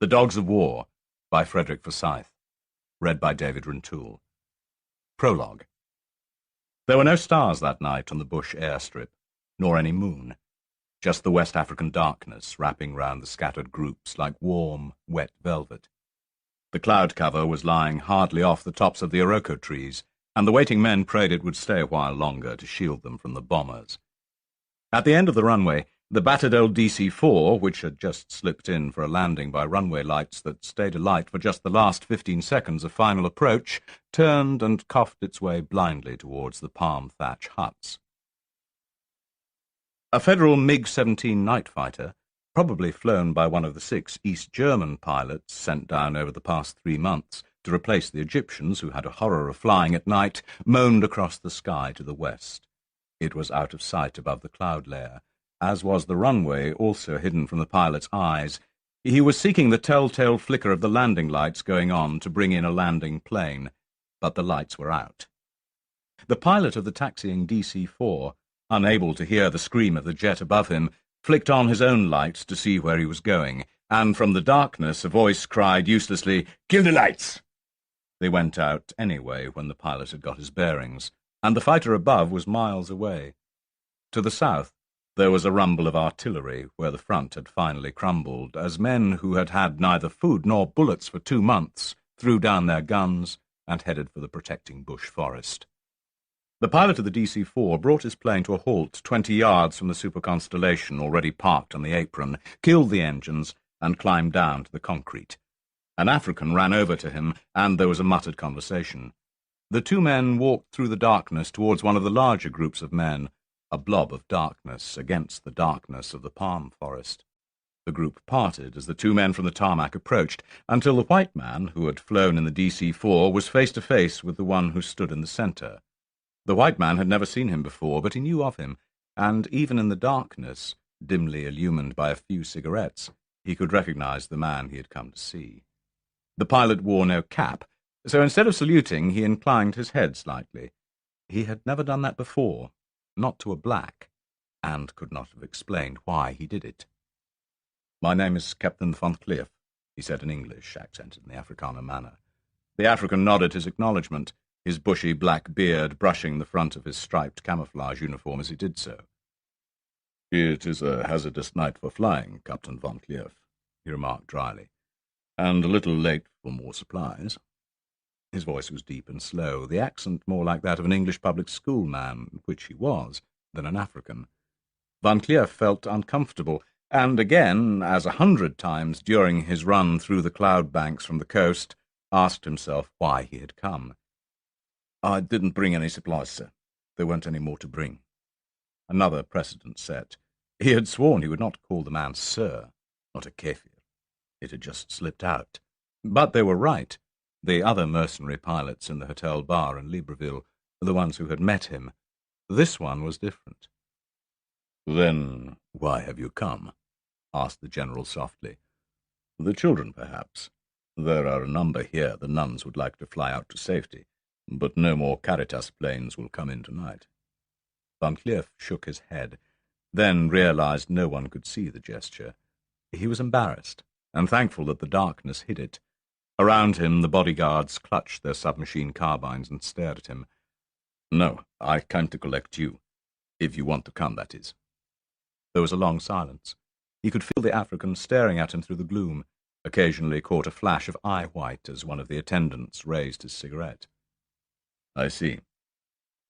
The Dogs of War by Frederick Forsyth. Read by David Rintoul. Prologue. There were no stars that night on the bush airstrip, nor any moon. Just the West African darkness wrapping round the scattered groups like warm, wet velvet. The cloud cover was lying hardly off the tops of the Iroko trees, and the waiting men prayed it would stay a while longer to shield them from the bombers. At the end of the runway, the battered old DC-4, which had just slipped in for a landing by runway lights that stayed alight for just the last 15 seconds of final approach, turned and coughed its way blindly towards the palm thatch huts. A Federal MiG-17 night fighter, probably flown by one of the 6 East German pilots sent down over the past 3 months to replace the Egyptians who had a horror of flying at night, moaned across the sky to the west. It was out of sight above the cloud layer, as was the runway, also hidden from the pilot's eyes. He was seeking the telltale flicker of the landing lights going on to bring in a landing plane, but the lights were out. The pilot of the taxiing DC-4, unable to hear the scream of the jet above him, flicked on his own lights to see where he was going, and from the darkness a voice cried uselessly, "Kill the lights!" They went out anyway when the pilot had got his bearings, and the fighter above was miles away. To the south, there was a rumble of artillery where the front had finally crumbled, as men who had had neither food nor bullets for 2 months threw down their guns and headed for the protecting bush forest. The pilot of the DC-4 brought his plane to a halt 20 yards from the Super Constellation already parked on the apron, killed the engines, and climbed down to the concrete. An African ran over to him, and there was a muttered conversation. The 2 men walked through the darkness towards one of the larger groups of men, a blob of darkness against the darkness of the palm forest. The group parted as the 2 men from the tarmac approached, until the white man, who had flown in the DC-4, was face to face with the one who stood in the centre. The white man had never seen him before, but he knew of him, and even in the darkness, dimly illumined by a few cigarettes, he could recognize the man he had come to see. The pilot wore no cap, so instead of saluting, he inclined his head slightly. He had never done that before, not to a black, and could not have explained why he did it. "My name is Captain Van Cleef," he said in English, accented in the Afrikaner manner. The African nodded his acknowledgment, his bushy black beard brushing the front of his striped camouflage uniform as he did so. "It is a hazardous night for flying, Captain Van Cleef," he remarked dryly, "and a little late for more supplies." His voice was deep and slow, the accent more like that of an English public school man, which he was, than an African. Van Cleef felt uncomfortable, and again, as 100 times during his run through the cloud banks from the coast, asked himself why he had come. "I didn't bring any supplies, sir. There weren't any more to bring." Another precedent set. He had sworn he would not call the man sir, not a Kafir. It had just slipped out. But they were right. The other mercenary pilots in the hotel bar in Libreville, the ones who had met him. This one was different. "Then why have you come?" asked the general softly. "The children, perhaps. There are a number here the nuns would like to fly out to safety, but no more Caritas planes will come in tonight." Van Cleef shook his head, then realized no one could see the gesture. He was embarrassed, and thankful that the darkness hid it. Around him the bodyguards clutched their submachine carbines and stared at him. "No, I came to collect you. If you want to come, that is." There was a long silence. He could feel the African staring at him through the gloom, occasionally caught a flash of eye white as one of the attendants raised his cigarette. "I see.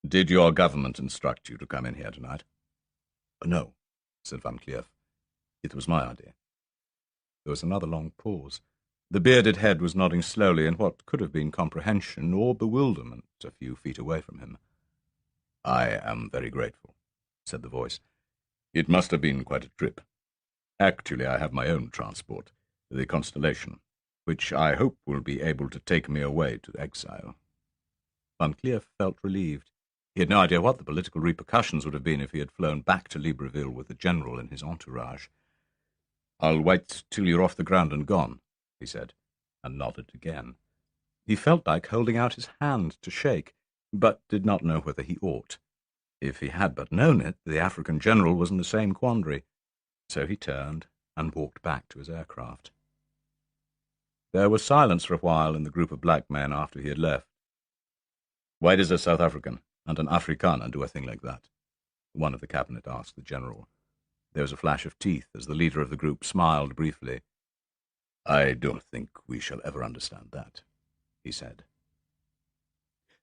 Did your government instruct you to come in here tonight?" "No," said Van Cleef. "It was my idea." There was another long pause. The bearded head was nodding slowly in what could have been comprehension or bewilderment a few feet away from him. "I am very grateful," said the voice. "It must have been quite a trip. Actually, I have my own transport, the Constellation, which I hope will be able to take me away to exile." Van Cleef felt relieved. He had no idea what the political repercussions would have been if he had flown back to Libreville with the general in his entourage. "I'll wait till you're off the ground and gone," he said, and nodded again. He felt like holding out his hand to shake, but did not know whether he ought. If he had but known it, the African general was in the same quandary. So he turned and walked back to his aircraft. There was silence for a while in the group of black men after he had left. "Why does a South African and an Afrikaner do a thing like that?" one of the cabinet asked the general. There was a flash of teeth as the leader of the group smiled briefly. "I don't think we shall ever understand that," he said.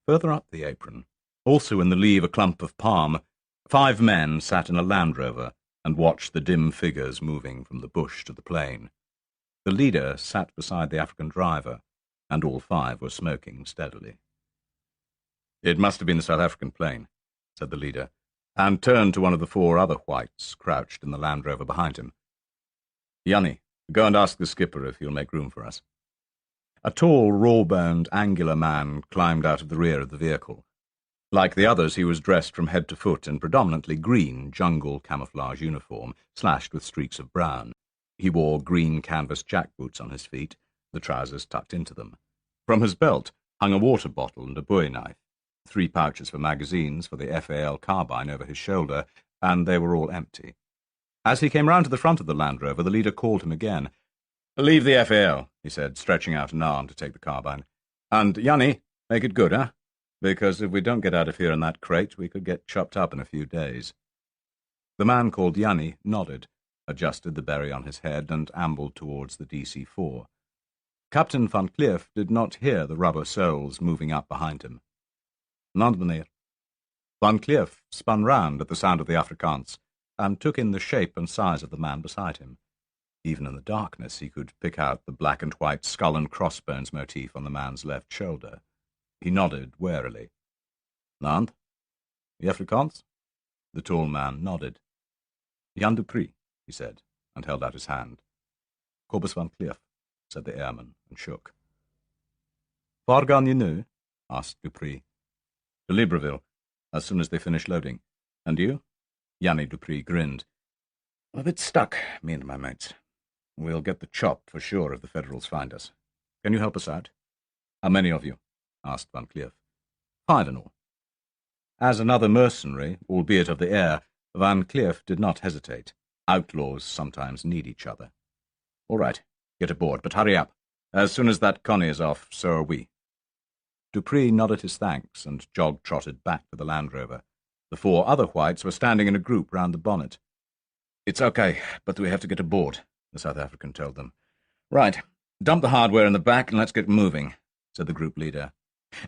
Further up the apron, also in the lee of a clump of palm, 5 men sat in a Land Rover and watched the dim figures moving from the bush to the plain. The leader sat beside the African driver, and all 5 were smoking steadily. "It must have been the South African plane," said the leader, and turned to one of the 4 other whites crouched in the Land Rover behind him. "Jannie, go and ask the skipper if he'll make room for us." A tall, raw-boned, angular man climbed out of the rear of the vehicle. Like the others, he was dressed from head to foot in predominantly green jungle camouflage uniform, slashed with streaks of brown. He wore green canvas jackboots on his feet, the trousers tucked into them. From his belt hung a water bottle and a bowie knife, 3 pouches for magazines for the FAL carbine over his shoulder, and they were all empty. As he came round to the front of the Land Rover, the leader called him again. "Leave the FAL," he said, stretching out an arm to take the carbine. "And, Jannie, make it good, eh? Because if we don't get out of here in that crate, we could get chopped up in a few days." The man called Jannie nodded, adjusted the berry on his head, and ambled towards the DC-4. Captain Van Cleef did not hear the rubber soles moving up behind him. "Land, meneer." Van Cleef spun round at the sound of the Afrikaans and took in the shape and size of the man beside him. Even in the darkness he could pick out the black and white skull and crossbones motif on the man's left shoulder. He nodded warily. "Land? The Afrikaans?" The tall man nodded. "Jan Dupree," he said, and held out his hand. "Kobus Van Cleef," said the airman, and shook. "Waar gaan you nu?" asked Dupree. "To Libreville, as soon as they finish loading. And you?" Jannie Dupree grinned. "A bit stuck, me and my mates. We'll get the chop for sure if the Federals find us. Can you help us out?" "How many of you?" asked Van Cleef. 5 in all." As another mercenary, albeit of the air, Van Cleef did not hesitate. Outlaws sometimes need each other. "All right, get aboard, but hurry up. As soon as that Connie is off, so are we." Dupree nodded his thanks and jog-trotted back to the Land Rover. The 4 other whites were standing in a group round the bonnet. "It's okay, but we have to get aboard," the South African told them. "Right, dump the hardware in the back and let's get moving," said the group leader.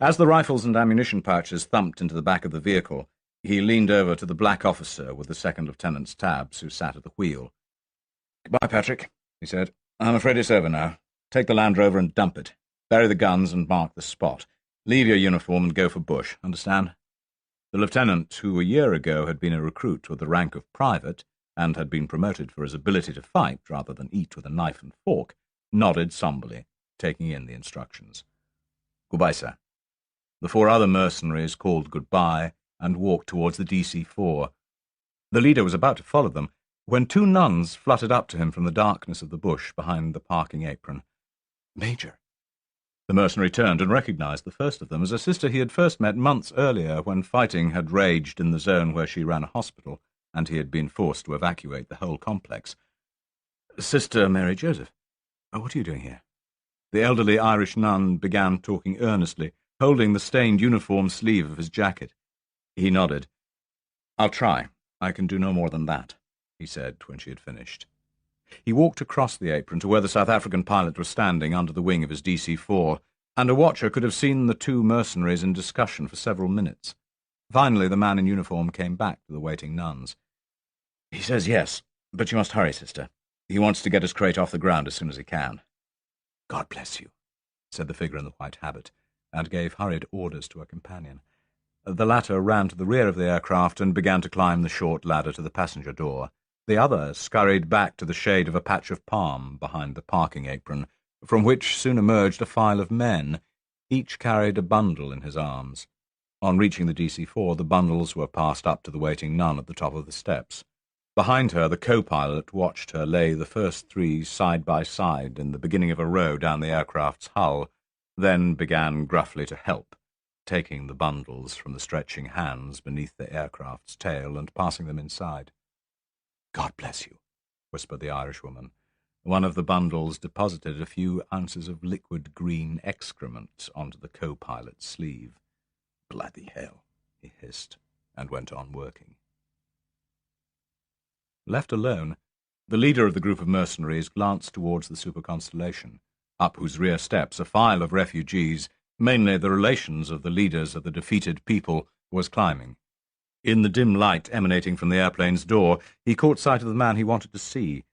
As the rifles and ammunition pouches thumped into the back of the vehicle, he leaned over to the black officer with the second lieutenant's tabs who sat at the wheel. "Goodbye, Patrick," he said. "I'm afraid it's over now. Take the Land Rover and dump it. Bury the guns and mark the spot. Leave your uniform and go for bush, understand?" The lieutenant, who a year ago had been a recruit with the rank of private and had been promoted for his ability to fight rather than eat with a knife and fork, nodded somberly, taking in the instructions. "Goodbye, sir." The 4 other mercenaries called goodbye and walked towards the DC-4. The leader was about to follow them when 2 nuns fluttered up to him from the darkness of the bush behind the parking apron. "Major." The mercenary turned and recognized the first of them as a sister he had first met months earlier when fighting had raged in the zone where she ran a hospital and he had been forced to evacuate the whole complex. "Sister Mary Joseph, what are you doing here?" The elderly Irish nun began talking earnestly, holding the stained uniform sleeve of his jacket. He nodded. "I'll try. I can do no more than that," he said when she had finished. He walked across the apron to where the South African pilot was standing under the wing of his DC-4, and a watcher could have seen the 2 mercenaries in discussion for several minutes. Finally, the man in uniform came back to the waiting nuns. "He says yes, but you must hurry, sister. He wants to get his crate off the ground as soon as he can." "God bless you," said the figure in the white habit, and gave hurried orders to her companion. The latter ran to the rear of the aircraft and began to climb the short ladder to the passenger door. The other scurried back to the shade of a patch of palm behind the parking apron, from which soon emerged a file of men. Each carried a bundle in his arms. On reaching the DC-4, the bundles were passed up to the waiting nun at the top of the steps. Behind her, the co-pilot watched her lay the first 3 side by side in the beginning of a row down the aircraft's hull, then began gruffly to help, taking the bundles from the stretching hands beneath the aircraft's tail and passing them inside. "God bless you," whispered the Irishwoman, One of the bundles deposited a few ounces of liquid green excrement onto the co-pilot's sleeve. "Bloody hell," he hissed, and went on working. Left alone, the leader of the group of mercenaries glanced towards the super-constellation, up whose rear steps a file of refugees, mainly the relations of the leaders of the defeated people, was climbing. In the dim light emanating from the airplane's door, he caught sight of the man he wanted to see.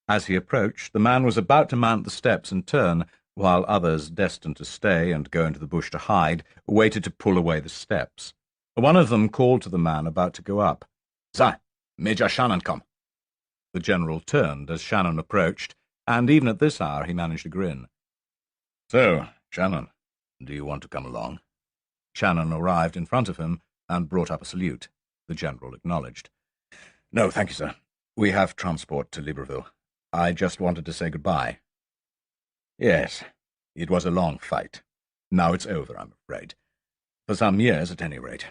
As he approached, the man was about to mount the steps and turn, while others, destined to stay and go into the bush to hide, waited to pull away the steps. One of them called to the man about to go up. "Sir, Major Shannon come." The general turned as Shannon approached, and even at this hour he managed a grin. "So, Shannon, do you want to come along?" Shannon arrived in front of him and brought up a salute. The general acknowledged. "No, thank you, sir. We have transport to Libreville. I just wanted to say goodbye." "Yes, it was a long fight. Now it's over, I'm afraid. For some years, at any rate.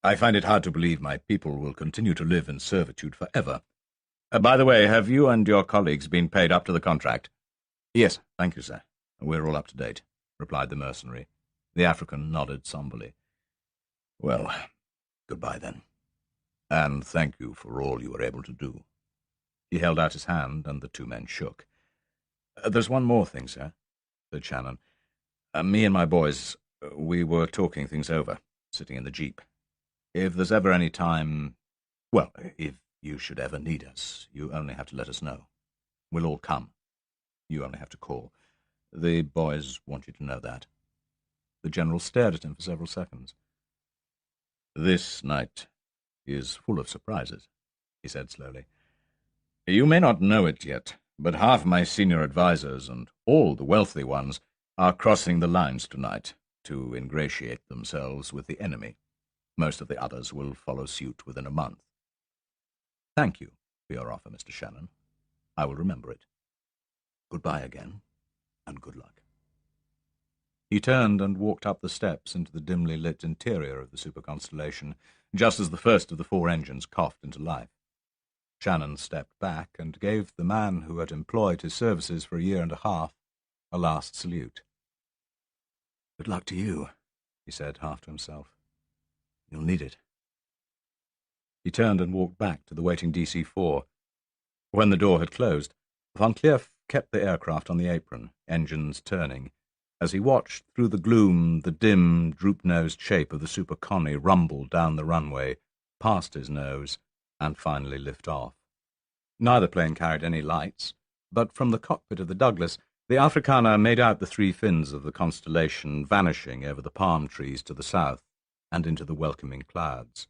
I find it hard to believe my people will continue to live in servitude forever. By the way, have you and your colleagues been paid up to the contract?" "Yes, thank you, sir. We're all up to date," replied the mercenary. The African nodded somberly. "Well, goodbye then. And thank you for all you were able to do." He held out his hand, and the two men shook. "There's one more thing, sir," said Shannon. "Me and my boys, we were talking things over, sitting in the jeep. If there's ever any time, well, if you should ever need us, you only have to let us know. We'll all come. You only have to call. The boys want you to know that." The general stared at him for several seconds. "This night is full of surprises," he said slowly. "You may not know it yet, but half my senior advisors and all the wealthy ones are crossing the lines tonight to ingratiate themselves with the enemy. Most of the others will follow suit within a month. Thank you for your offer, Mr. Shannon. I will remember it. Goodbye again, and good luck." He turned and walked up the steps into the dimly lit interior of the super-constellation, just as the first of the four engines coughed into life. Shannon stepped back and gave the man who had employed his services for a year and a half a last salute. "Good luck to you," he said, half to himself. "You'll need it." He turned and walked back to the waiting DC-4. When the door had closed, Van Cleef kept the aircraft on the apron, engines turning. As he watched through the gloom, the dim, droop-nosed shape of the Super Connie rumble down the runway, past his nose, and finally lift off. Neither plane carried any lights, but from the cockpit of the Douglas, the Afrikaner made out the three fins of the constellation vanishing over the palm trees to the south and into the welcoming clouds.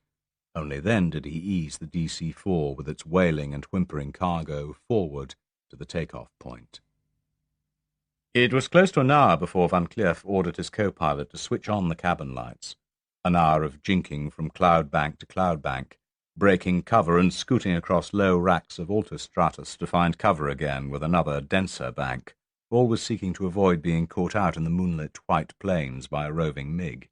Only then did he ease the DC-4 with its wailing and whimpering cargo forward to the takeoff point. It was close to an hour before Van Cleef ordered his co-pilot to switch on the cabin lights, an hour of jinking from cloud bank to cloud bank, breaking cover and scooting across low racks of altostratus to find cover again with another denser bank, always seeking to avoid being caught out in the moonlit white plains by a roving MiG.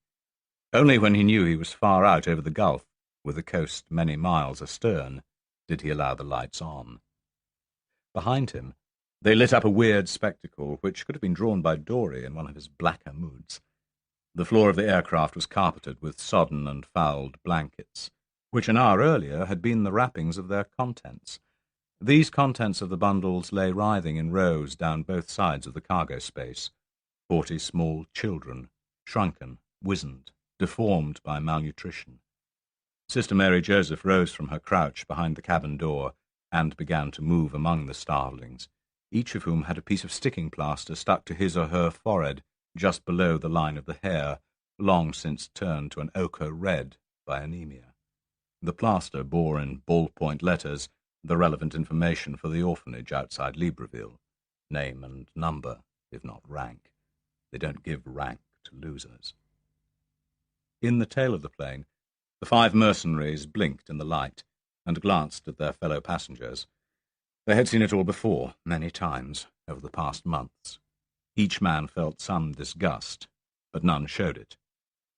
Only when he knew he was far out over the Gulf, with the coast many miles astern, did he allow the lights on. Behind him, they lit up a weird spectacle which could have been drawn by Dory in one of his blacker moods. The floor of the aircraft was carpeted with sodden and fouled blankets, which an hour earlier had been the wrappings of their contents. These contents of the bundles lay writhing in rows down both sides of the cargo space, 40 small children, shrunken, wizened, deformed by malnutrition. Sister Mary Joseph rose from her crouch behind the cabin door and began to move among the starvelings, each of whom had a piece of sticking plaster stuck to his or her forehead just below the line of the hair, long since turned to an ochre red by anemia. The plaster bore in ballpoint letters the relevant information for the orphanage outside Libreville, name and number, if not rank. They don't give rank to losers. In the tail of the plane, the 5 mercenaries blinked in the light and glanced at their fellow passengers. They had seen it all before, many times, over the past months. Each man felt some disgust, but none showed it.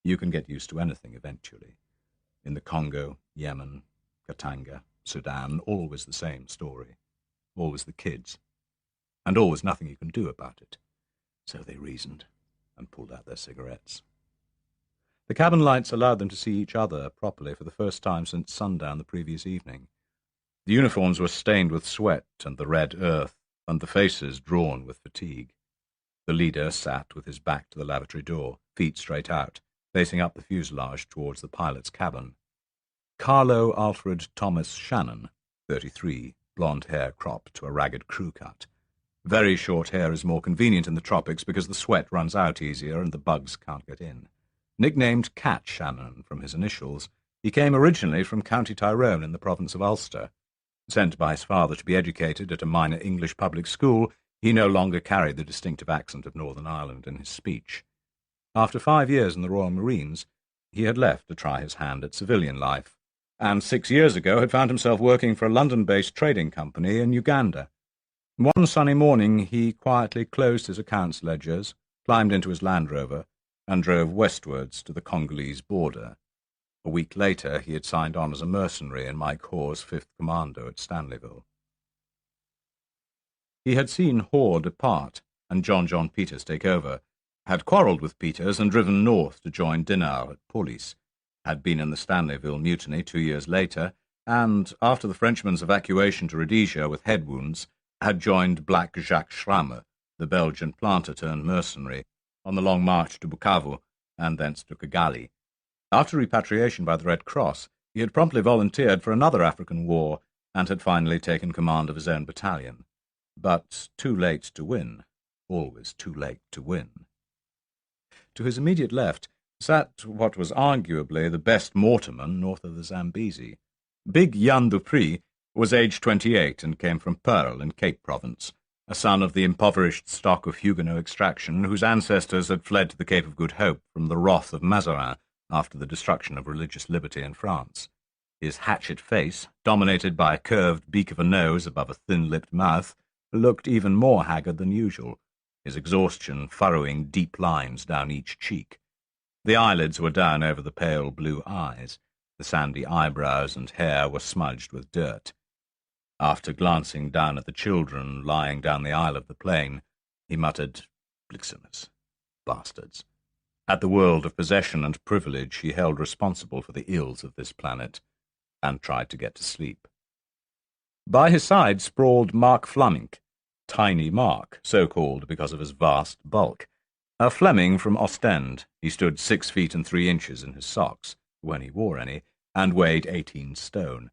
You can get used to anything eventually. In the Congo, Yemen, Katanga, Sudan, always the same story. Always the kids. and always nothing you can do about it. So they reasoned, and pulled out their cigarettes. The cabin lights allowed them to see each other properly for the first time since sundown the previous evening. The uniforms were stained with sweat and the red earth, and the faces drawn with fatigue. The leader sat with his back to the lavatory door, feet straight out, facing up the fuselage towards the pilot's cabin. Carlo Alfred Thomas Shannon, 33, blonde hair cropped to a ragged crew cut. Very short hair is more convenient in the tropics because the sweat runs out easier and the bugs can't get in. Nicknamed Cat Shannon from his initials, he came originally from County Tyrone in the province of Ulster. Sent by his father to be educated at a minor English public school, he no longer carried the distinctive accent of Northern Ireland in his speech. After 5 years in the Royal Marines, he had left to try his hand at civilian life, and 6 years ago had found himself working for a London-based trading company in Uganda. One sunny morning he quietly closed his accounts ledgers, climbed into his Land Rover, and drove westwards to the Congolese border. A week later he had signed on as a mercenary in Mike Hoare's 5th Commando at Stanleyville. He had seen Hoare depart and John Peters take over, had quarrelled with Peters and driven north to join Dinard at Police, had been in the Stanleyville mutiny 2 years later, and, after the Frenchman's evacuation to Rhodesia with head wounds, had joined Black Jacques Schramme, the Belgian planter turned mercenary, on the long march to Bukavu and thence to Kigali. After repatriation by the Red Cross, he had promptly volunteered for another African war and had finally taken command of his own battalion. But too late to win, always too late to win. To his immediate left sat what was arguably the best mortarman north of the Zambezi. Big Jan Dupree was aged 28 and came from Pearl in Cape Province, a son of the impoverished stock of Huguenot extraction whose ancestors had fled to the Cape of Good Hope from the wrath of Mazarin after the destruction of religious liberty in France. His hatchet face, dominated by a curved beak of a nose above a thin-lipped mouth, looked even more haggard than usual, his exhaustion furrowing deep lines down each cheek. The eyelids were down over the pale blue eyes. The sandy eyebrows and hair were smudged with dirt. After glancing down at the children lying down the aisle of the plane, he muttered, "Blixemus, bastards," at the world of possession and privilege he held responsible for the ills of this planet, and tried to get to sleep. By his side sprawled Mark Fleming, Tiny Mark, so called because of his vast bulk. A Fleming from Ostend, he stood 6 feet and 3 inches in his socks, when he wore any, and weighed 18 stone.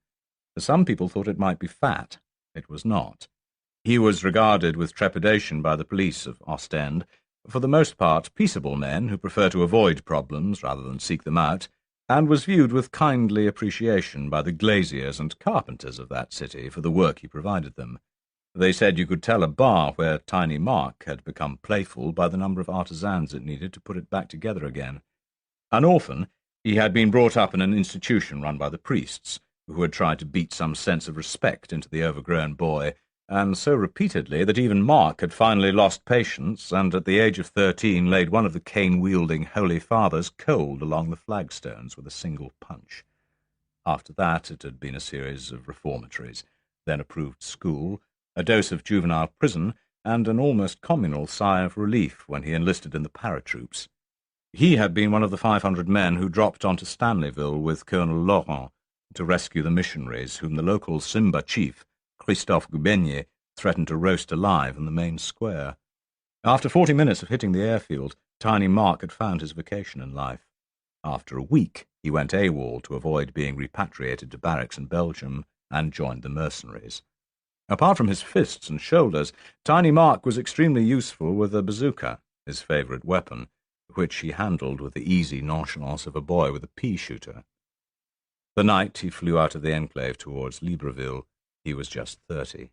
Some people thought it might be fat. It was not. He was regarded with trepidation by the police of Ostend, for the most part peaceable men who prefer to avoid problems rather than seek them out, and was viewed with kindly appreciation by the glaziers and carpenters of that city for the work he provided them. They said you could tell a bar where Tiny Mark had become playful by the number of artisans it needed to put it back together again. An orphan, he had been brought up in an institution run by the priests, who had tried to beat some sense of respect into the overgrown boy, and so repeatedly that even Mark had finally lost patience and at the age of 13 laid one of the cane-wielding Holy Fathers cold along the flagstones with a single punch. After that it had been a series of reformatories, then approved school, a dose of juvenile prison, and an almost communal sigh of relief when he enlisted in the paratroops. He had been one of the 500 men who dropped onto Stanleyville with Colonel Laurent to rescue the missionaries whom the local Simba chief, Christophe Goubenye, threatened to roast alive in the main square. After 40 minutes of hitting the airfield, Tiny Mark had found his vocation in life. After a week, he went AWOL to avoid being repatriated to barracks in Belgium and joined the mercenaries. Apart from his fists and shoulders, Tiny Mark was extremely useful with a bazooka, his favourite weapon, which he handled with the easy nonchalance of a boy with a pea-shooter. The night he flew out of the enclave towards Libreville, he was just 30.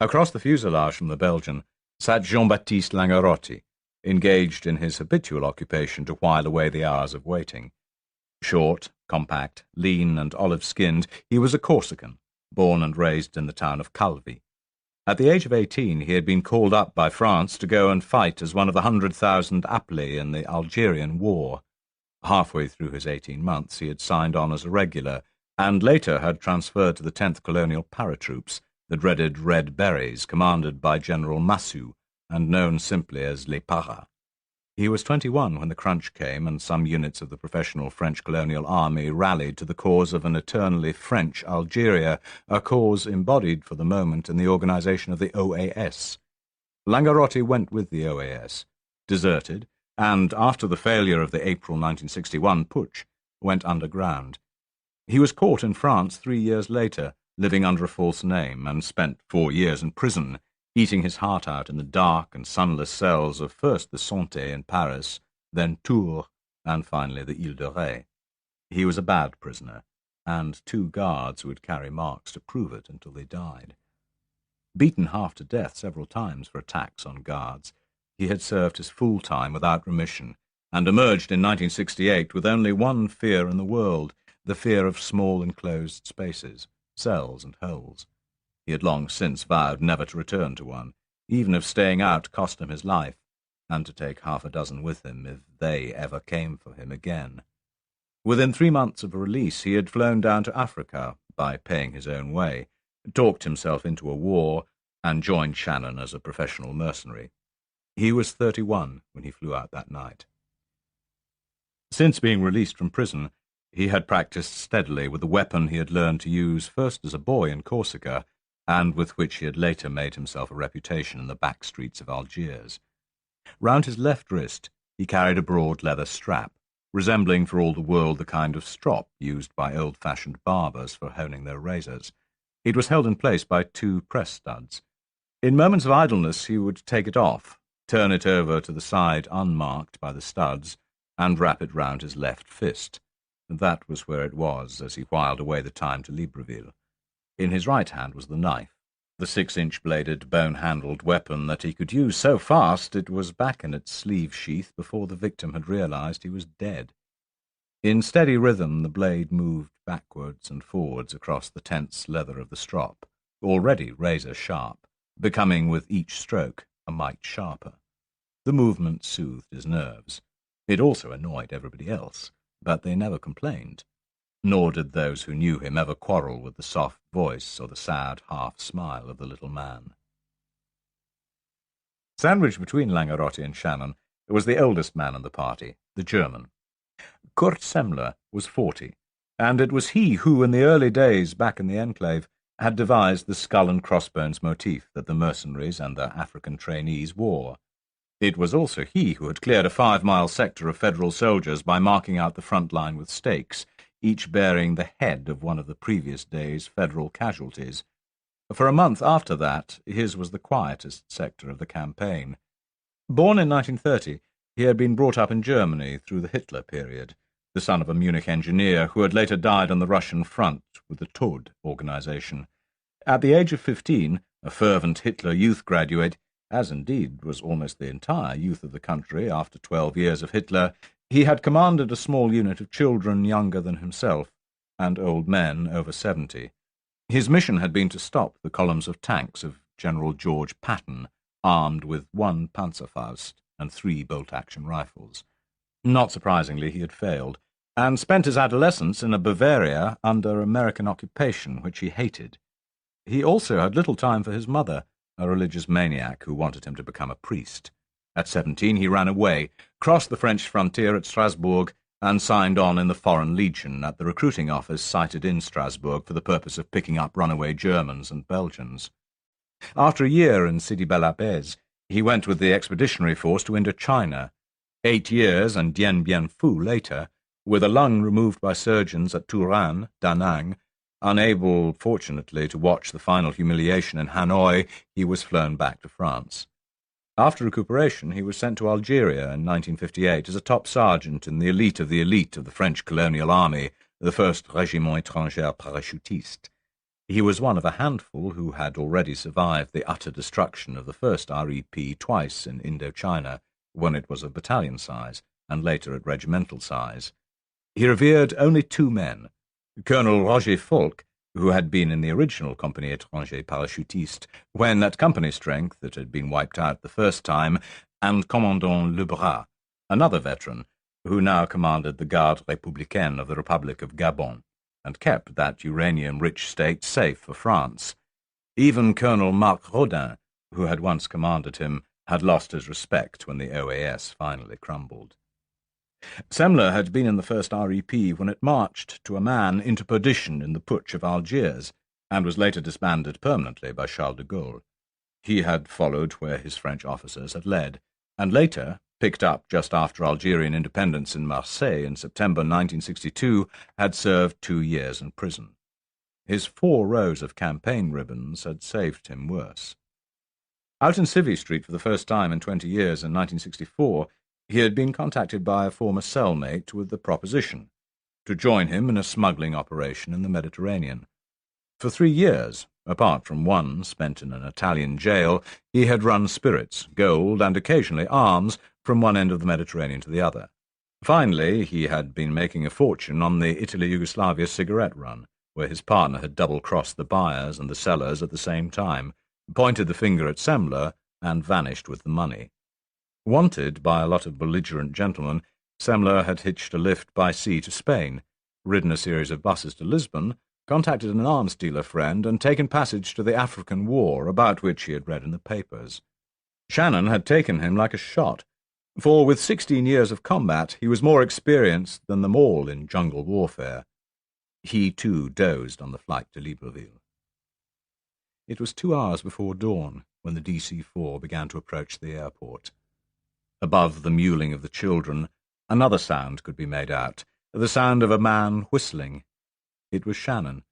Across the fuselage from the Belgian sat Jean-Baptiste Langarotti, engaged in his habitual occupation to while away the hours of waiting. Short, compact, lean, and olive-skinned, he was a Corsican, born and raised in the town of Calvi. At the age of 18, he had been called up by France to go and fight as one of the 100,000 appelés in the Algerian War. Halfway through his 18 months, he had signed on as a regular, and later had transferred to the 10th Colonial Paratroops, the dreaded Red Berets, commanded by General Massu and known simply as Les Paras. He was 21 when the crunch came, and some units of the professional French colonial army rallied to the cause of an eternally French Algeria, a cause embodied for the moment in the organization of the OAS. Langarotti went with the OAS, deserted, and, after the failure of the April 1961 putsch, went underground. He was caught in France 3 years later, living under a false name, and spent 4 years in prison, eating his heart out in the dark and sunless cells of first the Santé in Paris, then Tours, and finally the Ile de Ré. He was a bad prisoner, and 2 guards would carry marks to prove it until they died. Beaten half to death several times for attacks on guards, he had served his full time without remission, and emerged in 1968 with only one fear in the world, the fear of small enclosed spaces, cells and holes. He had long since vowed never to return to one, even if staying out cost him his life, and to take 6 with him if they ever came for him again. Within 3 months of release, he had flown down to Africa by paying his own way, talked himself into a war, and joined Shannon as a professional mercenary. He was 31 when he flew out that night. Since being released from prison, he had practiced steadily with the weapon he had learned to use first as a boy in Corsica, and with which he had later made himself a reputation in the back streets of Algiers. Round his left wrist he carried a broad leather strap, resembling for all the world the kind of strop used by old-fashioned barbers for honing their razors. It was held in place by 2 press studs. In moments of idleness he would take it off, turn it over to the side unmarked by the studs, and wrap it round his left fist. That was where it was as he whiled away the time to Libreville. In his right hand was the knife, the 6-inch-bladed, bone-handled weapon that he could use so fast it was back in its sleeve sheath before the victim had realized he was dead. In steady rhythm the blade moved backwards and forwards across the tense leather of the strop, already razor-sharp, becoming with each stroke a mite sharper. The movement soothed his nerves. It also annoyed everybody else, but they never complained. Nor did those who knew him ever quarrel with the soft voice or the sad half-smile of the little man. Sandwiched between Langarotti and Shannon was the oldest man in the party, the German. Kurt Semmler was 40, and it was he who, in the early days back in the enclave, had devised the skull and crossbones motif that the mercenaries and their African trainees wore. It was also he who had cleared a 5-mile sector of Federal soldiers by marking out the front line with stakes, each bearing the head of one of the previous day's Federal casualties. For a month after that, his was the quietest sector of the campaign. Born in 1930, he had been brought up in Germany through the Hitler period, the son of a Munich engineer who had later died on the Russian front with the Tod organization. At the age of 15, a fervent Hitler Youth graduate, as indeed was almost the entire youth of the country after 12 years of Hitler, he had commanded a small unit of children younger than himself, and old men over 70. His mission had been to stop the columns of tanks of General George Patton, armed with 1 Panzerfaust and 3 bolt-action rifles. Not surprisingly, he had failed, and spent his adolescence in a Bavaria under American occupation, which he hated. He also had little time for his mother, a religious maniac who wanted him to become a priest. At 17 he ran away, crossed the French frontier at Strasbourg, and signed on in the Foreign Legion at the recruiting office sited in Strasbourg for the purpose of picking up runaway Germans and Belgians. After a year in Sidi Bel Abbes, he went with the expeditionary force to Indochina. 8 years and Dien Bien Phu later, with a lung removed by surgeons at Turan, Da Nang, unable, fortunately, to watch the final humiliation in Hanoi, he was flown back to France. After recuperation, he was sent to Algeria in 1958 as a top sergeant in the elite of the French colonial army, the 1st Régiment Étranger Parachutiste. He was one of a handful who had already survived the utter destruction of the 1st REP twice in Indochina, when it was of battalion size, and later at regimental size. He revered only 2 men, Colonel Roger Folck, who had been in the original Compagnie Étranger Parachutiste, when at company strength it had been wiped out the first time, and Commandant Lebras, another veteran, who now commanded the Garde Républicaine of the Republic of Gabon, and kept that uranium-rich state safe for France. Even Colonel Marc Rodin, who had once commanded him, had lost his respect when the OAS finally crumbled. Semler had been in the first REP when it marched to a man into perdition in the Putsch of Algiers, and was later disbanded permanently by Charles de Gaulle. He had followed where his French officers had led, and later, picked up just after Algerian independence in Marseille in September 1962, had served 2 years in prison. His 4 rows of campaign ribbons had saved him worse. Out in Civvy Street for the first time in 20 years in 1964, he had been contacted by a former cellmate with the proposition to join him in a smuggling operation in the Mediterranean. For 3 years, apart from one spent in an Italian jail, he had run spirits, gold, and occasionally arms from one end of the Mediterranean to the other. Finally, he had been making a fortune on the Italy-Yugoslavia cigarette run, where his partner had double-crossed the buyers and the sellers at the same time, pointed the finger at Semler, and vanished with the money. Wanted by a lot of belligerent gentlemen, Semler had hitched a lift by sea to Spain, ridden a series of buses to Lisbon, contacted an arms dealer friend, and taken passage to the African War, about which he had read in the papers. Shannon had taken him like a shot, for with 16 years of combat he was more experienced than them all in jungle warfare. He, too, dozed on the flight to Libreville. It was 2 hours before dawn when the DC-4 began to approach the airport. Above the mewling of the children, another sound could be made out, the sound of a man whistling. It was Shannon.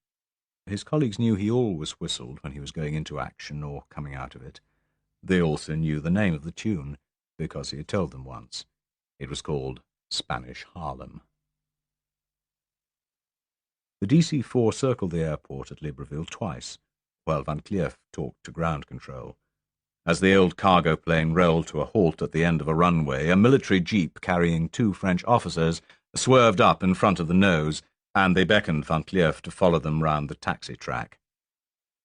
His colleagues knew he always whistled when he was going into action or coming out of it. They also knew the name of the tune, because he had told them once. It was called Spanish Harlem. The DC-4 circled the airport at Libreville twice, while Van Cleef talked to ground control. As the old cargo plane rolled to a halt at the end of a runway, a military jeep carrying 2 French officers swerved up in front of the nose, and they beckoned Van Cleef to follow them round the taxi track.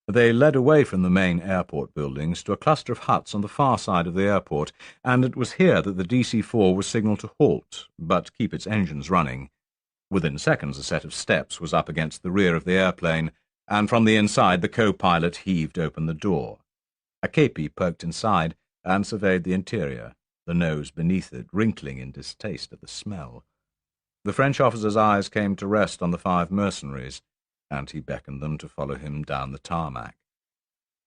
They led away from the main airport buildings to a cluster of huts on the far side of the airport, and it was here that the DC-4 was signalled to halt, but keep its engines running. Within seconds a set of steps was up against the rear of the airplane, and from the inside the co-pilot heaved open the door. A kepi poked inside and surveyed the interior, the nose beneath it wrinkling in distaste at the smell. The French officer's eyes came to rest on the 5 mercenaries, and he beckoned them to follow him down the tarmac.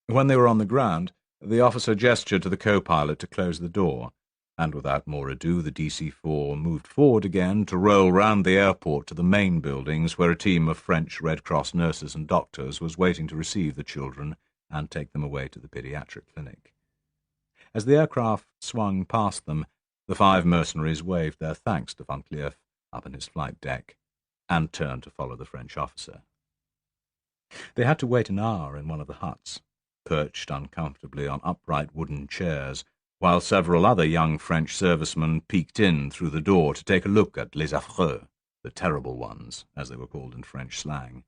When they were on the ground, the officer gestured to the co-pilot to close the door, and without more ado the DC-4 moved forward again to roll round the airport to the main buildings where a team of French Red Cross nurses and doctors was waiting to receive the children and take them away to the pediatric clinic. As the aircraft swung past them, the 5 mercenaries waved their thanks to Van Cleef up on his flight deck, and turned to follow the French officer. They had to wait an hour in one of the huts, perched uncomfortably on upright wooden chairs, while several other young French servicemen peeked in through the door to take a look at les affreux, the terrible ones, as they were called in French slang.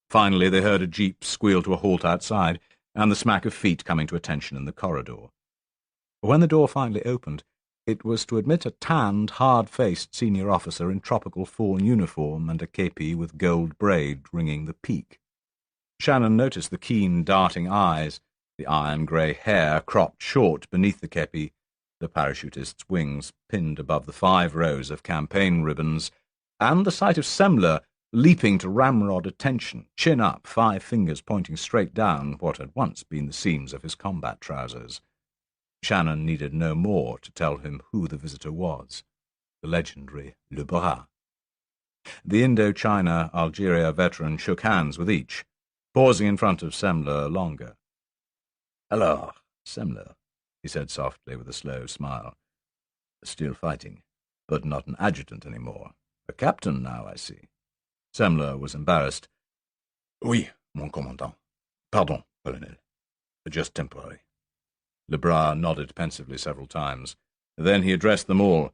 Finally they heard a jeep squeal to a halt outside, and the smack of feet coming to attention in the corridor. When the door finally opened, it was to admit a tanned, hard-faced senior officer in tropical fawn uniform and a kepi with gold braid ringing the peak. Shannon noticed the keen, darting eyes, the iron-grey hair cropped short beneath the kepi, the parachutist's wings pinned above the 5 rows of campaign ribbons, and the sight of Semler leaping to ramrod attention, chin up, 5 fingers pointing straight down what had once been the seams of his combat trousers. Shannon needed no more to tell him who the visitor was, the legendary Le Bras. The Indochina-Algeria veteran shook hands with each, pausing in front of Semler longer. "Alors, Semler," he said softly with a slow smile. "Still fighting, but not an adjutant any more. A captain now, I see." Semler was embarrassed. "Oui, mon commandant. Pardon, colonel. Just temporary." Le Bras nodded pensively several times. Then he addressed them all.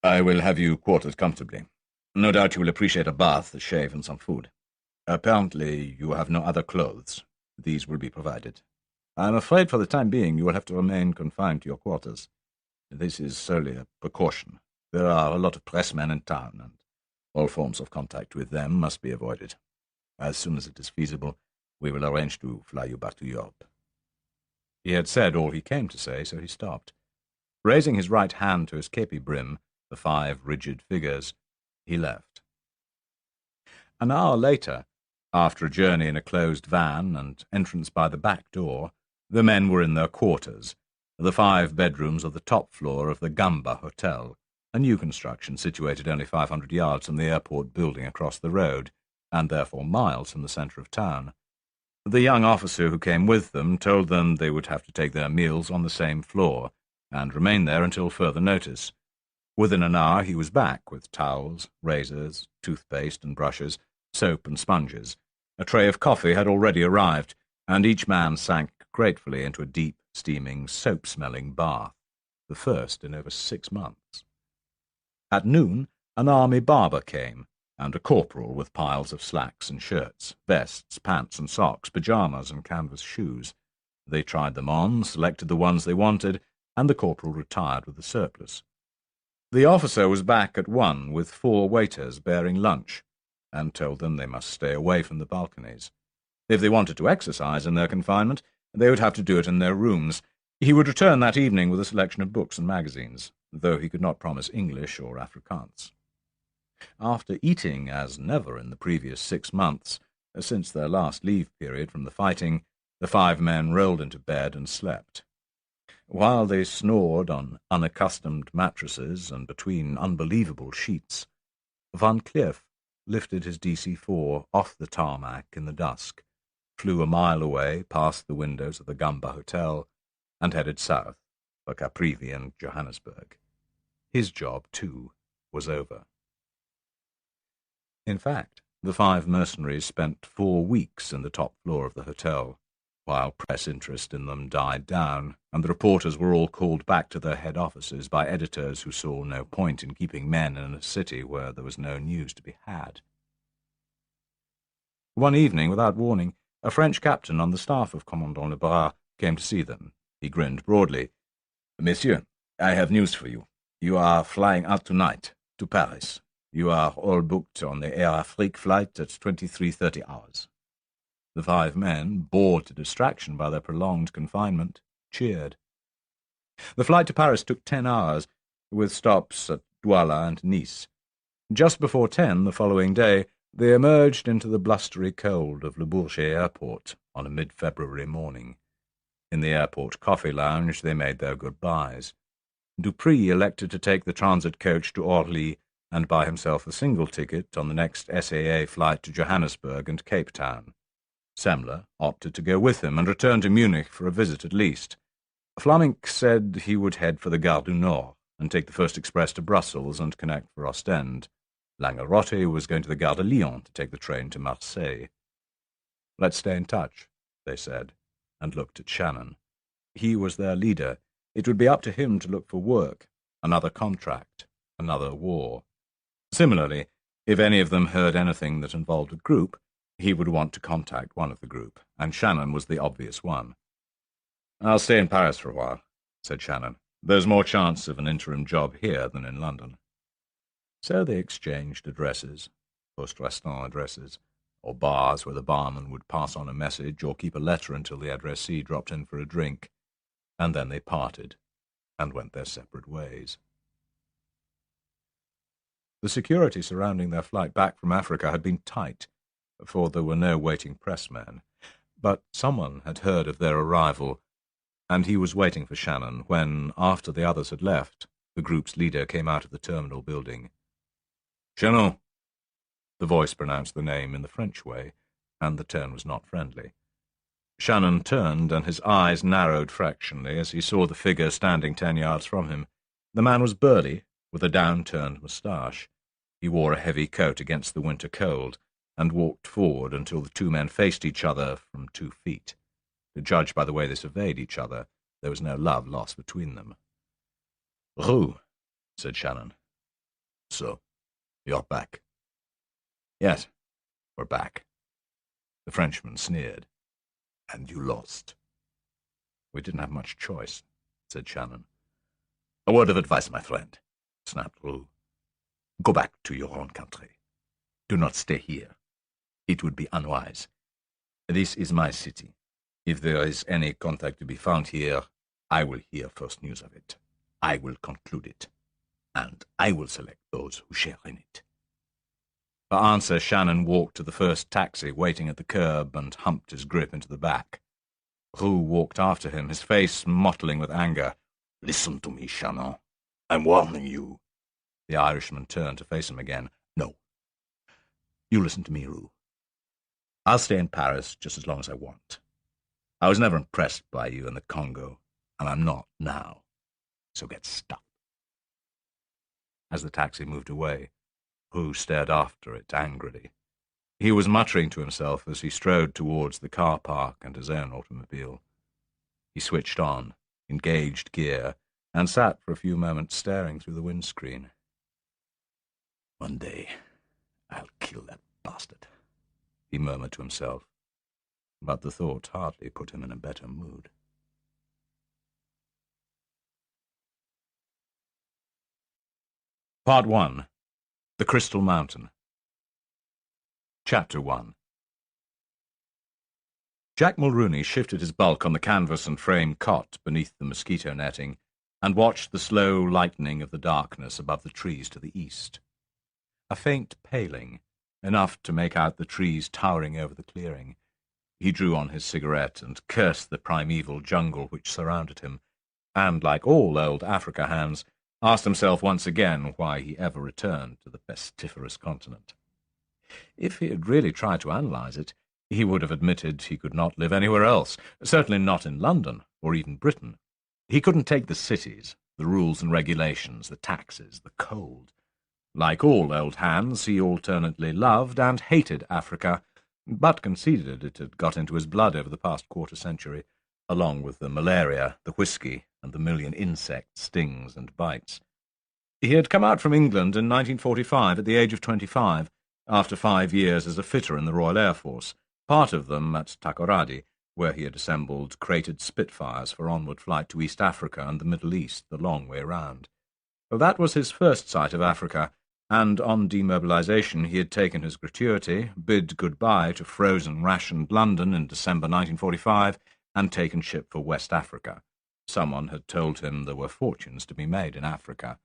"I will have you quartered comfortably. No doubt you will appreciate a bath, a shave, and some food. Apparently you have no other clothes. These will be provided. I am afraid for the time being you will have to remain confined to your quarters. This is solely a precaution. There are a lot of pressmen in town, and all forms of contact with them must be avoided. As soon as it is feasible, We will arrange to fly you back to Europe." He had said all he came to say, so he stopped. Raising his right hand to his kepi brim, the 5 rigid figures, he left. An hour later, after a journey in a closed van and entrance by the back door, the men were in their quarters, the 5 bedrooms of the top floor of the Gamba Hotel, a new construction situated only 500 yards from the airport building across the road, and therefore miles from the centre of town. The young officer who came with them told them they would have to take their meals on the same floor, and remain there until further notice. Within an hour he was back with towels, razors, toothpaste and brushes, soap and sponges. A tray of coffee had already arrived, and each man sank gratefully into a deep, steaming, soap-smelling bath, the first in over 6 months. At noon, an army barber came, and a corporal with piles of slacks and shirts, vests, pants and socks, pyjamas and canvas shoes. They tried them on, selected the ones they wanted, and the corporal retired with the surplus. The officer was back at 1 with 4 waiters bearing lunch, and told them they must stay away from the balconies. If they wanted to exercise in their confinement, they would have to do it in their rooms. He would return that evening with a selection of books and magazines, though he could not promise English or Afrikaans. After eating as never in the previous 6 months, since their last leave period from the fighting, the 5 men rolled into bed and slept. While they snored on unaccustomed mattresses and between unbelievable sheets, Van Cleef lifted his DC-4 off the tarmac in the dusk, flew a mile away past the windows of the Gamba Hotel, and headed south for Caprivi and Johannesburg. His job, too, was over. In fact, the 5 mercenaries spent 4 weeks in the top floor of the hotel, while press interest in them died down, and the reporters were all called back to their head offices by editors who saw no point in keeping men in a city where there was no news to be had. One evening, without warning, a French captain on the staff of Commandant Lebras came to see them. He grinned broadly. "Messieurs, I have news for you. You are flying out tonight, to Paris. You are all booked on the Air Afrique flight at 23:30 hours. The 5 men, bored to distraction by their prolonged confinement, cheered. The flight to Paris took 10 hours, with stops at Douala and Nice. Just before 10 the following day, they emerged into the blustery cold of Le Bourget Airport on a mid-February morning. In the airport coffee lounge they made their goodbyes. Dupree elected to take the transit coach to Orly and buy himself a single ticket on the next SAA flight to Johannesburg and Cape Town. Semler opted to go with him and return to Munich for a visit at least. Flamink said he would head for the Gare du Nord and take the first express to Brussels and connect for Ostend. Langerotte was going to the Gare de Lyon to take the train to Marseille. "Let's stay in touch," they said, and looked at Shannon. He was their leader. It would be up to him to look for work, another contract, another war. Similarly, if any of them heard anything that involved a group, he would want to contact one of the group, and Shannon was the obvious one. "I'll stay in Paris for a while," said Shannon. "There's more chance of an interim job here than in London." So they exchanged addresses, poste-restaurant addresses, or bars where the barman would pass on a message or keep a letter until the addressee dropped in for a drink, and then they parted and went their separate ways. The security surrounding their flight back from Africa had been tight, for there were no waiting pressmen. But someone had heard of their arrival, and he was waiting for Shannon when, after the others had left, the group's leader came out of the terminal building. "Shannon!" The voice pronounced the name in the French way, and the tone was not friendly. Shannon turned, and his eyes narrowed fractionally as he saw the figure standing 10 yards from him. The man was burly, with a down-turned moustache. He wore a heavy coat against the winter cold, and walked forward until the 2 men faced each other from 2 feet. To judge by the way they surveyed each other, there was no love lost between them. "Roux," said Shannon. "So, you're back." "Yes, we're back." The Frenchman sneered. "And you lost." "We didn't have much choice," said Shannon. "A word of advice, my friend," snapped Roux. "Go back to your own country. Do not stay here. It would be unwise. This is my city. If there is any contact to be found here, I will hear first news of it. I will conclude it. And I will select those who share in it. For answer, Shannon walked to the first taxi waiting at the curb and humped his grip into the back. Roux walked after him, his face mottling with anger. "Listen to me, Shannon. I'm warning you." The Irishman turned to face him again. "No. You listen to me, Roux. I'll stay in Paris just as long as I want. I was never impressed by you in the Congo, and I'm not now. So get stuffed." As the taxi moved away, Roux stared after it angrily. He was muttering to himself as he strode towards the car park and his own automobile. He switched on, engaged gear, and sat for a few moments staring through the windscreen. "One day, I'll kill that bastard," he murmured to himself, but the thought hardly put him in a better mood. Part 1. The Crystal Mountain. Chapter 1. Jack Mulrooney shifted his bulk on the canvas and frame cot beneath the mosquito netting and watched the slow lightening of the darkness above the trees to the east. A faint paling, enough to make out the trees towering over the clearing. He drew on his cigarette and cursed the primeval jungle which surrounded him, and, like all old Africa hands, asked himself once again why he ever returned to the pestiferous continent. If he had really tried to analyze it, he would have admitted he could not live anywhere else, certainly not in London or even Britain. He couldn't take the cities, the rules and regulations, the taxes, the cold. Like all old hands, he alternately loved and hated Africa, but conceded it had got into his blood over the past quarter-century, along with the malaria, the whiskey, and the million insect stings and bites. He had come out from England in 1945 at the age of 25, after 5 years as a fitter in the Royal Air Force, part of them at Takoradi, where he had assembled crated Spitfires for onward flight to East Africa and the Middle East the long way round. That was his first sight of Africa, and on demobilization he had taken his gratuity, bid goodbye to frozen, rationed London in December 1945, and taken ship for West Africa. Someone had told him there were fortunes to be made in Africa.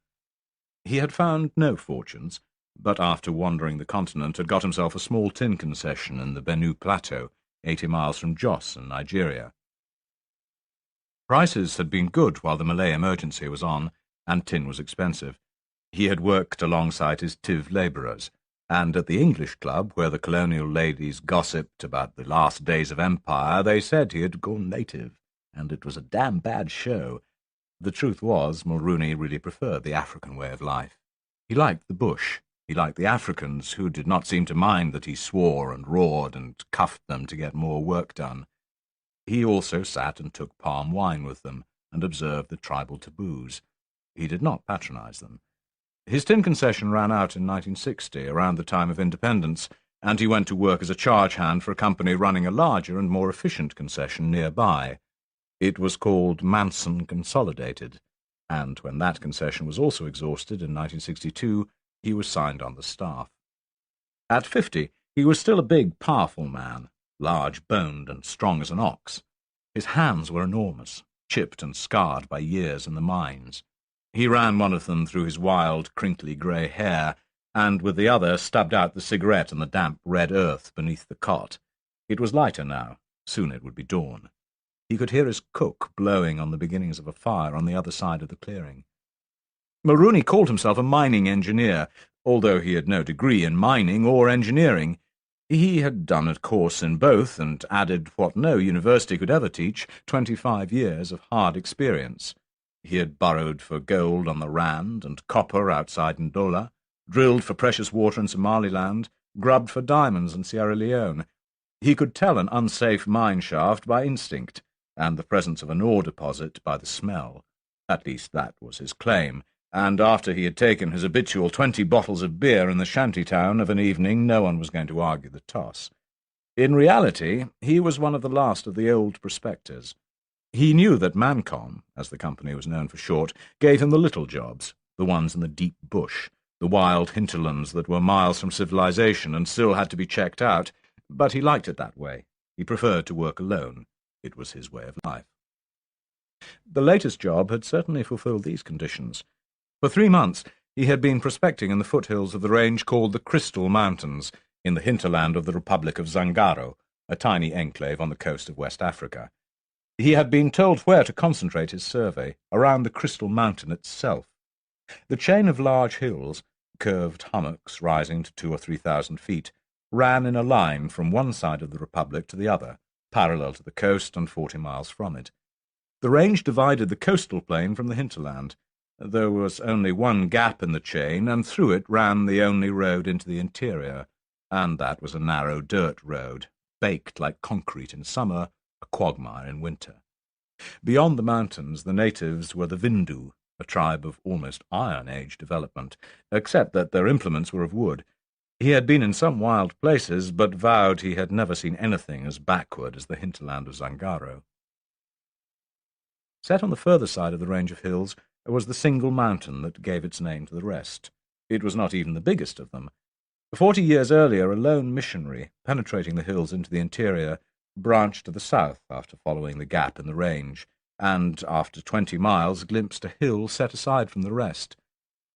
He had found no fortunes, but after wandering the continent had got himself a small tin concession in the Benue Plateau, 80 miles from Jos in Nigeria. Prices had been good while the Malay emergency was on, and tin was expensive. He had worked alongside his Tiv labourers, and at the English club, where the colonial ladies gossiped about the last days of empire, they said he had gone native, and it was a damn bad show. The truth was, Mulrooney really preferred the African way of life. He liked the bush. He liked the Africans, who did not seem to mind that he swore and roared and cuffed them to get more work done. He also sat and took palm wine with them, and observed the tribal taboos. He did not patronize them. His tin concession ran out in 1960, around the time of independence, and he went to work as a charge hand for a company running a larger and more efficient concession nearby. It was called Manson Consolidated, and when that concession was also exhausted in 1962, he was signed on the staff. At 50, he was still a big, powerful man, large-boned and strong as an ox. His hands were enormous, chipped and scarred by years in the mines. He ran one of them through his wild, crinkly grey hair, and with the other stubbed out the cigarette in the damp red earth beneath the cot. It was lighter now. Soon it would be dawn. He could hear his cook blowing on the beginnings of a fire on the other side of the clearing. Mulrooney called himself a mining engineer, although he had no degree in mining or engineering. He had done a course in both and added what no university could ever teach, 25 years of hard experience. He had burrowed for gold on the Rand and copper outside Ndola, drilled for precious water in Somaliland, grubbed for diamonds in Sierra Leone. He could tell an unsafe mine shaft by instinct, and the presence of an ore deposit by the smell. At least that was his claim, and after he had taken his habitual 20 bottles of beer in the shanty town of an evening, no one was going to argue the toss. In reality, he was one of the last of the old prospectors. He knew that Mancom, as the company was known for short, gave him the little jobs, the ones in the deep bush, the wild hinterlands that were miles from civilization and still had to be checked out, but he liked it that way. He preferred to work alone. It was his way of life. The latest job had certainly fulfilled these conditions. For 3 months he had been prospecting in the foothills of the range called the Crystal Mountains, in the hinterland of the Republic of Zangaro, a tiny enclave on the coast of West Africa. He had been told where to concentrate his survey, around the Crystal Mountain itself. The chain of large hills, curved hummocks rising to 2,000 or 3,000 feet, ran in a line from one side of the Republic to the other, parallel to the coast and 40 miles from it. The range divided the coastal plain from the hinterland. There was only one gap in the chain, and through it ran the only road into the interior, and that was a narrow dirt road, baked like concrete in summer, a quagmire in winter. Beyond the mountains, the natives were the Vindu, a tribe of almost Iron Age development, except that their implements were of wood. He had been in some wild places, but vowed he had never seen anything as backward as the hinterland of Zangaro. Set on the further side of the range of hills was the single mountain that gave its name to the rest. It was not even the biggest of them. 40 years earlier, a lone missionary, penetrating the hills into the interior, branched to the south after following the gap in the range, and, after 20 miles, glimpsed a hill set aside from the rest.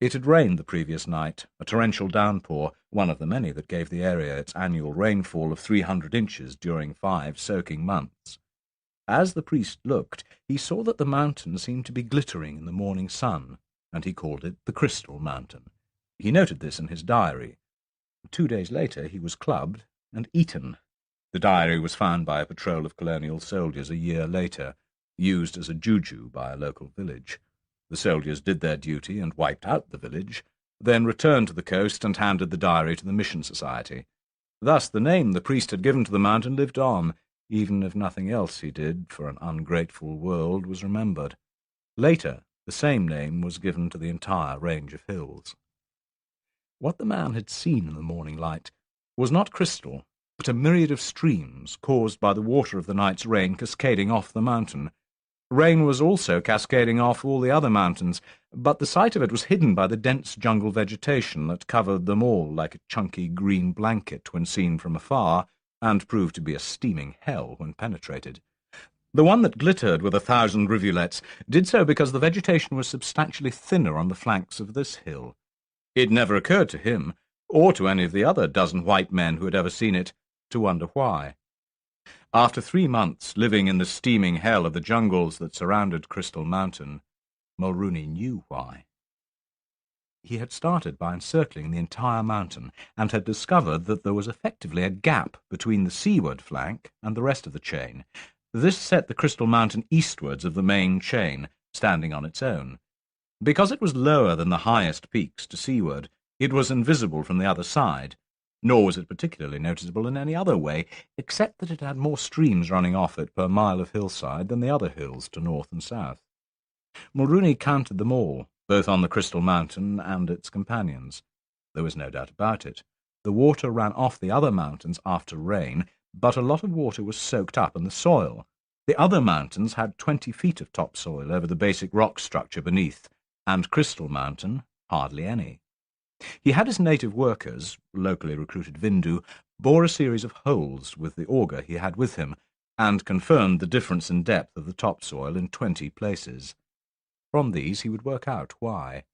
It had rained the previous night, a torrential downpour, one of the many that gave the area its annual rainfall of 300 inches during 5 soaking months. As the priest looked, he saw that the mountain seemed to be glittering in the morning sun, and he called it the Crystal Mountain. He noted this in his diary. 2 days later he was clubbed and eaten. The diary was found by a patrol of colonial soldiers a year later, used as a juju by a local village. The soldiers did their duty and wiped out the village, then returned to the coast and handed the diary to the Mission Society. Thus the name the priest had given to the mountain lived on, even if nothing else he did for an ungrateful world was remembered. Later, the same name was given to the entire range of hills. What the man had seen in the morning light was not crystal, but a myriad of streams caused by the water of the night's rain cascading off the mountain. Rain was also cascading off all the other mountains, but the sight of it was hidden by the dense jungle vegetation that covered them all like a chunky green blanket when seen from afar, and proved to be a steaming hell when penetrated. The one that glittered with 1,000 rivulets did so because the vegetation was substantially thinner on the flanks of this hill. It never occurred to him, or to any of the other dozen white men who had ever seen it, to wonder why. After 3 months living in the steaming hell of the jungles that surrounded Crystal Mountain, Mulrooney knew why. He had started by encircling the entire mountain, and had discovered that there was effectively a gap between the seaward flank and the rest of the chain. This set the Crystal Mountain eastwards of the main chain, standing on its own. Because it was lower than the highest peaks to seaward, it was invisible from the other side, nor was it particularly noticeable in any other way, except that it had more streams running off it per mile of hillside than the other hills to north and south. Mulrooney counted them all, both on the Crystal Mountain and its companions. There was no doubt about it. The water ran off the other mountains after rain, but a lot of water was soaked up in the soil. The other mountains had 20 feet of topsoil over the basic rock structure beneath, and Crystal Mountain hardly any. He had his native workers, locally recruited Vindu, bore a series of holes with the auger he had with him, and confirmed the difference in depth of the topsoil in 20 places. From these he would work out why.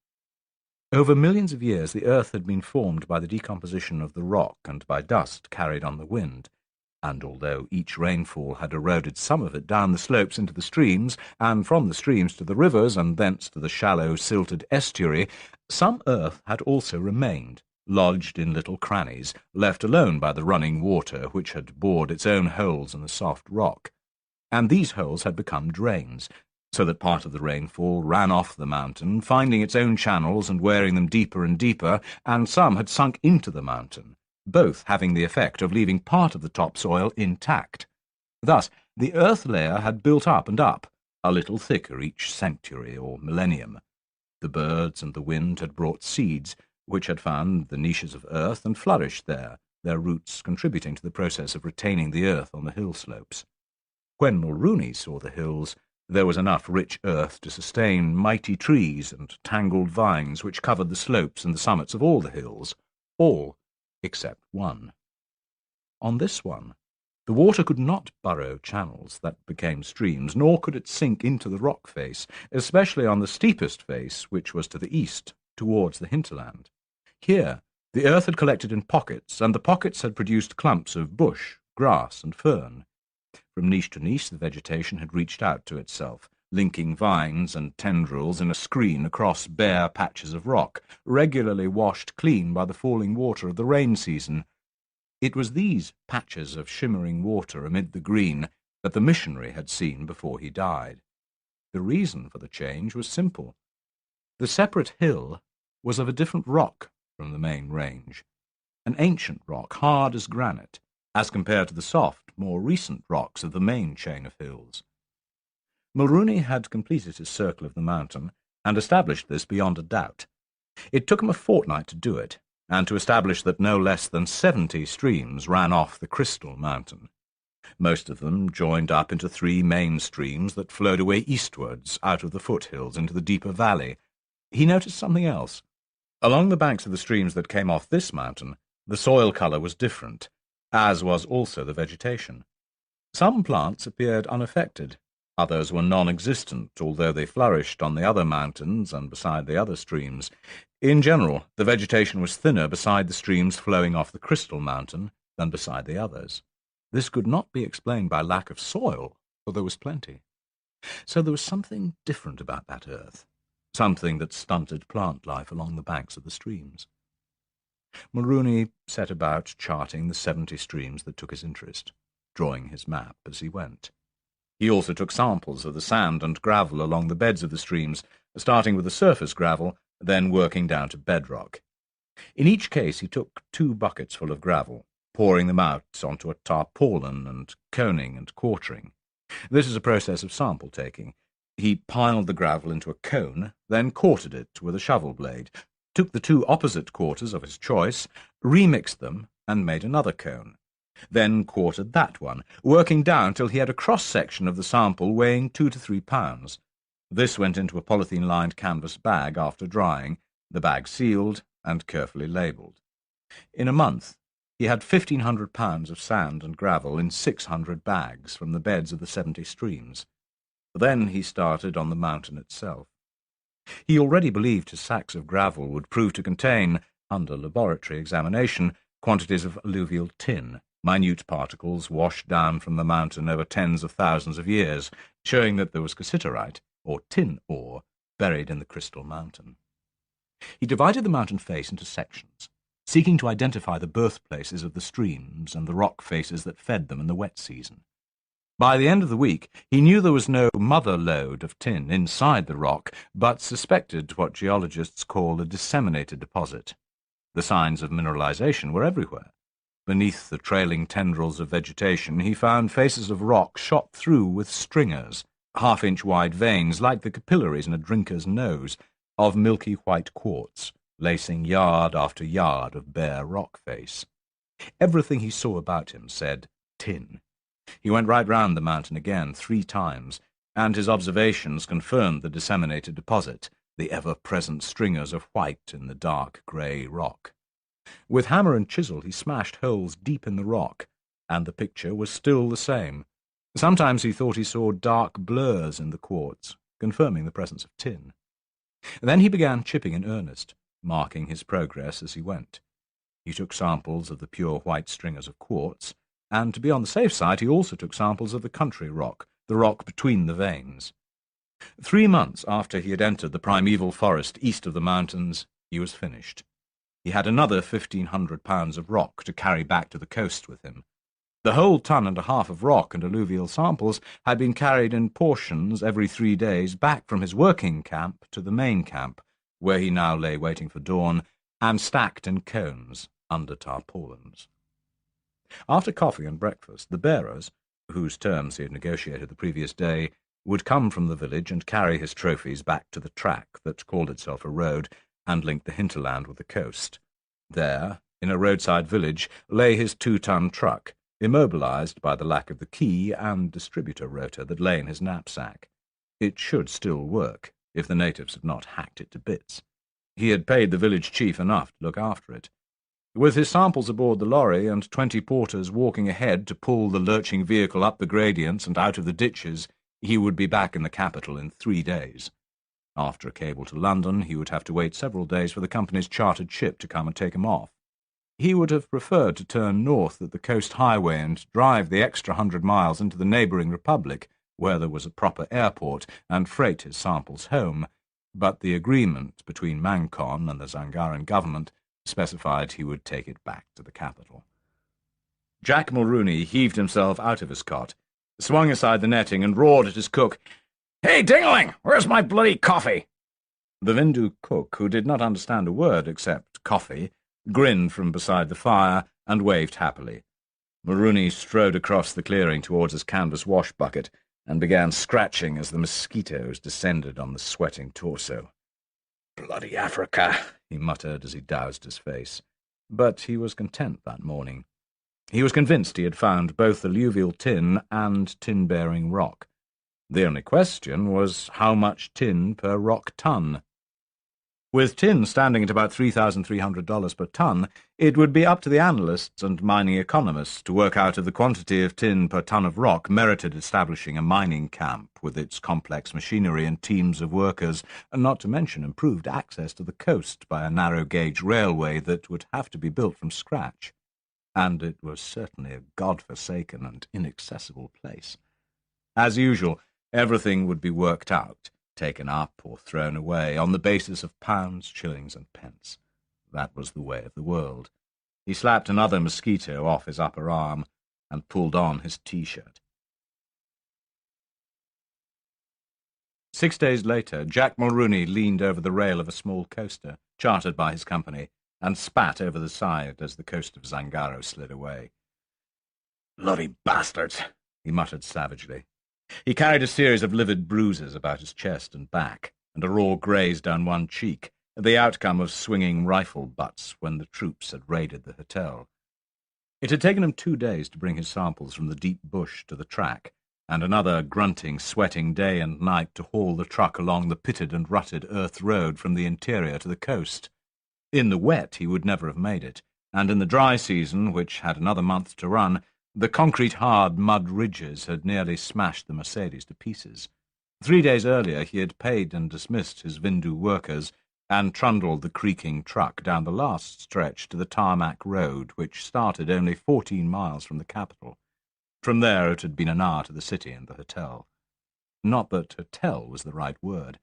Over millions of years the earth had been formed by the decomposition of the rock and by dust carried on the wind, and although each rainfall had eroded some of it down the slopes into the streams, and from the streams to the rivers, and thence to the shallow, silted estuary, some earth had also remained, lodged in little crannies, left alone by the running water which had bored its own holes in the soft rock. And these holes had become drains, so that part of the rainfall ran off the mountain, finding its own channels and wearing them deeper and deeper, and some had sunk into the mountain, both having the effect of leaving part of the topsoil intact. Thus, the earth layer had built up and up, a little thicker each century or millennium. The birds and the wind had brought seeds, which had found the niches of earth and flourished there, their roots contributing to the process of retaining the earth on the hill slopes. When Mulrooney saw the hills, there was enough rich earth to sustain mighty trees and tangled vines which covered the slopes and the summits of all the hills, all except one. On this one, The water could not burrow channels that became streams, nor could it sink into the rock face, especially on the steepest face, which was to the east, towards the hinterland. Here, the earth had collected in pockets, and the pockets had produced clumps of bush, grass, and fern. From niche to niche the vegetation had reached out to itself, linking vines and tendrils in a screen across bare patches of rock, regularly washed clean by the falling water of the rain season. It was these patches of shimmering water amid the green that the missionary had seen before he died. The reason for the change was simple. The separate hill was of a different rock from the main range, an ancient rock, hard as granite, as compared to the soft, more recent rocks of the main chain of hills. Mulrooney had completed his circle of the mountain and established this beyond a doubt. It took him a fortnight to do it, and to establish that no less than 70 streams ran off the Crystal Mountain. Most of them joined up into 3 main streams that flowed away eastwards out of the foothills into the deeper valley. He noticed something else. Along the banks of the streams that came off this mountain, the soil colour was different, as was also the vegetation. Some plants appeared unaffected. Others were non-existent, although they flourished on the other mountains and beside the other streams. In general, the vegetation was thinner beside the streams flowing off the Crystal Mountain than beside the others. This could not be explained by lack of soil, for there was plenty. So there was something different about that earth, something that stunted plant life along the banks of the streams. Mulrooney set about charting the 70 streams that took his interest, drawing his map as he went. He also took samples of the sand and gravel along the beds of the streams, starting with the surface gravel, then working down to bedrock. In each case he took 2 buckets full of gravel, pouring them out onto a tarpaulin and coning and quartering. This is a process of sample-taking. He piled the gravel into a cone, then quartered it with a shovel blade, took the 2 opposite quarters of his choice, remixed them, and made another cone. Then quartered that one, working down till he had a cross-section of the sample weighing 2 to 3 pounds. This went into a polythene-lined canvas bag after drying, the bag sealed and carefully labelled. In a month he had 1,500 pounds of sand and gravel in 600 bags from the beds of the 70 streams. Then he started on the mountain itself. He already believed his sacks of gravel would prove to contain, under laboratory examination, quantities of alluvial tin, minute particles washed down from the mountain over tens of thousands of years, showing that there was cassiterite, or tin ore, buried in the Crystal Mountain. He divided the mountain face into sections, seeking to identify the birthplaces of the streams and the rock faces that fed them in the wet season. By the end of the week, he knew there was no mother lode of tin inside the rock, but suspected what geologists call a disseminated deposit. The signs of mineralization were everywhere. Beneath the trailing tendrils of vegetation, he found faces of rock shot through with stringers, half-inch-wide veins like the capillaries in a drinker's nose, of milky white quartz, lacing yard after yard of bare rock face. Everything he saw about him said tin. He went right round the mountain again 3 times, and his observations confirmed the disseminated deposit, the ever-present stringers of white in the dark grey rock. With hammer and chisel he smashed holes deep in the rock, and the picture was still the same. Sometimes he thought he saw dark blurs in the quartz, confirming the presence of tin. Then he began chipping in earnest, marking his progress as he went. He took samples of the pure white stringers of quartz, and to be on the safe side he also took samples of the country rock, the rock between the veins. 3 months after he had entered the primeval forest east of the mountains, he was finished. He had another 1,500 pounds of rock to carry back to the coast with him. The whole 1.5 tons of rock and alluvial samples had been carried in portions every 3 days back from his working camp to the main camp, where he now lay waiting for dawn, and stacked in cones under tarpaulins. After coffee and breakfast, the bearers, whose terms he had negotiated the previous day, would come from the village and carry his trophies back to the track that called itself a road and linked the hinterland with the coast. There, in a roadside village, lay his 2-ton truck, immobilized by the lack of the key and distributor rotor that lay in his knapsack. It should still work, if the natives had not hacked it to bits. He had paid the village chief enough to look after it. With his samples aboard the lorry and 20 porters walking ahead to pull the lurching vehicle up the gradients and out of the ditches, he would be back in the capital in 3 days. After a cable to London, he would have to wait several days for the company's chartered ship to come and take him off. He would have preferred to turn north at the coast highway and drive the extra 100 miles into the neighbouring republic, where there was a proper airport, and freight his samples home, but the agreement between Mancon and the Zangaran government specified he would take it back to the capital. Jack Mulrooney heaved himself out of his cot, swung aside the netting, and roared at his cook, "Hey, Dingling, where's my bloody coffee?" The Vindu cook, who did not understand a word except coffee, grinned from beside the fire and waved happily. Mulrooney strode across the clearing towards his canvas wash bucket and began scratching as the mosquitoes descended on the sweating torso. "Bloody Africa," he muttered as he doused his face. But he was content that morning. He was convinced he had found both alluvial tin and tin-bearing rock. The only question was how much tin per rock ton. With tin standing at about $3,300 per ton, it would be up to the analysts and mining economists to work out if the quantity of tin per ton of rock merited establishing a mining camp with its complex machinery and teams of workers, not to mention improved access to the coast by a narrow-gauge railway that would have to be built from scratch. And it was certainly a god-forsaken and inaccessible place. As usual, everything would be worked out, taken up or thrown away, on the basis of pounds, shillings, and pence. That was the way of the world. He slapped another mosquito off his upper arm and pulled on his T-shirt. 6 days later, Jack Mulrooney leaned over the rail of a small coaster, chartered by his company, and spat over the side as the coast of Zangaro slid away. "Bloody bastards," he muttered savagely. He carried a series of livid bruises about his chest and back, and a raw graze down one cheek, the outcome of swinging rifle butts when the troops had raided the hotel. It had taken him 2 days to bring his samples from the deep bush to the track, and another grunting, sweating day and night to haul the truck along the pitted and rutted earth road from the interior to the coast. In the wet he would never have made it, and in the dry season, which had another month to run, the concrete-hard mud ridges had nearly smashed the Mercedes to pieces. 3 days earlier he had paid and dismissed his Vindu workers and trundled the creaking truck down the last stretch to the tarmac road, which started only 14 miles from the capital. From there it had been an hour to the city and the hotel. Not that hotel was the right word.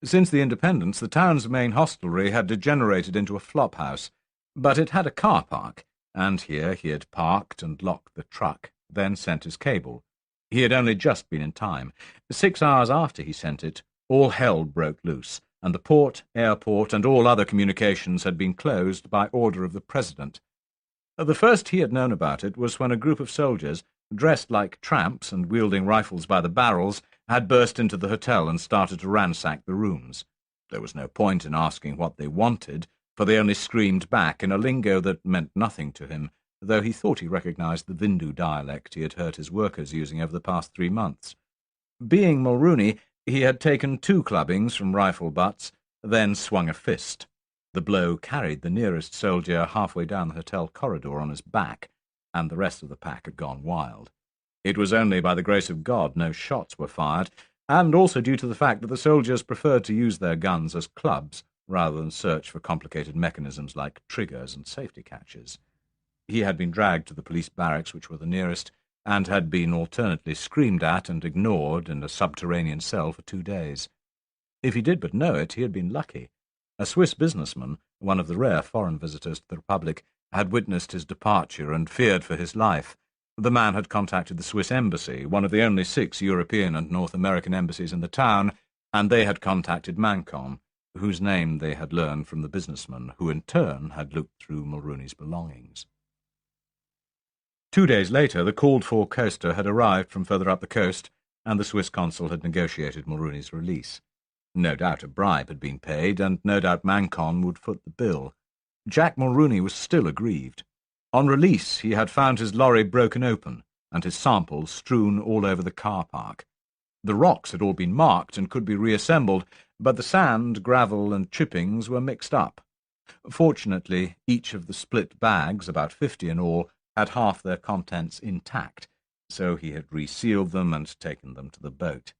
Since the independence, the town's main hostelry had degenerated into a flophouse, but it had a car park, and here he had parked and locked the truck, then sent his cable. He had only just been in time. 6 hours after he sent it, all hell broke loose, and the port, airport, and all other communications had been closed by order of the President. The first he had known about it was when a group of soldiers, dressed like tramps and wielding rifles by the barrels, had burst into the hotel and started to ransack the rooms. There was no point in asking what they wanted, for they only screamed back in a lingo that meant nothing to him, though he thought he recognized the Vindu dialect he had heard his workers using over the past 3 months. Being Mulrooney, he had taken 2 clubbings from rifle butts, then swung a fist. The blow carried the nearest soldier halfway down the hotel corridor on his back, and the rest of the pack had gone wild. It was only by the grace of God no shots were fired, and also due to the fact that the soldiers preferred to use their guns as clubs, rather than search for complicated mechanisms like triggers and safety catches. He had been dragged to the police barracks, which were the nearest, and had been alternately screamed at and ignored in a subterranean cell for 2 days. If he did but know it, he had been lucky. A Swiss businessman, one of the rare foreign visitors to the Republic, had witnessed his departure and feared for his life. The man had contacted the Swiss embassy, one of the only 6 European and North American embassies in the town, and they had contacted Mancon, whose name they had learned from the businessman, who in turn had looked through Mulrooney's belongings. 2 days later, the called-for coaster had arrived from further up the coast, and the Swiss consul had negotiated Mulrooney's release. No doubt a bribe had been paid, and no doubt Mancon would foot the bill. Jack Mulrooney was still aggrieved. On release, he had found his lorry broken open, and his samples strewn all over the car park. The rocks had all been marked and could be reassembled, but the sand, gravel, and chippings were mixed up. Fortunately, each of the split bags, about 50 in all, had half their contents intact, so he had resealed them and taken them to the boat.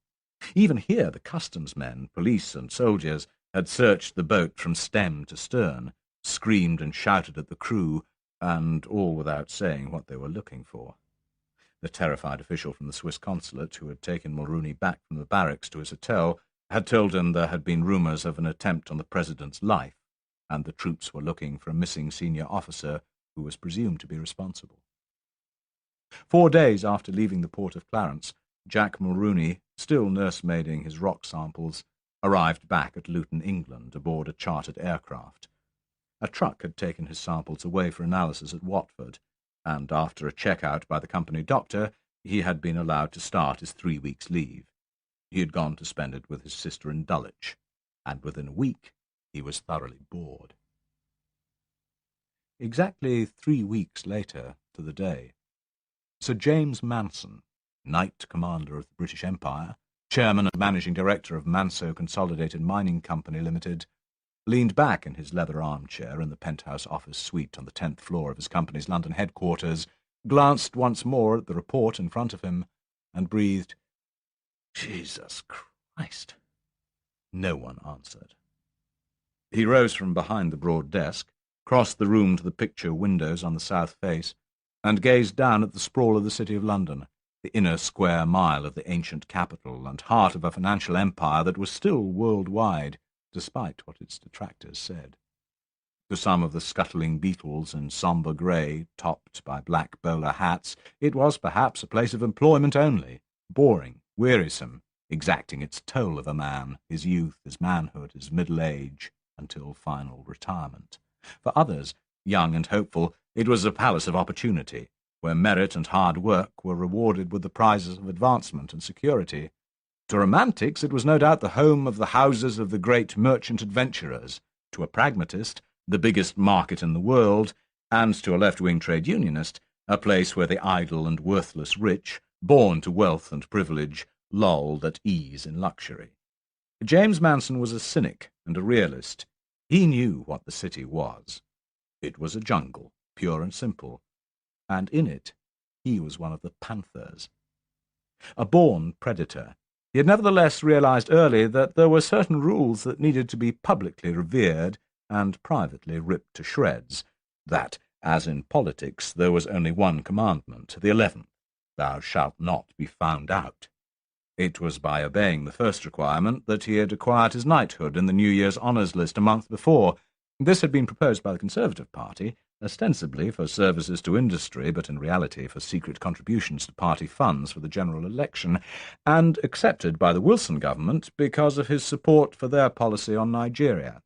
Even here the customs men, police and soldiers had searched the boat from stem to stern, screamed and shouted at the crew, and all without saying what they were looking for. The terrified official from the Swiss consulate, who had taken Mulrooney back from the barracks to his hotel, had told him there had been rumours of an attempt on the president's life, and the troops were looking for a missing senior officer who was presumed to be responsible. 4 days after leaving the port of Clarence, Jack Mulrooney, still nursemaiding his rock samples, arrived back at Luton, England, aboard a chartered aircraft. A truck had taken his samples away for analysis at Watford, and after a check-out by the company doctor, he had been allowed to start his 3 weeks' leave. He had gone to spend it with his sister in Dulwich, and within a week he was thoroughly bored. Exactly 3 weeks later to the day, Sir James Manson, Knight Commander of the British Empire, Chairman and Managing Director of Manso Consolidated Mining Company Limited, leaned back in his leather armchair in the penthouse office suite on the 10th floor of his company's London headquarters, glanced once more at the report in front of him, and breathed, "Jesus Christ!" No one answered. He rose from behind the broad desk, crossed the room to the picture windows on the south face, and gazed down at the sprawl of the City of London, the inner square mile of the ancient capital and heart of a financial empire that was still worldwide, despite what its detractors said. To some of the scuttling beetles in sombre grey, topped by black bowler hats, it was perhaps a place of employment only, boring, wearisome, exacting its toll of a man, his youth, his manhood, his middle age, until final retirement. For others, young and hopeful, it was a palace of opportunity, where merit and hard work were rewarded with the prizes of advancement and security. To romantics it was no doubt the home of the houses of the great merchant adventurers, to a pragmatist the biggest market in the world, and to a left-wing trade unionist a place where the idle and worthless rich, born to wealth and privilege, lolled at ease in luxury. James Manson was a cynic and a realist. He knew what the city was. It was a jungle, pure and simple, and in it he was one of the panthers. A born predator, he had nevertheless realized early that there were certain rules that needed to be publicly revered and privately ripped to shreds, that, as in politics, there was only one commandment, the 11th, "Thou shalt not be found out." It was by obeying the first requirement that he had acquired his knighthood in the New Year's honours list a month before. This had been proposed by the Conservative Party, ostensibly for services to industry, but in reality for secret contributions to party funds for the general election, and accepted by the Wilson government because of his support for their policy on Nigeria.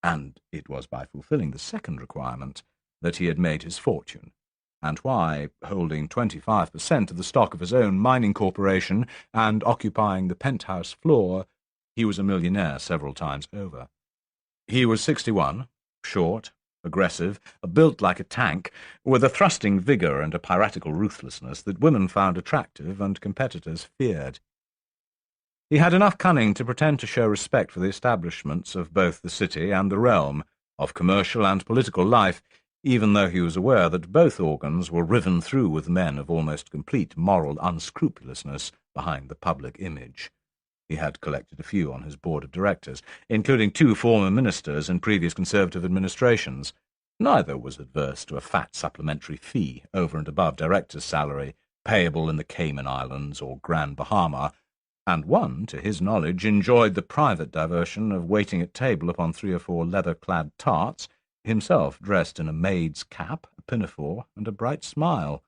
And it was by fulfilling the second requirement that he had made his fortune, and why, holding 25% of the stock of his own mining corporation and occupying the penthouse floor, he was a millionaire several times over. He was 61, short, aggressive, built like a tank, with a thrusting vigour and a piratical ruthlessness that women found attractive and competitors feared. He had enough cunning to pretend to show respect for the establishments of both the city and the realm, of commercial and political life, even though he was aware that both organs were riven through with men of almost complete moral unscrupulousness behind the public image. He had collected a few on his board of directors, including 2 former ministers in previous Conservative administrations. Neither was adverse to a fat supplementary fee over and above director's salary, payable in the Cayman Islands or Grand Bahama, and one, to his knowledge, enjoyed the private diversion of waiting at table upon 3 or 4 leather-clad tarts, himself dressed in a maid's cap, a pinafore, and a bright smile.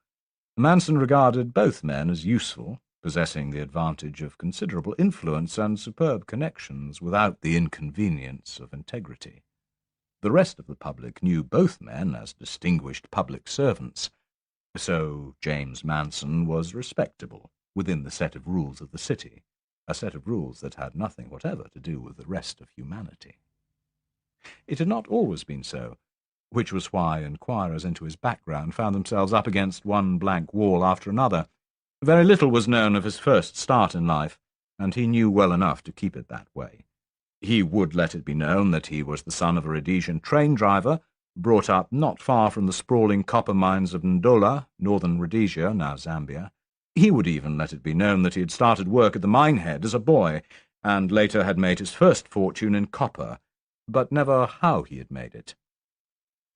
Manson regarded both men as useful, possessing the advantage of considerable influence and superb connections without the inconvenience of integrity. The rest of the public knew both men as distinguished public servants, so James Manson was respectable within the set of rules of the city, a set of rules that had nothing whatever to do with the rest of humanity. It had not always been so, which was why inquirers into his background found themselves up against one blank wall after another. Very little was known of his first start in life, and he knew well enough to keep it that way. He would let it be known that he was the son of a Rhodesian train driver, brought up not far from the sprawling copper mines of Ndola, northern Rhodesia, now Zambia. He would even let it be known that he had started work at the mine head as a boy, and later had made his first fortune in copper, but never how he had made it.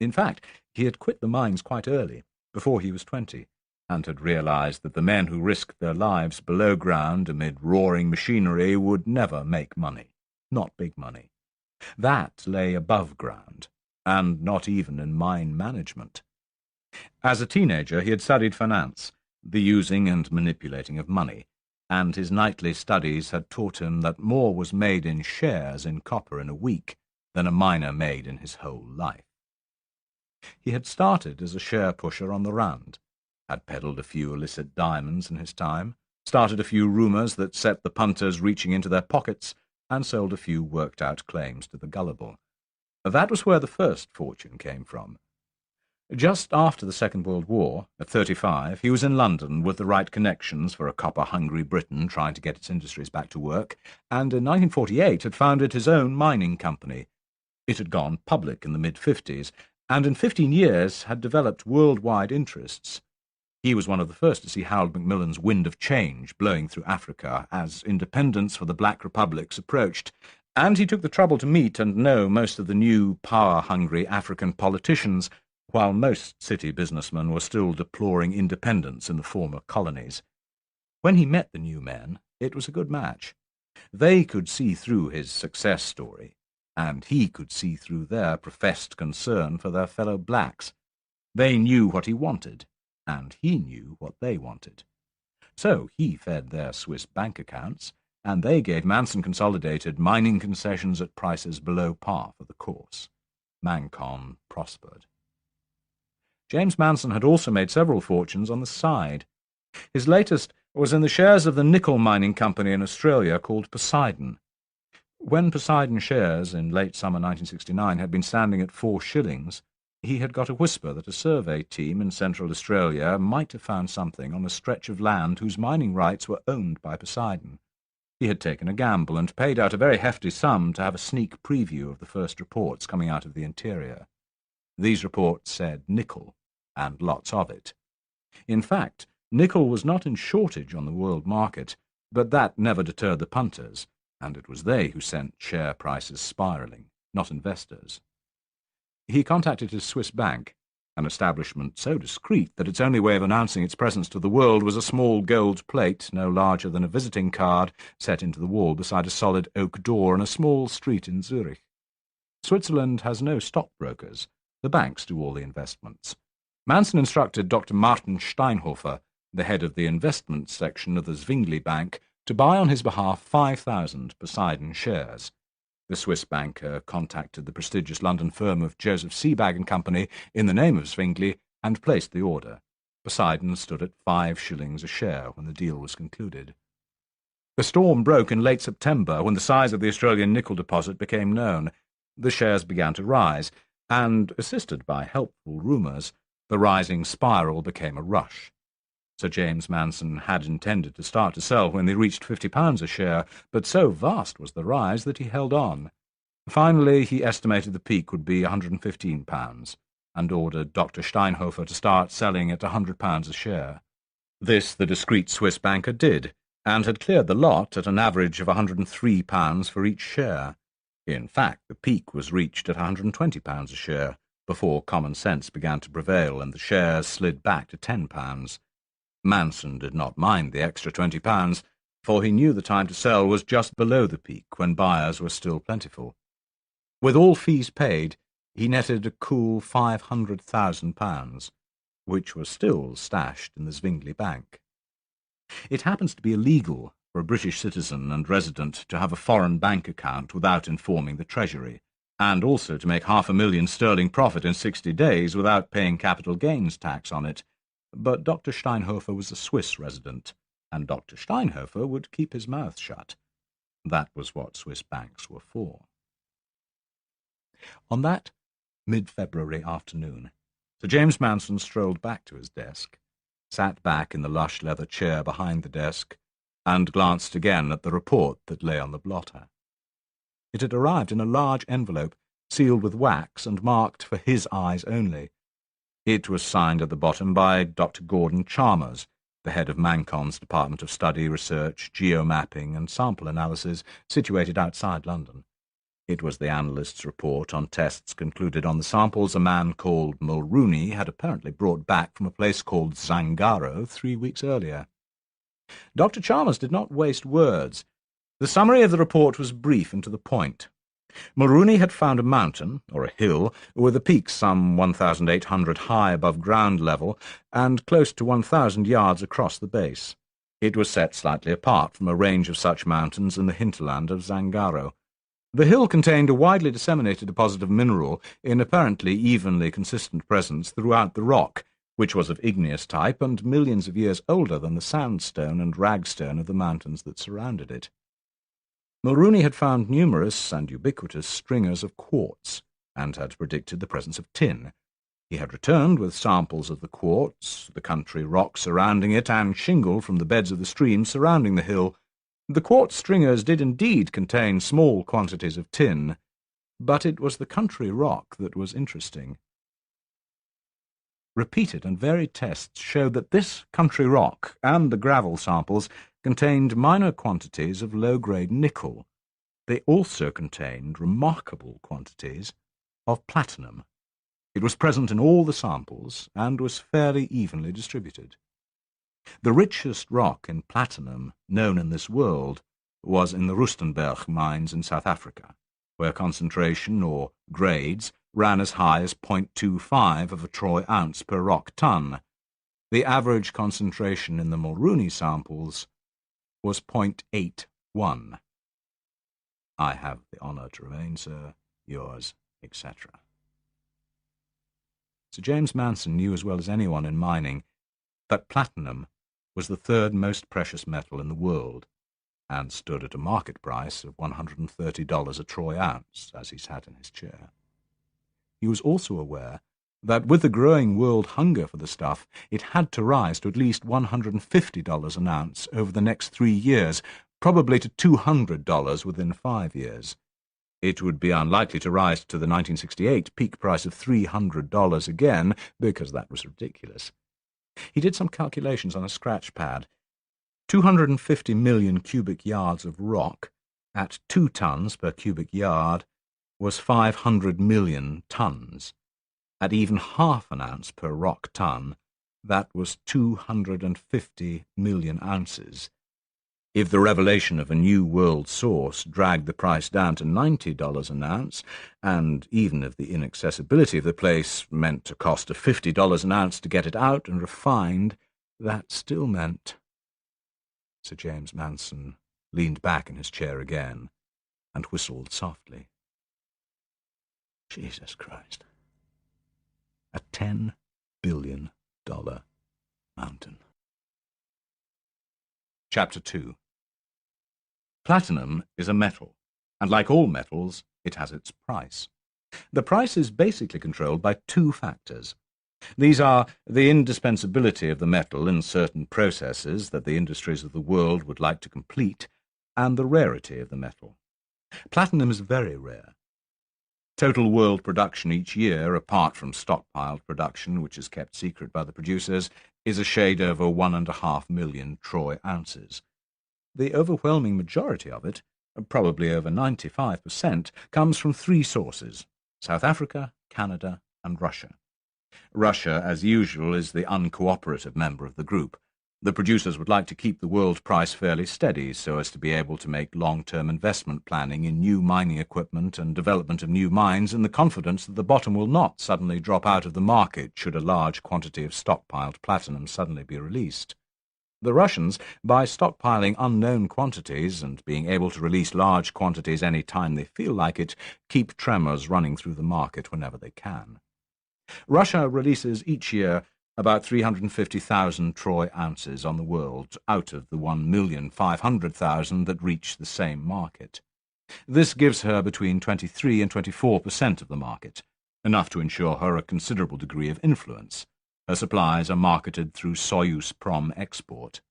In fact, he had quit the mines quite early, before he was 20, and had realized that the men who risked their lives below ground amid roaring machinery would never make money, not big money. That lay above ground, and not even in mine management. As a teenager, he had studied finance, the using and manipulating of money, and his nightly studies had taught him that more was made in shares in copper in a week than a miner made in his whole life. He had started as a share pusher on the Rand, had peddled a few illicit diamonds in his time, started a few rumours that set the punters reaching into their pockets, and sold a few worked-out claims to the gullible. That was where the first fortune came from. Just after the Second World War, at 35, he was in London with the right connections for a copper-hungry Britain trying to get its industries back to work, and in 1948 had founded his own mining company. It had gone public in the mid-50s, and in 15 years had developed worldwide interests. He was one of the first to see Harold Macmillan's wind of change blowing through Africa as independence for the black republics approached, and he took the trouble to meet and know most of the new, power-hungry African politicians, while most city businessmen were still deploring independence in the former colonies. When he met the new men, it was a good match. They could see through his success story, and he could see through their professed concern for their fellow blacks. They knew what he wanted, and he knew what they wanted. So he fed their Swiss bank accounts, and they gave Manson Consolidated mining concessions at prices below par for the course. Mancon prospered. James Manson had also made several fortunes on the side. His latest was in the shares of the nickel mining company in Australia called Poseidon. When Poseidon shares in late summer 1969 had been standing at 4 shillings, he had got a whisper that a survey team in Central Australia might have found something on a stretch of land whose mining rights were owned by Poseidon. He had taken a gamble and paid out a very hefty sum to have a sneak preview of the first reports coming out of the interior. These reports said nickel, and lots of it. In fact, nickel was not in shortage on the world market, but that never deterred the punters, and it was they who sent share prices spiralling, not investors. He contacted his Swiss bank, an establishment so discreet that its only way of announcing its presence to the world was a small gold plate no larger than a visiting card set into the wall beside a solid oak door in a small street in Zurich. Switzerland has no stockbrokers. The banks do all the investments. Manson instructed Dr. Martin Steinhofer, the head of the investment section of the Zwingli Bank, to buy on his behalf 5,000 Poseidon shares. The Swiss banker contacted the prestigious London firm of Joseph Seabag and Company in the name of Zwingli and placed the order. Poseidon stood at 5 shillings a share when the deal was concluded. The storm broke in late September when the size of the Australian nickel deposit became known. The shares began to rise, and, assisted by helpful rumours, the rising spiral became a rush. Sir James Manson had intended to start to sell when they reached £50 a share, but so vast was the rise that he held on. Finally, he estimated the peak would be £115, and ordered Dr. Steinhofer to start selling at £100 a share. This the discreet Swiss banker did, and had cleared the lot at an average of £103 for each share. In fact, the peak was reached at £120 a share, before common sense began to prevail and the shares slid back to £10. Manson did not mind the extra £20, for he knew the time to sell was just below the peak when buyers were still plentiful. With all fees paid, he netted a cool £500,000, which was still stashed in the Zwingli Bank. It happens to be illegal for a British citizen and resident to have a foreign bank account without informing the Treasury, and also to make £500,000 profit in 60 days without paying capital gains tax on it. But Dr. Steinhofer was a Swiss resident, and Dr. Steinhofer would keep his mouth shut. That was what Swiss banks were for. On that mid-February afternoon, Sir James Manson strolled back to his desk, sat back in the lush leather chair behind the desk, and glanced again at the report that lay on the blotter. It had arrived in a large envelope, sealed with wax and marked for his eyes only. It was signed at the bottom by Dr. Gordon Chalmers, the head of Mancon's Department of Study, Research, Geomapping and Sample Analysis, situated outside London. It was the analyst's report on tests concluded on the samples a man called Mulrooney had apparently brought back from a place called Zangaro 3 weeks earlier. Dr. Chalmers did not waste words. The summary of the report was brief and to the point. Mulrooney had found a mountain, or a hill, with a peak some 1,800 high above ground level and close to 1,000 yards across the base. It was set slightly apart from a range of such mountains in the hinterland of Zangaro. The hill contained a widely disseminated deposit of mineral in apparently evenly consistent presence throughout the rock, which was of igneous type and millions of years older than the sandstone and ragstone of the mountains that surrounded it. Mulrooney had found numerous and ubiquitous stringers of quartz, and had predicted the presence of tin. He had returned with samples of the quartz, the country rock surrounding it, and shingle from the beds of the stream surrounding the hill. The quartz stringers did indeed contain small quantities of tin, but it was the country rock that was interesting. Repeated and varied tests showed that this country rock and the gravel samples contained minor quantities of low-grade nickel. They also contained remarkable quantities of platinum. It was present in all the samples and was fairly evenly distributed. The richest rock in platinum known in this world was in the Rustenburg mines in South Africa, where concentration, or grades, ran as high as 0.25 of a troy ounce per rock ton. The average concentration in the Mulrooney samples was 0.81. I have the honour to remain, sir, yours, etc. Sir James Manson knew as well as anyone in mining that platinum was the third most precious metal in the world, and stood at a market price of $130 a troy ounce as he sat in his chair. He was also aware that with the growing world hunger for the stuff, it had to rise to at least $150 an ounce over the next 3 years, probably to $200 within 5 years. It would be unlikely to rise to the 1968 peak price of $300 again, because that was ridiculous. He did some calculations on a scratch pad. 250 million cubic yards of rock, at 2 tons per cubic yard, was 500 million tons. At even half an ounce per rock ton, that was 250 million ounces. If the revelation of a new world source dragged the price down to $90 an ounce, and even if the inaccessibility of the place meant a cost of $50 an ounce to get it out and refined, that still meant— Sir James Manson leaned back in his chair again and whistled softly. Jesus Christ. A $10 billion mountain. Chapter 2. Platinum is a metal, and like all metals, it has its price. The price is basically controlled by 2 factors. These are the indispensability of the metal in certain processes that the industries of the world would like to complete, and the rarity of the metal. Platinum is very rare. Total world production each year, apart from stockpiled production, which is kept secret by the producers, is a shade over 1.5 million troy ounces. The overwhelming majority of it, probably over 95%, comes from 3 sources: South Africa, Canada, and Russia. Russia, as usual, is the uncooperative member of the group. The producers would like to keep the world price fairly steady so as to be able to make long-term investment planning in new mining equipment and development of new mines in the confidence that the bottom will not suddenly drop out of the market should a large quantity of stockpiled platinum suddenly be released. The Russians, by stockpiling unknown quantities and being able to release large quantities any time they feel like it, keep tremors running through the market whenever they can. Russia releases each year about 350,000 troy ounces on the world, out of the 1,500,000 that reach the same market. This gives her between 23 and 24% of the market, enough to ensure her a considerable degree of influence. Her supplies are marketed through Soyuz Prom Export.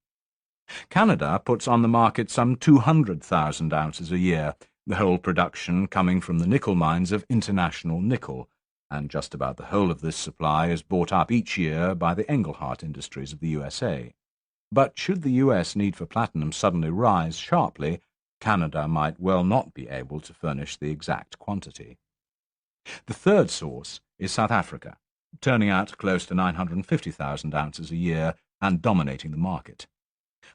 Canada puts on the market some 200,000 ounces a year, the whole production coming from the nickel mines of International Nickel, and just about the whole of this supply is bought up each year by the Engelhart Industries of the USA. But should the US need for platinum suddenly rise sharply, Canada might well not be able to furnish the exact quantity. The third source is South Africa, turning out close to 950,000 ounces a year and dominating the market.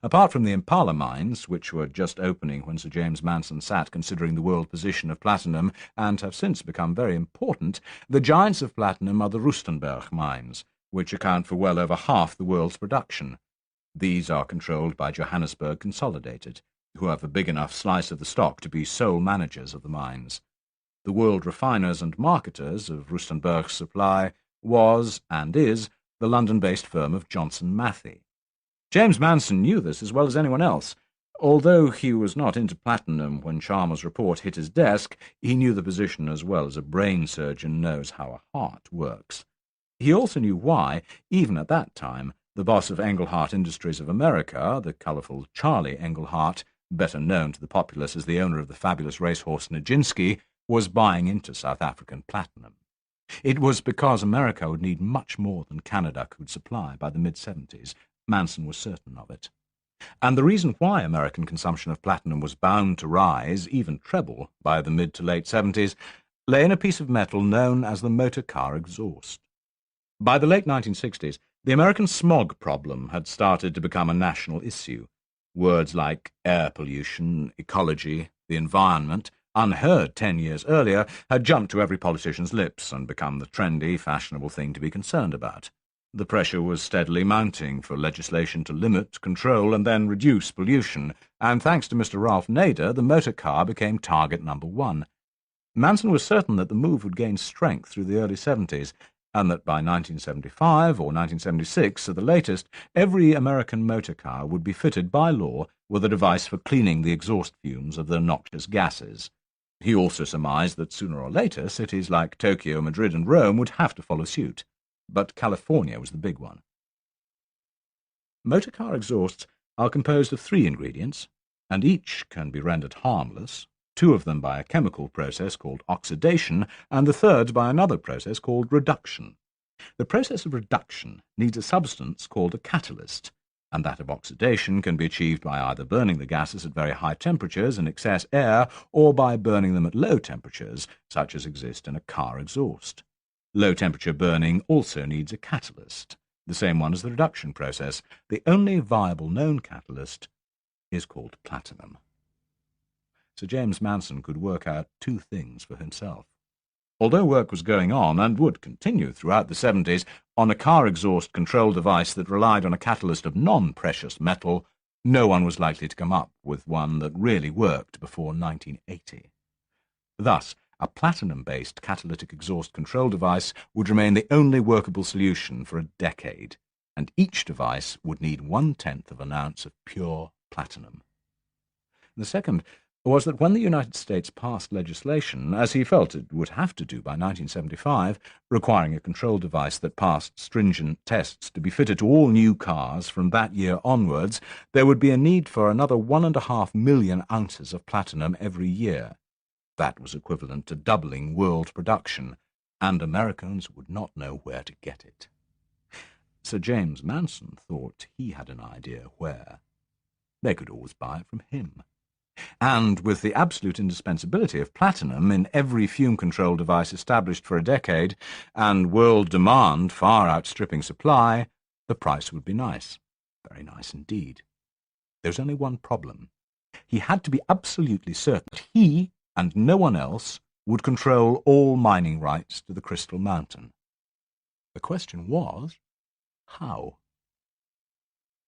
Apart from the Impala mines, which were just opening when Sir James Manson sat considering the world position of platinum and have since become very important, the giants of platinum are the Rustenburg mines, which account for well over half the world's production. These are controlled by Johannesburg Consolidated, who have a big enough slice of the stock to be sole managers of the mines. The world refiners and marketers of Rustenburg's supply was, and is, the London-based firm of Johnson Matthey. James Manson knew this as well as anyone else. Although he was not into platinum when Chalmers' report hit his desk, he knew the position as well as a brain surgeon knows how a heart works. He also knew why, even at that time, the boss of Engelhart Industries of America, the colourful Charlie Engelhart, better known to the populace as the owner of the fabulous racehorse Nijinsky, was buying into South African platinum. It was because America would need much more than Canada could supply by the mid-70s. Manson was certain of it. And the reason why American consumption of platinum was bound to rise, even treble, by the mid to late 70s, lay in a piece of metal known as the motor car exhaust. By the late 1960s, the American smog problem had started to become a national issue. Words like air pollution, ecology, the environment, unheard 10 years earlier, had jumped to every politician's lips and become the trendy, fashionable thing to be concerned about. The pressure was steadily mounting for legislation to limit, control, and then reduce pollution, and thanks to Mr. Ralph Nader, the motor car became target number one. Manson was certain that the move would gain strength through the early 70s, and that by 1975 or 1976, at the latest, every American motor car would be fitted by law with a device for cleaning the exhaust fumes of the noxious gases. He also surmised that sooner or later cities like Tokyo, Madrid, and Rome would have to follow suit. But California was the big one. Motor car exhausts are composed of 3 ingredients, and each can be rendered harmless, 2 of them by a chemical process called oxidation, and the third by another process called reduction. The process of reduction needs a substance called a catalyst, and that of oxidation can be achieved by either burning the gases at very high temperatures in excess air or by burning them at low temperatures, such as exist in a car exhaust. Low-temperature burning also needs a catalyst, the same one as the reduction process. The only viable known catalyst is called platinum. Sir James Manson could work out 2 things for himself. Although work was going on, and would continue throughout the 70s, on a car exhaust control device that relied on a catalyst of non-precious metal, no one was likely to come up with one that really worked before 1980. Thus, a platinum-based catalytic exhaust control device would remain the only workable solution for a decade, and each device would need 1/10 of an ounce of pure platinum. The second was that when the United States passed legislation, as he felt it would have to do by 1975, requiring a control device that passed stringent tests to be fitted to all new cars from that year onwards, there would be a need for another 1.5 million ounces of platinum every year. That was equivalent to doubling world production, and Americans would not know where to get it. Sir James Manson thought he had an idea where. They could always buy it from him. And with the absolute indispensability of platinum in every fume control device established for a decade, and world demand far outstripping supply, the price would be nice. Very nice indeed. There was only one problem. He had to be absolutely certain that he and no one else would control all mining rights to the Crystal Mountain. The question was, how?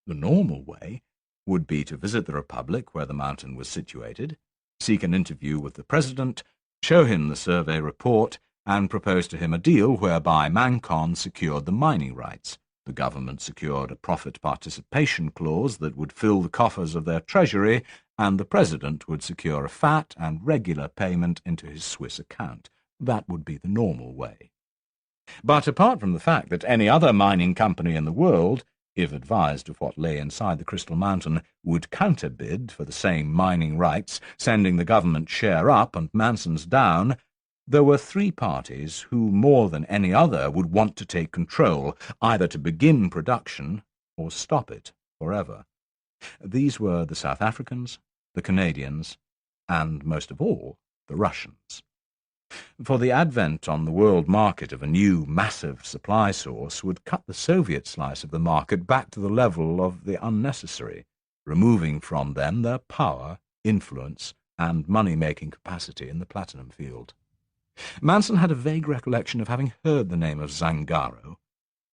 The normal way would be to visit the Republic where the mountain was situated, seek an interview with the President, show him the survey report, and propose to him a deal whereby Mancon secured the mining rights, the government secured a profit participation clause that would fill the coffers of their treasury, and the President would secure a fat and regular payment into his Swiss account. That would be the normal way. But apart from the fact that any other mining company in the world, if advised of what lay inside the Crystal Mountain, would counterbid for the same mining rights, sending the government share up and Manson's down, there were three parties who, more than any other, would want to take control, either to begin production or stop it forever. These were the South Africans, the Canadians, and, most of all, the Russians. For the advent on the world market of a new, massive supply source would cut the Soviet slice of the market back to the level of the unnecessary, removing from them their power, influence, and money-making capacity in the platinum field. Manson had a vague recollection of having heard the name of Zangaro,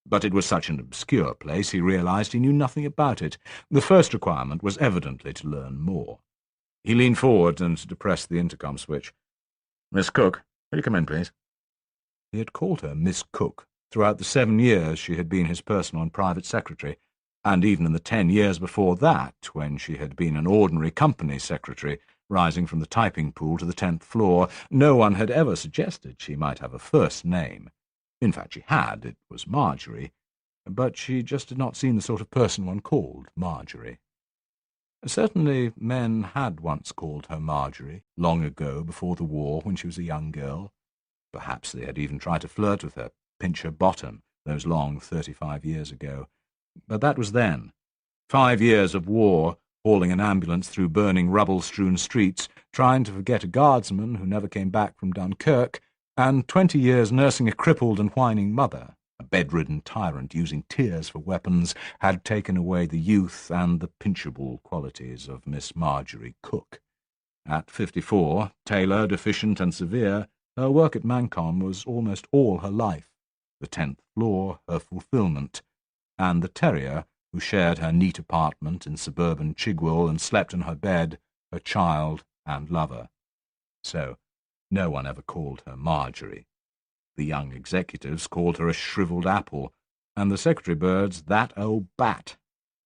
but it was such an obscure place he realized he knew nothing about it. The first requirement was evidently to learn more. He leaned forward and depressed the intercom switch. "Miss Cook, will you come in, please?" He had called her Miss Cook throughout the 7 years she had been his personal and private secretary, and even in the 10 years before that, when she had been an ordinary company secretary, rising from the typing pool to the 10th floor. No one had ever suggested she might have a first name. In fact, she had. It was Marjorie. But she just did not seem the sort of person one called Marjorie. Certainly men had once called her Marjorie, long ago, before the war, when she was a young girl. Perhaps they had even tried to flirt with her, pinch her bottom, those long 35 years ago. But that was then. 5 years of war, hauling an ambulance through burning, rubble-strewn streets, trying to forget a guardsman who never came back from Dunkirk, and 20 years nursing a crippled and whining mother. A bedridden tyrant using tears for weapons had taken away the youth and the pinchable qualities of Miss Marjorie Cook. At 54, tailor, deficient and severe, her work at Mancom was almost all her life, the 10th floor her fulfilment, and the terrier, who shared her neat apartment in suburban Chigwell and slept in her bed, her child and lover. So no one ever called her Marjorie. The young executives called her a shriveled apple, and the secretary birds that old bat.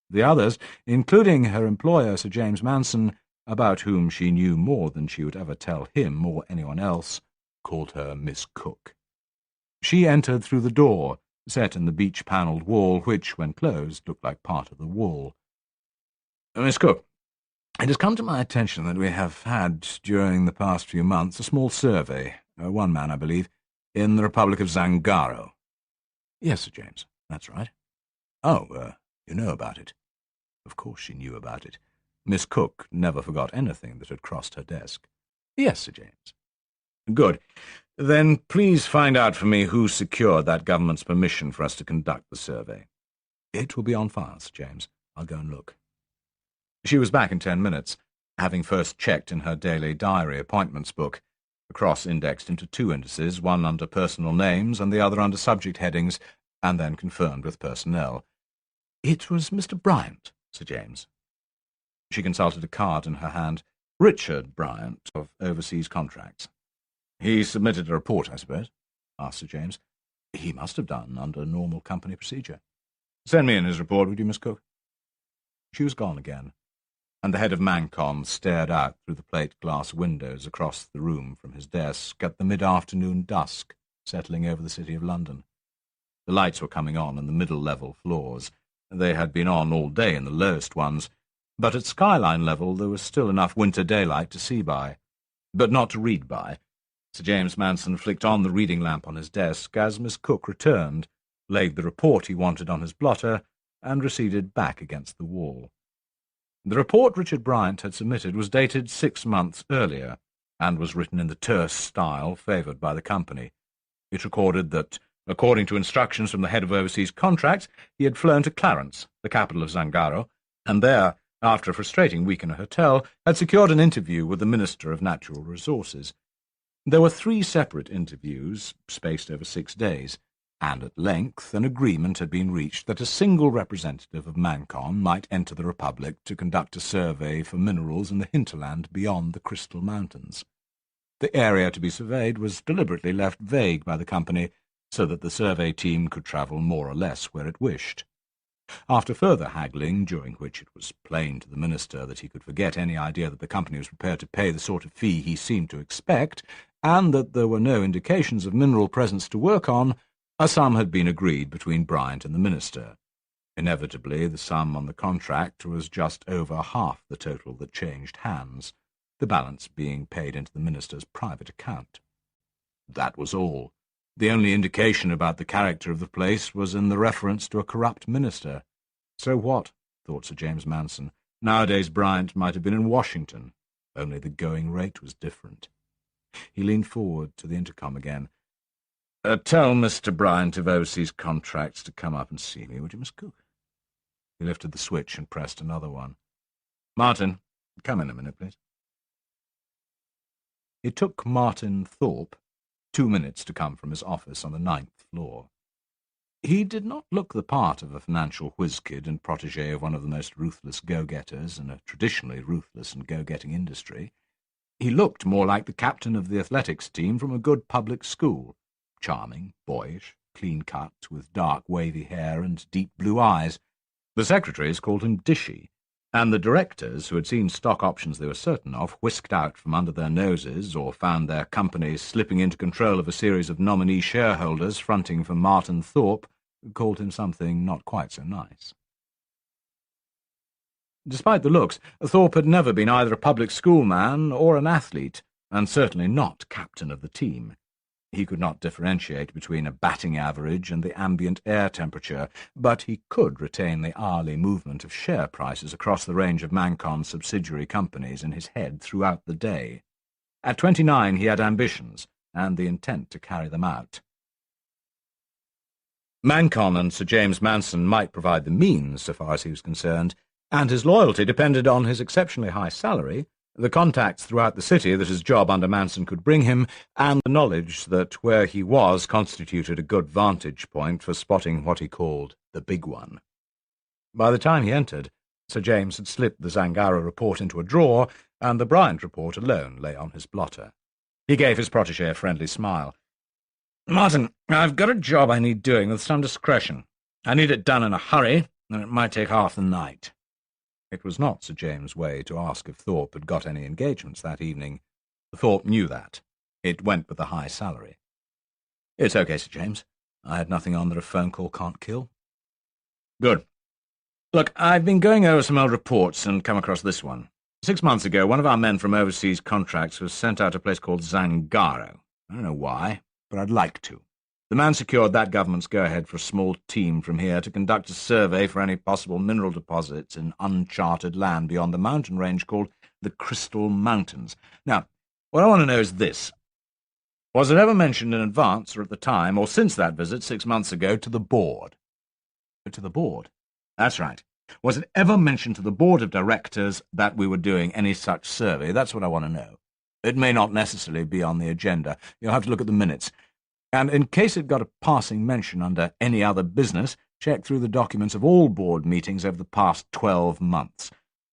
The others, including her employer, Sir James Manson, about whom she knew more than she would ever tell him or anyone else, called her Miss Cook. She entered through the door, set in the beech-panelled wall, which, when closed, looked like part of the wall. "Miss Cook, it has come to my attention that we have had, during the past few months, a small survey, one man, I believe, in the Republic of Zangaro." "Yes, Sir James, that's right." "Oh, you know about it." Of course she knew about it. Miss Cook never forgot anything that had crossed her desk. "Yes, Sir James." "Good. Then please find out for me who secured that government's permission for us to conduct the survey." "It will be on file, Sir James. I'll go and look." She was back in 10 minutes, having first checked in her daily diary appointments book, cross-indexed into 2 indices, one under personal names and the other under subject headings, and then confirmed with personnel. "It was Mr. Bryant, Sir James." She consulted a card in her hand. "Richard Bryant, of Overseas Contracts." "He submitted a report, I suppose?" asked Sir James. "He must have done, under normal company procedure." "Send me in his report, would you, Miss Cook?" She was gone again, and the head of Mancom stared out through the plate-glass windows across the room from his desk at the mid-afternoon dusk settling over the city of London. The lights were coming on in the middle-level floors. They had been on all day in the lowest ones, but at skyline level there was still enough winter daylight to see by, but not to read by. Sir James Manson flicked on the reading lamp on his desk as Miss Cook returned, laid the report he wanted on his blotter, and receded back against the wall. The report Richard Bryant had submitted was dated 6 months earlier, and was written in the terse style favoured by the company. It recorded that, according to instructions from the head of Overseas Contracts, he had flown to Clarence, the capital of Zangaro, and there, after a frustrating week in a hotel, had secured an interview with the Minister of Natural Resources. There were 3 separate interviews, spaced over 6 days, and at length an agreement had been reached that a single representative of Mancom might enter the Republic to conduct a survey for minerals in the hinterland beyond the Crystal Mountains. The area to be surveyed was deliberately left vague by the company, so that the survey team could travel more or less where it wished. After further haggling, during which it was plain to the minister that he could forget any idea that the company was prepared to pay the sort of fee he seemed to expect, and that there were no indications of mineral presence to work on, a sum had been agreed between Bryant and the minister. Inevitably, the sum on the contract was just over half the total that changed hands, the balance being paid into the minister's private account. That was all. The only indication about the character of the place was in the reference to a corrupt minister. So what, thought Sir James Manson. Nowadays Bryant might have been in Washington, only the going rate was different. He leaned forward to the intercom again. Tell Mr. Bryant of overseas contracts to come up and see me, would you, Miss Cook? He lifted the switch and pressed another one. Martin, come in a minute, please. It took Martin Thorpe 2 minutes to come from his office on the 9th floor. He did not look the part of a financial whiz-kid and protégé of one of the most ruthless go-getters in a traditionally ruthless and go-getting industry. He looked more like the captain of the athletics team from a good public school, charming, boyish, clean-cut, with dark wavy hair and deep blue eyes. The secretaries called him Dishy, and the directors, who had seen stock options they were certain of, whisked out from under their noses, or found their companies slipping into control of a series of nominee shareholders fronting for Martin Thorpe, called him something not quite so nice. Despite the looks, Thorpe had never been either a public school man or an athlete, and certainly not captain of the team. He could not differentiate between a batting average and the ambient air temperature, but he could retain the hourly movement of share prices across the range of Mancon's subsidiary companies in his head throughout the day. At 29 he had ambitions, and the intent to carry them out. Mancon and Sir James Manson might provide the means, so far as he was concerned, and his loyalty depended on his exceptionally high salary, the contacts throughout the city that his job under Manson could bring him, and the knowledge that where he was constituted a good vantage point for spotting what he called the big one. By the time he entered, Sir James had slipped the Zangara report into a drawer, and the Bryant report alone lay on his blotter. He gave his protégé a friendly smile. "Martin, I've got a job I need doing with some discretion. I need it done in a hurry, and it might take half the night." It was not Sir James' way to ask if Thorpe had got any engagements that evening. Thorpe knew that. It went with the high salary. "It's okay, Sir James. I had nothing on that a phone call can't kill." "Good. Look, I've been going over some old reports and come across this one. 6 months ago, one of our men from overseas contracts was sent out to a place called Zangaro. I don't know why, but I'd like to. The man secured that government's go-ahead for a small team from here to conduct a survey for any possible mineral deposits in uncharted land beyond the mountain range called the Crystal Mountains. Now, what I want to know is this. Was it ever mentioned in advance or at the time, or since that visit 6 months ago, to the board?" "To the board?" "That's right. Was it ever mentioned to the board of directors that we were doing any such survey? That's what I want to know. It may not necessarily be on the agenda. You'll have to look at the minutes. And in case it got a passing mention under any other business, check through the documents of all board meetings over the past 12 months.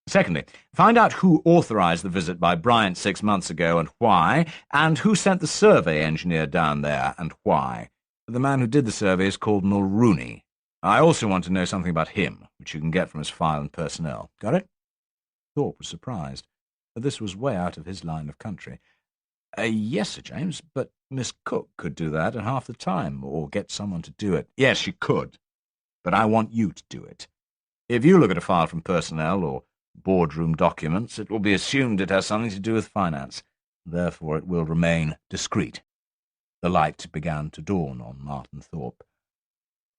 Secondly, find out who authorized the visit by Bryant 6 months ago and why, and who sent the survey engineer down there and why. The man who did the survey is called Mulrooney. I also want to know something about him, which you can get from his file and personnel. Got it?" Thorpe was surprised. This was way out of his line of country. "Yes, Sir James, but Miss Cook could do that in half the time, or get someone to do it." "Yes, she could, but I want you to do it. If you look at a file from personnel or boardroom documents, it will be assumed it has something to do with finance. Therefore it will remain discreet." The light began to dawn on Martin Thorpe.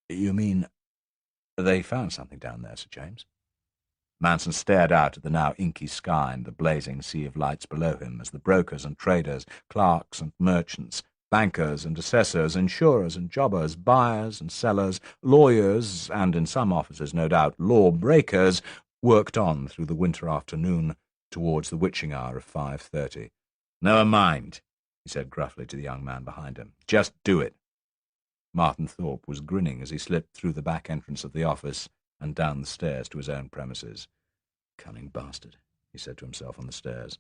"You mean they found something down there, Sir James?" Manson stared out at the now inky sky and the blazing sea of lights below him as the brokers and traders, clerks and merchants, bankers and assessors, insurers and jobbers, buyers and sellers, lawyers, and in some offices, no doubt, law-breakers, worked on through the winter afternoon towards the witching hour of 5:30. "Never mind," he said gruffly to the young man behind him. "Just do it." Martin Thorpe was grinning as he slipped through the back entrance of the office and down the stairs to his own premises. "Cunning bastard," he said to himself on the stairs.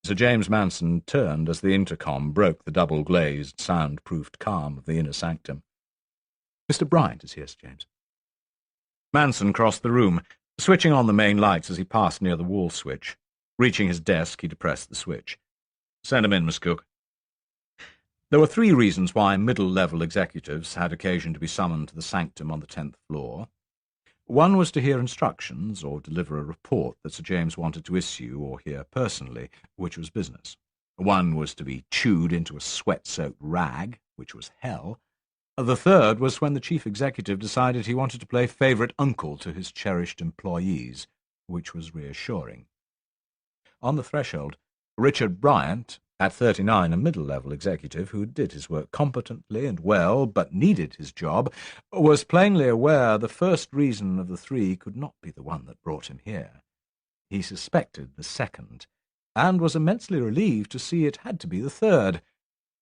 Sir James Manson turned as the intercom broke the double-glazed, sound-proofed calm of the inner sanctum. "Mr. Bryant is here, Sir James." Manson crossed the room, switching on the main lights as he passed near the wall switch. Reaching his desk, he depressed the switch. "Send him in, Miss Cook." There were 3 reasons why middle-level executives had occasion to be summoned to the sanctum on the 10th floor. One was to hear instructions or deliver a report that Sir James wanted to issue or hear personally, which was business. One was to be chewed into a sweat-soaked rag, which was hell. The third was when the chief executive decided he wanted to play favourite uncle to his cherished employees, which was reassuring. On the threshold, Richard Bryant, at 39 a middle-level executive who did his work competently and well, but needed his job, was plainly aware the first reason of the three could not be the one that brought him here. He suspected the second, and was immensely relieved to see it had to be the third.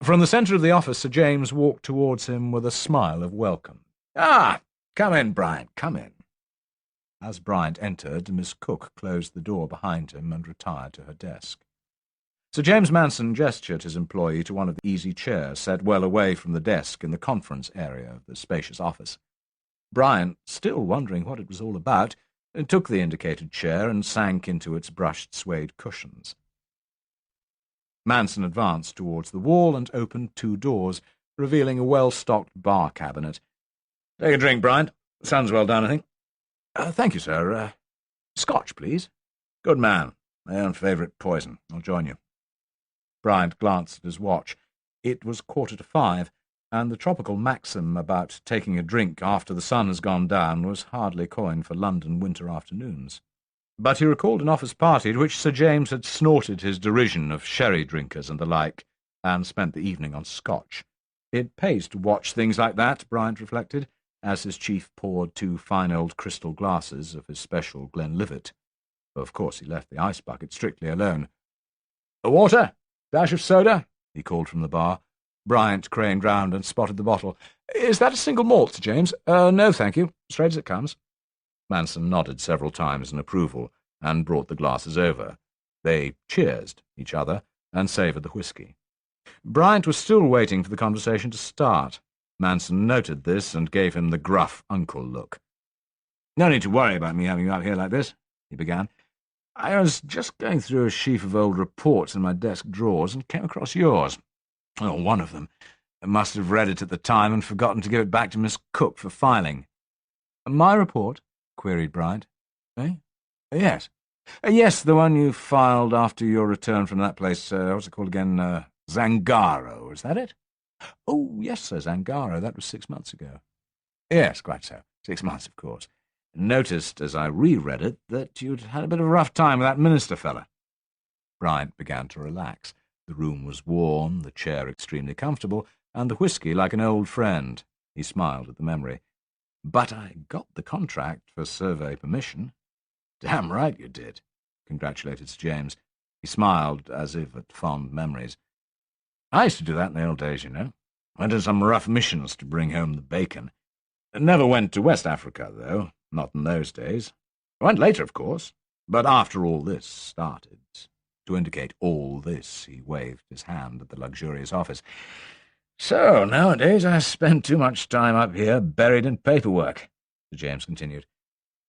From the centre of the office, Sir James walked towards him with a smile of welcome. "Ah, come in, Bryant, come in." As Bryant entered, Miss Cook closed the door behind him and retired to her desk. Sir James Manson gestured his employee to one of the easy chairs set well away from the desk in the conference area of the spacious office. Bryant, still wondering what it was all about, took the indicated chair and sank into its brushed suede cushions. Manson advanced towards the wall and opened two doors, revealing a well-stocked bar cabinet. "Take a drink, Bryant. Sun's well done, I think." "Thank you, sir. Scotch, please." "Good man. My own favourite poison. I'll join you." Bryant glanced at his watch. It was 5:15, and the tropical maxim about taking a drink after the sun has gone down was hardly coined for London winter afternoons. But he recalled an office party at which Sir James had snorted his derision of sherry drinkers and the like, and spent the evening on Scotch. It pays to watch things like that, Bryant reflected, as his chief poured two fine old crystal glasses of his special Glenlivet. Of course he left the ice bucket strictly alone. "A water? Dash of soda?" he called from the bar. Bryant craned round and spotted the bottle. "Is that a single malt, Sir James?" "No, thank you. Straight as it comes." Manson nodded several times in approval and brought the glasses over. They cheersed each other and savoured the whisky. Bryant was still waiting for the conversation to start. Manson noted this and gave him the gruff uncle look. "No need to worry about me having you up here like this," he began. "I was just going through a sheaf of old reports in my desk drawers and came across yours. Oh, one of them. I must have read it at the time and forgotten to give it back to Miss Cook for filing." "My report?" queried Bryant. "Eh? Yes. Yes, the one you filed after your return from that place, what's it called again? Zangaro, is that it?" "Oh, yes, sir, Zangaro. That was 6 months ago." "Yes, quite so. 6 months, of course. Noticed, as I reread it, that you'd had a bit of a rough time with that minister fella." Bryant began to relax. The room was warm, the chair extremely comfortable, and the whisky like an old friend. He smiled at the memory. "But I got the contract for survey permission." "Damn right you did," congratulated Sir James. He smiled as if at fond memories. "I used to do that in the old days, you know. Went on some rough missions to bring home the bacon. Never went to West Africa, though, not in those days. I went later, of course, but after all this started." To indicate all this, he waved his hand at the luxurious office. "So, nowadays I spend too much time up here buried in paperwork," Sir James continued.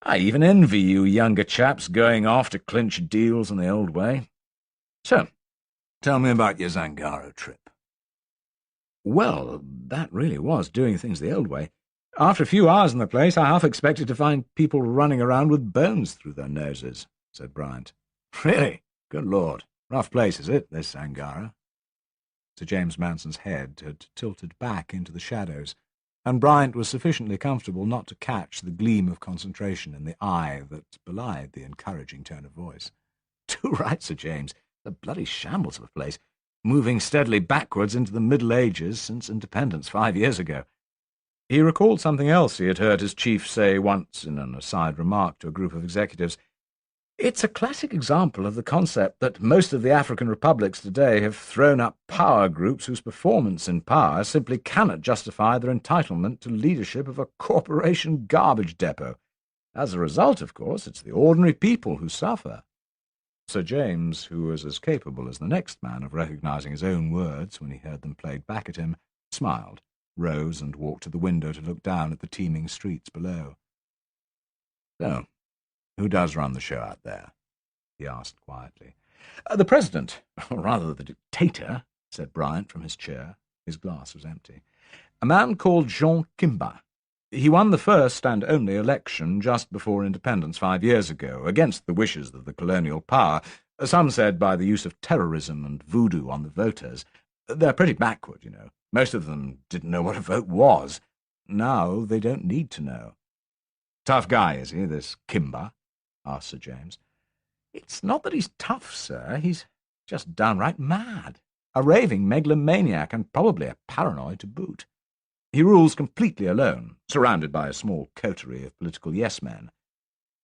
"I even envy you younger chaps going off to clinch deals in the old way. So, tell me about your Zangaro trip." "Well, that really was doing things the old way. After a few hours in the place, I half expected to find people running around with bones through their noses," said Bryant. "Really? Good Lord. Rough place, is it, this Zangaro?" Sir James Manson's head had tilted back into the shadows, and Bryant was sufficiently comfortable not to catch the gleam of concentration in the eye that belied the encouraging tone of voice. "Too right, Sir James. The bloody shambles of a place, moving steadily backwards into the Middle Ages since independence 5 years ago." He recalled something else he had heard his chief say once in an aside remark to a group of executives. "It's a classic example of the concept that most of the African republics today have thrown up power groups whose performance in power simply cannot justify their entitlement to leadership of a corporation garbage depot. As a result, of course, it's the ordinary people who suffer." Sir James, who was as capable as the next man of recognizing his own words when he heard them played back at him, smiled, rose and walked to the window to look down at the teeming streets below. "So, who does run the show out there?" he asked quietly. "The President, or rather the dictator," said Bryant from his chair. His glass was empty. "A man called Jean Kimba. He won the first and only election just before independence 5 years ago, against the wishes of the colonial power, some said by the use of terrorism and voodoo on the voters. They're pretty backward, you know. Most of them didn't know what a vote was. Now they don't need to know. Tough guy, is he, this Kimber? Asked Sir James. It's not that he's tough, sir. He's just downright mad. A raving megalomaniac and probably a paranoid to boot. He rules completely alone, surrounded by a small coterie of political yes-men.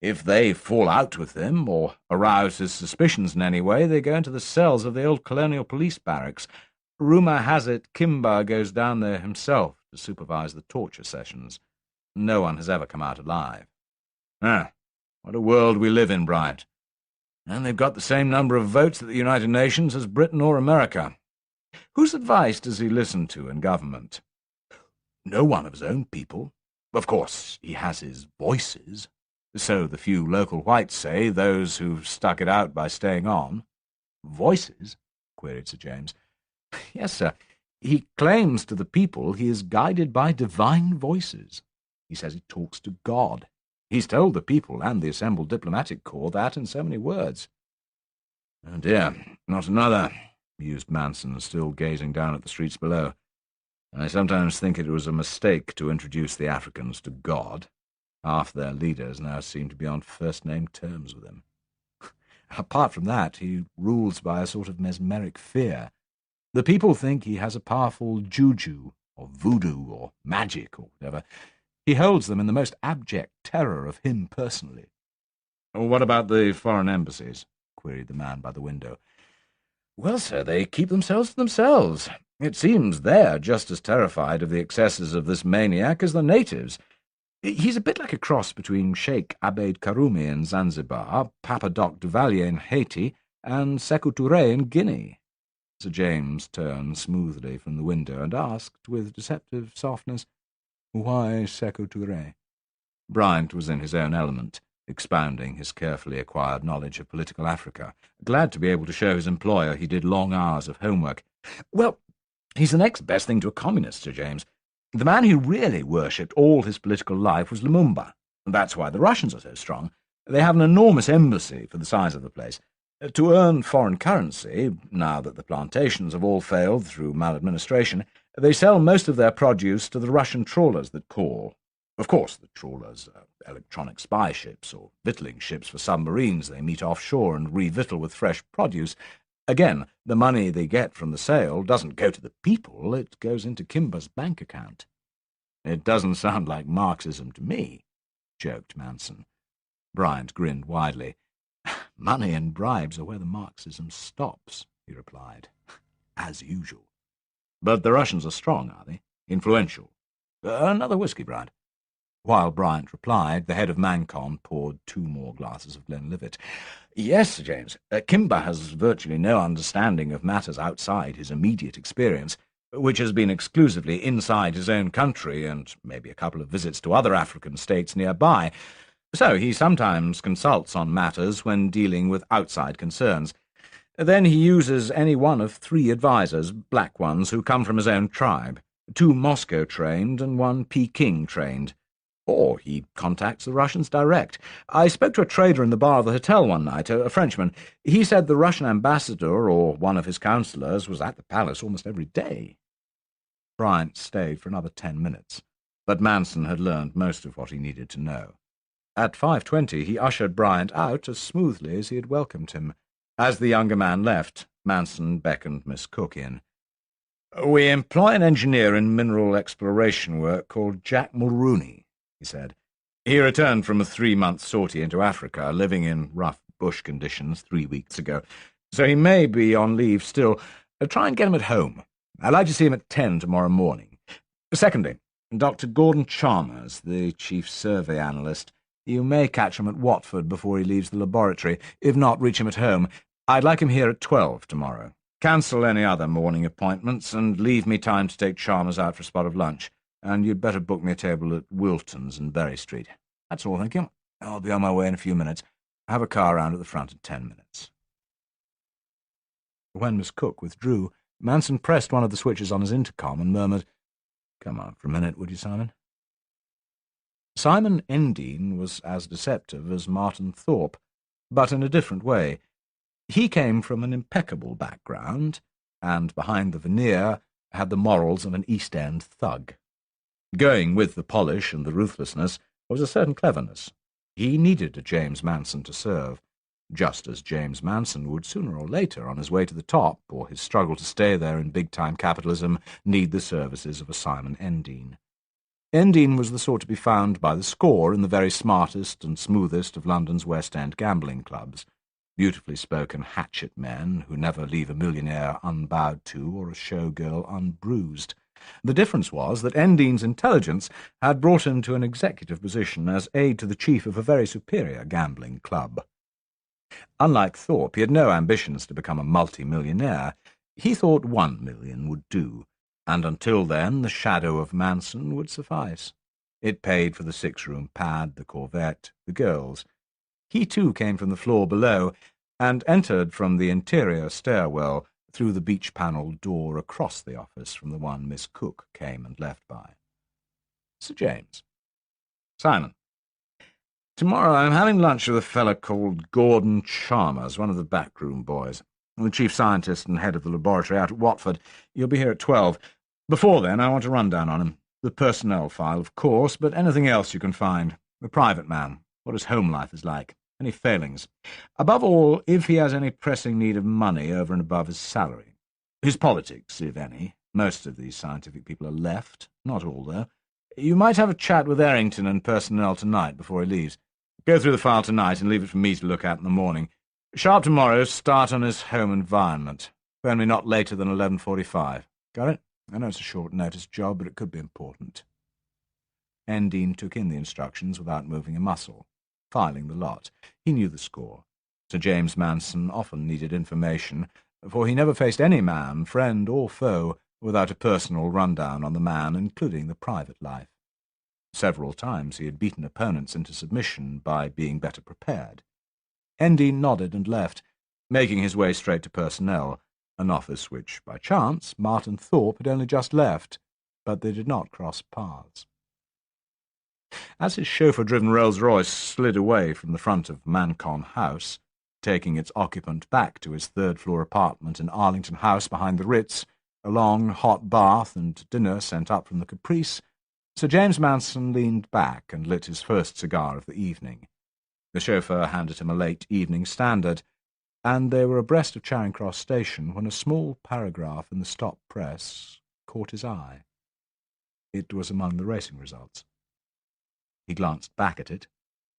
If they fall out with him, or arouse his suspicions in any way, they go into the cells of the old colonial police barracks. Rumour has it Kimber goes down there himself to supervise the torture sessions. No one has ever come out alive. Ah, what a world we live in, Bryant. And they've got the same number of votes at the United Nations as Britain or America. Whose advice does he listen to in government? No one of his own people. Of course, he has his voices. So the few local whites say, those who've stuck it out by staying on. Voices? Queried Sir James. Yes, sir. He claims to the people he is guided by divine voices. He says he talks to God. He's told the people and the assembled diplomatic corps that in so many words. Oh dear, not another, mused Manson, still gazing down at the streets below. I sometimes think it was a mistake to introduce the Africans to God. Half their leaders now seem to be on first-name terms with him. Apart from that, he rules by a sort of mesmeric fear. The people think he has a powerful juju, or voodoo, or magic, or whatever. He holds them in the most abject terror of him personally. What about the foreign embassies? Queried the man by the window. Well, sir, they keep themselves to themselves. It seems they're just as terrified of the excesses of this maniac as the natives. He's a bit like a cross between Sheikh Abeid Karumi in Zanzibar, Papa Doc Duvalier in Haiti, and Sekou Touré in Guinea. Sir James turned smoothly from the window and asked, with deceptive softness, Why Sekou Touré? Bryant was in his own element, expounding his carefully acquired knowledge of political Africa, glad to be able to show his employer he did long hours of homework. Well, he's the next best thing to a communist, Sir James. The man he really worshipped all his political life was Lumumba. That's why the Russians are so strong. They have an enormous embassy for the size of the place. To earn foreign currency, now that the plantations have all failed through maladministration, they sell most of their produce to the Russian trawlers that call. Of course, the trawlers are electronic spy ships or victualling ships for submarines they meet offshore and re-victual with fresh produce. Again, the money they get from the sale doesn't go to the people, it goes into Kimber's bank account. It doesn't sound like Marxism to me, joked Manson. Bryant grinned widely. Money and bribes are where the Marxism stops, he replied, as usual. But the Russians are strong, are they? Influential. Another whiskey, Bryant. While Bryant replied, the head of Mancon poured 2 more glasses of Glenlivet. Yes, Sir James, Kimber has virtually no understanding of matters outside his immediate experience, which has been exclusively inside his own country and maybe a couple of visits to other African states nearby. So he sometimes consults on matters when dealing with outside concerns. Then he uses any one of 3 advisers, black ones, who come from his own tribe, 2 Moscow-trained and 1 Peking-trained. Or he contacts the Russians direct. I spoke to a trader in the bar of the hotel one night, a Frenchman. He said the Russian ambassador or one of his counsellors was at the palace almost every day. Bryant stayed for another 10 minutes, but Manson had learned most of what he needed to know. At 5:20 he ushered Bryant out as smoothly as he had welcomed him. As the younger man left, Manson beckoned Miss Cook in. We employ an engineer in mineral exploration work called Jack Mulrooney, he said. He returned from a 3-month sortie into Africa, living in rough bush conditions 3 weeks ago, so he may be on leave still. Try and get him at home. I'd like to see him at 10 tomorrow morning. Secondly, Dr. Gordon Chalmers, the chief survey analyst. You may catch him at Watford before he leaves the laboratory. If not, reach him at home. I'd like him here at 12 tomorrow. Cancel any other morning appointments and leave me time to take Chalmers out for a spot of lunch. And you'd better book me a table at Wilton's in Berry Street. That's all, thank you. I'll be on my way in a few minutes. Have a car round at the front in 10 minutes. When Miss Cook withdrew, Manson pressed one of the switches on his intercom and murmured, Come on for a minute, would you, Simon? Simon Endine was as deceptive as Martin Thorpe, but in a different way. He came from an impeccable background, and behind the veneer had the morals of an East End thug. Going with the polish and the ruthlessness was a certain cleverness. He needed a James Manson to serve, just as James Manson would sooner or later, on his way to the top, or his struggle to stay there in big-time capitalism, need the services of a Simon Endine. Endine was the sort to be found by the score in the very smartest and smoothest of London's West End gambling clubs, beautifully spoken hatchet men who never leave a millionaire unbowed to or a showgirl unbruised. The difference was that Endine's intelligence had brought him to an executive position as aide to the chief of a very superior gambling club. Unlike Thorpe, he had no ambitions to become a multi-millionaire. He thought 1 million would do, and until then the shadow of Manson would suffice. It paid for the 6-room pad, the Corvette, the girls. He too came from the floor below, and entered from the interior stairwell through the beech-panelled door across the office from the one Miss Cook came and left by. Sir James. Simon. Tomorrow I'm having lunch with a fellow called Gordon Chalmers, one of the backroom boys, the chief scientist and head of the laboratory out at Watford. You'll be here at 12. Before then, I want a rundown on him. The personnel file, of course, but anything else you can find. The private man, what his home life is like, any failings. Above all, if he has any pressing need of money over and above his salary. His politics, if any. Most of these scientific people are left, not all, though. You might have a chat with Errington and personnel tonight before he leaves. Go through the file tonight and leave it for me to look at in the morning. Sharp tomorrow, start on his home environment. Phone me not later than 11:45. Got it? I know it's a short-notice job, but it could be important. Endine took in the instructions without moving a muscle, filing the lot. He knew the score. Sir James Manson often needed information, for he never faced any man, friend or foe, without a personal rundown on the man, including the private life. Several times he had beaten opponents into submission by being better prepared. Endine nodded and left, making his way straight to personnel, an office which, by chance, Martin Thorpe had only just left, but they did not cross paths. As his chauffeur-driven Rolls-Royce slid away from the front of Mancon House, taking its occupant back to his third-floor apartment in Arlington House behind the Ritz, a long, hot bath and dinner sent up from the Caprice, Sir James Manson leaned back and lit his first cigar of the evening. The chauffeur handed him a late Evening Standard, and they were abreast of Charing Cross Station when a small paragraph in the stop press caught his eye. It was among the racing results. He glanced back at it,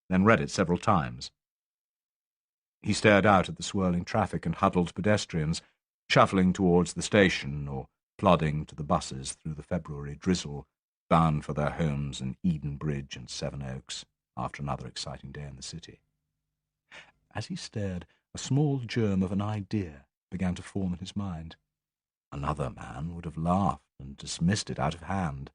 then read it several times. He stared out at the swirling traffic and huddled pedestrians, shuffling towards the station or plodding to the buses through the February drizzle, bound for their homes in Eden Bridge and Sevenoaks after another exciting day in the city. As he stared, a small germ of an idea began to form in his mind. Another man would have laughed and dismissed it out of hand.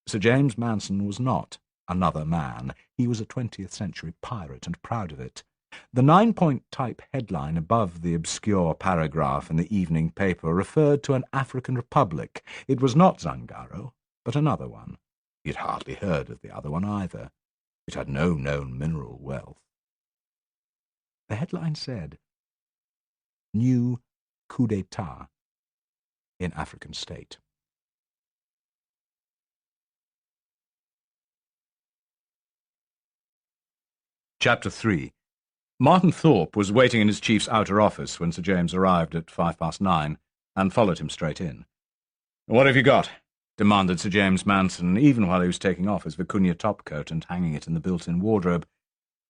Sir James Manson was not another man. He was a 20th-century pirate, and proud of it. The 9-point type headline above the obscure paragraph in the evening paper referred to an African republic. It was not Zangaro, but another one. He had hardly heard of the other one either. It had no known mineral wealth. The headline said, "New coup d'etat in African state." Chapter 3. Martin Thorpe was waiting in his chief's outer office when Sir James arrived at 9:05 and followed him straight in. "What have you got?" demanded Sir James Manson, even while he was taking off his vicuña topcoat and hanging it in the built-in wardrobe.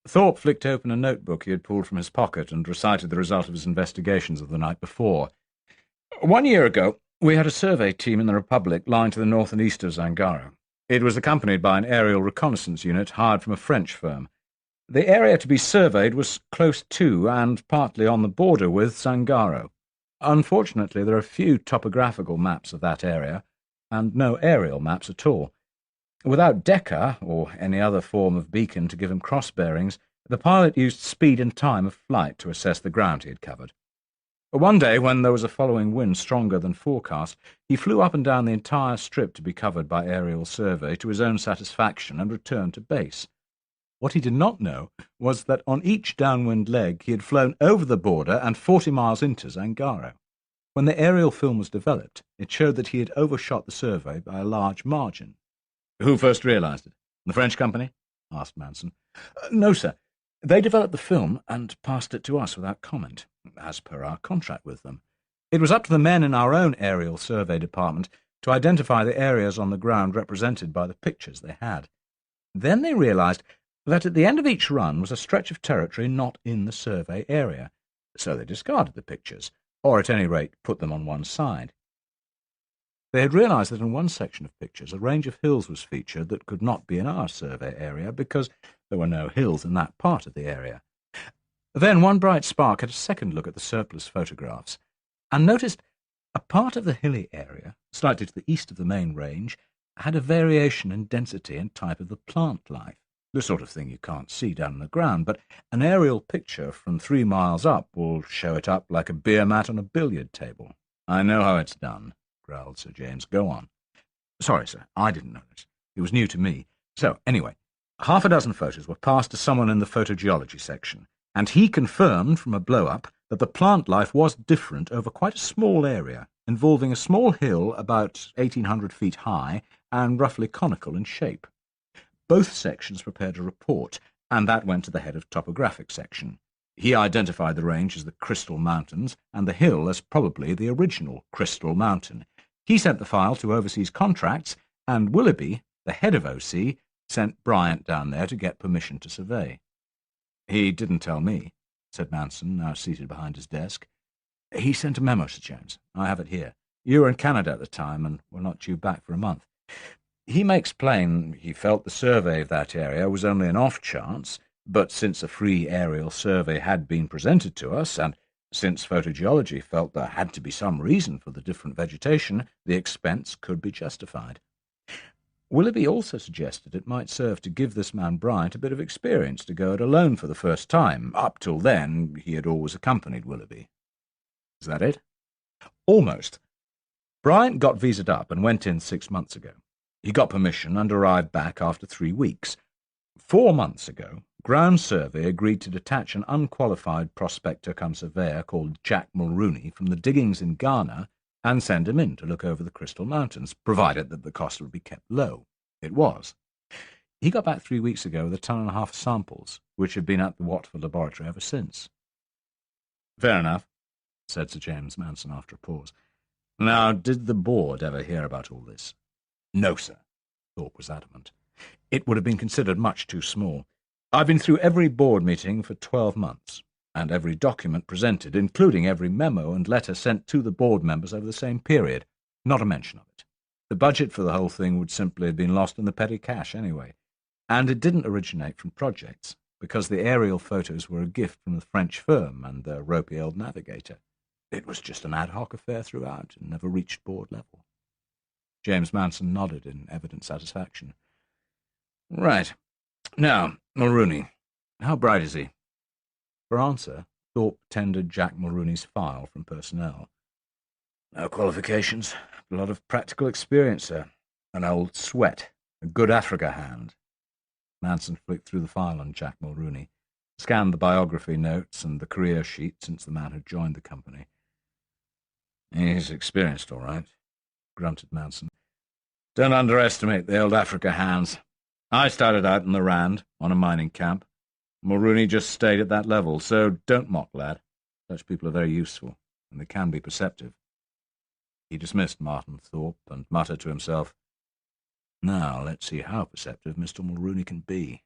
Thorpe flicked open a notebook he had pulled from his pocket and recited the result of his investigations of the night before. 1 year ago, we had a survey team in the Republic lying to the north and east of Zangaro. It was accompanied by an aerial reconnaissance unit hired from a French firm. The area to be surveyed was close to and partly on the border with Zangaro. Unfortunately, there are few topographical maps of that area, and no aerial maps at all. Without Decca, or any other form of beacon to give him cross bearings, the pilot used speed and time of flight to assess the ground he had covered. One day, when there was a following wind stronger than forecast, he flew up and down the entire strip to be covered by aerial survey to his own satisfaction and returned to base. What he did not know was that on each downwind leg he had flown over the border and 40 miles into Zangaro. When the aerial film was developed, it showed that he had overshot the survey by a large margin. "Who first realized it? The French company?" asked Manson. "No, sir. They developed the film and passed it to us without comment, as per our contract with them. It was up to the men in our own aerial survey department to identify the areas on the ground represented by the pictures they had. Then they realized that at the end of each run was a stretch of territory not in the survey area, so they discarded the pictures, or at any rate put them on one side. They had realized that in one section of pictures a range of hills was featured that could not be in our survey area because there were no hills in that part of the area. Then one bright spark had a second look at the surplus photographs, and noticed a part of the hilly area, slightly to the east of the main range, had a variation in density and type of the plant life. The sort of thing you can't see down on the ground, but an aerial picture from 3 miles up will show it up like a beer mat on a billiard table. "I know how it's done," growled Sir James. "Go on." "Sorry, sir, I didn't notice. It was new to me. So, anyway, half a dozen photos were passed to someone in the photogeology section, and he confirmed from a blow-up that the plant life was different over quite a small area, involving a small hill about 1,800 feet high and roughly conical in shape. Both sections prepared a report, and that went to the head of topographic section. He identified the range as the Crystal Mountains, and the hill as probably the original Crystal Mountain. He sent the file to overseas contracts, and Willoughby, the head of OC, sent Bryant down there to get permission to survey." "He didn't tell me," said Manson, now seated behind his desk. "He sent a memo, Sir James. I have it here. You were in Canada at the time, and were not due back for a month. He makes plain he felt the survey of that area was only an off-chance, but since a free aerial survey had been presented to us, and since photogeology felt there had to be some reason for the different vegetation, the expense could be justified. Willoughby also suggested it might serve to give this man Bryant a bit of experience to go it alone for the first time. Up till then, he had always accompanied Willoughby." "Is that it?" "Almost. Bryant got visaed up and went in 6 months ago. He got permission and arrived back after 3 weeks. 4 months ago, Ground Survey agreed to detach an unqualified prospector-cum-surveyor called Jack Mulrooney from the diggings in Ghana and send him in to look over the Crystal Mountains, provided that the cost would be kept low. It was. He got back 3 weeks ago with 1.5 tons of samples, which have been at the Watford laboratory ever since." "Fair enough," said Sir James Manson after a pause. "Now, did the board ever hear about all this?" "No, sir." Thorpe was adamant. "It would have been considered much too small. I've been through every board meeting for 12 months, and every document presented, including every memo and letter sent to the board members over the same period. Not a mention of it. The budget for the whole thing would simply have been lost in the petty cash anyway. And it didn't originate from projects, because the aerial photos were a gift from the French firm and their ropey-old navigator. It was just an ad hoc affair throughout and never reached board level." James Manson nodded in evident satisfaction. "Right. Now, Mulrooney. How bright is he?" For answer, Thorpe tendered Jack Mulrooney's file from personnel. "No qualifications. A lot of practical experience, sir. An old sweat. A good Africa hand." Manson flicked through the file on Jack Mulrooney, scanned the biography notes and the career sheet since the man had joined the company. "He's experienced, all right," grunted Manson. "Don't underestimate the old Africa hands. I started out in the Rand, on a mining camp. Mulrooney just stayed at that level, so don't mock, lad. Such people are very useful, and they can be perceptive." He dismissed Martin Thorpe and muttered to himself, "Now let's see how perceptive Mr. Mulrooney can be."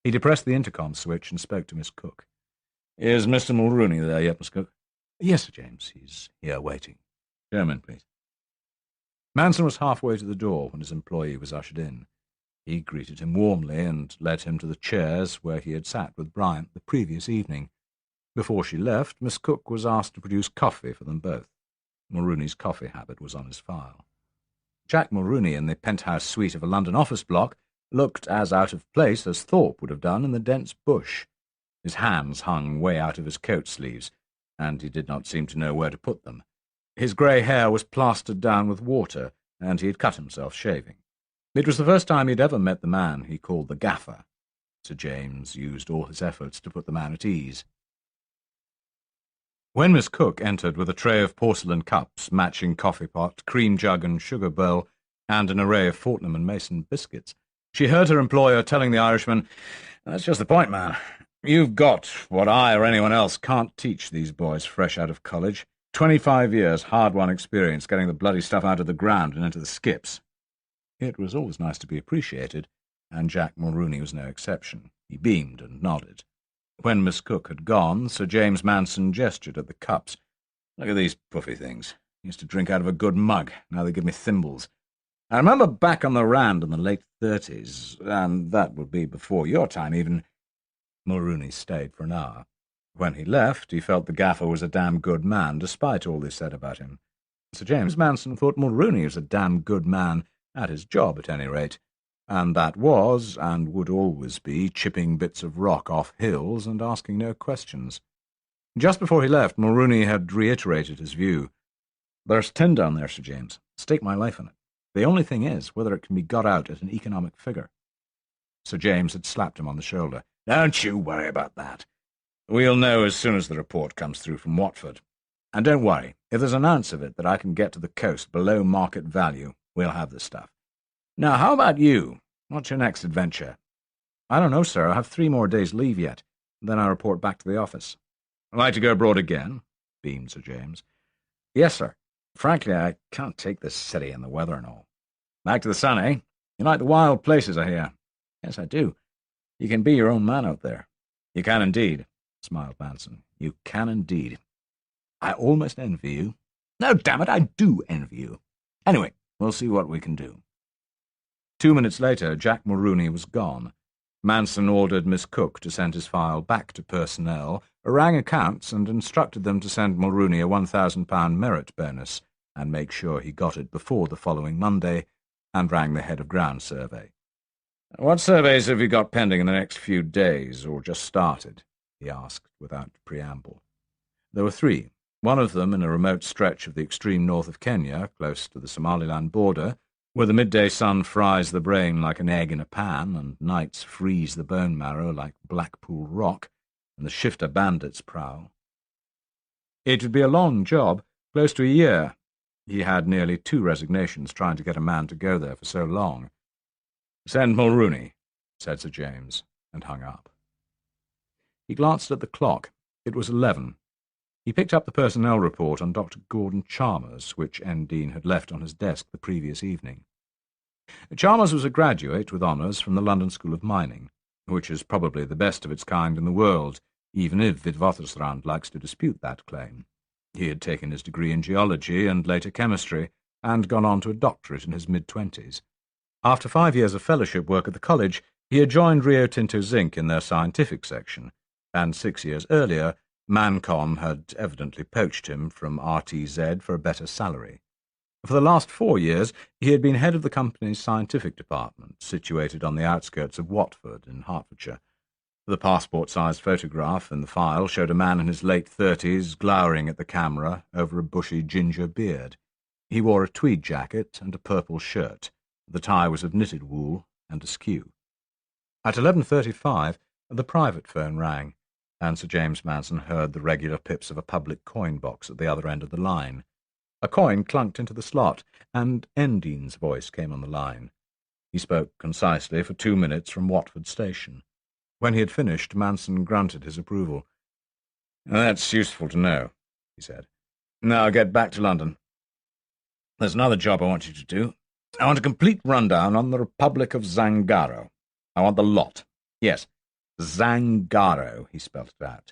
He depressed the intercom switch and spoke to Miss Cook. "Is Mr. Mulrooney there yet, Miss Cook?" "Yes, Sir James. He's here waiting." "Show him in, please." Manson was halfway to the door when his employee was ushered in. He greeted him warmly and led him to the chairs where he had sat with Bryant the previous evening. Before she left, Miss Cook was asked to produce coffee for them both. Mulrooney's coffee habit was on his file. Jack Mulrooney in the penthouse suite of a London office block looked as out of place as Thorpe would have done in the dense bush. His hands hung way out of his coat sleeves, and he did not seem to know where to put them. His grey hair was plastered down with water, and he had cut himself shaving. It was the first time he had ever met the man he called the gaffer. Sir James used all his efforts to put the man at ease. When Miss Cook entered with a tray of porcelain cups, matching coffee pot, cream jug and sugar bowl, and an array of Fortnum and Mason biscuits, she heard her employer telling the Irishman, "That's just the point, man. You've got what I or anyone else can't teach these boys fresh out of college. 25 years hard-won experience getting the bloody stuff out of the ground and into the skips." It was always nice to be appreciated, and Jack Mulrooney was no exception. He beamed and nodded. When Miss Cook had gone, Sir James Manson gestured at the cups. "Look at these puffy things. Used to drink out of a good mug. Now they give me thimbles. I remember back on the Rand in the late 30s, and that would be before your time even." Mulrooney stayed for an hour. When he left, he felt the gaffer was a damn good man, despite all they said about him. Sir James Manson thought Mulrooney was a damn good man, at his job at any rate, and that was, and would always be, chipping bits of rock off hills and asking no questions. Just before he left, Mulrooney had reiterated his view. "There's tin down there, Sir James. Stake my life on it. The only thing is whether it can be got out at an economic figure." Sir James had slapped him on the shoulder. "Don't you worry about that. We'll know as soon as the report comes through from Watford. And don't worry, if there's an ounce of it that I can get to the coast below market value, we'll have the stuff. Now, how about you? What's your next adventure?" "I don't know, sir. I have 3 more days' leave yet. Then I report back to the office." "Like to go abroad again?" beamed Sir James. "Yes, sir. Frankly, I can't take this city and the weather and all." "Back to the sun, eh? You like the wild places, I hear." "Yes, I do. You can be your own man out there." "You can indeed," smiled Manson. "You can indeed. I almost envy you. No, damn it, I do envy you. Anyway, we'll see what we can do." 2 minutes later, Jack Mulrooney was gone. Manson ordered Miss Cook to send his file back to personnel, rang accounts, and instructed them to send Mulrooney a £1,000 merit bonus, and make sure he got it before the following Monday, and rang the head of ground survey. "What surveys have you got pending in the next few days, or just started?" he asked without preamble. There were 3. One of them in a remote stretch of the extreme north of Kenya, close to the Somaliland border, where the midday sun fries the brain like an egg in a pan, and nights freeze the bone marrow like Blackpool rock, and the shifter bandits prowl. It would be a long job, close to a year. He had nearly 2 resignations trying to get a man to go there for so long. "Send Mulrooney," said Sir James, and hung up. He glanced at the clock. It was 11. He picked up the personnel report on Dr. Gordon Chalmers, which Dean had left on his desk the previous evening. Chalmers was a graduate with honours from the London School of Mining, which is probably the best of its kind in the world, even if Witwatersrand likes to dispute that claim. He had taken his degree in geology and later chemistry, and gone on to a doctorate in his mid-20s. After 5 years of fellowship work at the college, he had joined Rio Tinto Zinc in their scientific section, and 6 years earlier Mancom had evidently poached him from RTZ for a better salary. For the last 4 years, he had been head of the company's scientific department, situated on the outskirts of Watford in Hertfordshire. The passport-sized photograph in the file showed a man in his late 30s glowering at the camera over a bushy ginger beard. He wore a tweed jacket and a purple shirt. The tie was of knitted wool and askew. At 11:35, the private phone rang, and Sir James Manson heard the regular pips of a public coin box at the other end of the line. A coin clunked into the slot, and Dean's voice came on the line. He spoke concisely for 2 minutes from Watford Station. When he had finished, Manson grunted his approval. "That's useful to know," he said. "Now get back to London. There's another job I want you to do. I want a complete rundown on the Republic of Zangaro. I want the lot. Yes, Zangaro," he spelt it out.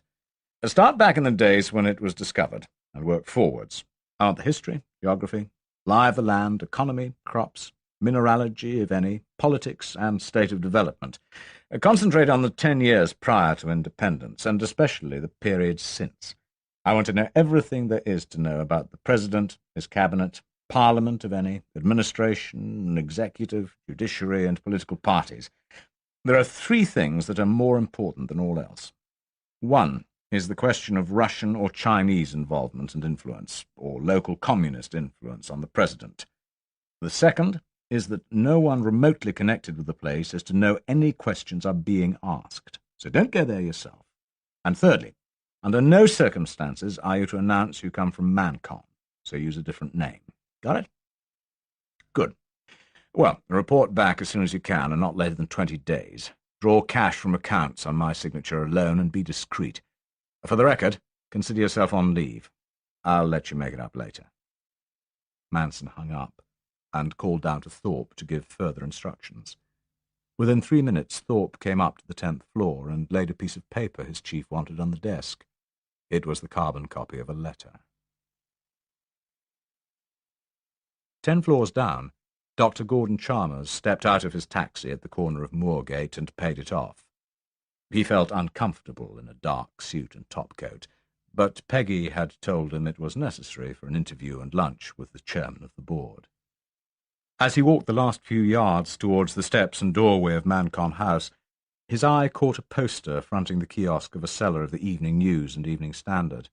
"Start back in the days when it was discovered, and work forwards. I want the history, geography, lie of the land, economy, crops, mineralogy, if any, politics, and state of development. Concentrate on the 10 years prior to independence, and especially the period since. I want to know everything there is to know about the President, his cabinet, Parliament, if any, administration, executive, judiciary, and political parties. There are 3 things that are more important than all else. 1 is the question of Russian or Chinese involvement and influence, or local communist influence on the president. The second is that no one remotely connected with the place is to know any questions are being asked, so don't go there yourself. And thirdly, under no circumstances are you to announce you come from Mancon, so use a different name. Got it? Good. Well, report back as soon as you can, and not later than 20 days. Draw cash from accounts on my signature alone, and be discreet. For the record, consider yourself on leave. I'll let you make it up later. Manson hung up and called down to Thorpe to give further instructions. Within 3 minutes, Thorpe came up to the 10th floor and laid a piece of paper his chief wanted on the desk. It was the carbon copy of a letter. 10 floors down, Dr. Gordon Chalmers stepped out of his taxi at the corner of Moorgate and paid it off. He felt uncomfortable in a dark suit and topcoat, but Peggy had told him it was necessary for an interview and lunch with the chairman of the board. As he walked the last few yards towards the steps and doorway of Mancon House, his eye caught a poster fronting the kiosk of a seller of the Evening News and Evening Standard.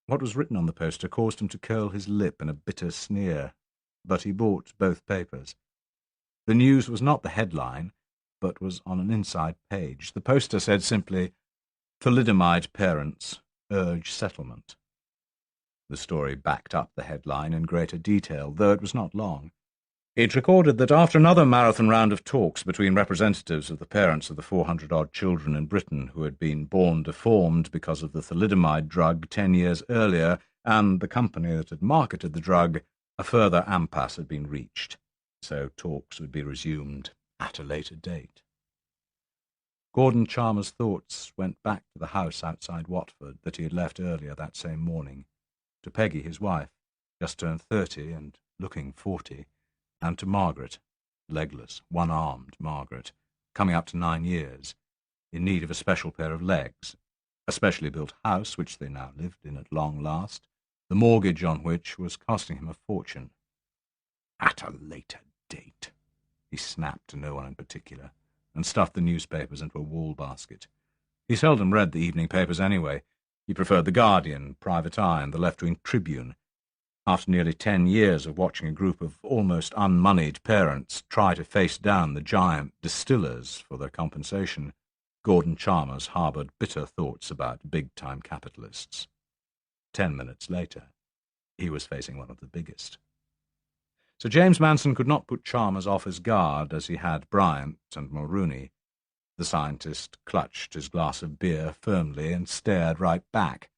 What was written on the poster caused him to curl his lip in a bitter sneer, but he bought both papers. The news was not the headline, but was on an inside page. The poster said simply, "Thalidomide parents urge settlement." The story backed up the headline in greater detail, though it was not long. It recorded that after another marathon round of talks between representatives of the parents of the 400-odd children in Britain who had been born deformed because of the thalidomide drug 10 years earlier, and the company that had marketed the drug, a further impasse had been reached, so talks would be resumed at a later date. Gordon Chalmers' thoughts went back to the house outside Watford that he had left earlier that same morning, to Peggy, his wife, just turned 30 and looking 40, and to Margaret, legless, one-armed Margaret, coming up to 9 years, in need of a special pair of legs, a specially built house which they now lived in at long last, the mortgage on which was costing him a fortune. At a later date, he snapped to no one in particular, and stuffed the newspapers into a wall basket. He seldom read the evening papers anyway. He preferred The Guardian, Private Eye, and the left-wing Tribune. After nearly 10 years of watching a group of almost unmoneyed parents try to face down the giant distillers for their compensation, Gordon Chalmers harboured bitter thoughts about big-time capitalists. 10 minutes later, he was facing one of the biggest. So James Manson could not put Chalmers off his guard as he had Bryant and Mulrooney. The scientist clutched his glass of beer firmly and stared right back.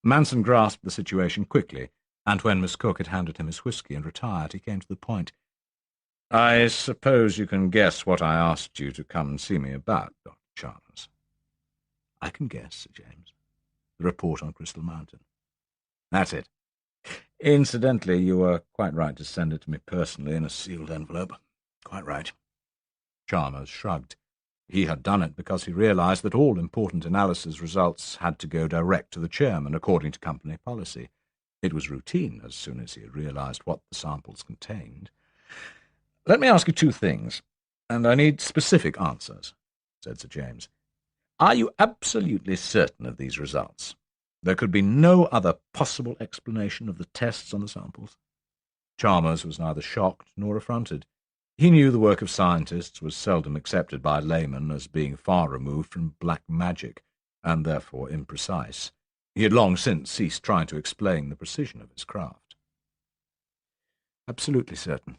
Manson grasped the situation quickly, and when Miss Cook had handed him his whisky and retired, he came to the point. "I suppose you can guess what I asked you to come and see me about, Dr. Chalmers." "I can guess," said James. "The report on Crystal Mountain." "That's it. Incidentally, you were quite right to send it to me personally in a sealed envelope. Quite right." Chalmers shrugged. He had done it because he realized that all important analysis results had to go direct to the chairman, according to company policy. It was routine as soon as he had realized what the samples contained. "Let me ask you 2 things, and I need specific answers," said Sir James. "Are you absolutely certain of these results? There could be no other possible explanation of the tests on the samples?" Chalmers was neither shocked nor affronted. He knew the work of scientists was seldom accepted by laymen as being far removed from black magic, and therefore imprecise. He had long since ceased trying to explain the precision of his craft. "Absolutely certain.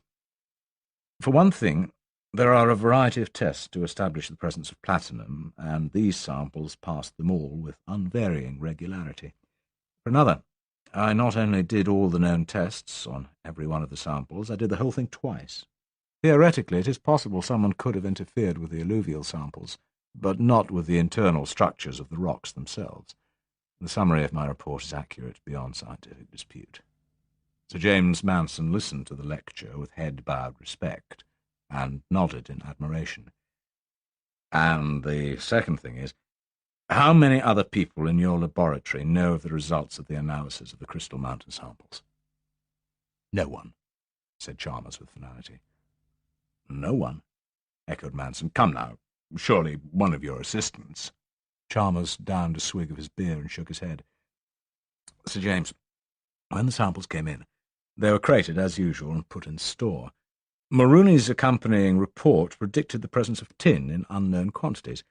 For one thing, there are a variety of tests to establish the presence of platinum, and these samples passed them all with unvarying regularity. For another, I not only did all the known tests on every one of the samples, I did the whole thing twice. Theoretically, it is possible someone could have interfered with the alluvial samples, but not with the internal structures of the rocks themselves. The summary of my report is accurate beyond scientific dispute." Sir James Manson listened to the lecture with head-bowed respect, and nodded in admiration. "And the second thing is, how many other people in your laboratory know of the results of the analysis of the Crystal Mountain samples?" "No one," said Chalmers with finality. "No one?" echoed Manson. "Come now, surely one of your assistants." Chalmers downed a swig of his beer and shook his head. "Sir James, when the samples came in, they were crated as usual and put in store. Mulrooney's accompanying report predicted the presence of tin in unknown quantities.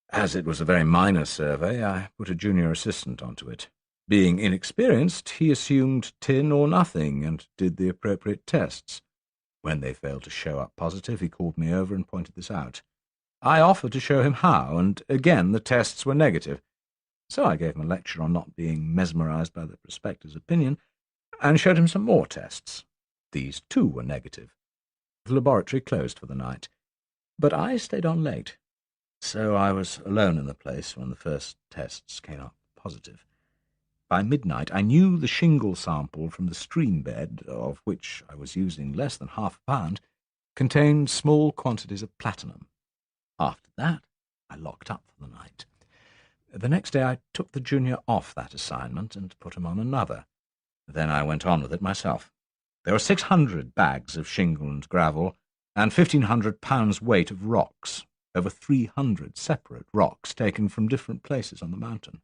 As it was a very minor survey, I put a junior assistant onto it. Being inexperienced, he assumed tin or nothing and did the appropriate tests. When they failed to show up positive, he called me over and pointed this out. I offered to show him how, and again the tests were negative. So I gave him a lecture on not being mesmerized by the prospector's opinion, and showed him some more tests. These, too, were negative. The laboratory closed for the night, but I stayed on late. So I was alone in the place when the first tests came up positive. By midnight I knew the shingle sample from the stream bed, of which I was using less than half a pound, contained small quantities of platinum. After that, I locked up for the night. The next day I took the junior off that assignment and put him on another. Then I went on with it myself. There were 600 bags of shingle and gravel, and 1,500 pounds weight of rocks, over 300 separate rocks taken from different places on the mountain.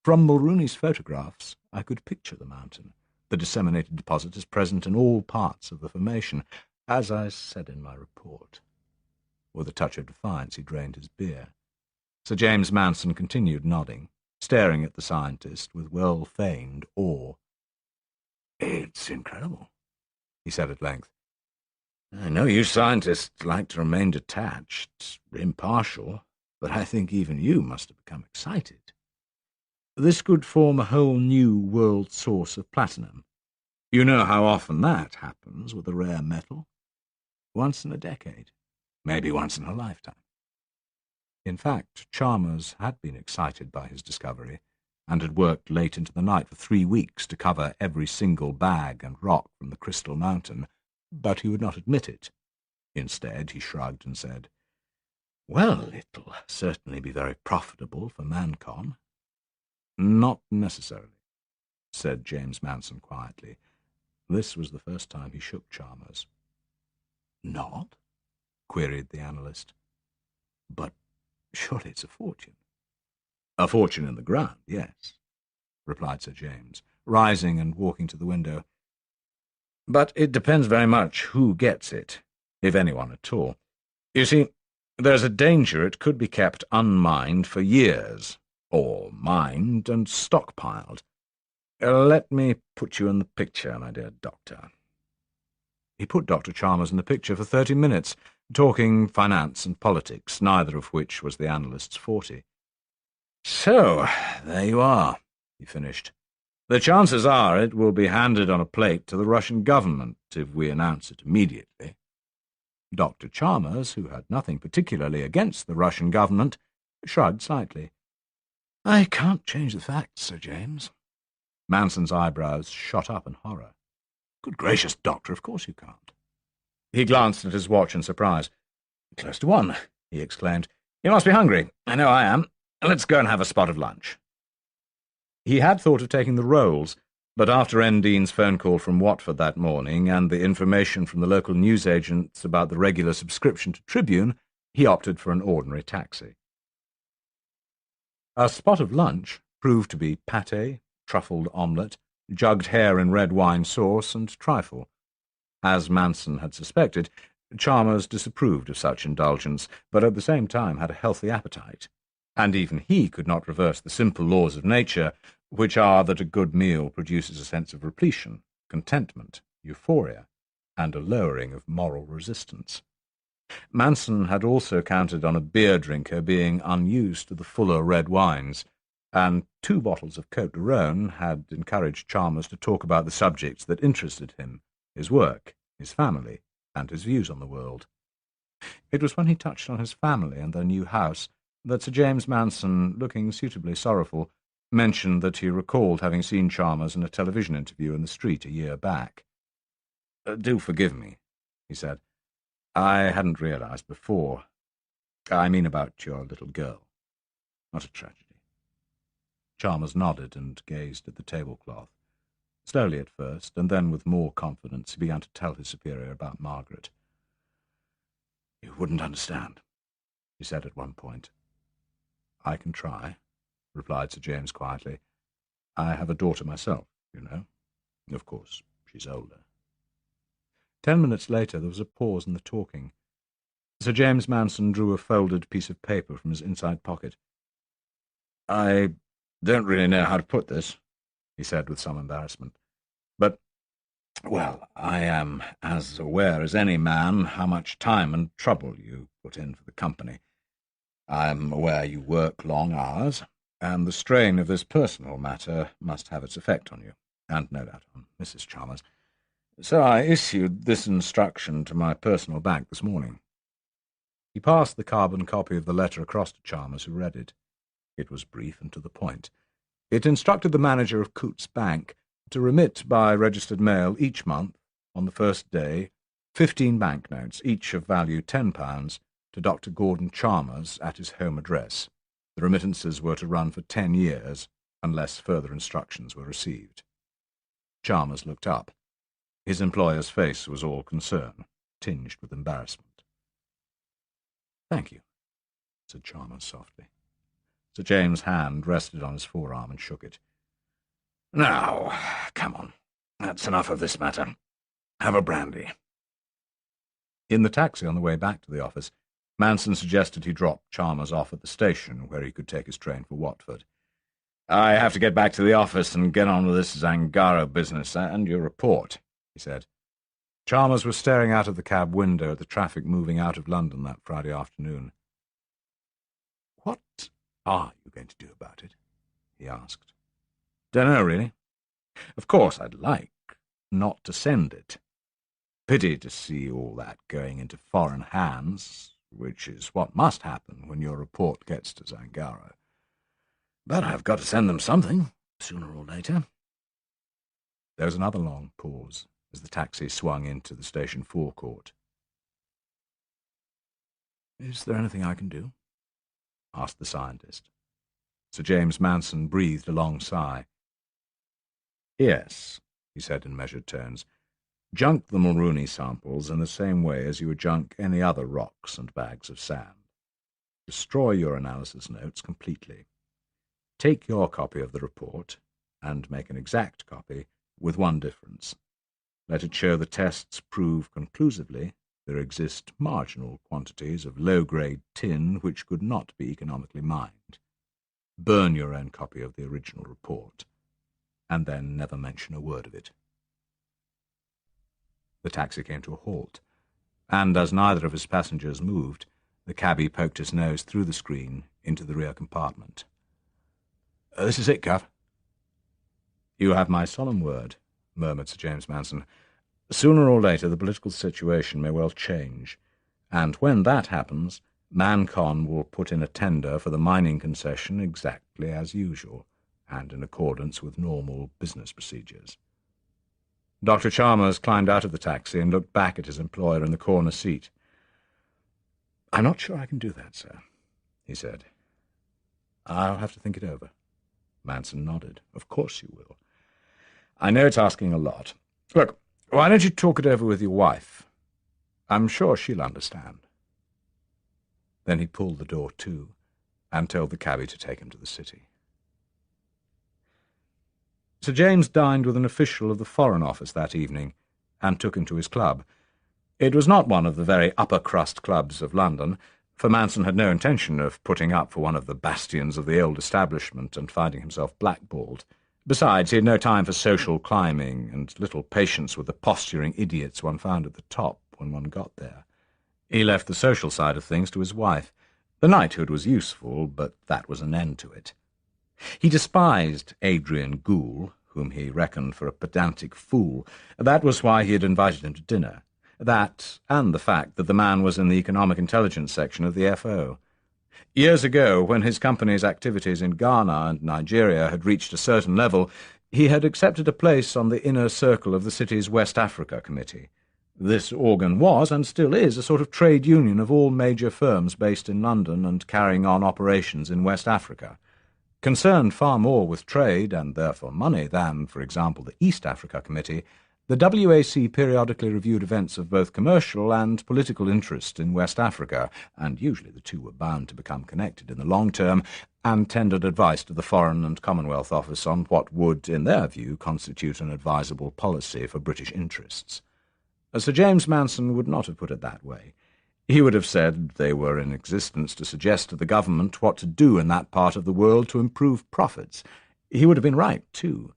From Mulrooney's photographs, I could picture the mountain. The disseminated deposit is present in all parts of the formation, as I said in my report. With a touch of defiance, he drained his beer. Sir James Manson continued nodding, staring at the scientist with well-feigned awe. "It's incredible," he said at length. "I know you scientists like to remain detached, impartial, but I think even you must have become excited. This could form a whole new world source of platinum. You know how often that happens with a rare metal? Once in a decade, maybe once in a lifetime." In fact, Chalmers had been excited by his discovery, and had worked late into the night for 3 weeks to cover every single bag and rock from the Crystal Mountain, but he would not admit it. Instead, he shrugged and said, "Well, it'll certainly be very profitable for Mancon." "Not necessarily," said James Manson quietly. This was the first time he shook Chalmers. "Not?" queried the analyst. "But surely it's a fortune." "A fortune in the ground, yes," replied Sir James, rising and walking to the window. "But it depends very much who gets it, if anyone at all. You see, there's a danger it could be kept unmined for years, or mined and stockpiled. Let me put you in the picture, my dear doctor." He put Dr. Chalmers in the picture for 30 minutes, talking finance and politics, neither of which was the analyst's forte. "So, there you are," he finished. "The chances are it will be handed on a plate to the Russian government if we announce it immediately." Dr. Chalmers, who had nothing particularly against the Russian government, shrugged slightly. "I can't change the facts, Sir James." Manson's eyebrows shot up in horror. "Good gracious, Doctor, of course you can't." He glanced at his watch in surprise. "Close to 1, he exclaimed. "You must be hungry. I know I am. Let's go and have a spot of lunch." He had thought of taking the rolls, but after Endine's phone call from Watford that morning and the information from the local newsagents about the regular subscription to Tribune, he opted for an ordinary taxi. A spot of lunch proved to be pâté, truffled omelette, jugged hare in red wine sauce, and trifle. As Manson had suspected, Chalmers disapproved of such indulgence, but at the same time had a healthy appetite, and even he could not reverse the simple laws of nature, which are that a good meal produces a sense of repletion, contentment, euphoria, and a lowering of moral resistance. Manson had also counted on a beer drinker being unused to the fuller red wines, and 2 bottles of Côte de Rhône had encouraged Chalmers to talk about the subjects that interested him, his work, his family, and his views on the world. It was when he touched on his family and their new house that Sir James Manson, looking suitably sorrowful, mentioned that he recalled having seen Chalmers in a television interview in the street a year back. "Do forgive me," he said. "I hadn't realized before. I mean about your little girl. Not a tragedy." Chalmers nodded and gazed at the tablecloth. Slowly at first, and then with more confidence, he began to tell his superior about Margaret. "You wouldn't understand," he said at one point. "I can try," replied Sir James quietly. "I have a daughter myself, you know. Of course, she's older." 10 minutes later there was a pause in the talking. Sir James Manson drew a folded piece of paper from his inside pocket. "I don't really know how to put this," he said with some embarrassment. "But, well, I am as aware as any man how much time and trouble you put in for the company. I am aware you work long hours, and the strain of this personal matter must have its effect on you, and no doubt on Mrs. Chalmers. So I issued this instruction to my personal bank this morning." He passed the carbon copy of the letter across to Chalmers, who read it. It was brief and to the point. It instructed the manager of Coutts Bank to remit by registered mail each month, on the first day, 15 banknotes, each of value £10, to Dr. Gordon Chalmers at his home address. The remittances were to run for 10 years, unless further instructions were received. Chalmers looked up. His employer's face was all concern, tinged with embarrassment. "Thank you," said Chalmers softly. Sir James' hand rested on his forearm and shook it. "Now, come on. That's enough of this matter. Have a brandy." In the taxi on the way back to the office, Manson suggested he drop Chalmers off at the station, where he could take his train for Watford. "I have to get back to the office and get on with this Zangaro business and your report," he said. Chalmers was staring out of the cab window at the traffic moving out of London that Friday afternoon. "What are you going to do about it?" he asked. "Dunno, really. Of course I'd like not to send it. Pity to see all that going into foreign hands, which is what must happen when your report gets to Zangaro. But I've got to send them something, sooner or later." There was another long pause as the taxi swung into the station forecourt. "Is there anything I can do?" asked the scientist. Sir James Manson breathed a long sigh. "Yes," he said in measured tones. "Junk the Mulrooney samples in the same way as you would junk any other rocks and bags of sand. Destroy your analysis notes completely. Take your copy of the report and make an exact copy, with one difference. Let it show the tests prove conclusively there exist marginal quantities of low-grade tin which could not be economically mined. Burn your own copy of the original report, and then never mention a word of it." The taxi came to a halt, and as neither of his passengers moved, the cabby poked his nose through the screen into the rear compartment. "This is it, Gov." "You have my solemn word," murmured Sir James Manson. "Sooner or later the political situation may well change, and when that happens, Mancon will put in a tender for the mining concession exactly as usual, and in accordance with normal business procedures." Dr. Chalmers climbed out of the taxi and looked back at his employer in the corner seat. "I'm not sure I can do that, sir," he said. "I'll have to think it over." Manson nodded. "Of course you will. I know it's asking a lot. Look, why don't you talk it over with your wife? I'm sure she'll understand." Then he pulled the door to and told the cabby to take him to the city. Sir James dined with an official of the Foreign Office that evening and took him to his club. It was not one of the very upper-crust clubs of London, for Manson had no intention of putting up for one of the bastions of the old establishment and finding himself blackballed. Besides, he had no time for social climbing and little patience with the posturing idiots one found at the top when one got there. He left the social side of things to his wife. The knighthood was useful, but that was an end to it. He despised Adrian Goole, whom he reckoned for a pedantic fool. That was why he had invited him to dinner. That, and the fact that the man was in the Economic Intelligence section of the FO. Years ago, when his company's activities in Ghana and Nigeria had reached a certain level, he had accepted a place on the inner circle of the city's West Africa Committee. This organ was, and still is, a sort of trade union of all major firms based in London and carrying on operations in West Africa. Concerned far more with trade, and therefore money, than, for example, the East Africa Committee, The WAC periodically reviewed events of both commercial and political interest in West Africa, and usually the two were bound to become connected in the long term, and tendered advice to the Foreign and Commonwealth Office on what would, in their view, constitute an advisable policy for British interests. Sir James Manson would not have put it that way. He would have said they were in existence to suggest to the government what to do in that part of the world to improve profits. He would have been right, too.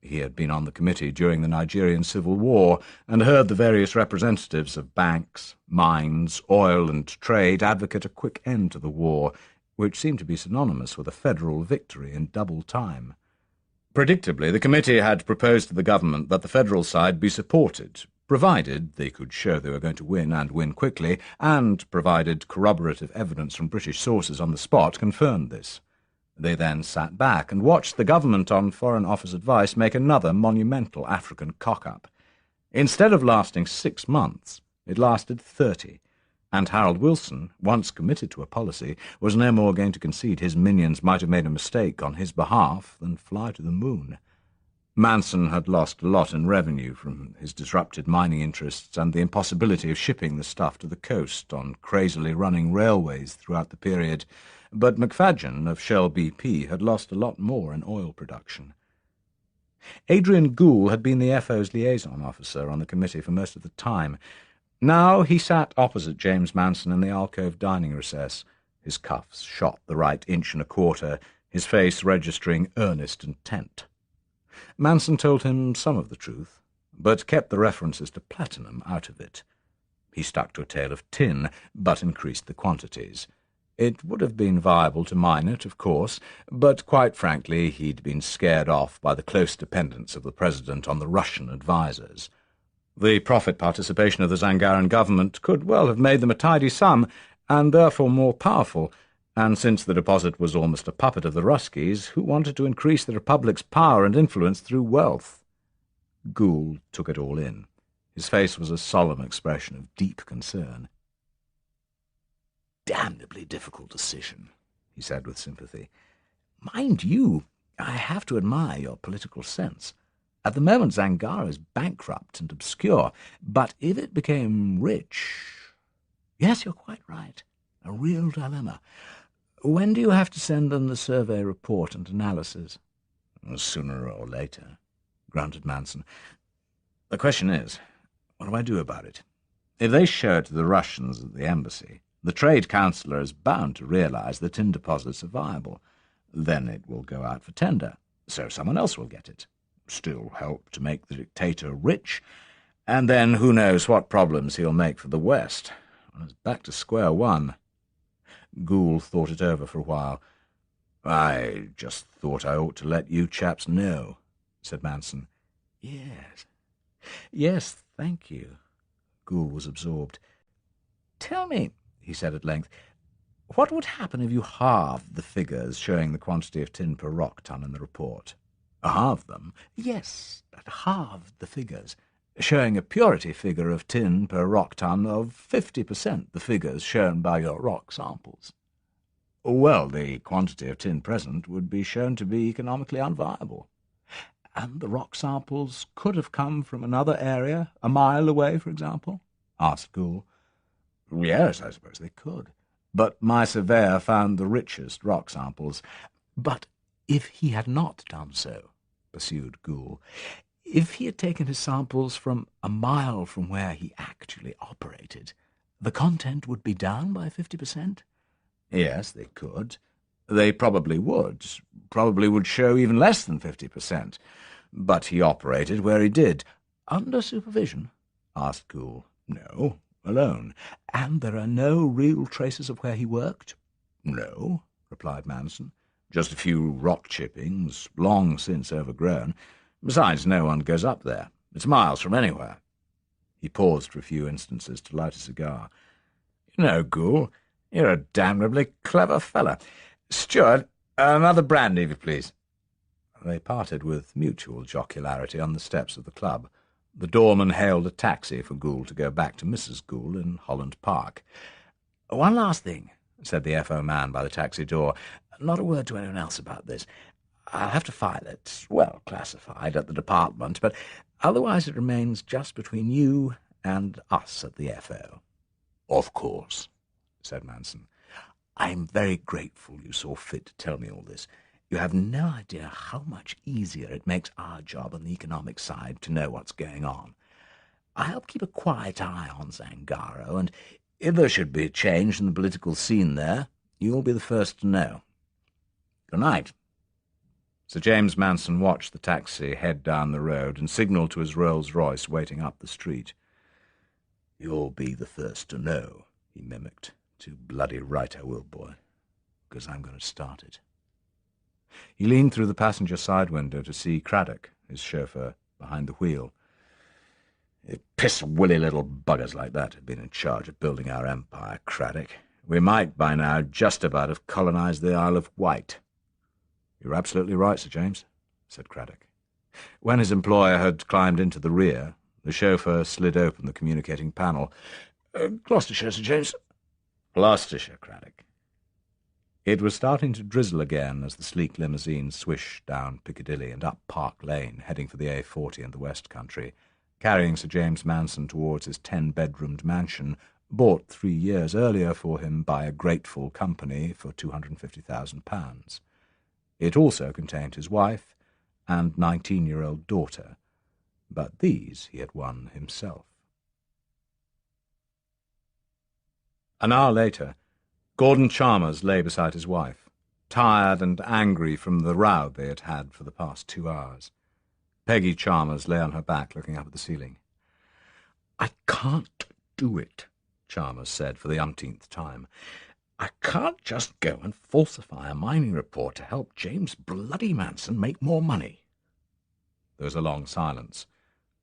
He had been on the committee during the Nigerian Civil War and heard the various representatives of banks, mines, oil and trade advocate a quick end to the war, which seemed to be synonymous with a federal victory in double time. Predictably, the committee had proposed to the government that the federal side be supported, provided they could show they were going to win and win quickly, and provided corroborative evidence from British sources on the spot confirmed this. They then sat back and watched the government, on Foreign Office advice, make another monumental African cock-up. Instead of lasting 6 months, it lasted 30, and Harold Wilson, once committed to a policy, was no more going to concede his minions might have made a mistake on his behalf than fly to the moon. Manson had lost a lot in revenue from his disrupted mining interests and the impossibility of shipping the stuff to the coast on crazily running railways throughout the period, but McFadgen of Shell BP had lost a lot more in oil production. Adrian Gould had been the FO's liaison officer on the committee for most of the time. Now he sat opposite James Manson in the alcove dining recess, his cuffs shot the right 1.25 inches, his face registering earnest intent. Manson told him some of the truth, but kept the references to platinum out of it. He stuck to a tale of tin, but increased the quantities. It would have been viable to mine it, of course, but quite frankly he'd been scared off by the close dependence of the President on the Russian advisers. The profit participation of the Zangaran government could well have made them a tidy sum, and therefore more powerful, and since the deposit was almost a puppet of the Ruskies, who wanted to increase the Republic's power and influence through wealth? Gould took it all in. His face was a solemn expression of deep concern. "Damnably difficult decision," he said with sympathy. "Mind you, I have to admire your political sense. At the moment Zangara is bankrupt and obscure, but if it became rich— Yes, you're quite right. A real dilemma. When do you have to send them the survey report and analysis?" "Sooner or later," grunted Manson. "The question is, what do I do about it? If they show it to the Russians at the embassy, the Trade Councillor is bound to realize the tin deposits are viable. Then it will go out for tender, so someone else will get it. Still help to make the dictator rich, and then who knows what problems he'll make for the West. It's back to square one." Gould thought it over for a while. "I just thought I ought to let you chaps know," said Manson. Yes, thank you." Gould was absorbed. "Tell me," he said at length, "what would happen if you halved the figures showing the quantity of tin per rock ton in the report?" "Halved them?" "Yes, halved the figures, showing a purity figure of tin per rock ton of 50% the figures shown by your rock samples." "Well, the quantity of tin present would be shown to be economically unviable." "And the rock samples could have come from another area, a mile away, for example?" asked Gould. "Yes, I suppose they could. But my surveyor found the richest rock samples." "But if he had not done so," pursued Gould, "if he had taken his samples from a mile from where he actually operated, the content would be down by 50%? "Yes, they could. They probably would show even less than 50%. But he operated where he did." "Under supervision?" asked Gould. "No, alone." "And there are no real traces of where he worked?" "No," replied Manson. "Just a few rock chippings, long since overgrown. Besides, no one goes up there. It's miles from anywhere." He paused for a few instances to light a cigar. "You know, Gould, you're a damnably clever fella. Steward, another brandy, if you please." They parted with mutual jocularity on the steps of the club. The doorman hailed a taxi for Gould to go back to Mrs. Gould in Holland Park. "One last thing," said the FO man by the taxi door. "Not a word to anyone else about this. I'll have to file it, well classified, at the department, but Otherwise it remains just between you and us at the FO. Of course, said Manson. I'm very grateful you saw fit to tell me all this. You have no idea how much easier it makes our job on the economic side to know what's going on. I help keep a quiet eye on Zangaro, and if there should be a change in the political scene there, you'll be the first to know. Good night. Sir James Manson watched the taxi head down the road and signalled to his Rolls-Royce waiting up the street. You'll be the first to know, he mimicked. Too bloody right I will, boy, because I'm going to start it. He leaned through the passenger side window to see Craddock, his chauffeur, behind the wheel. If piss-willy little buggers like that had been in charge of building our empire, Craddock, we might by now just about have colonized the Isle of Wight. You're absolutely right, Sir James, said Craddock. When his employer had climbed into the rear, the chauffeur slid open the communicating panel. Gloucestershire, Sir James. Gloucestershire, Craddock. It was starting to drizzle again as the sleek limousine swished down Piccadilly and up Park Lane, heading for the A40 and the West Country, carrying Sir James Manson towards his 10-bedroomed mansion, bought 3 years earlier for him by a grateful company for £250,000. It also contained his wife and 19-year-old daughter, but these he had won himself. An hour later, Gordon Chalmers lay beside his wife, tired and angry from the row they had had for the past 2 hours. Peggy Chalmers lay on her back, looking up at the ceiling. I can't do it, Chalmers said for the umpteenth time. I can't just go and falsify a mining report to help James bloody Manson make more money. There was a long silence.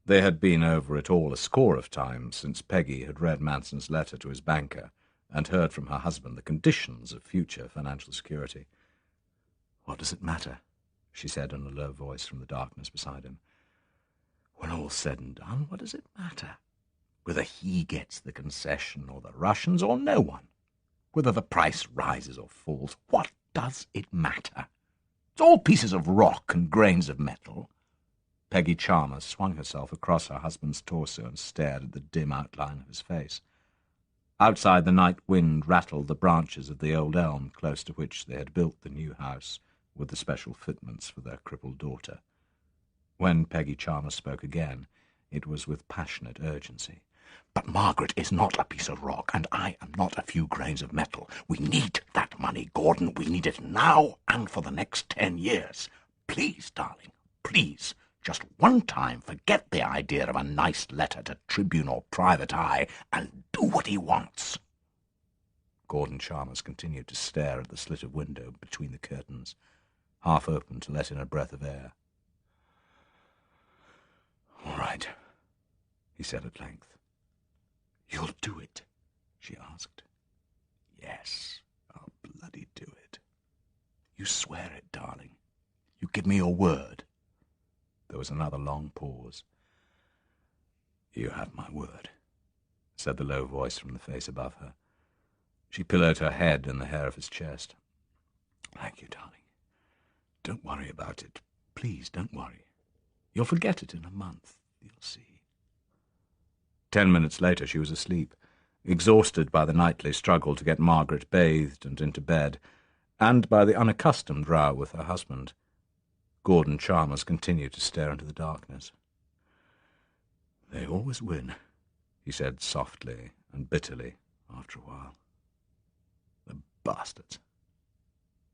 They had been over it all a score of times since Peggy had read Manson's letter to his banker and heard from her husband the conditions of future financial security. What does it matter? She said in a low voice from the darkness beside him. When all's said and done, what does it matter? Whether he gets the concession or the Russians or no one. Whether the price rises or falls, what does it matter? It's all pieces of rock and grains of metal. Peggy Chalmers swung herself across her husband's torso and stared at the dim outline of his face. Outside, the night wind rattled the branches of the old elm close to which they had built the new house with the special fitments for their crippled daughter. When Peggy Chalmers spoke again, it was with passionate urgency. But Margaret is not a piece of rock, and I am not a few grains of metal. We need that money, Gordon. We need it now and for the next 10 years. Please, darling, please, just one time forget the idea of a nice letter to Tribune or Private Eye and do what he wants. Gordon Chalmers continued to stare at the slit of window between the curtains, half open to let in a breath of air. All right, he said at length. You'll do it, she asked. Yes, I'll bloody do it. You swear it, darling. You give me your word. There was another long pause. You have my word, said the low voice from the face above her. She pillowed her head in the hair of his chest. Thank you, darling. Don't worry about it. Please don't worry. You'll forget it in a month. You'll see. 10 minutes later she was asleep, exhausted by the nightly struggle to get Margaret bathed and into bed, and by the unaccustomed row with her husband. Gordon Chalmers continued to stare into the darkness. They always win, he said softly and bitterly after a while. The bastards.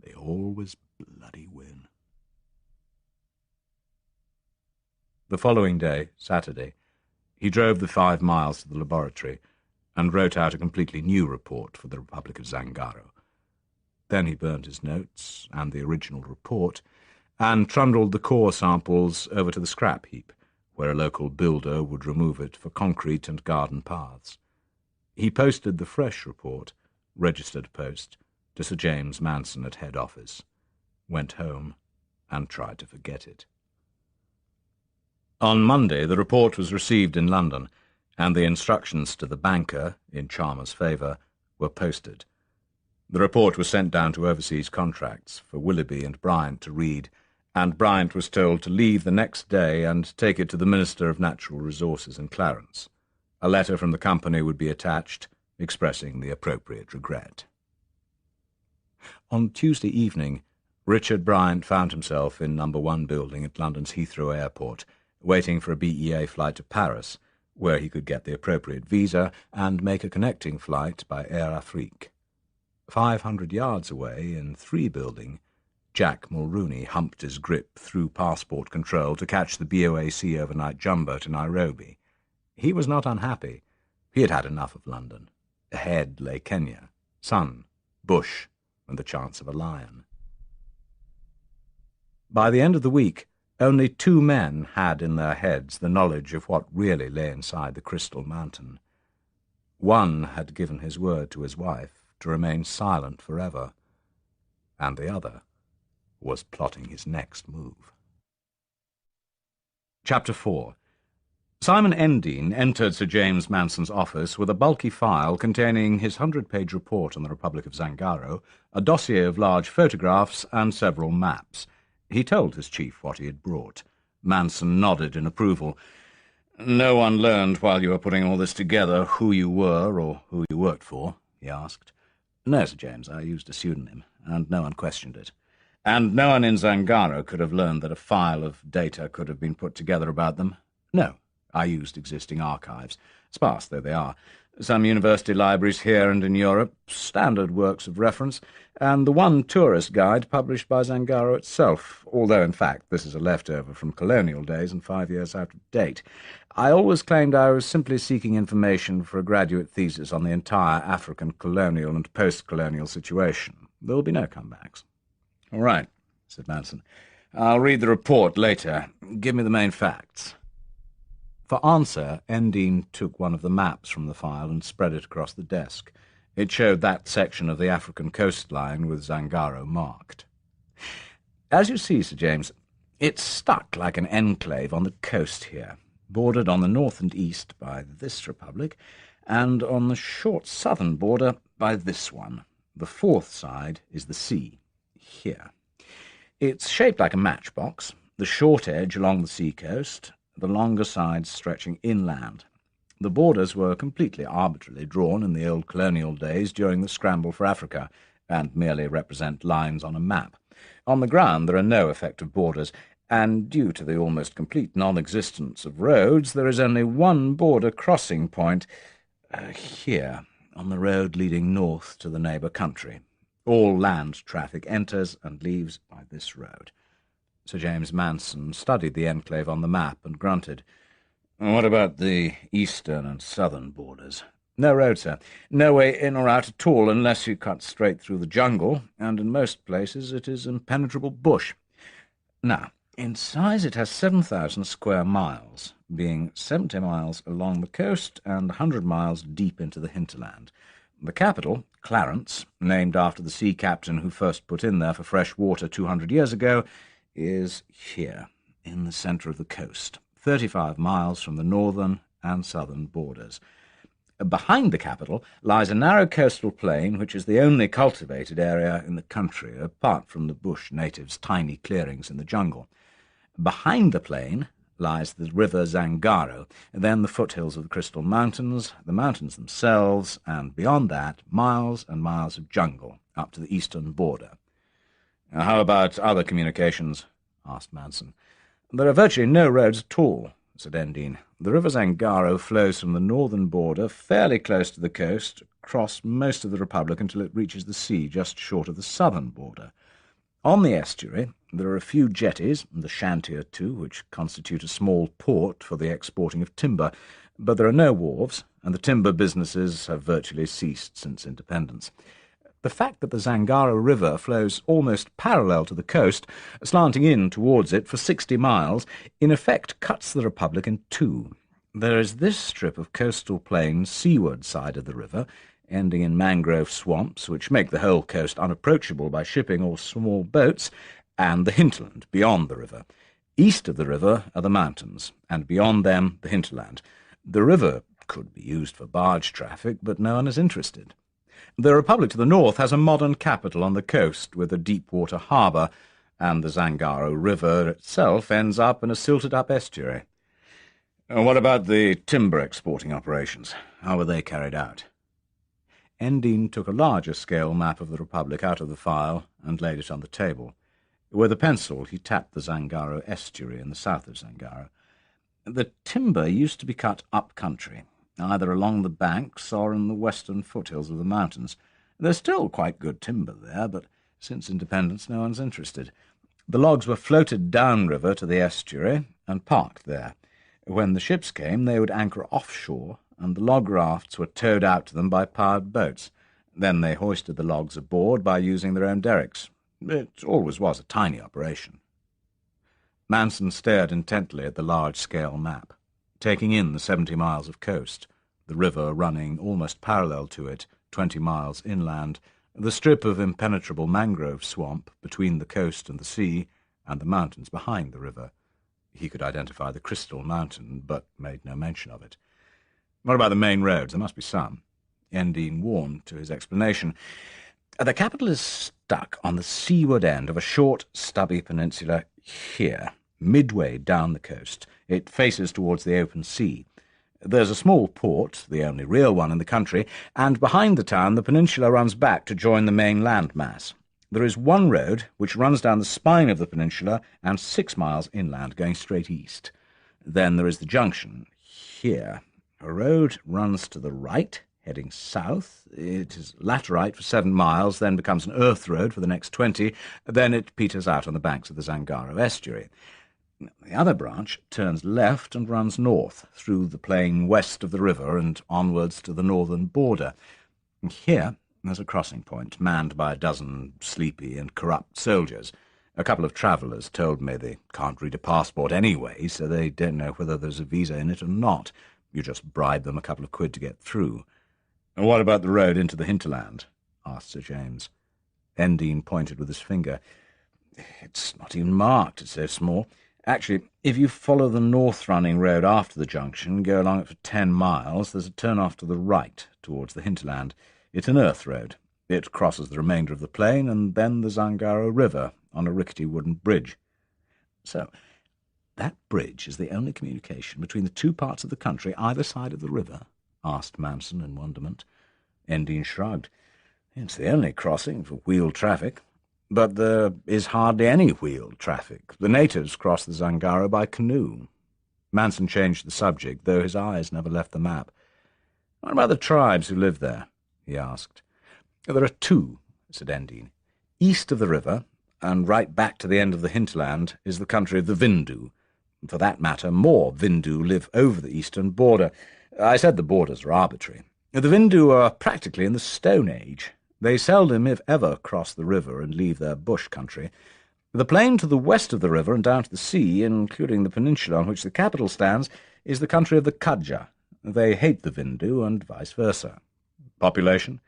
They always bloody win. The following day, Saturday, he drove the 5 miles to the laboratory and wrote out a completely new report for the Republic of Zangaro. Then he burned his notes and the original report and trundled the core samples over to the scrap heap, where a local builder would remove it for concrete and garden paths. He posted the fresh report, registered post, to Sir James Manson at head office, went home and tried to forget it. On Monday, the report was received in London, and the instructions to the banker, in Chalmers' favour, were posted. The report was sent down to overseas contracts for Willoughby and Bryant to read, and Bryant was told to leave the next day and take it to the Minister of Natural Resources in Clarence. A letter from the company would be attached, expressing the appropriate regret. On Tuesday evening, Richard Bryant found himself in No. 1 building at London's Heathrow Airport, waiting for a BEA flight to Paris, where he could get the appropriate visa and make a connecting flight by Air Afrique. 500 yards away, in 3 building, Jack Mulrooney humped his grip through passport control to catch the BOAC overnight jumbo to Nairobi. He was not unhappy. He had had enough of London. Ahead lay Kenya, sun, bush, and the chance of a lion. By the end of the week, only 2 men had in their heads the knowledge of what really lay inside the Crystal Mountain. One had given his word to his wife to remain silent forever, and the other was plotting his next move. Chapter 4. Simon Endine entered Sir James Manson's office with a bulky file containing his 100-page report on the Republic of Zangaro, a dossier of large photographs, and several maps. He told his chief what he had brought. Manson nodded in approval. "No one learned while you were putting all this together who you were or who you worked for?" he asked. "No, Sir James, I used a pseudonym, and no one questioned it. And no one in Zangaro could have learned that a file of data could have been put together about them?" "No, I used existing archives, sparse though they are. Some university libraries here and in Europe, standard works of reference, and the one tourist guide published by Zangaro itself, although in fact this is a leftover from colonial days and 5 years out of date. I always claimed I was simply seeking information for a graduate thesis on the entire African colonial and post-colonial situation. There will be no comebacks." "All right," said Manson. "I'll read the report later. Give me the main facts." For answer, Endine took one of the maps from the file and spread it across the desk. It showed that section of the African coastline with Zangaro marked. "As you see, Sir James, it's stuck like an enclave on the coast here, bordered on the north and east by this republic, and on the short southern border by this one. The fourth side is the sea, here. It's shaped like a matchbox, the short edge along the sea-coast, the longer sides stretching inland. The borders were completely arbitrarily drawn in the old colonial days during the scramble for Africa, and merely represent lines on a map. On the ground there are no effective borders, and due to the almost complete non-existence of roads, there is only one border crossing point, here, on the road leading north to the neighbour country. All land traffic enters and leaves by this road." Sir James Manson studied the enclave on the map and grunted. "What about the eastern and southern borders?" "No road, sir. No way in or out at all unless you cut straight through the jungle, and in most places it is impenetrable bush. Now, in size it has 7,000 square miles, being 70 miles along the coast and 100 miles deep into the hinterland. The capital, Clarence, named after the sea captain who first put in there for fresh water 200 years ago, is here, in the centre of the coast, 35 miles from the northern and southern borders. Behind the capital lies a narrow coastal plain which is the only cultivated area in the country, apart from the bush natives' tiny clearings in the jungle. Behind the plain lies the river Zangaro, then the foothills of the Crystal Mountains, the mountains themselves, and beyond that, miles and miles of jungle, up to the eastern border." "How about other communications?" asked Manson. "There are virtually no roads at all," said Endine. "The river Zangaro flows from the northern border fairly close to the coast, across most of the Republic until it reaches the sea just short of the southern border. On the estuary there are a few jetties, the Shantier too, which constitute a small port for the exporting of timber, but there are no wharves, and the timber businesses have virtually ceased since independence. The fact that the Zangaro River flows almost parallel to the coast, slanting in towards it for 60 miles, in effect cuts the Republic in two. There is this strip of coastal plain seaward side of the river, ending in mangrove swamps, which make the whole coast unapproachable by shipping or small boats, and the hinterland beyond the river. East of the river are the mountains, and beyond them the hinterland. The river could be used for barge traffic, but no one is interested. The Republic to the north has a modern capital on the coast with a deep-water harbour, and the Zangaro River itself ends up in a silted-up estuary. What about the timber exporting operations? How were they carried out? Endine took a larger-scale map of the Republic out of the file and laid it on the table. With a pencil, he tapped the Zangaro estuary in the south of Zangaro. The timber used to be cut up-country, either along the banks or in the western foothills of the mountains. There's still quite good timber there, but since independence no one's interested. The logs were floated downriver to the estuary and parked there. When the ships came, they would anchor offshore, and the log rafts were towed out to them by powered boats. Then they hoisted the logs aboard by using their own derricks. It always was a tiny operation. Manson stared intently at the large-scale map, taking in the 70 miles of coast, the river running almost parallel to it, 20 miles inland, the strip of impenetrable mangrove swamp between the coast and the sea, and the mountains behind the river. He could identify the Crystal Mountain, but made no mention of it. What about the main roads? There must be some. Endine warmed to his explanation. The capital is stuck on the seaward end of a short, stubby peninsula here, midway down the coast. It faces towards the open sea. There's a small port, the only real one in the country, and behind the town the peninsula runs back to join the main land mass. There is one road which runs down the spine of the peninsula and 6 miles inland, going straight east. Then there is the junction, here. A road runs to the right, heading south. It is laterite for 7 miles, then becomes an earth road for the next 20, then it peters out on the banks of the Zangaro estuary. The other branch turns left and runs north, through the plain west of the river and onwards to the northern border. Here there's a crossing point, manned by a dozen sleepy and corrupt soldiers. A couple of travellers told me they can't read a passport anyway, so they don't know whether there's a visa in it or not. You just bribe them a couple of quid to get through. What about the road into the hinterland? Asked Sir James. Endine pointed with his finger. It's not even marked, it's so small. Actually, if you follow the north-running road after the junction, go along it for 10 miles, there's a turn-off to the right, towards the hinterland. It's an earth road. It crosses the remainder of the plain, and then the Zangaro River, on a rickety wooden bridge. So, that bridge is the only communication between the two parts of the country either side of the river? Asked Manson in wonderment. Endine shrugged. It's the only crossing for wheeled traffic. But there is hardly any wheeled traffic. The natives cross the Zangaro by canoe. Manson changed the subject, though his eyes never left the map. What about the tribes who live there? He asked. There are two, said Endine. East of the river, and right back to the end of the hinterland, is the country of the Vindu. For that matter, more Vindu live over the eastern border. I said the borders are arbitrary. The Vindu are practically in the Stone Age. They seldom, if ever, cross the river and leave their bush country. The plain to the west of the river and down to the sea, including the peninsula on which the capital stands, is the country of the Kadja. They hate the Vindu and vice versa. Population?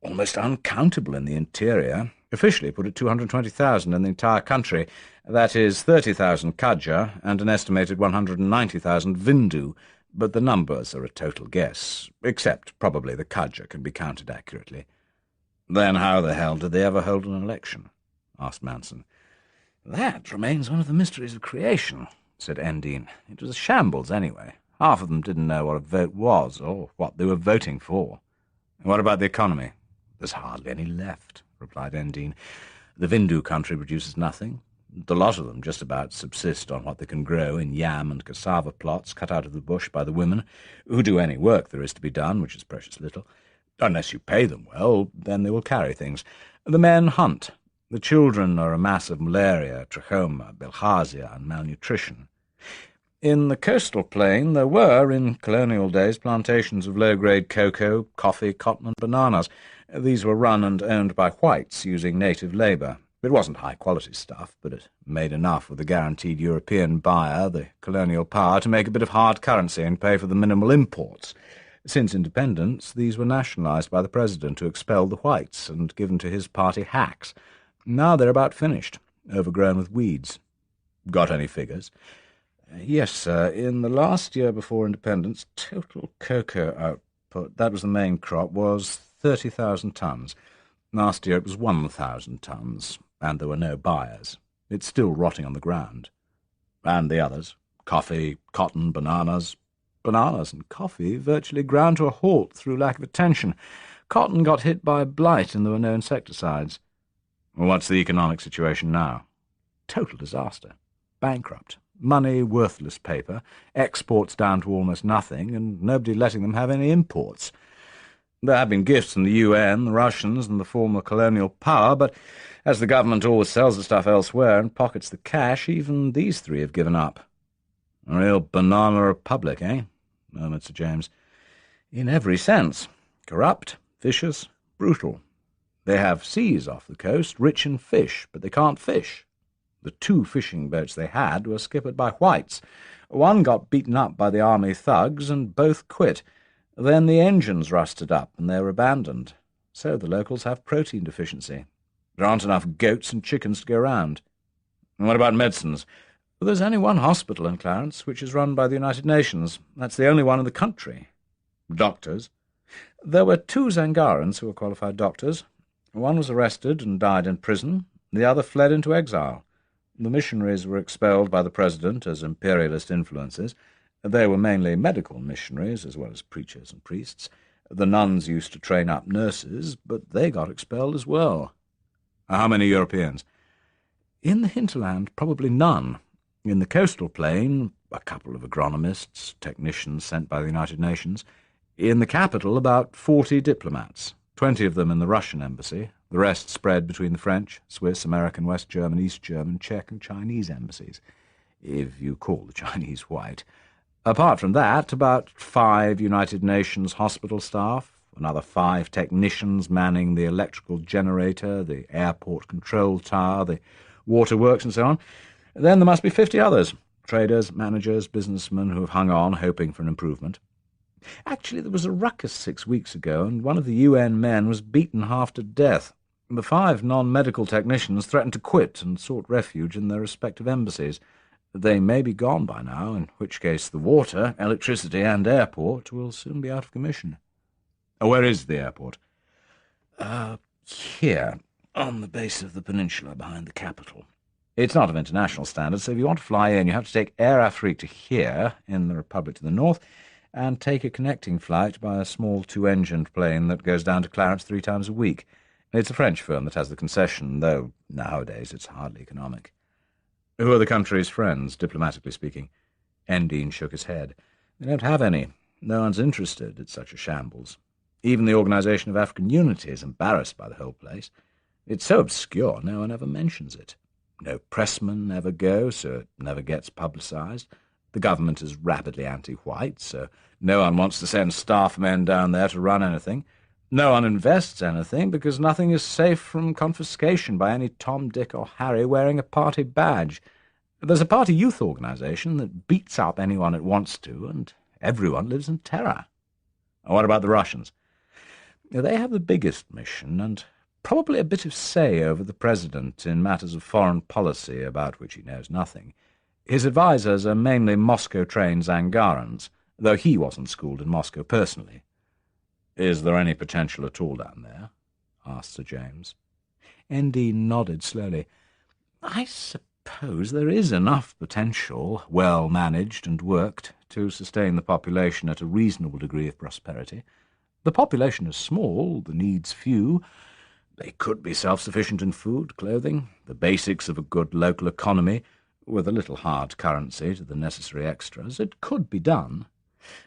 Almost uncountable in the interior. Officially put at 220,000 in the entire country. That is 30,000 Kadja and an estimated 190,000 Vindu, but the numbers are a total guess, except probably the Kadja can be counted accurately. Then how the hell did they ever hold an election? Asked Manson. That remains one of the mysteries of creation, said Endine. It was a shambles anyway. Half of them didn't know what a vote was or what they were voting for. What about the economy? There's hardly any left, replied Endine. The Vindu country produces nothing. The lot of them just about subsist on what they can grow in yam and cassava plots cut out of the bush by the women, who do any work there is to be done, which is precious little. Unless you pay them well, then they will carry things. The men hunt. The children are a mass of malaria, trachoma, bilharzia, and malnutrition. In the coastal plain there were, in colonial days, plantations of low-grade cocoa, coffee, cotton, and bananas. These were run and owned by whites using native labour. It wasn't high-quality stuff, but it made enough with the guaranteed European buyer, the colonial power, to make a bit of hard currency and pay for the minimal imports. Since independence, these were nationalised by the president to expel the whites and given to his party hacks. Now they're about finished, overgrown with weeds. Got any figures? Yes, sir. In the last year before independence, total cocoa output, that was the main crop, was 30,000 tons. Last year it was 1,000 tons, and there were no buyers. It's still rotting on the ground. And the others, coffee, cotton, bananas. Bananas and coffee virtually ground to a halt through lack of attention. Cotton got hit by blight and there were no insecticides. What's the economic situation now? Total disaster. Bankrupt. Money worthless paper. Exports down to almost nothing, and nobody letting them have any imports. There have been gifts from the UN, the Russians, and the former colonial power, but as the government always sells the stuff elsewhere and pockets the cash, even these three have given up. A real banana republic, eh? Murmured Sir James. In every sense. Corrupt, vicious, brutal. They have seas off the coast, rich in fish, but they can't fish. The 2 fishing boats they had were skippered by whites. One got beaten up by the army thugs, and both quit. Then the engines rusted up, and they were abandoned. So the locals have protein deficiency. There aren't enough goats and chickens to go round. And what about medicines? There's only one hospital in Clarence, which is run by the United Nations. That's the only one in the country. Doctors? There were 2 Zangarans who were qualified doctors. One was arrested and died in prison. The other fled into exile. The missionaries were expelled by the president as imperialist influences. They were mainly medical missionaries, as well as preachers and priests. The nuns used to train up nurses, but they got expelled as well. How many Europeans? In the hinterland, probably none. In the coastal plain, a couple of agronomists, technicians sent by the United Nations. In the capital, about 40 diplomats, 20 of them in the Russian embassy, the rest spread between the French, Swiss, American, West German, East German, Czech and Chinese embassies, if you call the Chinese white. Apart from that, about 5 United Nations hospital staff, another 5 technicians manning the electrical generator, the airport control tower, the waterworks and so on. Then there must be 50 others, traders, managers, businessmen who have hung on, hoping for an improvement. Actually, there was a ruckus 6 weeks ago, and one of the UN men was beaten half to death. The 5 non-medical technicians threatened to quit and sought refuge in their respective embassies. They may be gone by now, in which case the water, electricity and airport will soon be out of commission. Where is the airport? Here, on the base of the peninsula behind the capital. It's not of international standards, so if you want to fly in, you have to take Air Afrique to here, in the Republic to the north, and take a connecting flight by a small 2-engined plane that goes down to Clarence 3 times a week. It's a French firm that has the concession, though nowadays it's hardly economic. Who are the country's friends, diplomatically speaking? Endine shook his head. They don't have any. No one's interested. It's such a shambles. Even the Organisation of African Unity is embarrassed by the whole place. It's so obscure, no one ever mentions it. No pressmen ever go, so it never gets publicised. The government is rabidly anti-white, so no one wants to send staff men down there to run anything. No one invests anything, because nothing is safe from confiscation by any Tom, Dick or Harry wearing a party badge. There's a party youth organisation that beats up anyone it wants to, and everyone lives in terror. What about the Russians? They have the biggest mission, and probably a bit of say over the president in matters of foreign policy about which he knows nothing. His advisers are mainly Moscow-trained Zangarans, though he wasn't schooled in Moscow personally. Is there any potential at all down there? Asked Sir James. Endine nodded slowly. I suppose there is enough potential, well managed and worked, to sustain the population at a reasonable degree of prosperity. The population is small, the needs few. They could be self-sufficient in food, clothing, the basics of a good local economy. With a little hard currency to the necessary extras, it could be done.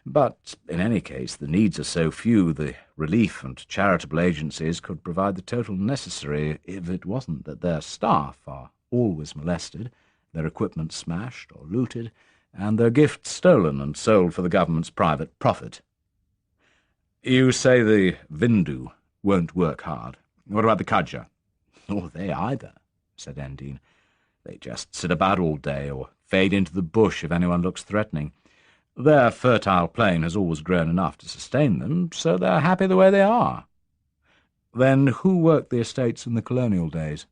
But, in any case, the needs are so few, the relief and charitable agencies could provide the total necessary if it wasn't that their staff are always molested, their equipment smashed or looted, and their gifts stolen and sold for the government's private profit. You say the Vindu won't work hard. What about the Kajja? Nor they either, said Endine. They just sit about all day, or fade into the bush if anyone looks threatening. Their fertile plain has always grown enough to sustain them, so they're happy the way they are. Then who worked the estates in the colonial days?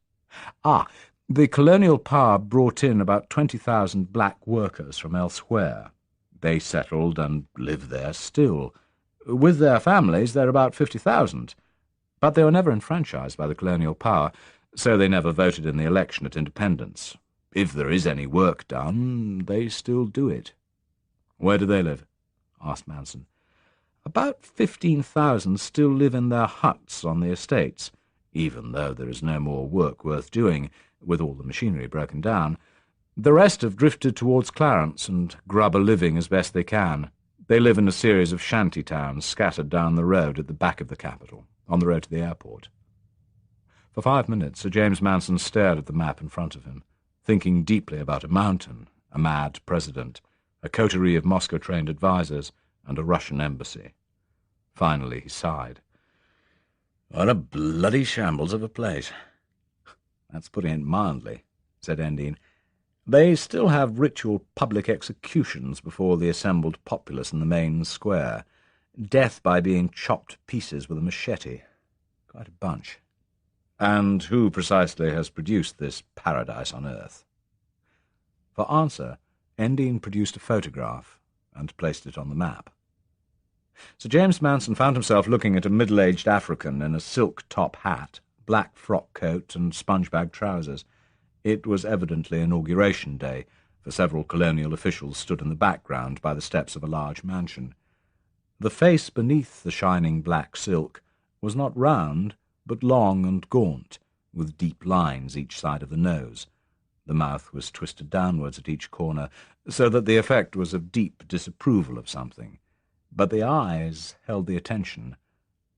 The colonial power brought in about 20,000 black workers from elsewhere. They settled and live there still. With their families, they're about 50,000. But they were never enfranchised by the colonial power. So they never voted in the election at independence. If there is any work done, they still do it. Where do they live? Asked Manson. About 15,000 still live in their huts on the estates, even though there is no more work worth doing, with all the machinery broken down. The rest have drifted towards Clarence and grub a living as best they can. They live in a series of shanty towns scattered down the road at the back of the capital, on the road to the airport. For 5 minutes Sir James Manson stared at the map in front of him, thinking deeply about a mountain, a mad president, a coterie of Moscow-trained advisers, and a Russian embassy. Finally he sighed. "What a bloody shambles of a place." "That's putting it mildly," said Endine. "They still have ritual public executions before the assembled populace in the main square. Death by being chopped to pieces with a machete. Quite a bunch. And who precisely has produced this paradise on earth?" For answer, Endine produced a photograph and placed it on the map. Sir James Manson found himself looking at a middle-aged African in a silk top hat, black frock coat and sponge-bag trousers. It was evidently Inauguration Day, for several colonial officials stood in the background by the steps of a large mansion. The face beneath the shining black silk was not round, but long and gaunt, with deep lines each side of the nose. The mouth was twisted downwards at each corner, so that the effect was of deep disapproval of something. But the eyes held the attention.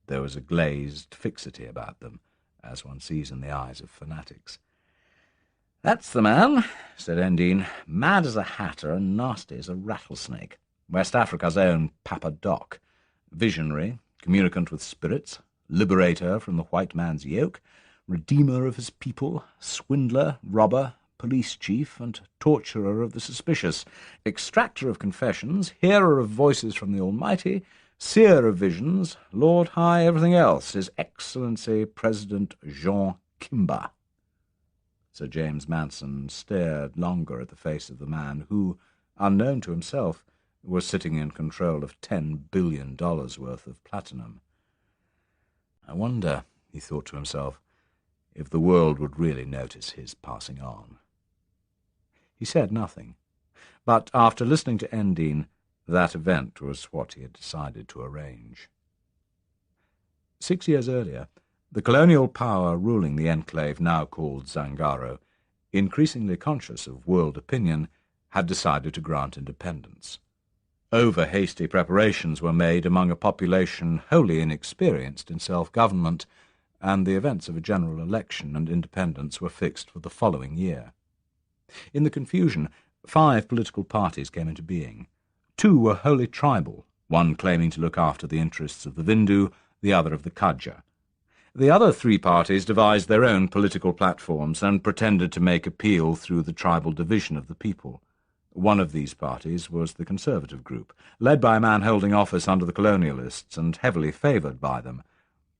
There was a glazed fixity about them, as one sees in the eyes of fanatics. "That's the man," said Endine, "mad as a hatter and nasty as a rattlesnake. West Africa's own Papa Doc. Visionary, communicant with spirits, liberator from the white man's yoke, redeemer of his people, swindler, robber, police chief, and torturer of the suspicious, extractor of confessions, hearer of voices from the Almighty, seer of visions, Lord High everything else, His Excellency President Jean Kimba." Sir James Manson stared longer at the face of the man who, unknown to himself, was sitting in control of $10 billion worth of platinum. I wonder, he thought to himself, if the world would really notice his passing on. He said nothing, but after listening to Endine, that event was what he had decided to arrange. 6 years earlier, the colonial power ruling the enclave now called Zangaro, increasingly conscious of world opinion, had decided to grant independence. Over-hasty preparations were made among a population wholly inexperienced in self-government, and the events of a general election and independence were fixed for the following year. In the confusion, 5 political parties came into being. 2 were wholly tribal, one claiming to look after the interests of the Vindu, the other of the Kadja. The other 3 parties devised their own political platforms and pretended to make appeal through the tribal division of the people. One of these parties was the Conservative group, led by a man holding office under the colonialists and heavily favoured by them.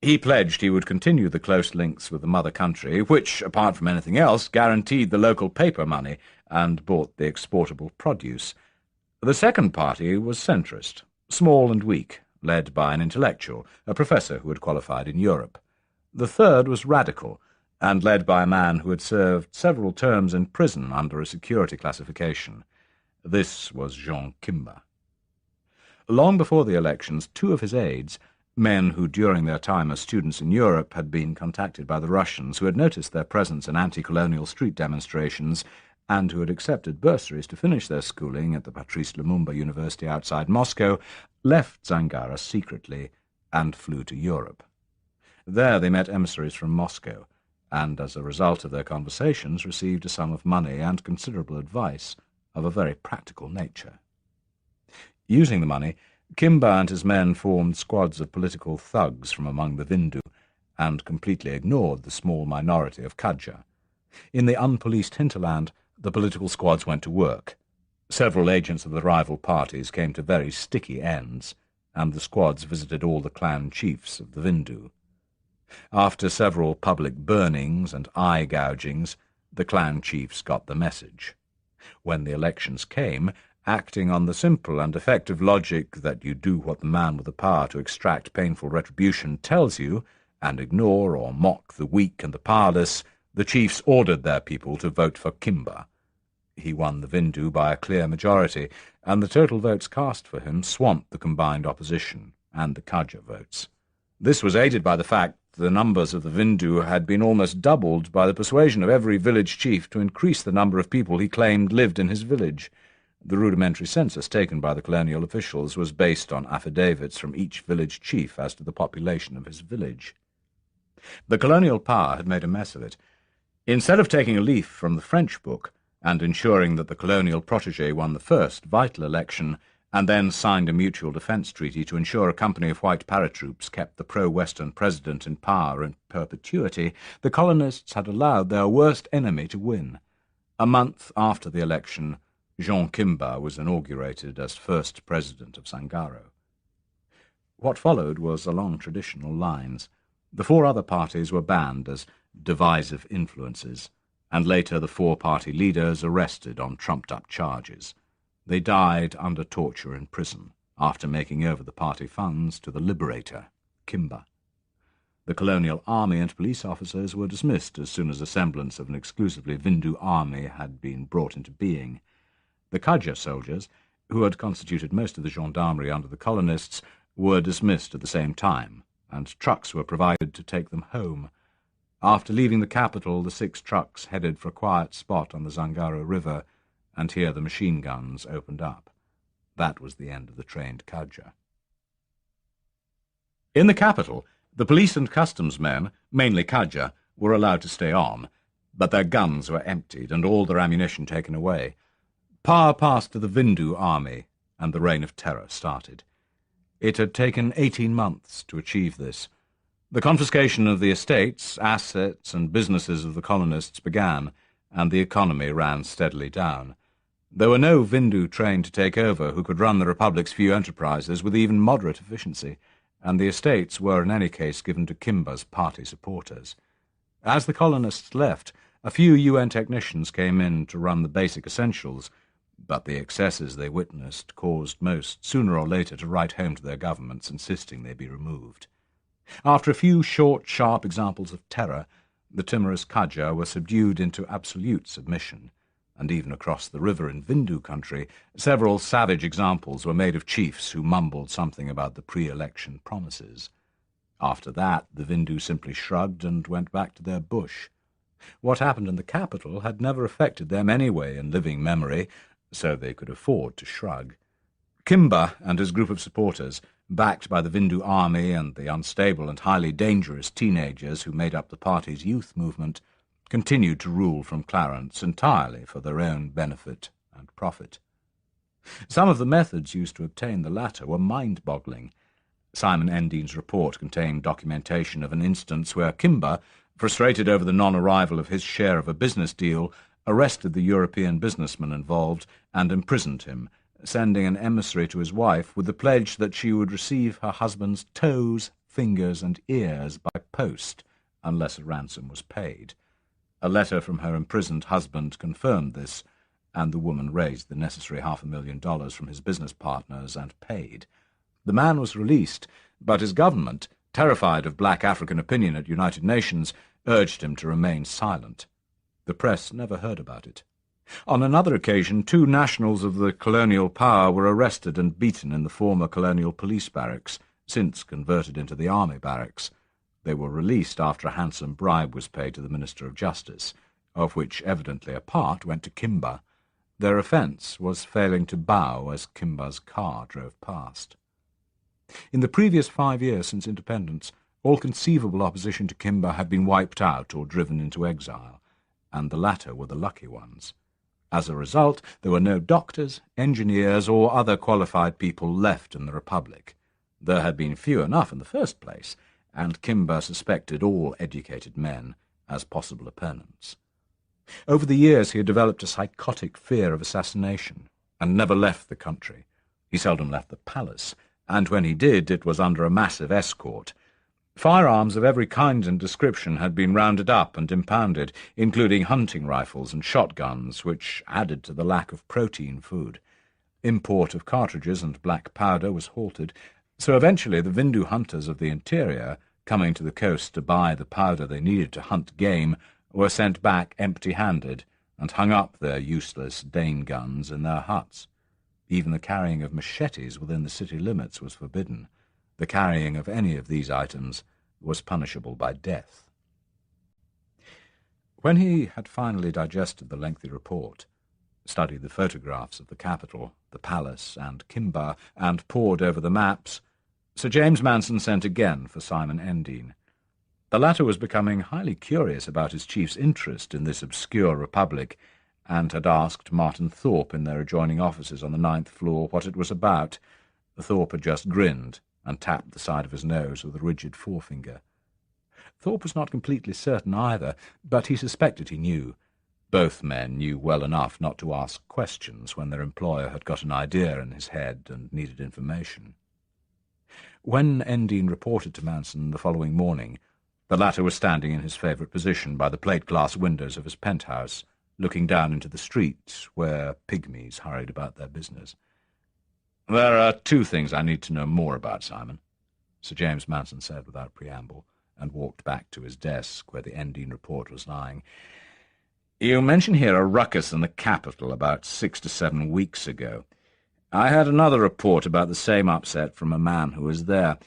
He pledged he would continue the close links with the mother country, which, apart from anything else, guaranteed the local paper money and bought the exportable produce. The second party was centrist, small and weak, led by an intellectual, a professor who had qualified in Europe. The third was radical, and led by a man who had served several terms in prison under a security classification. This was Jean Kimba. Long before the elections, 2 of his aides, men who during their time as students in Europe had been contacted by the Russians, who had noticed their presence in anti-colonial street demonstrations, and who had accepted bursaries to finish their schooling at the Patrice Lumumba University outside Moscow, left Zangara secretly and flew to Europe. There they met emissaries from Moscow, and as a result of their conversations received a sum of money and considerable advice of a very practical nature. Using the money, Kimba and his men formed squads of political thugs from among the Vindu, and completely ignored the small minority of Kadja. In the unpoliced hinterland, the political squads went to work. Several agents of the rival parties came to very sticky ends, and the squads visited all the clan chiefs of the Vindu. After several public burnings and eye-gougings, the clan chiefs got the message. When the elections came, acting on the simple and effective logic that you do what the man with the power to extract painful retribution tells you, and ignore or mock the weak and the powerless, The chiefs ordered their people to vote for Kimber. He won the Vindu by a clear majority, and the total votes cast for him swamped the combined opposition and the Kadja votes. This was aided by the fact that the numbers of the Vindu had been almost doubled by the persuasion of every village chief to increase the number of people he claimed lived in his village. The rudimentary census taken by the colonial officials was based on affidavits from each village chief as to the population of his village. The colonial power had made a mess of it. Instead of taking a leaf from the French book and ensuring that the colonial protégé won the first vital election, and then signed a mutual defence treaty to ensure a company of white paratroops kept the pro-Western president in power in perpetuity, the colonists had allowed their worst enemy to win. A month after the election, Jean Kimber was inaugurated as first president of Zangaro. What followed was along traditional lines. The four other parties were banned as divisive influences, and later the four-party leaders arrested on trumped-up charges. They died under torture in prison, after making over the party funds to the liberator, Kimber. The colonial army and police officers were dismissed as soon as a semblance of an exclusively Vindu army had been brought into being. The Kadja soldiers, who had constituted most of the gendarmerie under the colonists, were dismissed at the same time, and trucks were provided to take them home. After leaving the capital, the 6 trucks headed for a quiet spot on the Zangaro River, and here the machine guns opened up. That was the end of the trained Kadja. In the capital, the police and customs men, mainly Kadja, were allowed to stay on, but their guns were emptied and all their ammunition taken away. Power passed to the Vindu army, and the reign of terror started. It had taken 18 months to achieve this. The confiscation of the estates, assets, and businesses of the colonists began, and the economy ran steadily down. There were no Vindu trained to take over who could run the Republic's few enterprises with even moderate efficiency, and the estates were in any case given to Kimber's party supporters. As the colonists left, a few UN technicians came in to run the basic essentials, but the excesses they witnessed caused most, sooner or later, to write home to their governments insisting they be removed. After a few short, sharp examples of terror, the timorous Kadja were subdued into absolute submission, and even across the river in Vindu country, several savage examples were made of chiefs who mumbled something about the pre-election promises. After that, the Vindu simply shrugged and went back to their bush. What happened in the capital had never affected them anyway in living memory, so they could afford to shrug. Kimber and his group of supporters, backed by the Vindu army and the unstable and highly dangerous teenagers who made up the party's youth movement, continued to rule from Clarence entirely for their own benefit and profit. Some of the methods used to obtain the latter were mind-boggling. Simon Endine's report contained documentation of an instance where Kimber, frustrated over the non-arrival of his share of a business deal, arrested the European businessman involved and imprisoned him, sending an emissary to his wife with the pledge that she would receive her husband's toes, fingers, and ears by post, unless a ransom was paid. A letter from her imprisoned husband confirmed this, and the woman raised the necessary $500,000 from his business partners and paid. The man was released, but his government, terrified of black African opinion at United Nations, urged him to remain silent. The press never heard about it. On another occasion, 2 nationals of the colonial power were arrested and beaten in the former colonial police barracks, since converted into the army barracks. They were released after a handsome bribe was paid to the Minister of Justice, of which evidently a part went to Kimber. Their offence was failing to bow as Kimber's car drove past. In the previous 5 years since independence, all conceivable opposition to Kimber had been wiped out or driven into exile, and the latter were the lucky ones. As a result, there were no doctors, engineers, or other qualified people left in the Republic. There had been few enough in the first place, and Kimber suspected all educated men as possible opponents. Over the years he had developed a psychotic fear of assassination, and never left the country. He seldom left the palace, and when he did, it was under a massive escort. Firearms of every kind and description had been rounded up and impounded, including hunting rifles and shotguns, which added to the lack of protein food. Import of cartridges and black powder was halted, so eventually the Vindu hunters of the interior, coming to the coast to buy the powder they needed to hunt game, were sent back empty-handed and hung up their useless Dane guns in their huts. Even the carrying of machetes within the city limits was forbidden. The carrying of any of these items was punishable by death. When he had finally digested the lengthy report, studied the photographs of the capital, the palace, and Kimber, and pored over the maps, Sir James Manson sent again for Simon Endine. The latter was becoming highly curious about his chief's interest in this obscure republic, and had asked Martin Thorpe in their adjoining offices on the 9th floor what it was about. Thorpe had just grinned and tapped the side of his nose with a rigid forefinger. Thorpe was not completely certain either, but he suspected he knew. Both men knew well enough not to ask questions when their employer had got an idea in his head and needed information. When Endine reported to Manson the following morning, the latter was standing in his favourite position by the plate-glass windows of his penthouse, looking down into the street where pygmies hurried about their business. "There are two things I need to know more about, Simon," Sir James Manson said without preamble, and walked back to his desk where the Endine report was lying. "You mention here a ruckus in the capital about 6 to 7 weeks ago. I had another report about the same upset from a man who was there.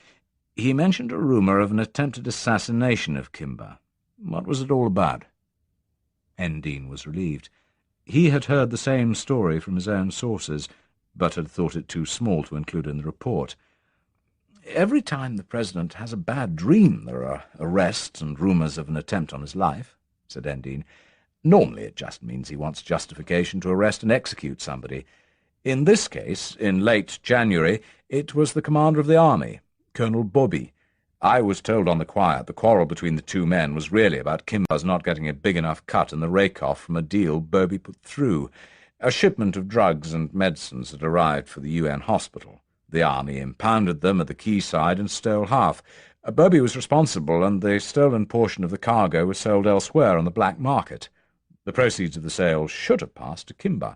He mentioned a rumour of an attempted assassination of Kimber. What was it all about?" Endine was relieved. He had heard the same story from his own sources, but had thought it too small to include in the report. "Every time the President has a bad dream, there are arrests and rumours of an attempt on his life," said Endine. "Normally it just means he wants justification to arrest and execute somebody. In this case, in late January, it was the commander of the army, Colonel Bobby. I was told on the quiet the quarrel between the two men was really about Kimber's not getting a big enough cut in the rake-off from a deal Bobby put through. A shipment of drugs and medicines had arrived for the UN hospital. The army impounded them at the quayside and stole half. Bobby was responsible, and the stolen portion of the cargo was sold elsewhere on the black market. The proceeds of the sale should have passed to Kimber.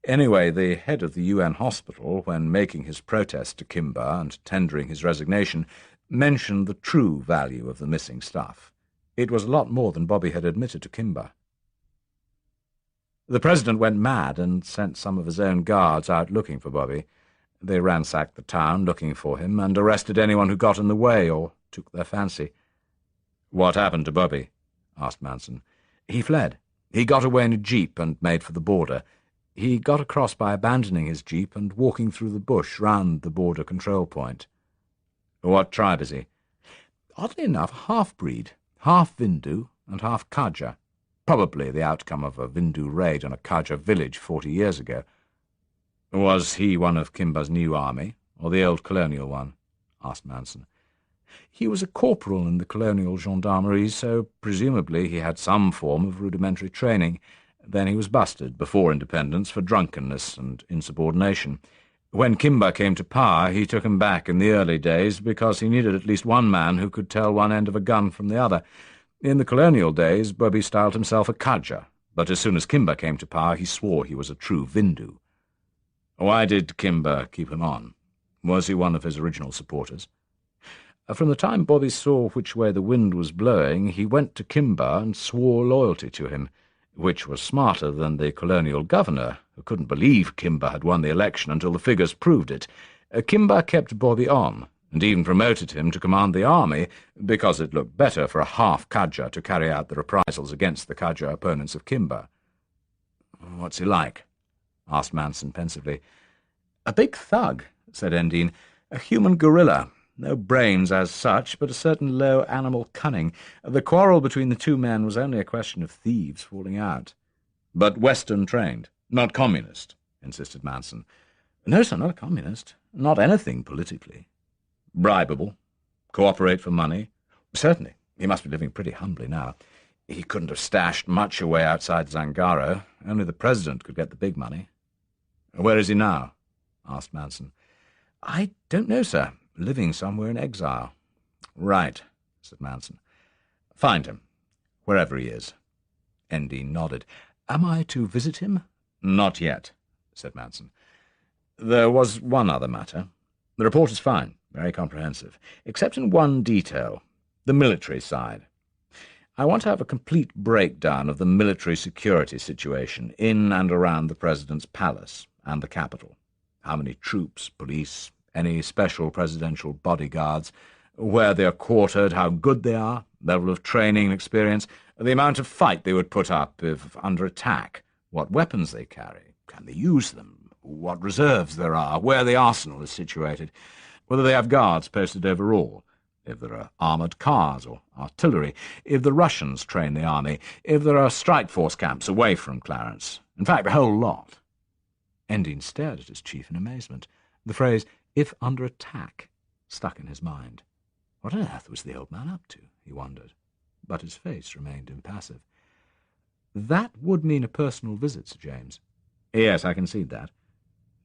Anyway, the head of the UN hospital, when making his protest to Kimber and tendering his resignation, mentioned the true value of the missing stuff. It was a lot more than Bobby had admitted to Kimber. The President went mad and sent some of his own guards out looking for Bobby. They ransacked the town looking for him and arrested anyone who got in the way or took their fancy." "What happened to Bobby?" asked Manson. "He fled. He got away in a jeep and made for the border. He got across by abandoning his jeep and walking through the bush round the border control point." "What tribe is he?" "Oddly enough, half-breed, half Vindu and half Kaja. Probably the outcome of a Vindu raid on a Kaja village 40 years ago." "Was he one of Kimber's new army, or the old colonial one?" asked Manson. "He was a corporal in the colonial gendarmerie, so presumably he had some form of rudimentary training. Then he was busted, before independence, for drunkenness and insubordination. When Kimber came to power, he took him back in the early days because he needed at least one man who could tell one end of a gun from the other. In the colonial days, Bobby styled himself a Kaja, but as soon as Kimber came to power, he swore he was a true Vindu." "Why did Kimber keep him on? Was he one of his original supporters?" "From the time Bobby saw which way the wind was blowing, he went to Kimber and swore loyalty to him, which was smarter than the colonial governor, who couldn't believe Kimber had won the election until the figures proved it. Kimber kept Bobby on, and even promoted him to command the army, because it looked better for a half-Kaja to carry out the reprisals against the Kaja opponents of Kimber." "What's he like?" asked Manson pensively. "A big thug," said Endine. "A human gorilla. No brains as such, but a certain low animal cunning. The quarrel between the two men was only a question of thieves falling out." "But Western-trained, not communist," insisted Manson. "No, sir, not a communist. Not anything politically." "Bribable? Cooperate for money?" "Certainly. He must be living pretty humbly now. He couldn't have stashed much away outside Zangaro. Only the President could get the big money." "Where is he now?" asked Manson. "I don't know, sir. Living somewhere in exile." "Right," said Manson. "Find him, wherever he is." Endine nodded. "Am I to visit him?" "Not yet," said Manson. "There was one other matter. The report is fine, very comprehensive, except in one detail, the military side. I want to have a complete breakdown of the military security situation in and around the President's palace and the capital. How many troops, police, any special presidential bodyguards, where they are quartered, how good they are, level of training and experience, the amount of fight they would put up if under attack, what weapons they carry, can they use them, what reserves there are, where the arsenal is situated, whether they have guards posted over all, if there are armoured cars or artillery, if the Russians train the army, if there are strike force camps away from Clarence, in fact, the whole lot. Endine stared at his chief in amazement. The phrase, "if under attack," stuck in his mind. What on earth was the old man up to, he wondered, but his face remained impassive. That would mean a personal visit, Sir James. Yes, I concede that.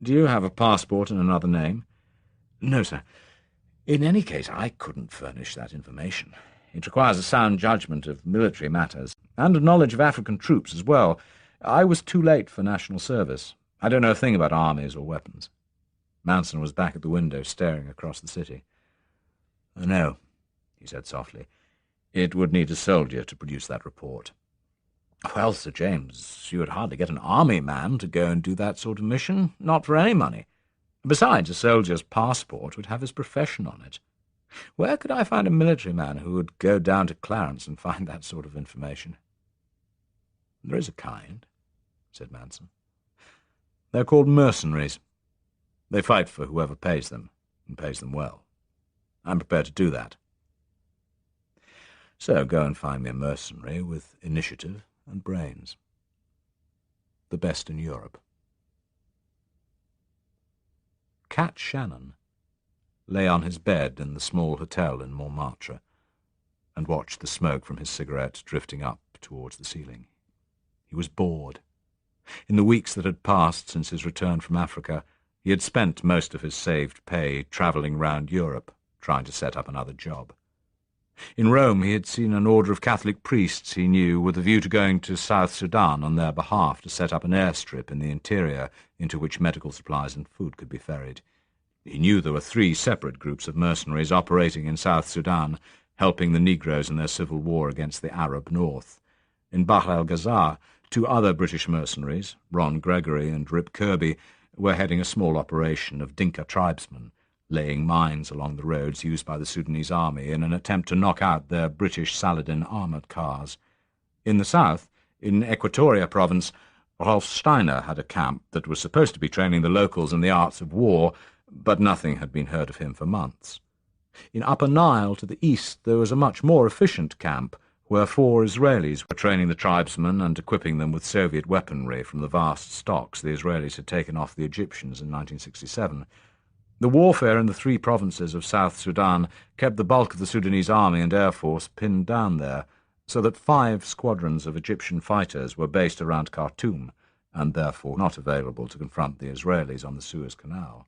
Do you have a passport in another name? No, sir. In any case, I couldn't furnish that information. It requires a sound judgment of military matters, and a knowledge of African troops as well. I was too late for national service. I don't know a thing about armies or weapons. Manson was back at the window, staring across the city. No, he said softly. It would need a soldier to produce that report. Well, Sir James, you would hardly get an army man to go and do that sort of mission, not for any money. Besides, a soldier's passport would have his profession on it. Where could I find a military man who would go down to Clarence and find that sort of information? There is a kind, said Manson. They're called mercenaries. They fight for whoever pays them, and pays them well. I'm prepared to do that. So go and find me a mercenary with initiative and brains. The best in Europe. Cat Shannon lay on his bed in the small hotel in Montmartre and watched the smoke from his cigarette drifting up towards the ceiling. He was bored. In the weeks that had passed since his return from Africa, he had spent most of his saved pay travelling round Europe, trying to set up another job. In Rome he had seen an order of Catholic priests he knew with a view to going to South Sudan on their behalf to set up an airstrip in the interior into which medical supplies and food could be ferried. He knew there were 3 separate groups of mercenaries operating in South Sudan, helping the Negroes in their civil war against the Arab North. In Bahr el-Ghazal, 2 other British mercenaries, Ron Gregory and Rip Kirby, were heading a small operation of Dinka tribesmen, laying mines along the roads used by the Sudanese army in an attempt to knock out their British Saladin armoured cars. In the south, in Equatoria province, Rolf Steiner had a camp that was supposed to be training the locals in the arts of war, but nothing had been heard of him for months. In Upper Nile to the east there was a much more efficient camp, where 4 Israelis were training the tribesmen and equipping them with Soviet weaponry from the vast stocks the Israelis had taken off the Egyptians in 1967. The warfare in the 3 provinces of South Sudan kept the bulk of the Sudanese army and air force pinned down there, so that 5 squadrons of Egyptian fighters were based around Khartoum, and therefore not available to confront the Israelis on the Suez Canal.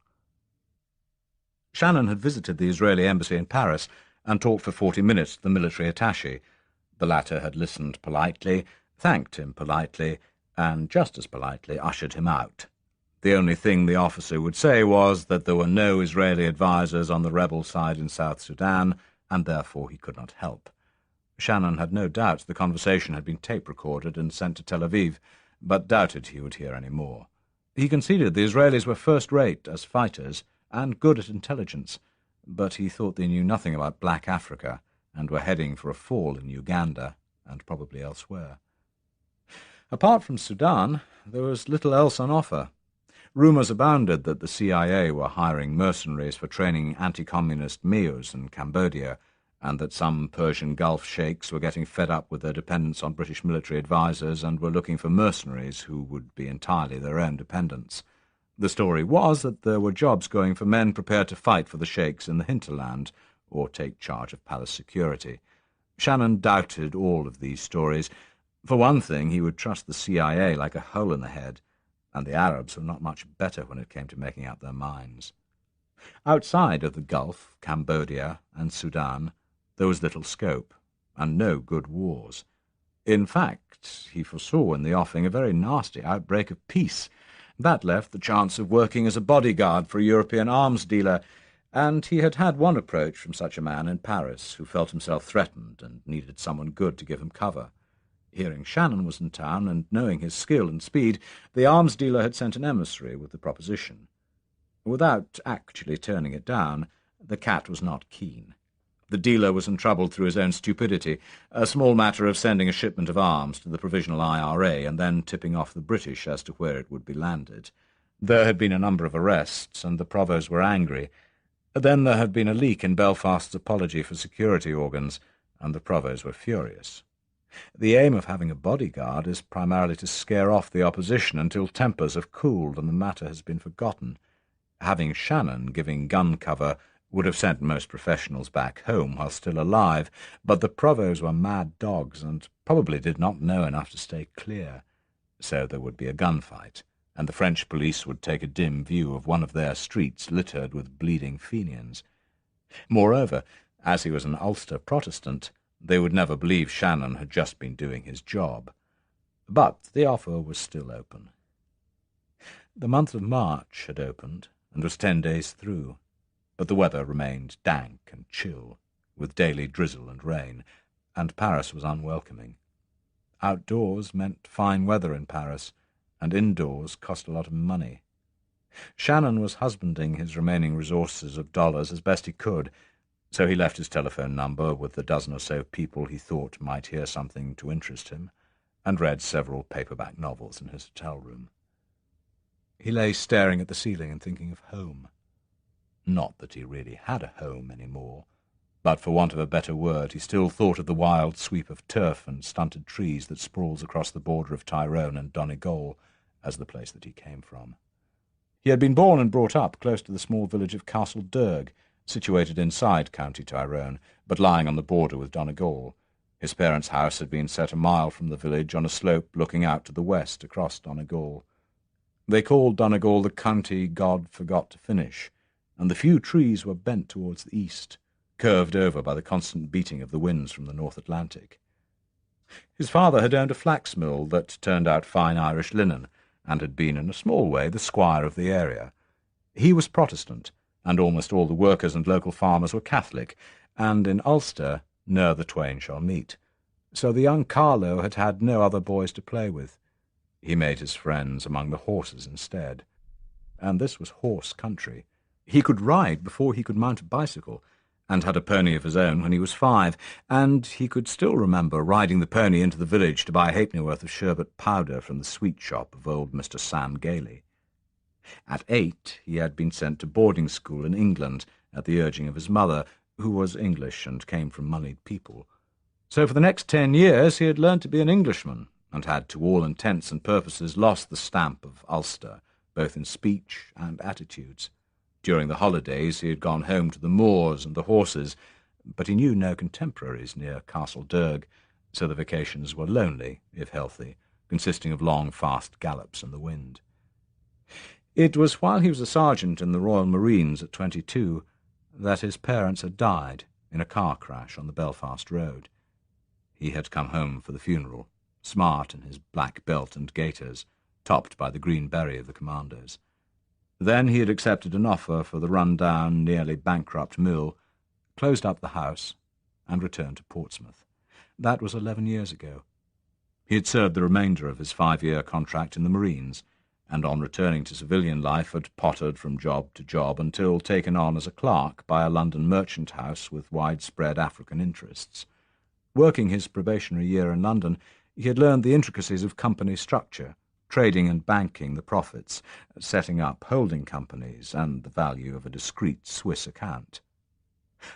Shannon had visited the Israeli embassy in Paris and talked for 40 minutes to the military attaché. The latter had listened politely, thanked him politely, and just as politely ushered him out. The only thing the officer would say was that there were no Israeli advisers on the rebel side in South Sudan, and therefore he could not help. Shannon had no doubt the conversation had been tape-recorded and sent to Tel Aviv, but doubted he would hear any more. He conceded the Israelis were first-rate as fighters and good at intelligence, but he thought they knew nothing about Black Africa and were heading for a fall in Uganda and probably elsewhere. Apart from Sudan, there was little else on offer. Rumours abounded that the CIA were hiring mercenaries for training anti-communist Meos in Cambodia, and that some Persian Gulf sheikhs were getting fed up with their dependence on British military advisers and were looking for mercenaries who would be entirely their own dependents. The story was that there were jobs going for men prepared to fight for the sheikhs in the hinterland or take charge of palace security. Shannon doubted all of these stories. For one thing, he would trust the CIA like a hole in the head, and the Arabs were not much better when it came to making out their minds. Outside of the Gulf, Cambodia, and Sudan, there was little scope, and no good wars. In fact, he foresaw in the offing a very nasty outbreak of peace. That left the chance of working as a bodyguard for a European arms dealer, and he had had one approach from such a man in Paris, who felt himself threatened and needed someone good to give him cover. Hearing Shannon was in town, and knowing his skill and speed, the arms dealer had sent an emissary with the proposition. Without actually turning it down, the cat was not keen. The dealer was in trouble through his own stupidity, a small matter of sending a shipment of arms to the Provisional IRA and then tipping off the British as to where it would be landed. There had been a number of arrests, and the Provos were angry. Then there had been a leak in Belfast's apology for security organs, and the Provos were furious. The aim of having a bodyguard is primarily to scare off the opposition until tempers have cooled and the matter has been forgotten. Having Shannon giving gun cover would have sent most professionals back home while still alive, but the Provos were mad dogs and probably did not know enough to stay clear. So there would be a gunfight, and the French police would take a dim view of one of their streets littered with bleeding Fenians. Moreover, as he was an Ulster Protestant, they would never believe Shannon had just been doing his job. But the offer was still open. The month of March had opened and was 10 days through, but the weather remained dank and chill, with daily drizzle and rain, and Paris was unwelcoming. Outdoors meant fine weather in Paris, and indoors cost a lot of money. Shannon was husbanding his remaining resources of dollars as best he could, so he left his telephone number with the dozen or so people he thought might hear something to interest him, and read several paperback novels in his hotel room. He lay staring at the ceiling and thinking of home. Not that he really had a home any more, but for want of a better word he still thought of the wild sweep of turf and stunted trees that sprawls across the border of Tyrone and Donegal as the place that he came from. He had been born and brought up close to the small village of Castle Derg, situated inside County Tyrone, but lying on the border with Donegal. His parents' house had been set a mile from the village on a slope looking out to the west across Donegal. They called Donegal the county God forgot to finish, and the few trees were bent towards the east, curved over by the constant beating of the winds from the North Atlantic. His father had owned a flax mill that turned out fine Irish linen, and had been in a small way the squire of the area. He was Protestant, and almost all the workers and local farmers were Catholic, and in Ulster ne'er the twain shall meet. So the young Carlo had had no other boys to play with. He made his friends among the horses instead. And this was horse country. He could ride before he could mount a bicycle, and had a pony of his own when he was 5, and he could still remember riding the pony into the village to buy a halfpennyworth of sherbet powder from the sweet shop of old Mr. Sam Gailey. At 8 he had been sent to boarding school in England at the urging of his mother, who was English and came from moneyed people. So for the next 10 years he had learned to be an Englishman, and had to all intents and purposes lost the stamp of Ulster, both in speech and attitudes. During the holidays he had gone home to the moors and the horses, but he knew no contemporaries near Castle Derg, so the vacations were lonely, if healthy, consisting of long, fast gallops in the wind. It was while he was a sergeant in the Royal Marines at 22 that his parents had died in a car crash on the Belfast road. He had come home for the funeral, smart in his black belt and gaiters, topped by the green berry of the commandos. Then he had accepted an offer for the run-down, nearly bankrupt mill, closed up the house, and returned to Portsmouth. That was 11 years ago. He had served the remainder of his 5-year contract in the Marines, and on returning to civilian life had pottered from job to job until taken on as a clerk by a London merchant house with widespread African interests. Working his probationary year in London, he had learned the intricacies of company structure, trading and banking the profits, setting up holding companies, and the value of a discreet Swiss account.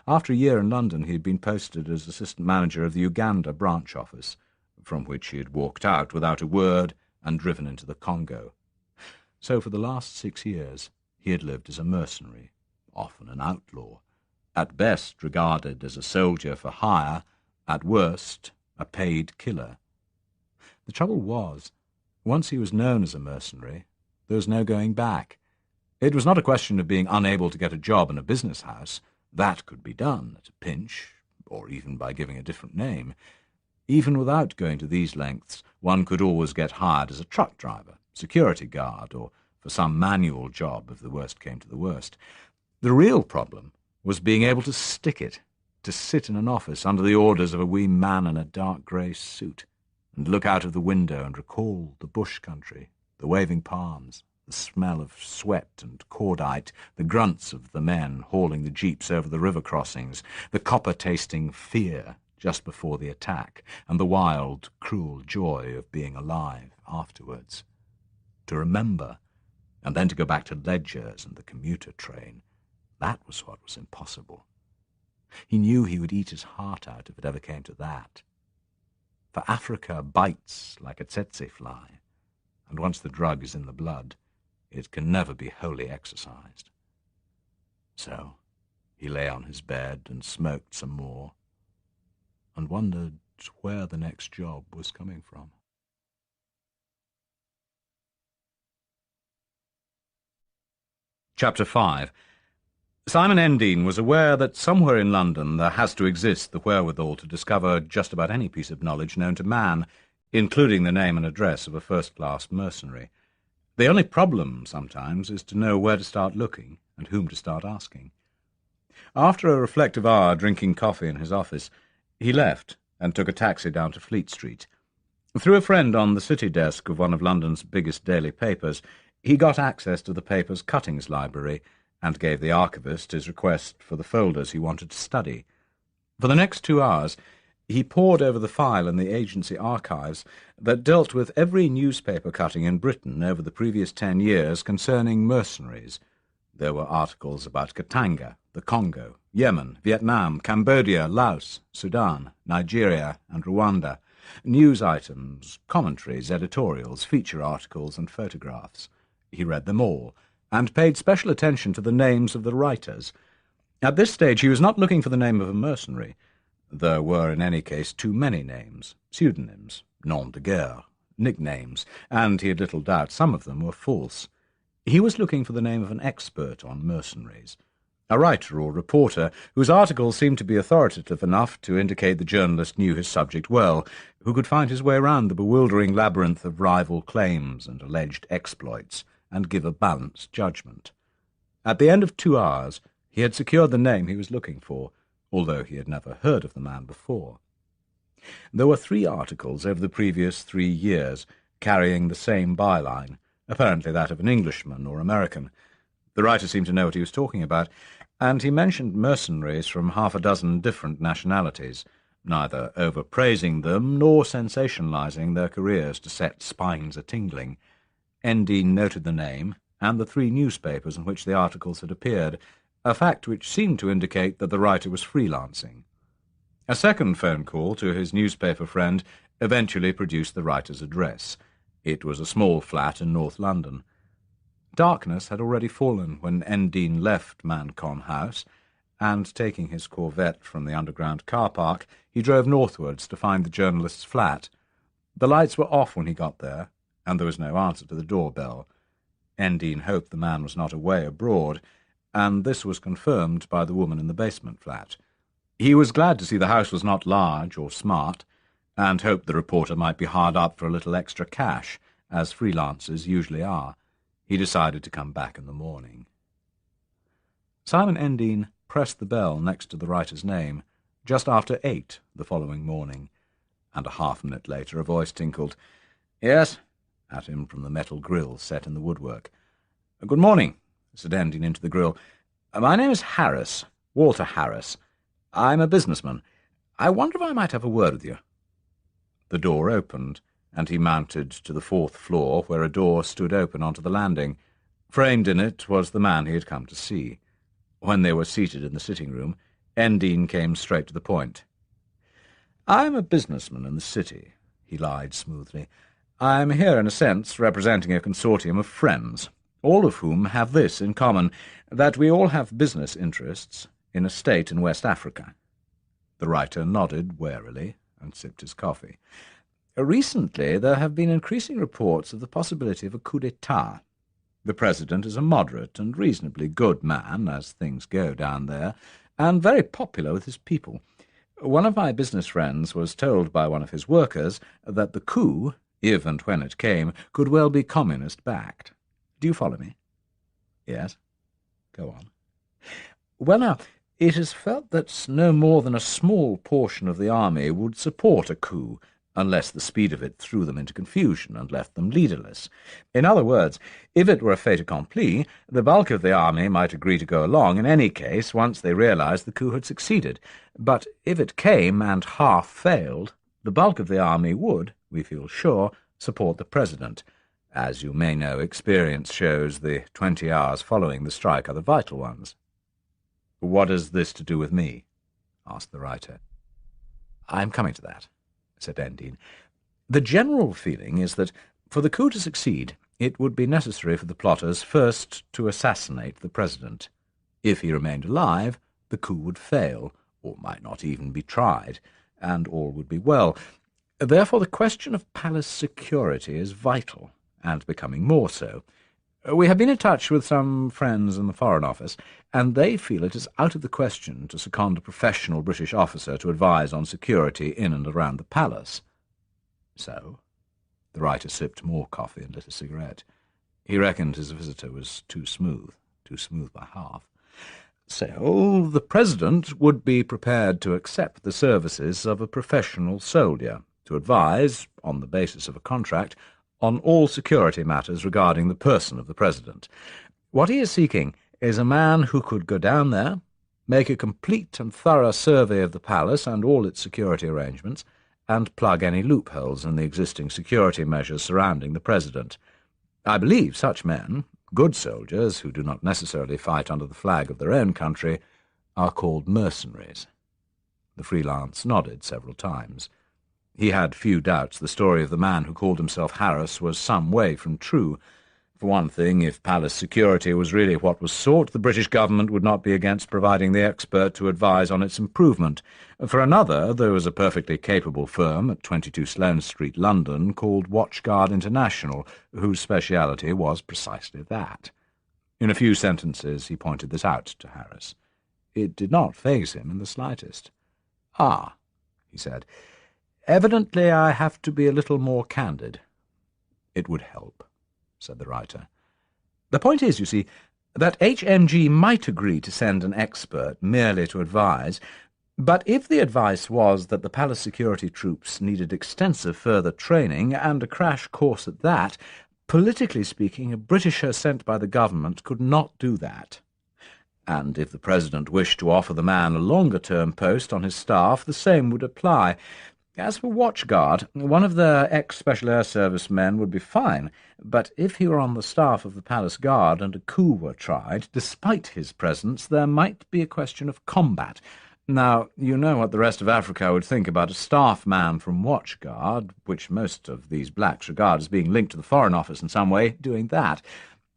After a year in London he had been posted as assistant manager of the Uganda branch office, from which he had walked out without a word and driven into the Congo. So for the last 6 years he had lived as a mercenary, often an outlaw, at best regarded as a soldier for hire, at worst a paid killer. The trouble was, once he was known as a mercenary, there was no going back. It was not a question of being unable to get a job in a business house. That could be done at a pinch, or even by giving a different name. Even without going to these lengths, one could always get hired as a truck driver, security guard, or for some manual job if the worst came to the worst. The real problem was being able to stick it, to sit in an office under the orders of a wee man in a dark grey suit, and look out of the window and recall the bush country, the waving palms, the smell of sweat and cordite, the grunts of the men hauling the jeeps over the river crossings, the copper-tasting fear just before the attack, and the wild, cruel joy of being alive afterwards. To remember, and then to go back to ledgers and the commuter train, that was what was impossible. He knew he would eat his heart out if it ever came to that. For Africa bites like a tsetse fly, and once the drug is in the blood, it can never be wholly exorcised. So he lay on his bed and smoked some more, and wondered where the next job was coming from. Chapter 5. Simon Endine was aware that somewhere in London there has to exist the wherewithal to discover just about any piece of knowledge known to man, including the name and address of a first-class mercenary. The only problem, sometimes, is to know where to start looking and whom to start asking. After a reflective hour drinking coffee in his office, he left and took a taxi down to Fleet Street. Through a friend on the city desk of one of London's biggest daily papers, he got access to the paper's cuttings library and gave the archivist his request for the folders he wanted to study. For the next 2 hours, he pored over the file in the agency archives that dealt with every newspaper cutting in Britain over the previous 10 years concerning mercenaries. There were articles about Katanga, the Congo, Yemen, Vietnam, Cambodia, Laos, Sudan, Nigeria, and Rwanda. News items, commentaries, editorials, feature articles, and photographs. He read them all, and paid special attention to the names of the writers. At this stage he was not looking for the name of a mercenary. There were in any case too many names, pseudonyms, noms de guerre, nicknames, and he had little doubt some of them were false. He was looking for the name of an expert on mercenaries, a writer or reporter whose articles seemed to be authoritative enough to indicate the journalist knew his subject well, who could find his way round the bewildering labyrinth of rival claims and alleged exploits, and give a balanced judgment. At the end of 2 hours he had secured the name he was looking for, although he had never heard of the man before. There were 3 articles over the previous 3 years, carrying the same byline, apparently that of an Englishman or American. The writer seemed to know what he was talking about, and he mentioned mercenaries from 6 different nationalities, neither overpraising them nor sensationalizing their careers to set spines a-tingling. Endine noted the name and the 3 newspapers in which the articles had appeared, a fact which seemed to indicate that the writer was freelancing. A second phone call to his newspaper friend eventually produced the writer's address. It was a small flat in North London. Darkness had already fallen when Endine left Mancon House, and taking his Corvette from the underground car park, he drove northwards to find the journalist's flat. The lights were off when he got there, and there was no answer to the doorbell. Endine hoped the man was not away abroad, and this was confirmed by the woman in the basement flat. He was glad to see the house was not large or smart, and hoped the reporter might be hard up for a little extra cash, as freelancers usually are. He decided to come back in the morning. Simon Endine pressed the bell next to the writer's name, just after 8 the following morning, and a half-minute later a voice tinkled, "Yes," at him from the metal grill set in the woodwork. "Good morning," said Endine into the grill. "My name is Harris, Walter Harris. I'm a businessman. I wonder if I might have a word with you." The door opened, and he mounted to the 4th floor, where a door stood open onto the landing. Framed in it was the man he had come to see. When they were seated in the sitting-room, Endine came straight to the point. "I'm a businessman in the city," he lied smoothly. "I'm here, in a sense, representing a consortium of friends, all of whom have this in common, that we all have business interests in a state in West Africa." The writer nodded warily and sipped his coffee. "Recently there have been increasing reports of the possibility of a coup d'etat. The president is a moderate and reasonably good man, as things go down there, and very popular with his people. One of my business friends was told by one of his workers that the coup, if and when it came, could well be communist-backed. Do you follow me?" "Yes. Go on." Well, now, it is felt that no more than a small portion of the army would support a coup, unless the speed of it threw them into confusion and left them leaderless. In other words, if it were a fait accompli, the bulk of the army might agree to go along in any case once they realized the coup had succeeded. But if it came and half failed, the bulk of the army would, we feel sure, support the president. As you may know, experience shows the 20 hours following the strike are the vital ones. "What has this to do with me?" asked the writer. "I'm coming to that," said Endine. "The general feeling is that, for the coup to succeed, it would be necessary for the plotters first to assassinate the president. If he remained alive, the coup would fail, or might not even be tried, and all would be well. Therefore the question of palace security is vital, and becoming more so. We have been in touch with some friends in the Foreign Office, and they feel it is out of the question to second a professional British officer to advise on security in and around the palace." "So?" The writer sipped more coffee and lit a cigarette. He reckoned his visitor was too smooth by half. "So the President would be prepared to accept the services of a professional soldier, to advise, on the basis of a contract, on all security matters regarding the person of the President. What he is seeking is a man who could go down there, make a complete and thorough survey of the palace and all its security arrangements, and plug any loopholes in the existing security measures surrounding the President. I believe such men, good soldiers who do not necessarily fight under the flag of their own country, are called mercenaries." The freelance nodded several times. He had few doubts the story of the man who called himself Harris was some way from true. For one thing, if palace security was really what was sought, the British government would not be against providing the expert to advise on its improvement. For another, there was a perfectly capable firm at 22 Sloane Street, London, called Watchguard International, whose speciality was precisely that. In a few sentences he pointed this out to Harris. It did not faze him in the slightest. "Ah," he said, "evidently I have to be a little more candid." "It would help," said the writer. "The point is, you see, that HMG might agree to send an expert merely to advise, but if the advice was that the palace security troops needed extensive further training, and a crash course at that, politically speaking, a Britisher sent by the government could not do that. And if the President wished to offer the man a longer-term post on his staff, the same would apply. As for Watchguard, one of their ex-Special Air Service men would be fine, but if he were on the staff of the Palace Guard and a coup were tried, despite his presence, there might be a question of combat. Now, you know what the rest of Africa would think about a staff man from Watchguard, which most of these blacks regard as being linked to the Foreign Office in some way, doing that.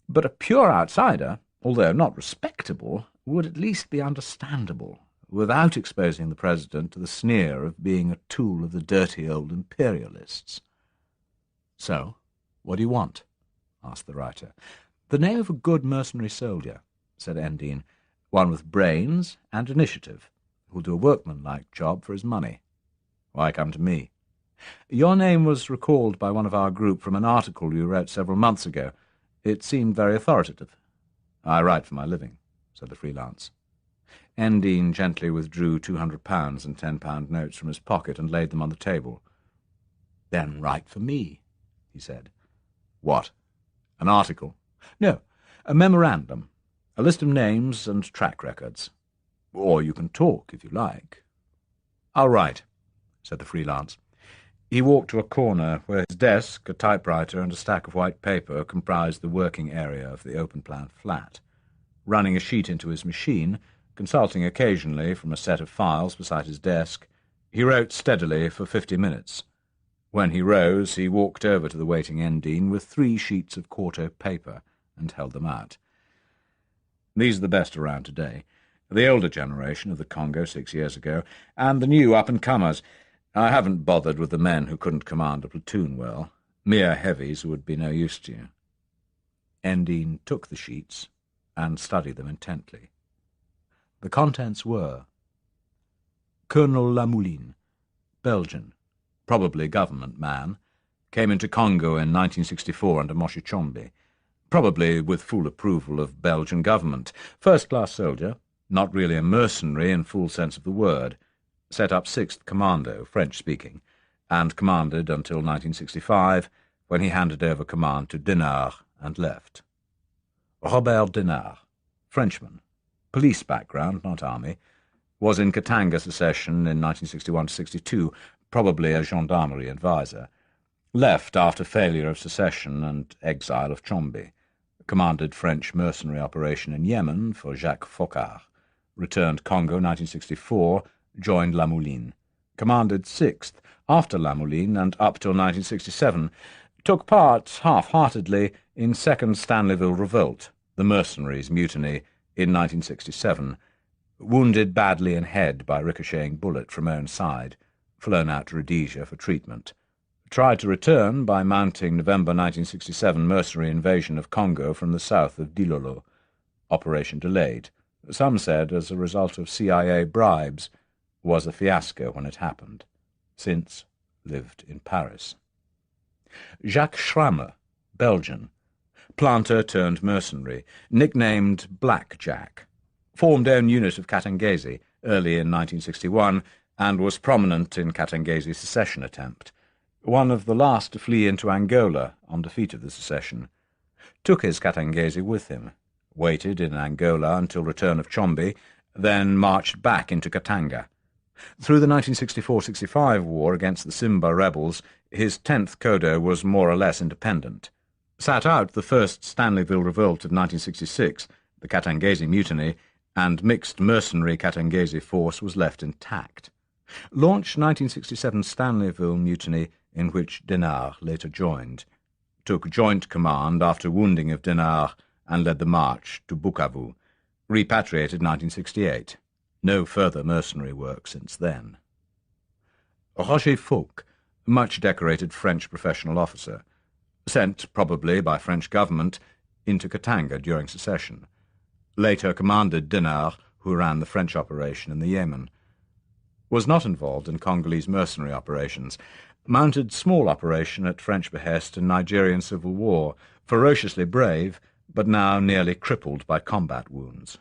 But a pure outsider, although not respectable, would at least be understandable, without exposing the President to the sneer of being a tool of the dirty old imperialists." "So, what do you want?" asked the writer. "The name of a good mercenary soldier," said Endine, "one with brains and initiative, who'll do a workmanlike job for his money. Why come to me? Your name was recalled by one of our group from an article you wrote several months ago. It seemed very authoritative." "I write for my living," said the freelance. Endine gently withdrew £200 and £10 notes from his pocket and laid them on the table. "Then write for me," he said. "What? An article?" "No, a memorandum, a list of names and track records. Or you can talk, if you like." "I'll write," said the freelance. He walked to a corner where his desk, a typewriter, and a stack of white paper comprised the working area of the open-plan flat. Running a sheet into his machine, consulting occasionally from a set of files beside his desk, he wrote steadily for 50 minutes. When he rose, he walked over to the waiting Endine with 3 sheets of quarto paper and held them out. "These are the best around today. The older generation of the Congo 6 years ago, and the new up-and-comers. I haven't bothered with the men who couldn't command a platoon well, mere heavies who would be no use to you." Endine took the sheets and studied them intently. The contents were: Colonel Lamouline, Belgian, probably government man, came into Congo in 1964 under Moshe Chombe. probably with full approval of Belgian government. First-class soldier, not really a mercenary in full sense of the word. Set up 6th Commando, French-speaking, and commanded until 1965, when he handed over command to Dinard and left. Robert Dinard, Frenchman, police background, not army, was in Katanga secession in 1961-62, probably a gendarmerie advisor. Left after failure of secession and exile of Chombi. Commanded French mercenary operation in Yemen for Jacques Foccart. Returned Congo 1964, joined La Mouline. Commanded 6th after La Mouline and up till 1967. Took part, half-heartedly, in 2nd Stanleyville Revolt, the mercenaries' mutiny, in 1967. Wounded badly in head by ricocheting bullet from own side. Flown out to Rhodesia for treatment. Tried to return by mounting November 1967 mercenary invasion of Congo from the south of Dilolo. Operation delayed. Some said as a result of CIA bribes. Was a fiasco when it happened. Since lived in Paris. Jacques Schrammer, Belgian. Planter turned mercenary, nicknamed Black Jack. Formed own unit of Katangese early in 1961 and was prominent in Katangese's secession attempt. One of the last to flee into Angola on defeat of the secession. Took his Katangese with him, waited in Angola until return of Chombi, then marched back into Katanga. Through the 1964-65 war against the Simba rebels, his 10th Kodo was more or less independent. Sat out the first Stanleyville Revolt of 1966, the Katangese Mutiny, and mixed mercenary Katangese force was left intact. Launched 1967 Stanleyville Mutiny, in which Dinard later joined. Took joint command after wounding of Dinard and led the march to Bukavu. Repatriated 1968. No further mercenary work since then. Roger Fouque, much decorated French professional officer. Sent, probably by French government, into Katanga during secession. Later commanded Dinard, who ran the French operation in the Yemen. Was not involved in Congolese mercenary operations. Mounted small operation at French behest in Nigerian Civil War, ferociously brave, but now nearly crippled by combat wounds.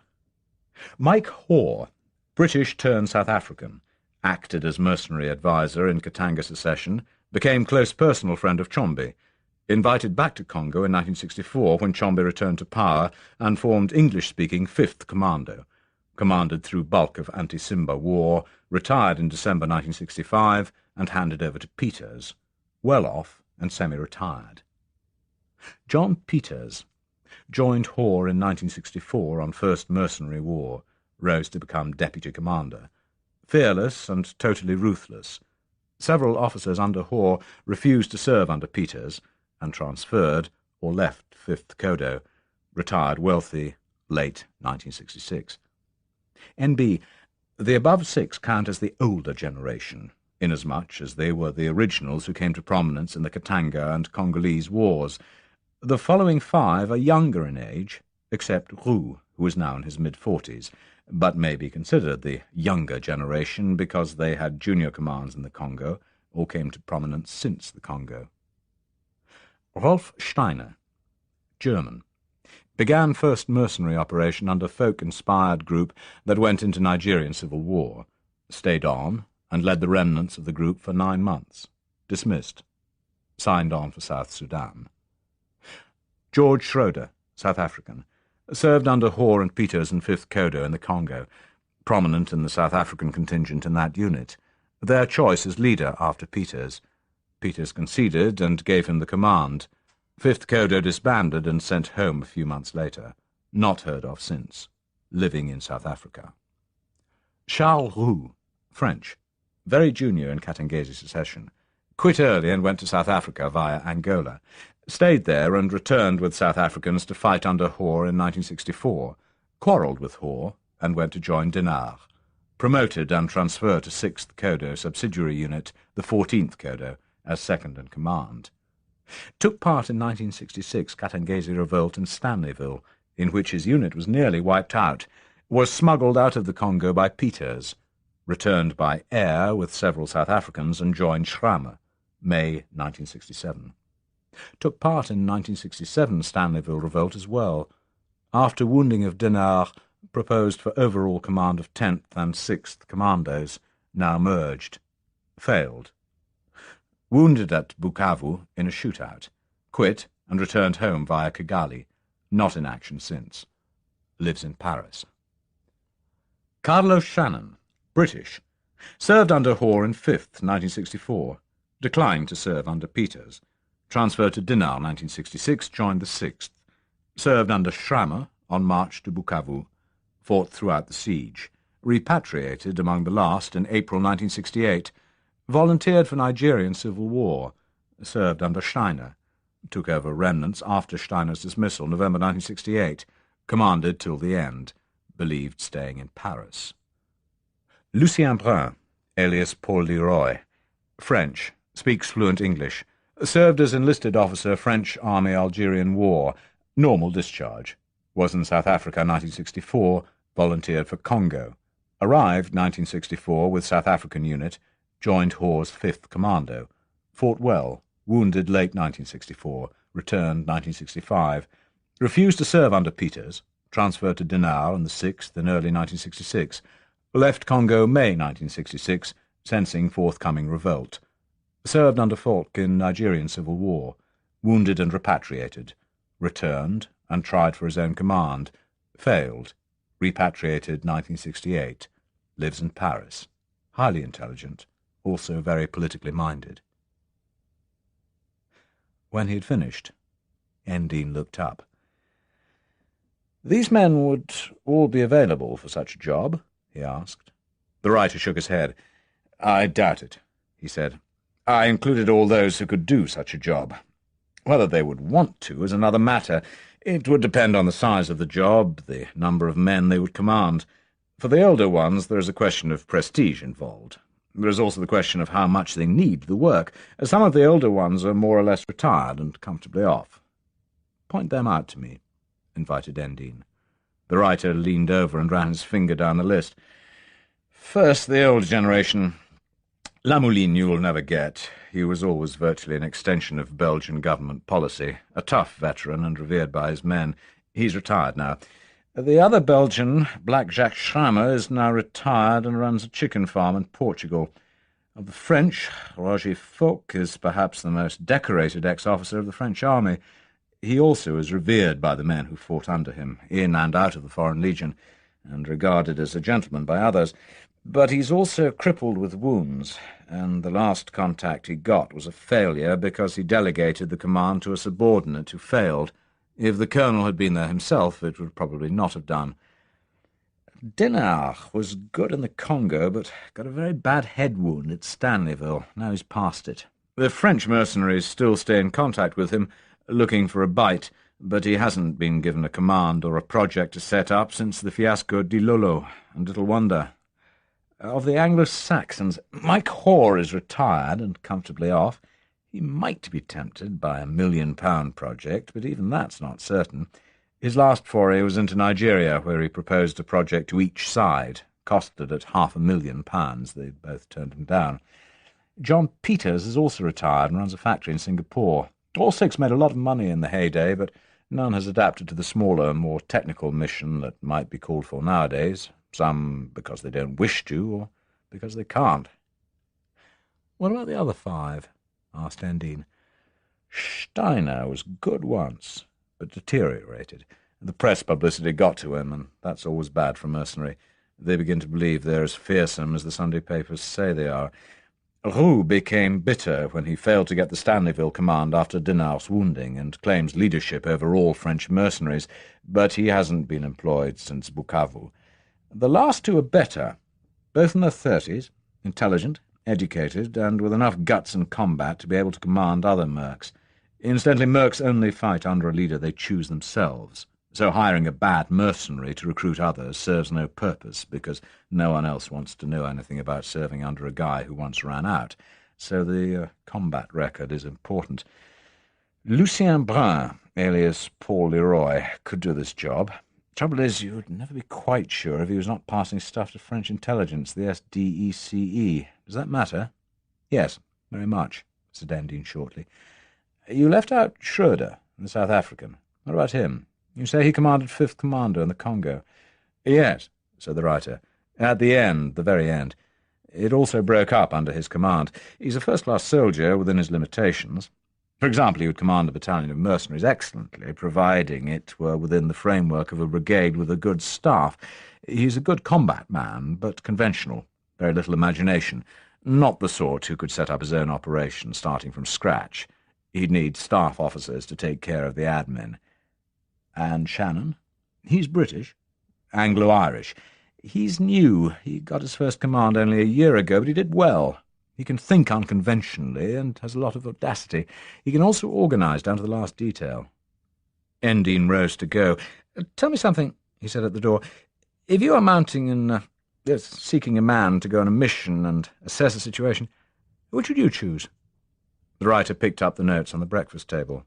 Mike Hoare, British turned South African, acted as mercenary advisor in Katanga secession, became close personal friend of Chombi, invited back to Congo in 1964 when Chombi returned to power and formed English-speaking 5th Commando, commanded through bulk of anti-Simba war, retired in December 1965 and handed over to Peters, well off and semi-retired. John Peters joined Hoare in 1964 on First Mercenary War, rose to become deputy commander. Fearless and totally ruthless. Several officers under Hoare refused to serve under Peters and transferred or left 5th Kodo, retired wealthy, late 1966. N.B. The above 6 count as the older generation, inasmuch as they were the originals who came to prominence in the Katanga and Congolese wars. The following 5 are younger in age, except Roux, who is now in his mid-40s, but may be considered the younger generation because they had junior commands in the Congo or came to prominence since the Congo. Rolf Steiner, German. Began first mercenary operation under folk-inspired group that went into Nigerian Civil War. Stayed on and led the remnants of the group for 9 months. Dismissed. Signed on for South Sudan. George Schroeder, South African. Served under Hoare and Peters in 5th Kodo in the Congo. Prominent in the South African contingent in that unit. Their choice as leader after Peters. Peters conceded and gave him the command. 5th Kodo disbanded and sent home a few months later. Not heard of since. Living in South Africa. Charles Roux, French. Very junior in Katangese secession. Quit early and went to South Africa via Angola. Stayed there and returned with South Africans to fight under Hoare in 1964. Quarrelled with Hoare and went to join Dinard. Promoted and transferred to 6th Kodo subsidiary unit, the 14th Kodo, as second in command. Took part in 1966 Katangese revolt in Stanleyville, in which his unit was nearly wiped out. Was smuggled out of the Congo by Peters. Returned by air with several South Africans and joined Schrammer, May 1967. Took part in 1967 Stanleyville revolt as well. After wounding of Dinard, proposed for overall command of 10th and 6th Commandos, now merged. Failed. Wounded at Bukavu in a shootout. Quit and returned home via Kigali. Not in action since. Lives in Paris. Carlo Shannon, British. Served under Hoare in 5th, 1964. Declined to serve under Peters. Transferred to Dinard, 1966, joined the 6th. Served under Schrammer on march to Bukavu. Fought throughout the siege. Repatriated among the last in April 1968. Volunteered for Nigerian civil war. Served under Steiner. Took over remnants after Steiner's dismissal, November 1968. Commanded till the end. Believed staying in Paris. Lucien Brun, alias Paul Leroy. French. Speaks fluent English. Served as enlisted officer, French Army-Algerian War. Normal discharge. Was in South Africa 1964. Volunteered for Congo. Arrived 1964 with South African unit. Joined Hoare's 5th Commando. Fought well. Wounded late 1964. Returned 1965. Refused to serve under Peters. Transferred to Dinard in the 6th in early 1966. Left Congo May 1966, sensing forthcoming revolt. Served under Falk in Nigerian civil war. Wounded and repatriated. Returned and tried for his own command. Failed. Repatriated 1968. Lives in Paris. Highly intelligent. Also very politically minded. When he had finished, Endine looked up. "These men would all be available for such a job?" he asked. The writer shook his head. "I doubt it," he said. "I included all those who could do such a job. Whether they would want to is another matter. It would depend on the size of the job, the number of men they would command. For the older ones, there is a question of prestige involved. There is also the question of how much they need the work, as some of the older ones are more or less retired and comfortably off." "Point them out to me," invited Endine. The writer leaned over and ran his finger down the list. "First, the old generation. Lamouline you will never get. He was always virtually an extension of Belgian government policy, a tough veteran and revered by his men. He's retired now. The other Belgian, Black Jacques Schrammer, is now retired and runs a chicken farm in Portugal. Of the French, Roger Fouque is perhaps the most decorated ex-officer of the French army. He also is revered by the men who fought under him, in and out of the Foreign Legion, and regarded as a gentleman by others. But he's also crippled with wounds, and the last contact he got was a failure because he delegated the command to a subordinate who failed. If the colonel had been there himself, it would probably not have done. Dinard was good in the Congo, but got a very bad head wound at Stanleyville. Now he's past it. The French mercenaries still stay in contact with him, looking for a bite, but he hasn't been given a command or a project to set up since the fiasco at Dilolo, and little wonder. Of the Anglo-Saxons, Mike Hoare is retired and comfortably off. He might be tempted by a £1 million project, but even that's not certain. His last foray was into Nigeria, where he proposed a project to each side, costed at £500,000. They both turned him down. John Peters is also retired and runs a factory in Singapore. All six made a lot of money in the heyday, but none has adapted to the smaller, more technical mission that might be called for nowadays, some because they don't wish to, or because they can't. "What about the other 5? Asked Endine. "Steiner was good once, but deteriorated. The press publicity got to him, and that's always bad for a mercenary. They begin to believe they're as fearsome as the Sunday papers say they are. Roux became bitter when he failed to get the Stanleyville command after Dinard's wounding, and claims leadership over all French mercenaries, but he hasn't been employed since Bukavu. The last 2 are better, both in their 30s, intelligent, educated, and with enough guts and combat to be able to command other mercs. Incidentally, mercs only fight under a leader they choose themselves, so hiring a bad mercenary to recruit others serves no purpose, because no one else wants to know anything about serving under a guy who once ran out, so the combat record is important. Lucien Brun, alias Paul Leroy, could do this job. Trouble is, you would never be quite sure if he was not passing stuff to French intelligence, the SDECE. Does that matter?" "Yes, very much," said Endine shortly. You left out Schroeder, the South African. What about him? You say he commanded 5th Commando in the Congo. Yes, said the writer. At the end, the very end. It also broke up under his command. He's a first-class soldier within his limitations. For example, he would command a battalion of mercenaries excellently, providing it were within the framework of a brigade with a good staff. He's a good combat man, but conventional, very little imagination. Not the sort who could set up his own operation starting from scratch. He'd need staff officers to take care of the admin. And Shannon? He's British. Anglo-Irish. He's new. He got his first command only a year ago, but he did well. He can think unconventionally and has a lot of audacity. He can also organise down to the last detail. Endine rose to go. "Tell me something," he said at the door. "If you are seeking a man to go on a mission and assess a situation, which would you choose?" The writer picked up the notes on the breakfast table.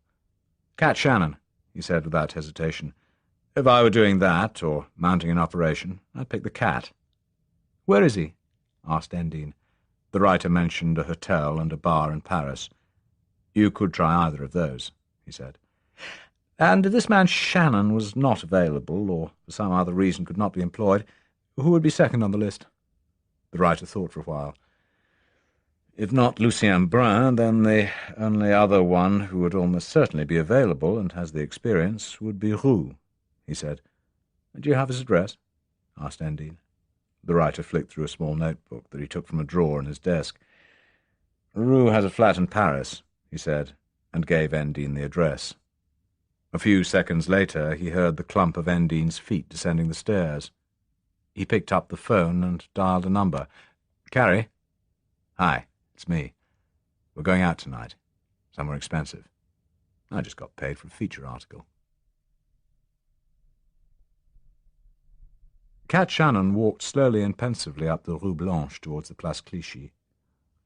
"Cat Shannon," he said without hesitation. "If I were doing that, or mounting an operation, I'd pick the cat." "Where is he?" asked Endine. The writer mentioned a hotel and a bar in Paris. "You could try either of those," he said. "And if this man Shannon was not available, or for some other reason could not be employed, who would be second on the list?" The writer thought for a while. "If not Lucien Brun, then the only other one who would almost certainly be available and has the experience would be Roux," he said. "Do you have his address?" asked Endine. The writer flicked through a small notebook that he took from a drawer in his desk. "Roux has a flat in Paris," he said, and gave Endine the address. A few seconds later he heard the clump of Endine's feet descending the stairs. He picked up the phone and dialed a number. "Carrie?" "Hi, it's me. We're going out tonight. Somewhere expensive. I just got paid for a feature article." Cat Shannon walked slowly and pensively up the Rue Blanche towards the Place Clichy.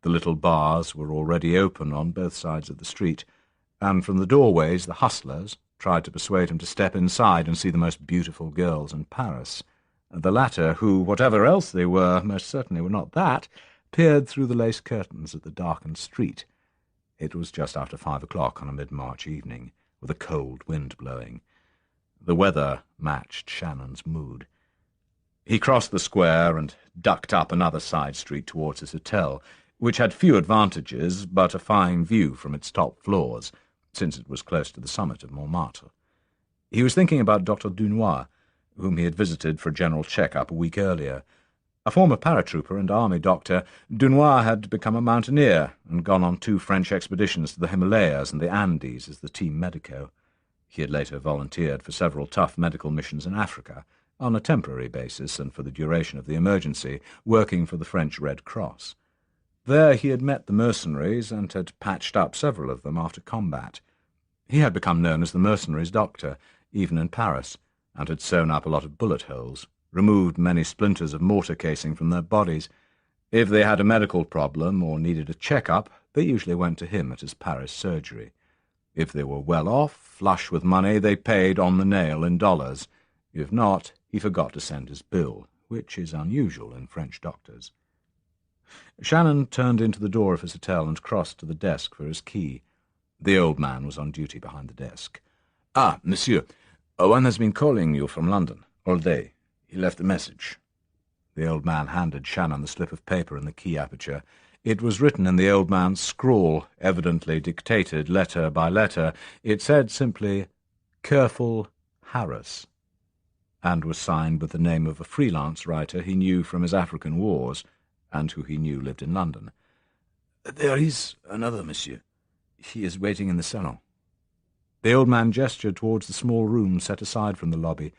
The little bars were already open on both sides of the street, and from the doorways the hustlers tried to persuade him to step inside and see the most beautiful girls in Paris. The latter, who, whatever else they were, most certainly were not that, peered through the lace curtains at the darkened street. It was just after 5 o'clock on a mid-March evening, with a cold wind blowing. The weather matched Shannon's mood. He crossed the square and ducked up another side street towards his hotel, which had few advantages but a fine view from its top floors, since it was close to the summit of Montmartre. He was thinking about Dr. Dunois, whom he had visited for a general check-up a week earlier. A former paratrooper and army doctor, Dunois had become a mountaineer and gone on 2 French expeditions to the Himalayas and the Andes as the team medico. He had later volunteered for several tough medical missions in Africa, on a temporary basis and for the duration of the emergency, working for the French Red Cross. There he had met the mercenaries and had patched up several of them after combat. He had become known as the mercenaries' doctor, even in Paris, and had sewn up a lot of bullet holes, removed many splinters of mortar casing from their bodies. If they had a medical problem or needed a check-up, they usually went to him at his Paris surgery. If they were well off, flush with money, they paid on the nail in dollars. If not, he forgot to send his bill, which is unusual in French doctors. Shannon turned into the door of his hotel and crossed to the desk for his key. The old man was on duty behind the desk. "Ah, monsieur, one has been calling you from London all day. He left a message." The old man handed Shannon the slip of paper in the key aperture. It was written in the old man's scrawl, evidently dictated letter by letter. It said simply, "Careful Harris," and was signed with the name of a freelance writer he knew from his African wars, and who he knew lived in London. "There is another, monsieur. He is waiting in the salon." The old man gestured towards the small room set aside from the lobby,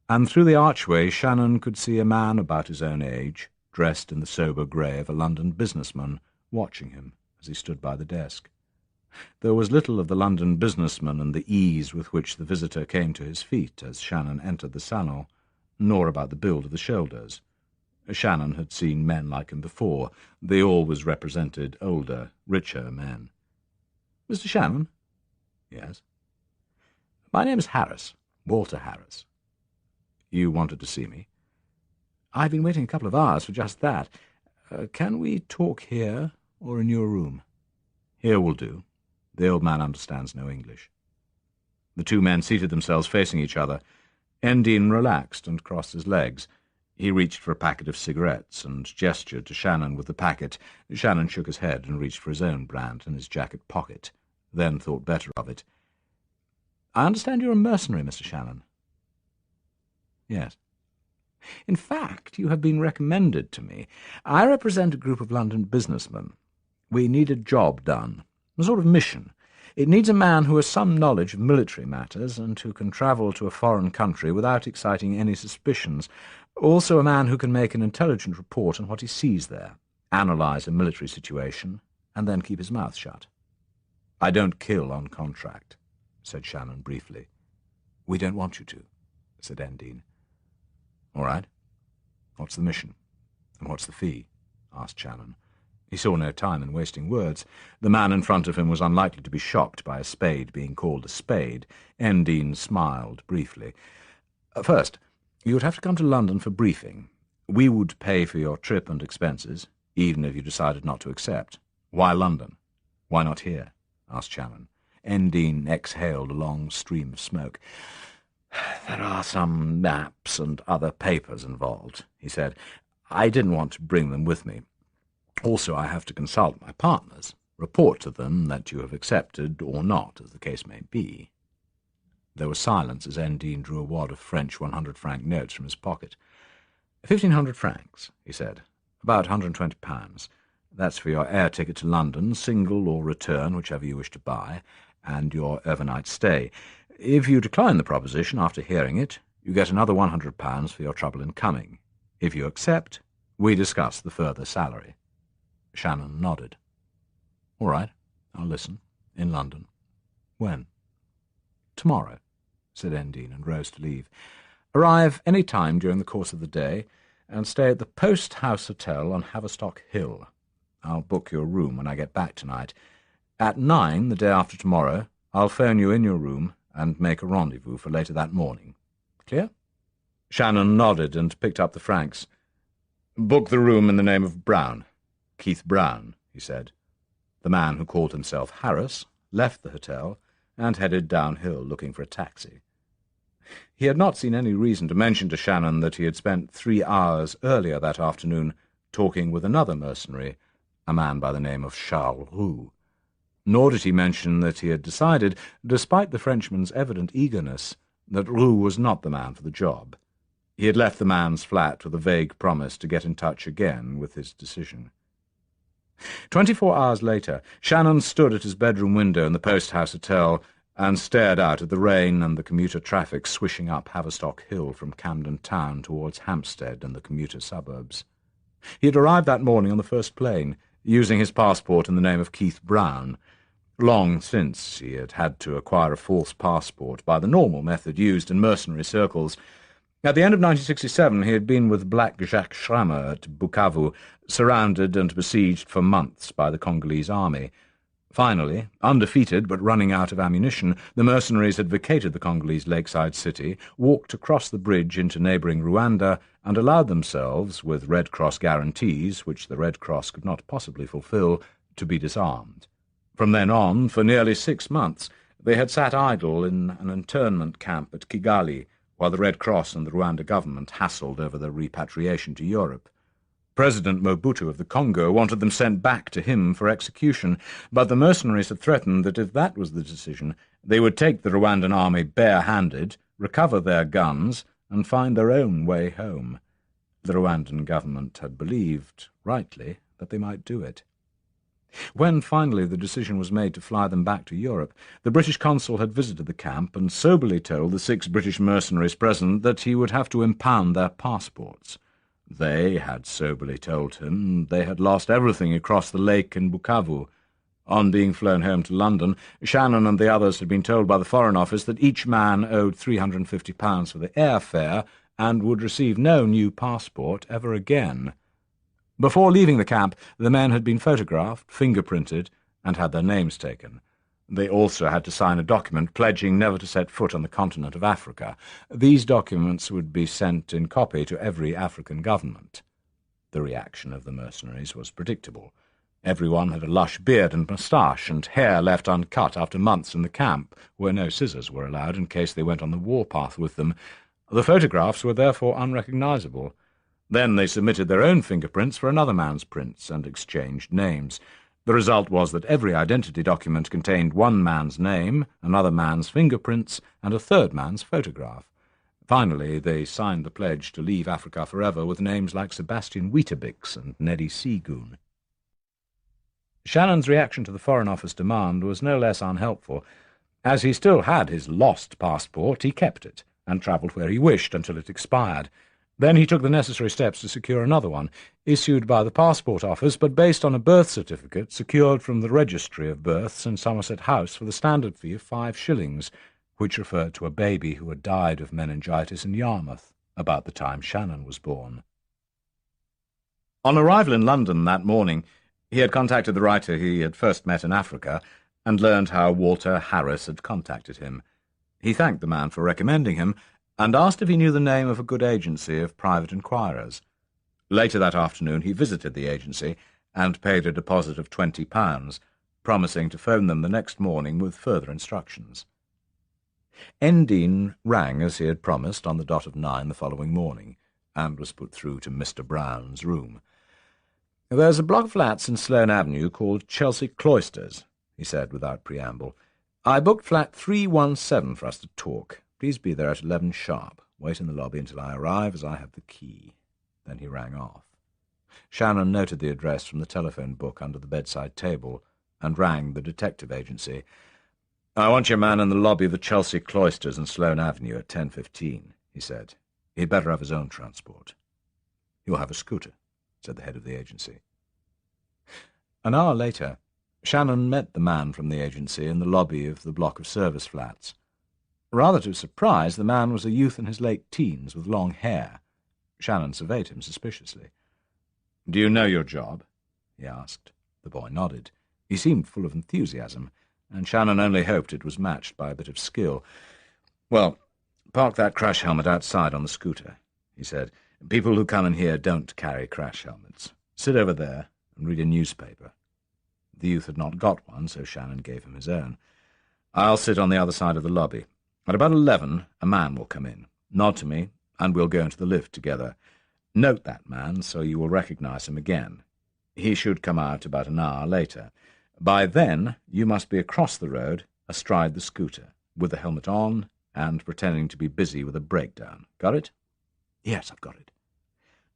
and through the archway Shannon could see a man about his own age, dressed in the sober grey of a London businessman, watching him as he stood by the desk. There was little of the London businessman and the ease with which the visitor came to his feet as Shannon entered the salon, nor about the build of the shoulders. Shannon had seen men like him before. They always represented older, richer men. "Mr. Shannon?" "Yes." "My name is Harris, Walter Harris." "You wanted to see me?" "I've been waiting a couple of hours for just that. Can we talk here or in your room?" "Here will do." The old man understands no English. The two men seated themselves facing each other. Endine relaxed and crossed his legs. He reached for a packet of cigarettes and gestured to Shannon with the packet. Shannon shook his head and reached for his own brand in his jacket pocket, then thought better of it. "I understand you're a mercenary, Mr. Shannon." "Yes." "In fact, you have been recommended to me. I represent a group of London businessmen. We need a job done, a sort of mission. It needs a man who has some knowledge of military matters and who can travel to a foreign country without exciting any suspicions. Also a man who can make an intelligent report on what he sees there, analyse a military situation, and then keep his mouth shut." "I don't kill on contract," said Shannon briefly. "We don't want you to," said Endine. "All right. What's the mission? And what's the fee?" asked Shannon. He saw no time in wasting words. The man in front of him was unlikely to be shocked by a spade being called a spade. Endine smiled briefly. "First, you would have to come to London for briefing. We would pay for your trip and expenses, even if you decided not to accept." "Why London? Why not here?" asked Shannon. Endine exhaled a long stream of smoke. "There are some maps and other papers involved," he said. "I didn't want to bring them with me. Also, I have to consult my partners, report to them that you have accepted or not, as the case may be." There was silence as Endine drew a wad of French 100-franc notes from his pocket. 1,500 francs, he said. "About £120. That's for your air ticket to London, single or return, whichever you wish to buy, and your overnight stay. If you decline the proposition after hearing it, you get another £100 for your trouble in coming. If you accept, we discuss the further salary." Shannon nodded. "All right, I'll listen. In London. When?" "Tomorrow," said Endine, and rose to leave. "Arrive any time during the course of the day, and stay at the Post House Hotel on Haverstock Hill. I'll book your room when I get back tonight. At 9 the day after tomorrow, I'll phone you in your room and make a rendezvous for later that morning. Clear?" Shannon nodded and picked up the francs. "Book the room in the name of Brown. Keith Brown," he said. The man, who called himself Harris, left the hotel and headed downhill looking for a taxi. He had not seen any reason to mention to Shannon that he had spent 3 hours earlier that afternoon talking with another mercenary, a man by the name of Charles Roux. Nor did he mention that he had decided, despite the Frenchman's evident eagerness, that Roux was not the man for the job. He had left the man's flat with a vague promise to get in touch again with his decision. 24 hours later, Shannon stood at his bedroom window in the Post House Hotel and stared out at the rain and the commuter traffic swishing up Haverstock Hill from Camden Town towards Hampstead and the commuter suburbs. He had arrived that morning on the first plane, using his passport in the name of Keith Brown. Long since he had had to acquire a false passport by the normal method used in mercenary circles. At the end of 1967 he had been with Black Jacques Schrammer at Bukavu, surrounded and besieged for months by the Congolese army. Finally, undefeated but running out of ammunition, the mercenaries had vacated the Congolese lakeside city, walked across the bridge into neighbouring Rwanda, and allowed themselves, with Red Cross guarantees, which the Red Cross could not possibly fulfil, to be disarmed. From then on, for nearly 6 months, they had sat idle in an internment camp at Kigali, while the Red Cross and the Rwanda government hassled over their repatriation to Europe. President Mobutu of the Congo wanted them sent back to him for execution, but the mercenaries had threatened that if that was the decision, they would take the Rwandan army bare-handed, recover their guns, and find their own way home. The Rwandan government had believed, rightly, that they might do it. When finally the decision was made to fly them back to Europe, the British consul had visited the camp and soberly told the 6 British mercenaries present that he would have to impound their passports. They had soberly told him they had lost everything across the lake in Bukavu. On being flown home to London, Shannon and the others had been told by the Foreign Office that each man owed £350 for the airfare and would receive no new passport ever again. Before leaving the camp, the men had been photographed, fingerprinted, and had their names taken. They also had to sign a document pledging never to set foot on the continent of Africa. These documents would be sent in copy to every African government. The reaction of the mercenaries was predictable. Everyone had a lush beard and moustache, and hair left uncut after months in the camp, where no scissors were allowed in case they went on the warpath with them. The photographs were therefore unrecognisable. Then they submitted their own fingerprints for another man's prints and exchanged names. The result was that every identity document contained one man's name, another man's fingerprints, and a third man's photograph. Finally, they signed the pledge to leave Africa forever with names like Sebastian Weetabix and Neddy Seagoon. Shannon's reaction to the Foreign Office demand was no less unhelpful. As he still had his lost passport, he kept it, and travelled where he wished until it expired. Then he took the necessary steps to secure another one, issued by the Passport Office, but based on a birth certificate secured from the Registry of Births in Somerset House for the standard fee of 5 shillings, which referred to a baby who had died of meningitis in Yarmouth about the time Shannon was born. On arrival in London that morning, he had contacted the writer he had first met in Africa and learned how Walter Harris had contacted him. He thanked the man for recommending him and asked if he knew the name of a good agency of private inquirers. Later that afternoon he visited the agency and paid a deposit of £20, promising to phone them the next morning with further instructions. Endine rang as he had promised on the dot of 9 the following morning, and was put through to Mr. Brown's room. "There's a block of flats in Sloane Avenue called Chelsea Cloisters," he said without preamble. "I booked flat 317 for us to talk. Please be there at 11 sharp. Wait in the lobby until I arrive, as I have the key." Then he rang off. Shannon noted the address from the telephone book under the bedside table and rang the detective agency. "I want your man in the lobby of the Chelsea Cloisters in Sloane Avenue at 10:15, he said. "He'd better have his own transport." "You'll have a scooter," said the head of the agency. An hour later, Shannon met the man from the agency in the lobby of the block of service flats. Rather to his surprise, the man was a youth in his late teens with long hair. Shannon surveyed him suspiciously. "Do you know your job?" he asked. The boy nodded. He seemed full of enthusiasm, and Shannon only hoped it was matched by a bit of skill. "Well, park that crash helmet outside on the scooter," he said. "People who come in here don't carry crash helmets. Sit over there and read a newspaper." The youth had not got one, so Shannon gave him his own. "I'll sit on the other side of the lobby. At about 11, a man will come in. Nod to me, and we'll go into the lift together. Note that man so you will recognize him again. He should come out about an hour later. By then, you must be across the road, astride the scooter, with the helmet on and pretending to be busy with a breakdown. Got it?" "Yes, I've got it."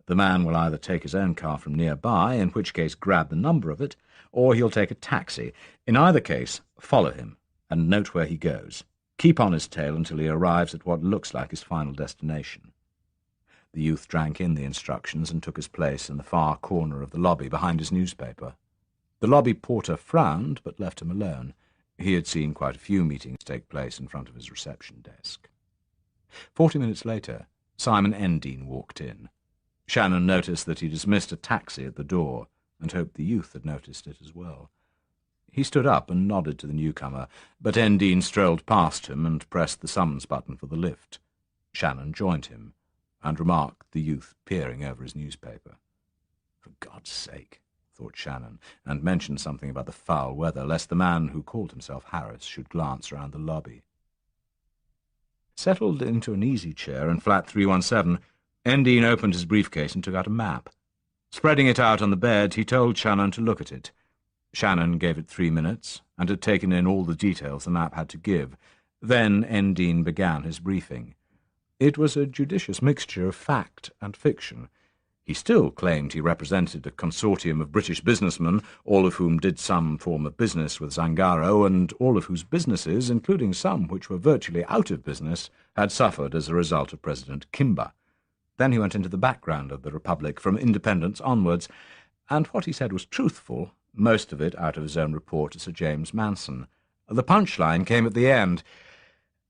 The man will either take his own car from nearby, in which case grab the number of it, or he'll take a taxi. In either case, follow him, and note where he goes. Keep on his tail until he arrives at what looks like his final destination." The youth drank in the instructions and took his place in the far corner of the lobby behind his newspaper. The lobby porter frowned, but left him alone. He had seen quite a few meetings take place in front of his reception desk. 40 minutes later, Simon Endine walked in. Shannon noticed that he dismissed a taxi at the door, and hoped the youth had noticed it as well. He stood up and nodded to the newcomer, but Endine strolled past him and pressed the summons button for the lift. Shannon joined him, and remarked the youth peering over his newspaper. "For God's sake," thought Shannon, and mentioned something about the foul weather, lest the man who called himself Harris should glance round the lobby. Settled into an easy chair in flat 317, Endine opened his briefcase and took out a map. Spreading it out on the bed, he told Shannon to look at it. Shannon gave it 3 minutes, and had taken in all the details the map had to give. Then Endine began his briefing. It was a judicious mixture of fact and fiction. He still claimed he represented a consortium of British businessmen, all of whom did some form of business with Zangaro, and all of whose businesses, including some which were virtually out of business, had suffered as a result of President Kimber. Then he went into the background of the Republic from independence onwards, and what he said was truthful, most of it out of his own report to Sir James Manson. The punchline came at the end.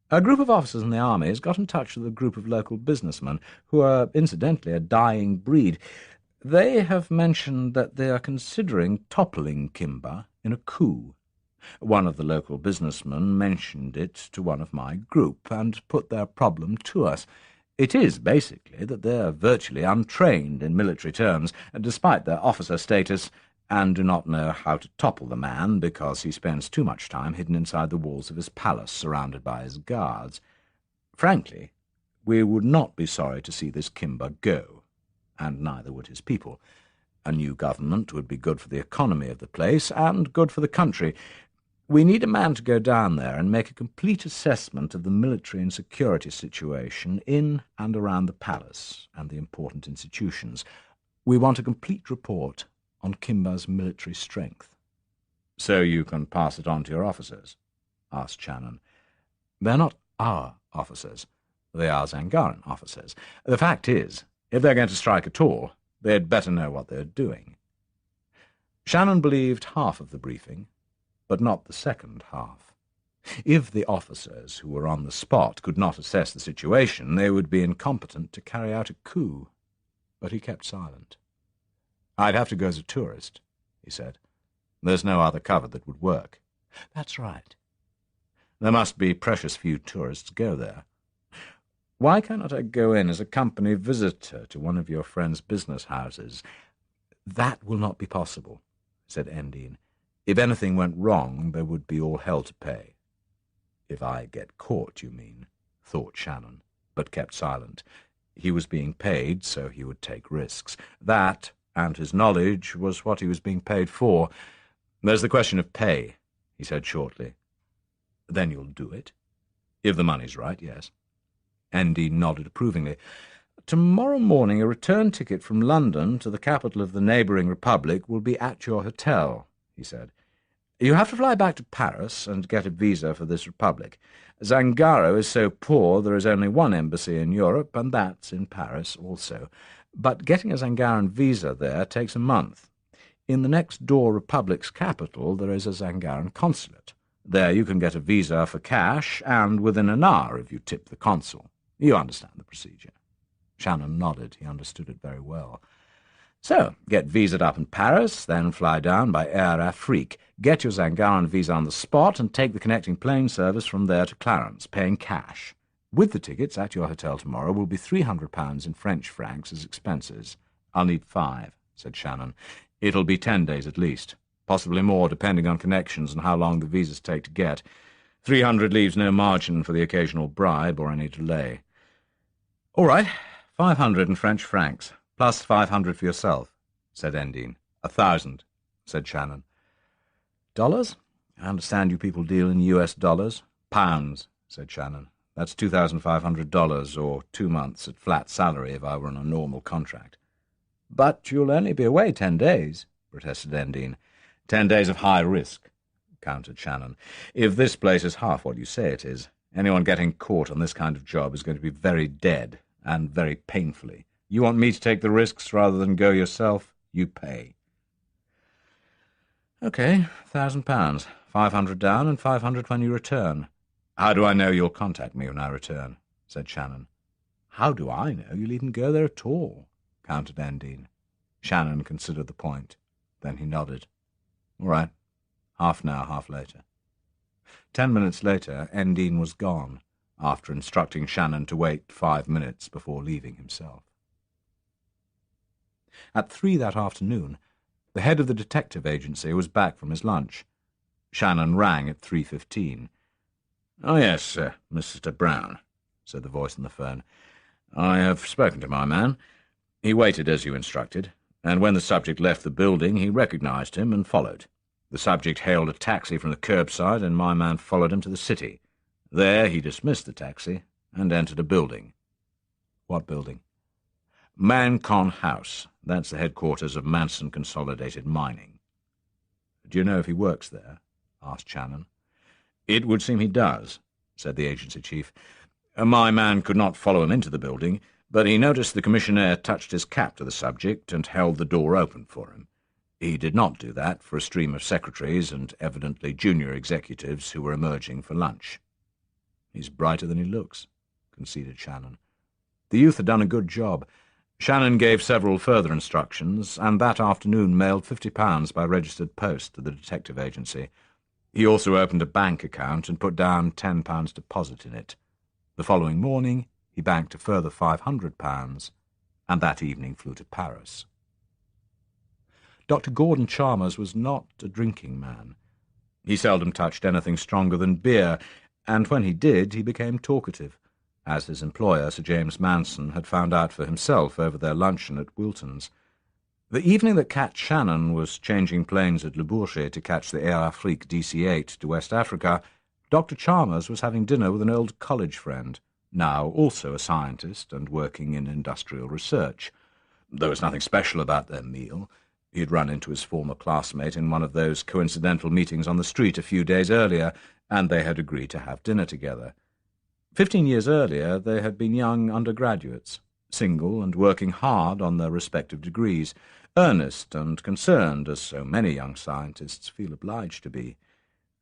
A group of officers in the army has got in touch with a group of local businessmen, who are, incidentally, a dying breed. They have mentioned that they are considering toppling Kimber in a coup. One of the local businessmen mentioned it to one of my group, and put their problem to us. It is, basically, that they are virtually untrained in military terms, despite their officer status, and do not know how to topple the man because he spends too much time hidden inside the walls of his palace, surrounded by his guards. Frankly, we would not be sorry to see this Kimber go, and neither would his people. A new government would be good for the economy of the place and good for the country. We need a man to go down there and make a complete assessment of the military and security situation in and around the palace and the important institutions. We want a complete report on Kimber's military strength. So you can pass it on to your officers? Asked Shannon. They're not our officers. They are Zangaran officers. The fact is, if they're going to strike at all, they'd better know what they're doing. Shannon believed half of the briefing, but not the second half. If the officers who were on the spot could not assess the situation, they would be incompetent to carry out a coup. But he kept silent. "I'd have to go as a tourist," he said. "There's no other cover that would work." "That's right. There must be precious few tourists go there. Why cannot I go in as a company visitor to one of your friend's business houses?" "That will not be possible," said Endine. "If anything went wrong, there would be all hell to pay." "If I get caught, you mean," thought Shannon, but kept silent. He was being paid, so he would take risks. That, and his knowledge, was what he was being paid for. "There's the question of pay," he said shortly. "Then you'll do it?" "If the money's right, yes." Endine nodded approvingly. "Tomorrow morning a return ticket from London to the capital of the neighbouring republic will be at your hotel," he said. "You have to fly back to Paris and get a visa for this republic. Zangaro is so poor there is only one embassy in Europe, and that's in Paris also. But getting a Zangaran visa there takes a month. In the next-door republic's capital there is a Zangaran consulate. There you can get a visa for cash, and within an hour if you tip the consul. You understand the procedure." Shannon nodded. He understood it very well. "So, get visaed up in Paris, then fly down by Air Afrique, get your Zangaran visa on the spot, and take the connecting plane service from there to Clarence, paying cash. With the tickets at your hotel tomorrow will be £300 in French francs as expenses." "I'll need 5, said Shannon. "It'll be 10 days at least, possibly more depending on connections and how long the visas take to get. 300 leaves no margin for the occasional bribe or any delay." "All right, 500 in French francs, plus 500 for yourself," said Endine. 1,000, said Shannon. "Dollars? I understand you people deal in US dollars." "Pounds," said Shannon. "That's $2,500, or 2 months at flat salary if I were on a normal contract." "But you'll only be away 10 days, protested Endine. 10 days of high risk, countered Shannon. "If this place is half what you say it is, anyone getting caught on this kind of job is going to be very dead, and very painfully. You want me to take the risks rather than go yourself? You pay." "Okay, £1,000, 500 down and 500 when you return." "How do I know you'll contact me when I return?" said Shannon. "How do I know you'll even go there at all?" countered Endine. Shannon considered the point. Then he nodded. "All right, half now, half later." 10 minutes later, Endine was gone, after instructing Shannon to wait 5 minutes before leaving himself. At 3 that afternoon, the head of the detective agency was back from his lunch. Shannon rang at 3:15. "Oh, yes, Mr. Brown," said the voice on the phone. "I have spoken to my man. He waited as you instructed, and when the subject left the building he recognized him and followed. The subject hailed a taxi from the curbside, and my man followed him to the city. There he dismissed the taxi and entered a building." "What building?" "Mancon House. That's the headquarters of Manson Consolidated Mining." "Do you know if he works there?" asked Shannon. "It would seem he does," said the agency chief. "My man could not follow him into the building, but he noticed the commissionaire touched his cap to the subject and held the door open for him. He did not do that for a stream of secretaries and evidently junior executives who were emerging for lunch." "He's brighter than he looks," conceded Shannon. The youth had done a good job. Shannon gave several further instructions, and that afternoon mailed £50 by registered post to the detective agency. He also opened a bank account and put down £10 deposit in it. The following morning he banked a further £500, and that evening flew to Paris. Dr. Gordon Chalmers was not a drinking man. He seldom touched anything stronger than beer, and when he did, he became talkative, as his employer, Sir James Manson, had found out for himself over their luncheon at Wilton's. The evening that Cat Shannon was changing planes at Le Bourget to catch the Air Afrique DC-8 to West Africa, Dr. Chalmers was having dinner with an old college friend, now also a scientist and working in industrial research. There was nothing special about their meal. He had run into his former classmate in one of those coincidental meetings on the street a few days earlier, and they had agreed to have dinner together. 15 years earlier, they had been young undergraduates, single and working hard on their respective degrees, earnest and concerned, as so many young scientists feel obliged to be.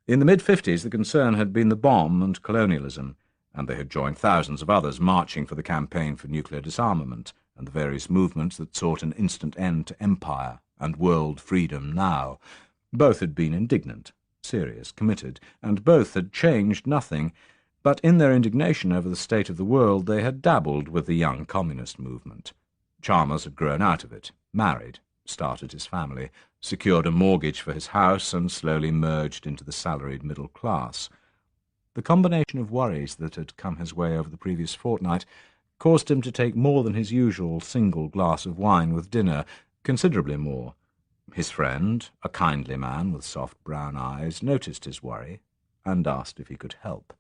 In the mid-50s, the concern had been the bomb and colonialism, and they had joined thousands of others marching for the campaign for nuclear disarmament and the various movements that sought an instant end to empire and world freedom now. Both had been indignant, serious, committed, and both had changed nothing, but in their indignation over the state of the world they had dabbled with the young communist movement. Chalmers had grown out of it, married, started his family, secured a mortgage for his house, and slowly merged into the salaried middle class. The combination of worries that had come his way over the previous fortnight caused him to take more than his usual single glass of wine with dinner, considerably more. His friend, a kindly man with soft brown eyes, noticed his worry and asked if he could help.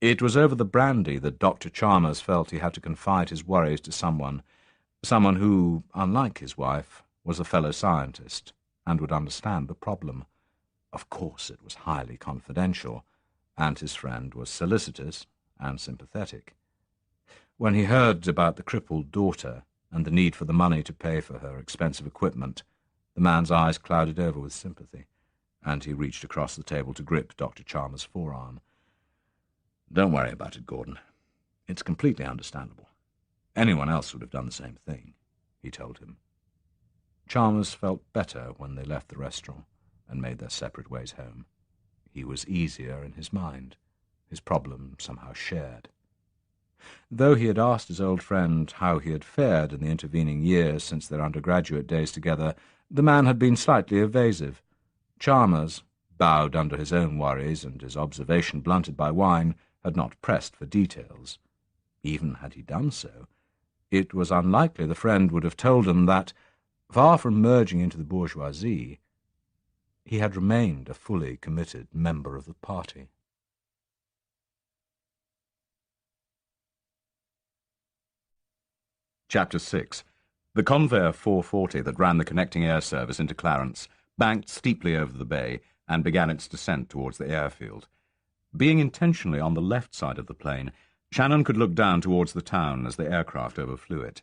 It was over the brandy that Dr. Chalmers felt he had to confide his worries to someone who, unlike his wife, was a fellow scientist and would understand the problem. Of course it was highly confidential, and his friend was solicitous and sympathetic. When he heard about the crippled daughter and the need for the money to pay for her expensive equipment, the man's eyes clouded over with sympathy, and he reached across the table to grip Dr. Chalmers' forearm. "Don't worry about it, Gordon. It's completely understandable. Anyone else would have done the same thing," he told him. Chalmers felt better when they left the restaurant and made their separate ways home. He was easier in his mind, his problem somehow shared. Though he had asked his old friend how he had fared in the intervening years since their undergraduate days together, the man had been slightly evasive. Chalmers, bowed under his own worries and his observation blunted by wine, had not pressed for details. Even had he done so, it was unlikely the friend would have told him that, far from merging into the bourgeoisie, he had remained a fully committed member of the party. Chapter 6. The Convair 440 that ran the connecting air service into Clarence banked steeply over the bay and began its descent towards the airfield. Being intentionally on the left side of the plane, Shannon could look down towards the town as the aircraft overflew it.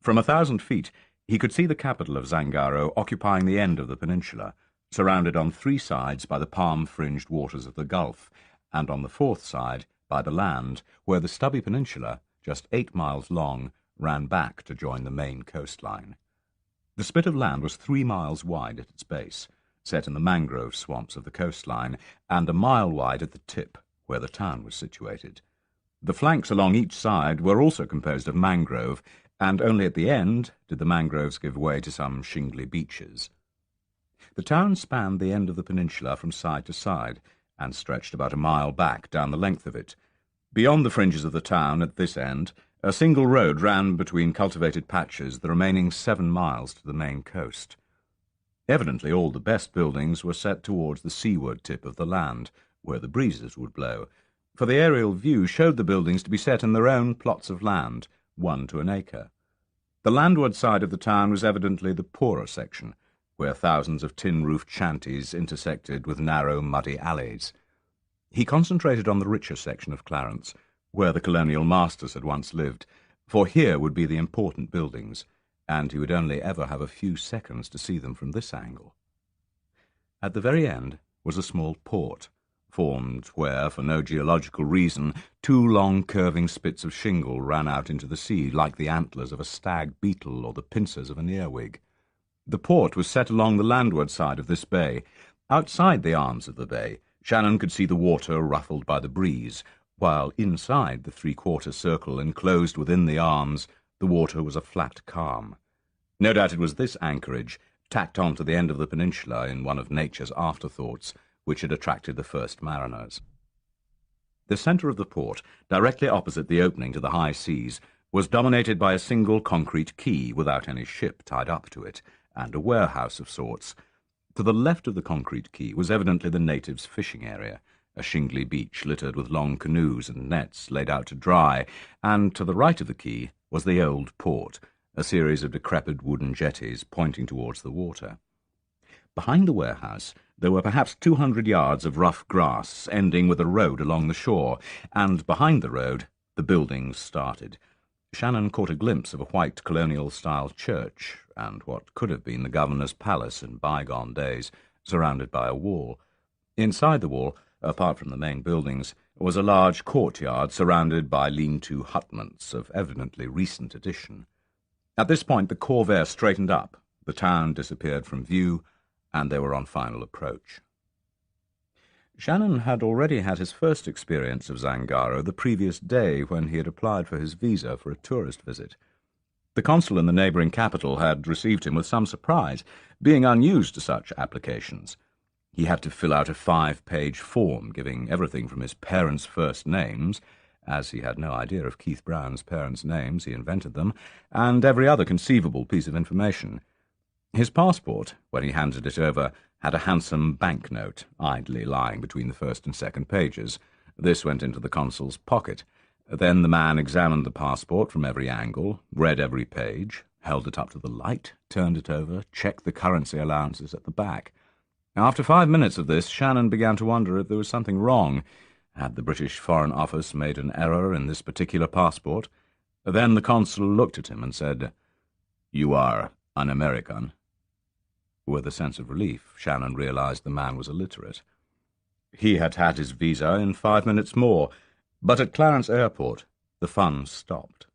From 1,000 feet, he could see the capital of Zangaro occupying the end of the peninsula, surrounded on 3 sides by the palm-fringed waters of the Gulf, and on the 4th side by the land, where the stubby peninsula, just 8 miles long, ran back to join the main coastline. The spit of land was 3 miles wide at its base, set in the mangrove swamps of the coastline, and a mile wide at the tip, where the town was situated. The flanks along each side were also composed of mangrove, and only at the end did the mangroves give way to some shingly beaches. The town spanned the end of the peninsula from side to side, and stretched about a mile back down the length of it. Beyond the fringes of the town at this end, a single road ran between cultivated patches the remaining 7 miles to the main coast. Evidently all the best buildings were set towards the seaward tip of the land, where the breezes would blow, for the aerial view showed the buildings to be set in their own plots of land, 1 to an acre. The landward side of the town was evidently the poorer section, where thousands of tin-roofed shanties intersected with narrow, muddy alleys. He concentrated on the richer section of Clarence, where the colonial masters had once lived, for here would be the important buildings, and he would only ever have a few seconds to see them from this angle. At the very end was a small port, formed where, for no geological reason, 2 long curving spits of shingle ran out into the sea like the antlers of a stag beetle or the pincers of an earwig. The port was set along the landward side of this bay. Outside the arms of the bay, Shannon could see the water ruffled by the breeze, while inside the 3/4 circle enclosed within the arms, the water was a flat calm. No doubt it was this anchorage, tacked on to the end of the peninsula in one of nature's afterthoughts which had attracted the first mariners. The centre of the port, directly opposite the opening to the high seas, was dominated by a single concrete quay without any ship tied up to it, and a warehouse of sorts. To the left of the concrete quay was evidently the natives' fishing area, a shingly beach littered with long canoes and nets laid out to dry, and to the right of the quay was the old port, a series of decrepit wooden jetties pointing towards the water. Behind the warehouse there were perhaps 200 yards of rough grass ending with a road along the shore, and behind the road the buildings started. Shannon caught a glimpse of a white colonial-style church and what could have been the governor's palace in bygone days, surrounded by a wall. Inside the wall, apart from the main buildings, was a large courtyard surrounded by lean-to hutments of evidently recent addition. At this point the corvair straightened up, the town disappeared from view, and they were on final approach. Shannon had already had his first experience of Zangaro the previous day when he had applied for his visa for a tourist visit. The consul in the neighbouring capital had received him with some surprise, being unused to such applications. He had to fill out a 5-page form giving everything from his parents' first names, as he had no idea of Keith Brown's parents' names, he invented them, and every other conceivable piece of information. His passport, when he handed it over, had a handsome banknote idly lying between the first and second pages. This went into the consul's pocket. Then the man examined the passport from every angle, read every page, held it up to the light, turned it over, checked the currency allowances at the back. After 5 minutes of this, Shannon began to wonder if there was something wrong. Had the British Foreign Office made an error in this particular passport? Then the consul looked at him and said, "You are an American." With a sense of relief, Shannon realized the man was illiterate. He had had his visa in 5 minutes more, but at Clarence Airport the fun stopped.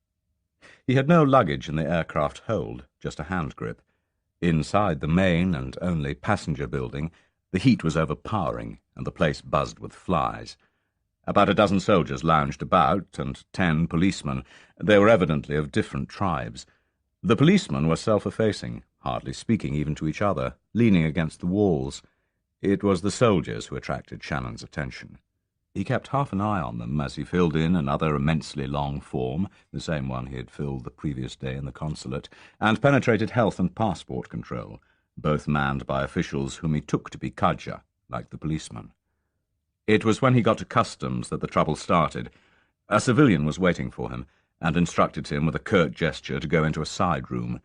He had no luggage in the aircraft hold, just a hand grip. Inside the main and only passenger building, the heat was overpowering, and the place buzzed with flies. About a dozen soldiers lounged about, and 10 policemen. They were evidently of different tribes. The policemen were self-effacing, hardly speaking even to each other, leaning against the walls. It was the soldiers who attracted Shannon's attention. He kept half an eye on them as he filled in another immensely long form, the same one he had filled the previous day in the consulate, and penetrated health and passport control, both manned by officials whom he took to be Kadja, like the policeman. It was when he got to customs that the trouble started. A civilian was waiting for him, and instructed him with a curt gesture to go into a side room.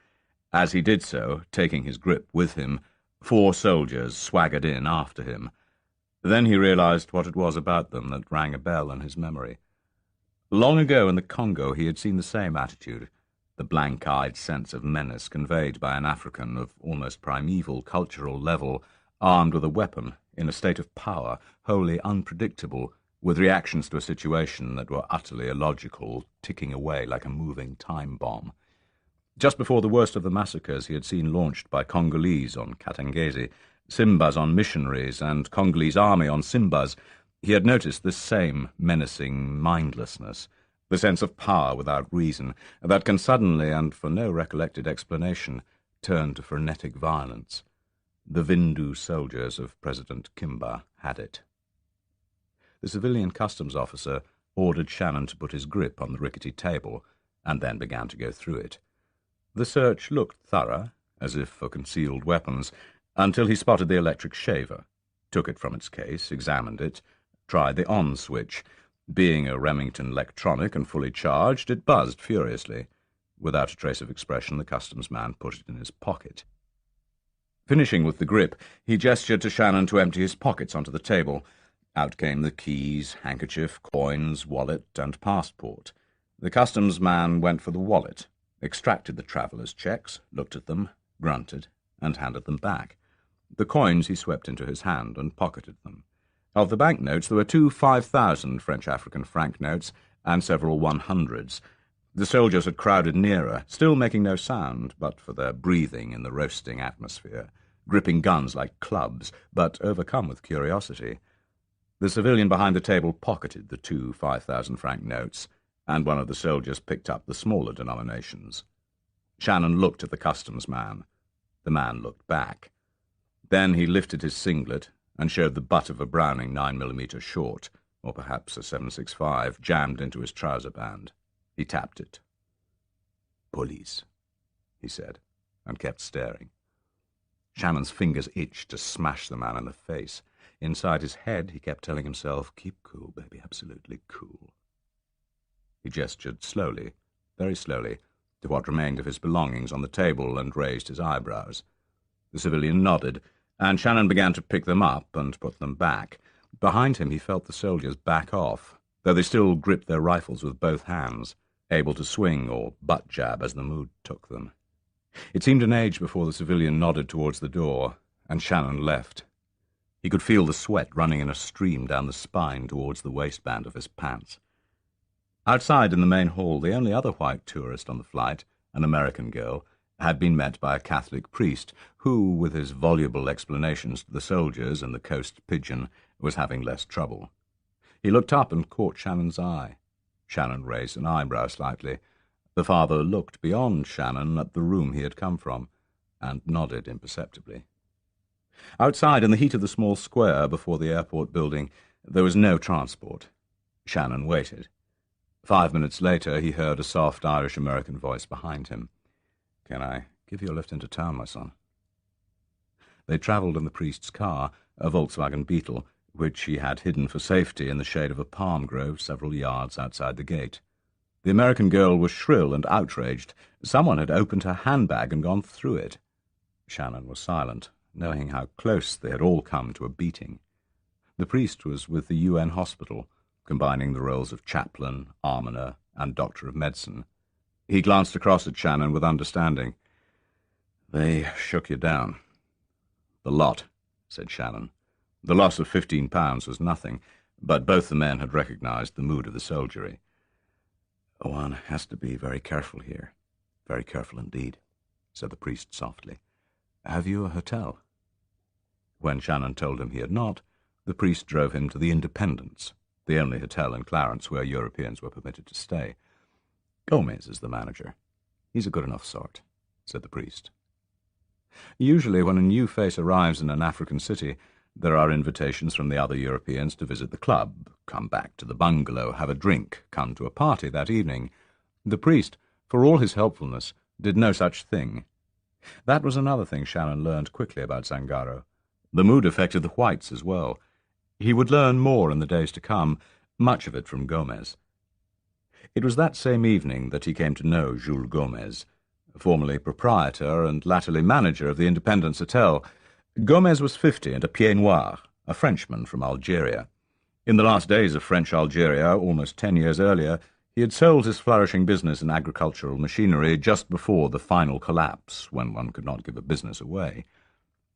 As he did so, taking his grip with him, 4 soldiers swaggered in after him. Then he realized what it was about them that rang a bell in his memory. Long ago in the Congo he had seen the same attitude, the blank-eyed sense of menace conveyed by an African of almost primeval cultural level, armed with a weapon, in a state of power, wholly unpredictable, with reactions to a situation that were utterly illogical, ticking away like a moving time bomb. Just before the worst of the massacres he had seen launched by Congolese on Katangese, Simbas on missionaries, and Congolese army on Simbas, he had noticed this same menacing mindlessness, the sense of power without reason, that can suddenly, and for no recollected explanation, turn to frenetic violence. The Vindu soldiers of President Kimba had it. The civilian customs officer ordered Shannon to put his grip on the rickety table, and then began to go through it. The search looked thorough, as if for concealed weapons, until he spotted the electric shaver, took it from its case, examined it, tried the on switch. Being a Remington electronic and fully charged, it buzzed furiously. Without a trace of expression, the customs man put it in his pocket. Finishing with the grip, he gestured to Shannon to empty his pockets onto the table. Out came the keys, handkerchief, coins, wallet, and passport. The customs man went for the wallet, extracted the traveller's checks, looked at them, grunted, and handed them back. The coins he swept into his hand and pocketed them. Of the banknotes, there were 2 5,000 French African franc notes and several 100s. The soldiers had crowded nearer, still making no sound, but for their breathing in the roasting atmosphere, gripping guns like clubs, but overcome with curiosity. The civilian behind the table pocketed the 2 5,000 franc notes, and one of the soldiers picked up the smaller denominations. Shannon looked at the customs man. The man looked back. Then he lifted his singlet and showed the butt of a Browning 9mm short, or perhaps a 7.65, jammed into his trouser band. He tapped it. "Police," he said, and kept staring. Shannon's fingers itched to smash the man in the face. Inside his head, he kept telling himself, "Keep cool, baby, absolutely cool." He gestured slowly, very slowly, to what remained of his belongings on the table and raised his eyebrows. The civilian nodded, and Shannon began to pick them up and put them back. Behind him he felt the soldiers back off, though they still gripped their rifles with both hands, able to swing or butt-jab as the mood took them. It seemed an age before the civilian nodded towards the door, and Shannon left. He could feel the sweat running in a stream down the spine towards the waistband of his pants. Outside in the main hall, the only other white tourist on the flight, an American girl, had been met by a Catholic priest who, with his voluble explanations to the soldiers and the coast pigeon, was having less trouble. He looked up and caught Shannon's eye. Shannon raised an eyebrow slightly. The father looked beyond Shannon at the room he had come from, and nodded imperceptibly. Outside, in the heat of the small square before the airport building, there was no transport. Shannon waited. 5 minutes later, he heard a soft Irish-American voice behind him. "Can I give you a lift into town, my son?" They travelled in the priest's car, a Volkswagen Beetle, which he had hidden for safety in the shade of a palm grove several yards outside the gate. The American girl was shrill and outraged. Someone had opened her handbag and gone through it. Shannon was silent, knowing how close they had all come to a beating. The priest was with the UN hospital, combining the roles of chaplain, almoner, and doctor of medicine. He glanced across at Shannon with understanding. "They shook you down." "The lot," said Shannon. The loss of £15 was nothing, but both the men had recognized the mood of the soldiery. "One has to be very careful here, very careful indeed," said the priest softly. "Have you a hotel?" When Shannon told him he had not, the priest drove him to the Independence, the only hotel in Clarence where Europeans were permitted to stay. "Gomez is the manager. He's a good enough sort," said the priest. Usually when a new face arrives in an African city, there are invitations from the other Europeans to visit the club, come back to the bungalow, have a drink, come to a party that evening. The priest, for all his helpfulness, did no such thing. That was another thing Shannon learned quickly about Zangaro. The mood affected the whites as well. He would learn more in the days to come, much of it from Gomez. It was that same evening that he came to know Jules Gomez, formerly proprietor and latterly manager of the Independence Hotel. Gomez was 50 and a pied noir, a Frenchman from Algeria. In the last days of French Algeria, almost 10 years earlier, he had sold his flourishing business in agricultural machinery just before the final collapse, when one could not give a business away.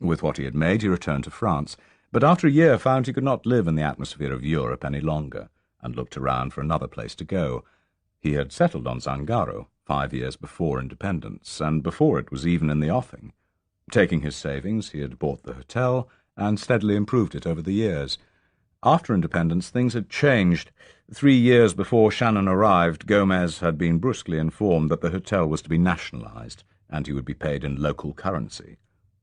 With what he had made, he returned to France, but after a year found he could not live in the atmosphere of Europe any longer, and looked around for another place to go. He had settled on Zangaro 5 years before independence, and before it was even in the offing. Taking his savings, he had bought the hotel and steadily improved it over the years. After independence, things had changed. 3 years before Shannon arrived, Gomez had been brusquely informed that the hotel was to be nationalized, and he would be paid in local currency.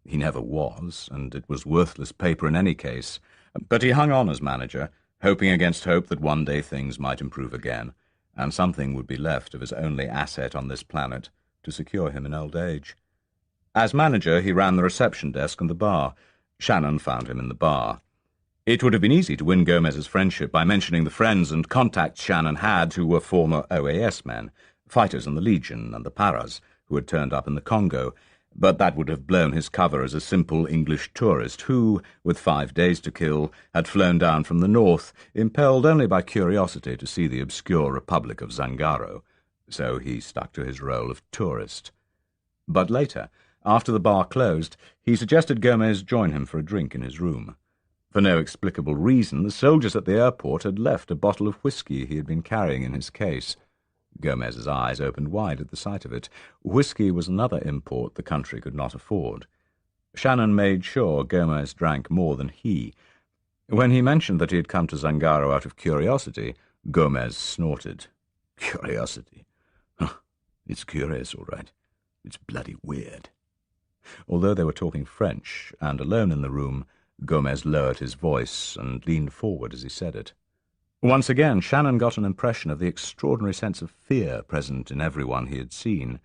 He never was, and it was worthless paper in any case. But he hung on as manager, hoping against hope that one day things might improve again, and something would be left of his only asset on this planet to secure him in old age. As manager, he ran the reception desk and the bar. Shannon found him in the bar. It would have been easy to win Gomez's friendship by mentioning the friends and contacts Shannon had who were former OAS men, fighters in the Legion and the Paras, who had turned up in the Congo, but that would have blown his cover as a simple English tourist who, with 5 days to kill, had flown down from the north, impelled only by curiosity to see the obscure Republic of Zangaro. So he stuck to his role of tourist. But later, after the bar closed, he suggested Gomez join him for a drink in his room. For no explicable reason, the soldiers at the airport had left a bottle of whiskey he had been carrying in his case. Gomez's eyes opened wide at the sight of it. Whiskey was another import the country could not afford. Shannon made sure Gomez drank more than he. When he mentioned that he had come to Zangaro out of curiosity, Gomez snorted. "Curiosity? Huh, it's curious, all right. It's bloody weird." Although they were talking French and alone in the room, Gomez lowered his voice and leaned forward as he said it. Once again, Shannon got an impression of the extraordinary sense of fear present in everyone he had seen,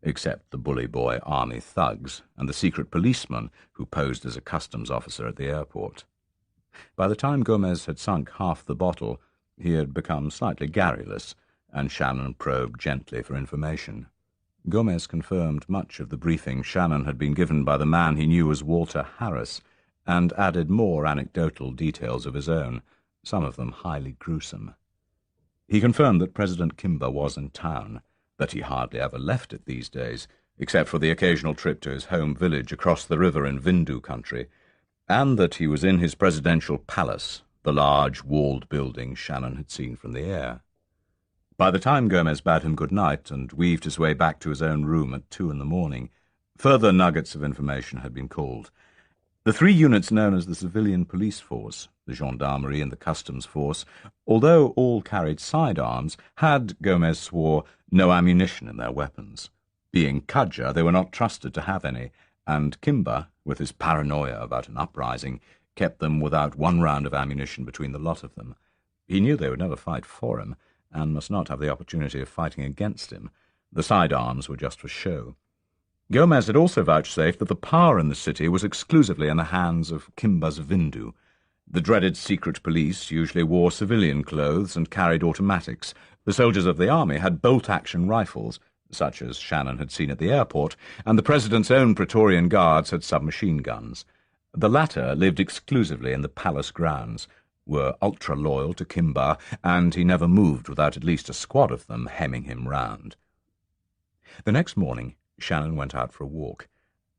except the bully boy army thugs and the secret policeman who posed as a customs officer at the airport. By the time Gomez had sunk half the bottle, he had become slightly garrulous, and Shannon probed gently for information. Gomez confirmed much of the briefing Shannon had been given by the man he knew as Walter Harris, and added more anecdotal details of his own, some of them highly gruesome. He confirmed that President Kimber was in town, that he hardly ever left it these days, except for the occasional trip to his home village across the river in Vindu country, and that he was in his presidential palace, the large walled building Shannon had seen from the air. By the time Gomez bade him good night and weaved his way back to his own room at 2 a.m, further nuggets of information had been called. The 3 units known as the civilian police force, the gendarmerie and the customs force, although all carried sidearms, had, Gomez swore, no ammunition in their weapons. Being Kudja, they were not trusted to have any, and Kimber, with his paranoia about an uprising, kept them without 1 round of ammunition between the lot of them. He knew they would never fight for him, and must not have the opportunity of fighting against him. The sidearms were just for show. Gomez had also vouchsafed that the power in the city was exclusively in the hands of Kimber's Vindu. The dreaded secret police usually wore civilian clothes and carried automatics. The soldiers of the army had bolt-action rifles, such as Shannon had seen at the airport, and the president's own Praetorian guards had submachine guns. The latter lived exclusively in the palace grounds, were ultra-loyal to Kimber, and he never moved without at least a squad of them hemming him round. The next morning, Shannon went out for a walk.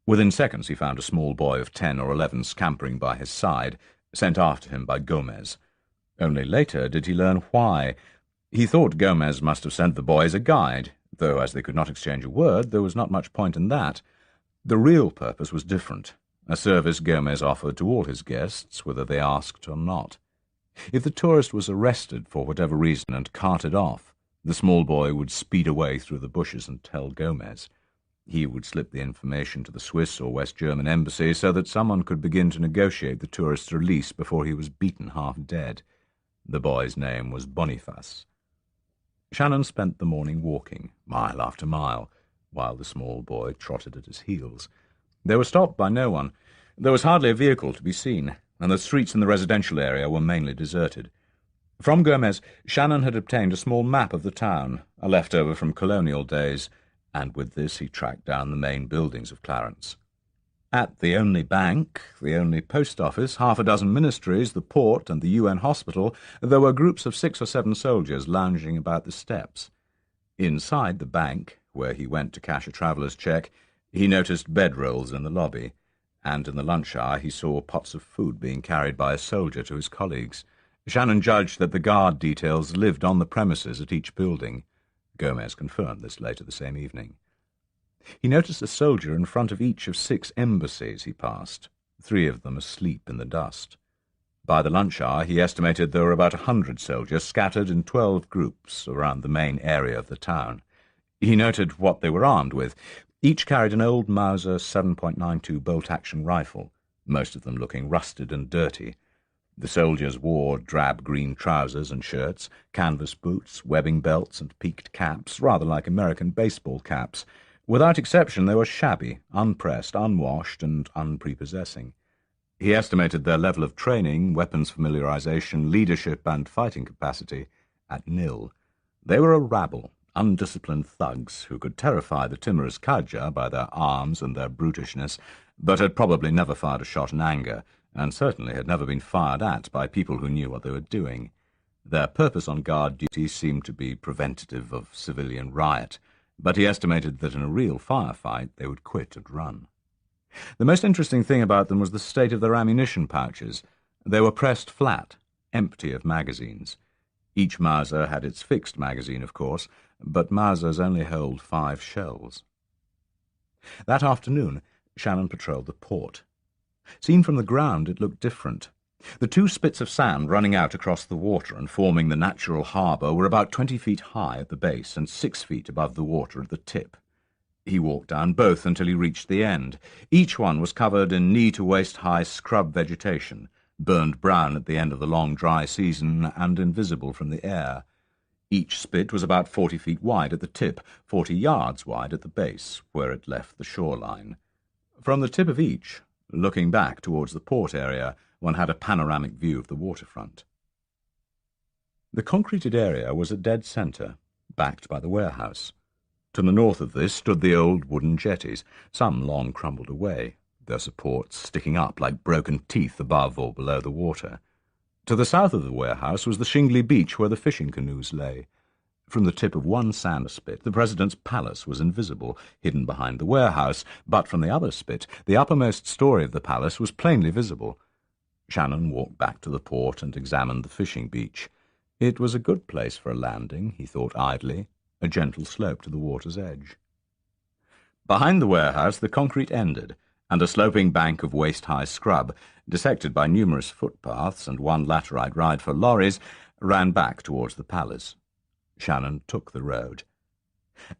Within seconds he found a small boy of 10 or 11 scampering by his side, sent after him by Gomez. Only later did he learn why. He thought Gomez must have sent the boy as a guide, though as they could not exchange a word, there was not much point in that. The real purpose was different, a service Gomez offered to all his guests, whether they asked or not. If the tourist was arrested for whatever reason and carted off, the small boy would speed away through the bushes and tell Gomez. He would slip the information to the Swiss or West German embassy so that someone could begin to negotiate the tourist's release before he was beaten half dead. The boy's name was Boniface. Shannon spent the morning walking, mile after mile, while the small boy trotted at his heels. They were stopped by no one. There was hardly a vehicle to be seen, and the streets in the residential area were mainly deserted. From Gomez, Shannon had obtained a small map of the town, a leftover from colonial days, and with this he tracked down the main buildings of Clarence. At the only bank, the only post office, 6 ministries, the port, and the UN hospital, there were groups of 6 or 7 soldiers lounging about the steps. Inside the bank, where he went to cash a traveller's cheque, he noticed bedrolls in the lobby, and in the lunch hour he saw pots of food being carried by a soldier to his colleagues. Shannon judged that the guard details lived on the premises at each building. Gomez confirmed this later the same evening. He noticed a soldier in front of each of 6 embassies he passed, 3 of them asleep in the dust. By the lunch hour he estimated there were about 100 soldiers scattered in 12 groups around the main area of the town. He noted what they were armed with. Each carried an old Mauser 7.92 bolt-action rifle, most of them looking rusted and dirty. The soldiers wore drab green trousers and shirts, canvas boots, webbing belts, and peaked caps, rather like American baseball caps. Without exception, they were shabby, unpressed, unwashed, and unprepossessing. He estimated their level of training, weapons familiarization, leadership, and fighting capacity at nil. They were a rabble, undisciplined thugs who could terrify the timorous Kudja by their arms and their brutishness, but had probably never fired a shot in anger, and certainly had never been fired at by people who knew what they were doing. Their purpose on guard duty seemed to be preventative of civilian riot, but he estimated that in a real firefight they would quit and run. The most interesting thing about them was the state of their ammunition pouches. They were pressed flat, empty of magazines. Each Mauser had its fixed magazine, of course, but Mausers only hold 5 shells. That afternoon, Shannon patrolled the port. Seen from the ground, it looked different. The 2 spits of sand running out across the water and forming the natural harbour were about 20 feet high at the base and 6 feet above the water at the tip. He walked down both until he reached the end. Each one was covered in knee-to-waist-high scrub vegetation, burned brown at the end of the long dry season and invisible from the air. Each spit was about 40 feet wide at the tip, 40 yards wide at the base, where it left the shoreline. From the tip of each, looking back towards the port area, one had a panoramic view of the waterfront. The concreted area was at dead centre, backed by the warehouse. To the north of this stood the old wooden jetties, some long crumbled away, their supports sticking up like broken teeth above or below the water. To the south of the warehouse was the shingly beach where the fishing canoes lay. From the tip of one sand spit, the President's palace was invisible, hidden behind the warehouse, but from the other spit, the uppermost story of the palace was plainly visible. Shannon walked back to the port and examined the fishing beach. It was a good place for a landing, he thought idly, a gentle slope to the water's edge. Behind the warehouse the concrete ended, and a sloping bank of waist-high scrub, dissected by numerous footpaths and one laterite ride for lorries, ran back towards the palace. Shannon took the road.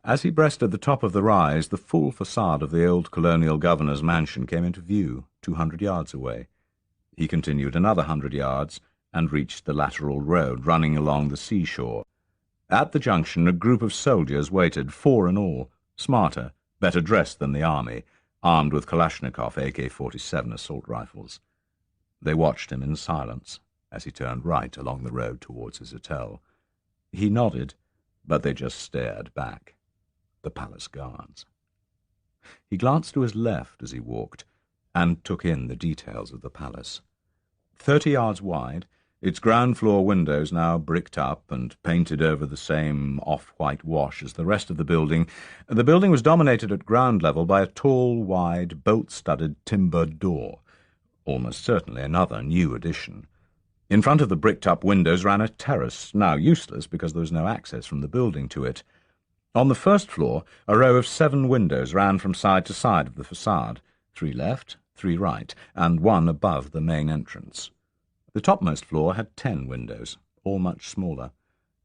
As he breasted the top of the rise, the full facade of the old colonial governor's mansion came into view, 200 yards away. He continued another 100 yards and reached the lateral road running along the seashore. At the junction, a group of soldiers waited, 4 in all, smarter, better dressed than the army, armed with Kalashnikov AK-47 assault rifles. They watched him in silence as he turned right along the road towards his hotel. He nodded, but they just stared back. The palace guards. He glanced to his left as he walked, and took in the details of the palace. 30 yards wide, its ground-floor windows now bricked up and painted over the same off-white wash as the rest of the building was dominated at ground level by a tall, wide, bolt-studded timber door, almost certainly another new addition. In front of the bricked-up windows ran a terrace, now useless because there was no access from the building to it. On the first floor, a row of 7 windows ran from side to side of the facade, 3 left, 3 right, and 1 above the main entrance. The topmost floor had 10 windows, all much smaller.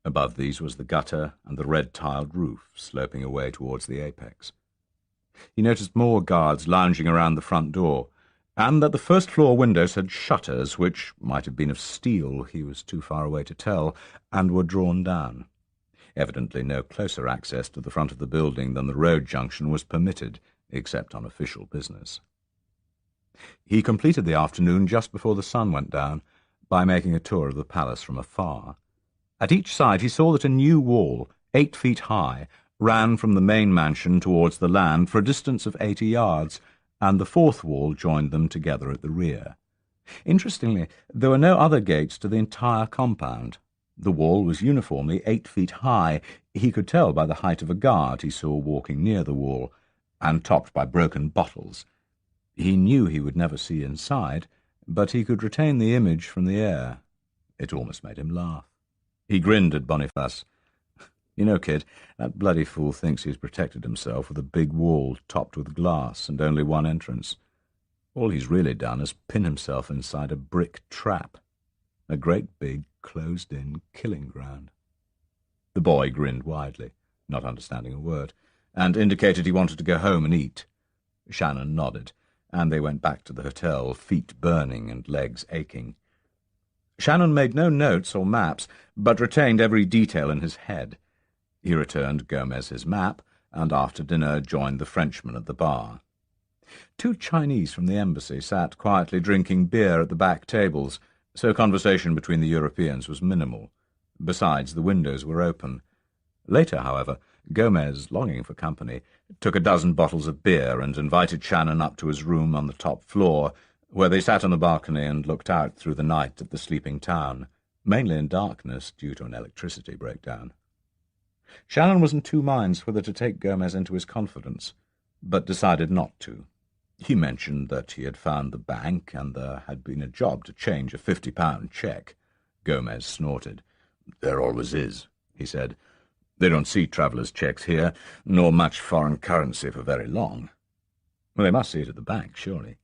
Above these was the gutter and the red-tiled roof sloping away towards the apex. He noticed more guards lounging around the front door, and that the first-floor windows had shutters which might have been of steel, he was too far away to tell, and were drawn down. Evidently no closer access to the front of the building than the road junction was permitted, except on official business. He completed the afternoon just before the sun went down, by making a tour of the palace from afar. At each side he saw that a new wall, 8 feet high, ran from the main mansion towards the land for a distance of 80 yards, and the 4th wall joined them together at the rear. Interestingly, there were no other gates to the entire compound. The wall was uniformly 8 feet high. He could tell by the height of a guard he saw walking near the wall, and topped by broken bottles. He knew he would never see inside, but he could retain the image from the air. It almost made him laugh. He grinned at Boniface. "You know, kid, that bloody fool thinks he's protected himself with a big wall topped with glass and only one entrance. All he's really done is pin himself inside a brick trap. A great big, closed-in killing ground." The boy grinned widely, not understanding a word, and indicated he wanted to go home and eat. Shannon nodded, and they went back to the hotel, feet burning and legs aching. Shannon made no notes or maps, but retained every detail in his head. He returned Gomez his map, and after dinner joined the Frenchman at the bar. 2 Chinese from the embassy sat quietly drinking beer at the back tables, so conversation between the Europeans was minimal. Besides, the windows were open. Later, however, Gomez, longing for company, took a dozen bottles of beer and invited Shannon up to his room on the top floor, where they sat on the balcony and looked out through the night at the sleeping town, mainly in darkness due to an electricity breakdown. Shannon was in 2 minds whether to take Gomez into his confidence, but decided not to. He mentioned that he had found the bank and there had been a job to change a £50 cheque. Gomez snorted. "There always is," he said. "They don't see travellers' cheques here, nor much foreign currency for very long." "Well, they must see it at the bank, surely."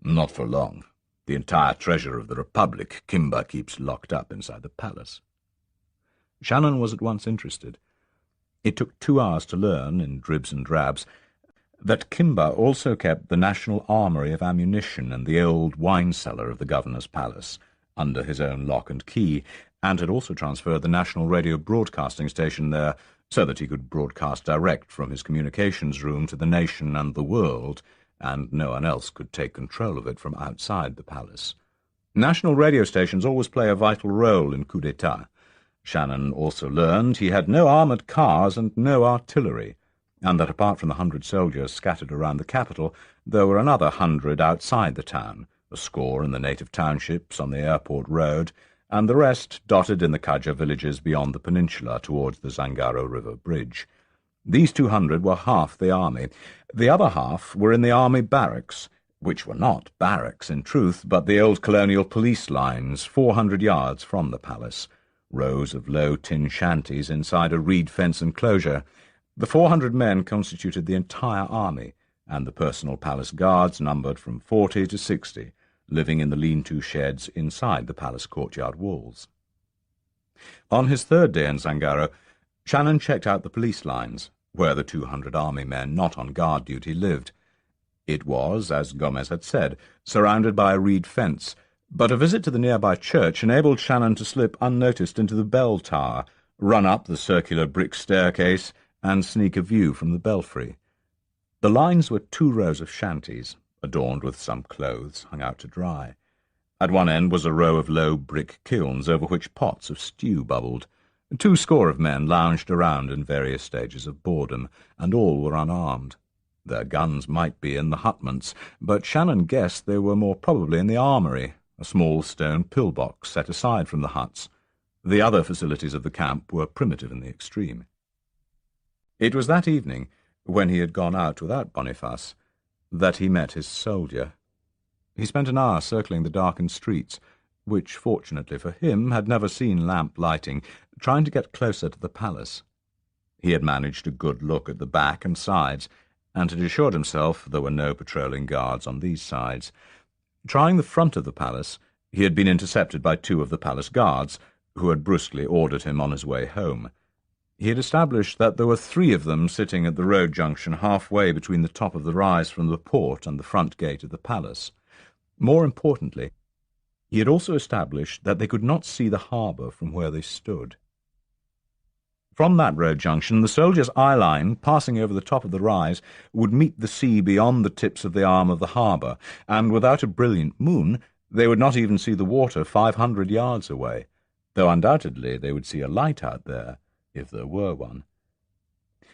"Not for long. The entire treasure of the Republic Kimba keeps locked up inside the palace." Shannon was at once interested. It took 2 hours to learn, in dribs and drabs, that Kimber also kept the national armoury of ammunition and the old wine cellar of the governor's palace under his own lock and key, and had also transferred the national radio broadcasting station there so that he could broadcast direct from his communications room to the nation and the world, and no one else could take control of it from outside the palace. National radio stations always play a vital role in coup d'etat. Shannon also learned he had no armoured cars and no artillery, and that apart from the 100 soldiers scattered around the capital, there were another 100 outside the town, a score in the native townships on the airport road, and the rest dotted in the Kaja villages beyond the peninsula towards the Zangaro River bridge. These 200 were half the army. The other half were in the army barracks, which were not barracks in truth, but the old colonial police lines 400 yards from the palace, rows of low tin shanties inside a reed fence enclosure. The 400 men constituted the entire army, and the personal palace guards numbered from 40 to 60, living in the lean-to sheds inside the palace courtyard walls. On his third day in Zangaro, Shannon checked out the police lines, where the 200 army men not on guard duty lived. It was, as Gomez had said, surrounded by a reed fence, but a visit to the nearby church enabled Shannon to slip unnoticed into the bell tower, run up the circular brick staircase, and sneak a view from the belfry. The lines were 2 rows of shanties, adorned with some clothes hung out to dry. At one end was a row of low brick kilns over which pots of stew bubbled. 2 score of men lounged around in various stages of boredom, and all were unarmed. Their guns might be in the hutments, but Shannon guessed they were more probably in the armoury, a small stone pillbox set aside from the huts. The other facilities of the camp were primitive in the extreme. It was that evening, when he had gone out without Boniface, that he met his soldier. He spent an hour circling the darkened streets, which, fortunately for him, had never seen lamp lighting, trying to get closer to the palace. He had managed a good look at the back and sides, and had assured himself there were no patrolling guards on these sides. Trying the front of the palace, he had been intercepted by 2 of the palace guards, who had brusquely ordered him on his way home. He had established that there were 3 of them sitting at the road junction halfway between the top of the rise from the port and the front gate of the palace. More importantly, he had also established that they could not see the harbour from where they stood. From that road junction, the soldiers' eye line, passing over the top of the rise, would meet the sea beyond the tips of the arm of the harbour, and without a brilliant moon, they would not even see the water 500 yards away, though undoubtedly they would see a light out there, if there were one.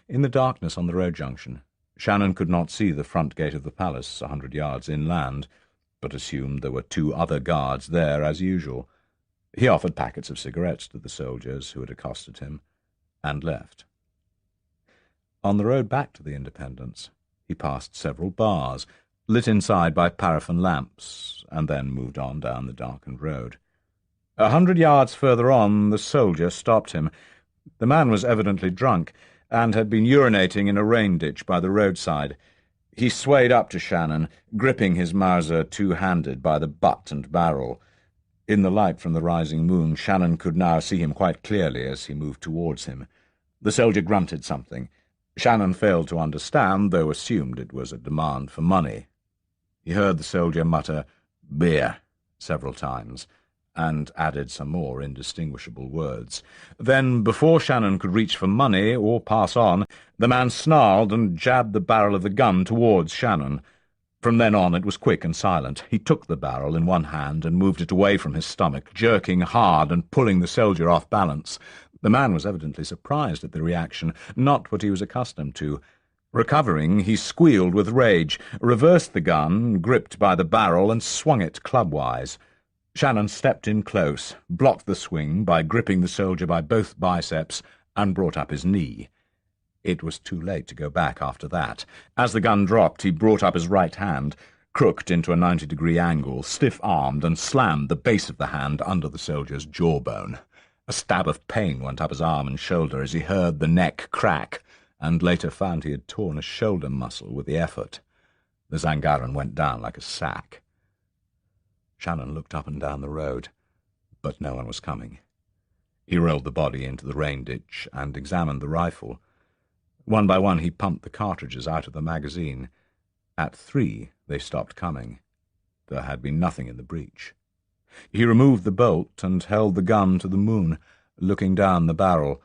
In the darkness on the road junction, Shannon could not see the front gate of the palace 100 yards inland, but assumed there were 2 other guards there as usual. He offered packets of cigarettes to the soldiers who had accosted him, and left. On the road back to the Independence, he passed several bars, lit inside by paraffin lamps, and then moved on down the darkened road. 100 yards further on, the soldier stopped him. The man was evidently drunk, and had been urinating in a rain-ditch by the roadside. He swayed up to Shannon, gripping his Mauser 2-handed by the butt and barrel. In the light from the rising moon, Shannon could now see him quite clearly as he moved towards him. The soldier grunted something. Shannon failed to understand, though assumed it was a demand for money. He heard the soldier mutter, "Beer," several times, and added some more indistinguishable words. Then, before Shannon could reach for money or pass on, the man snarled and jabbed the barrel of the gun towards Shannon. From then on it was quick and silent. He took the barrel in one hand and moved it away from his stomach, jerking hard and pulling the soldier off balance. The man was evidently surprised at the reaction, not what he was accustomed to. Recovering, he squealed with rage, reversed the gun, gripped by the barrel, and swung it clubwise. Shannon stepped in close, blocked the swing by gripping the soldier by both biceps, and brought up his knee. It was too late to go back after that. As the gun dropped, he brought up his right hand, crooked into a 90-degree angle, stiff-armed, and slammed the base of the hand under the soldier's jawbone. A stab of pain went up his arm and shoulder as he heard the neck crack, and later found he had torn a shoulder muscle with the effort. The Zangaran went down like a sack. Shannon looked up and down the road, but no one was coming. He rolled the body into the rain-ditch and examined the rifle. One by one he pumped the cartridges out of the magazine. At 3 they stopped coming. There had been nothing in the breech. He removed the bolt and held the gun to the moon, looking down the barrel.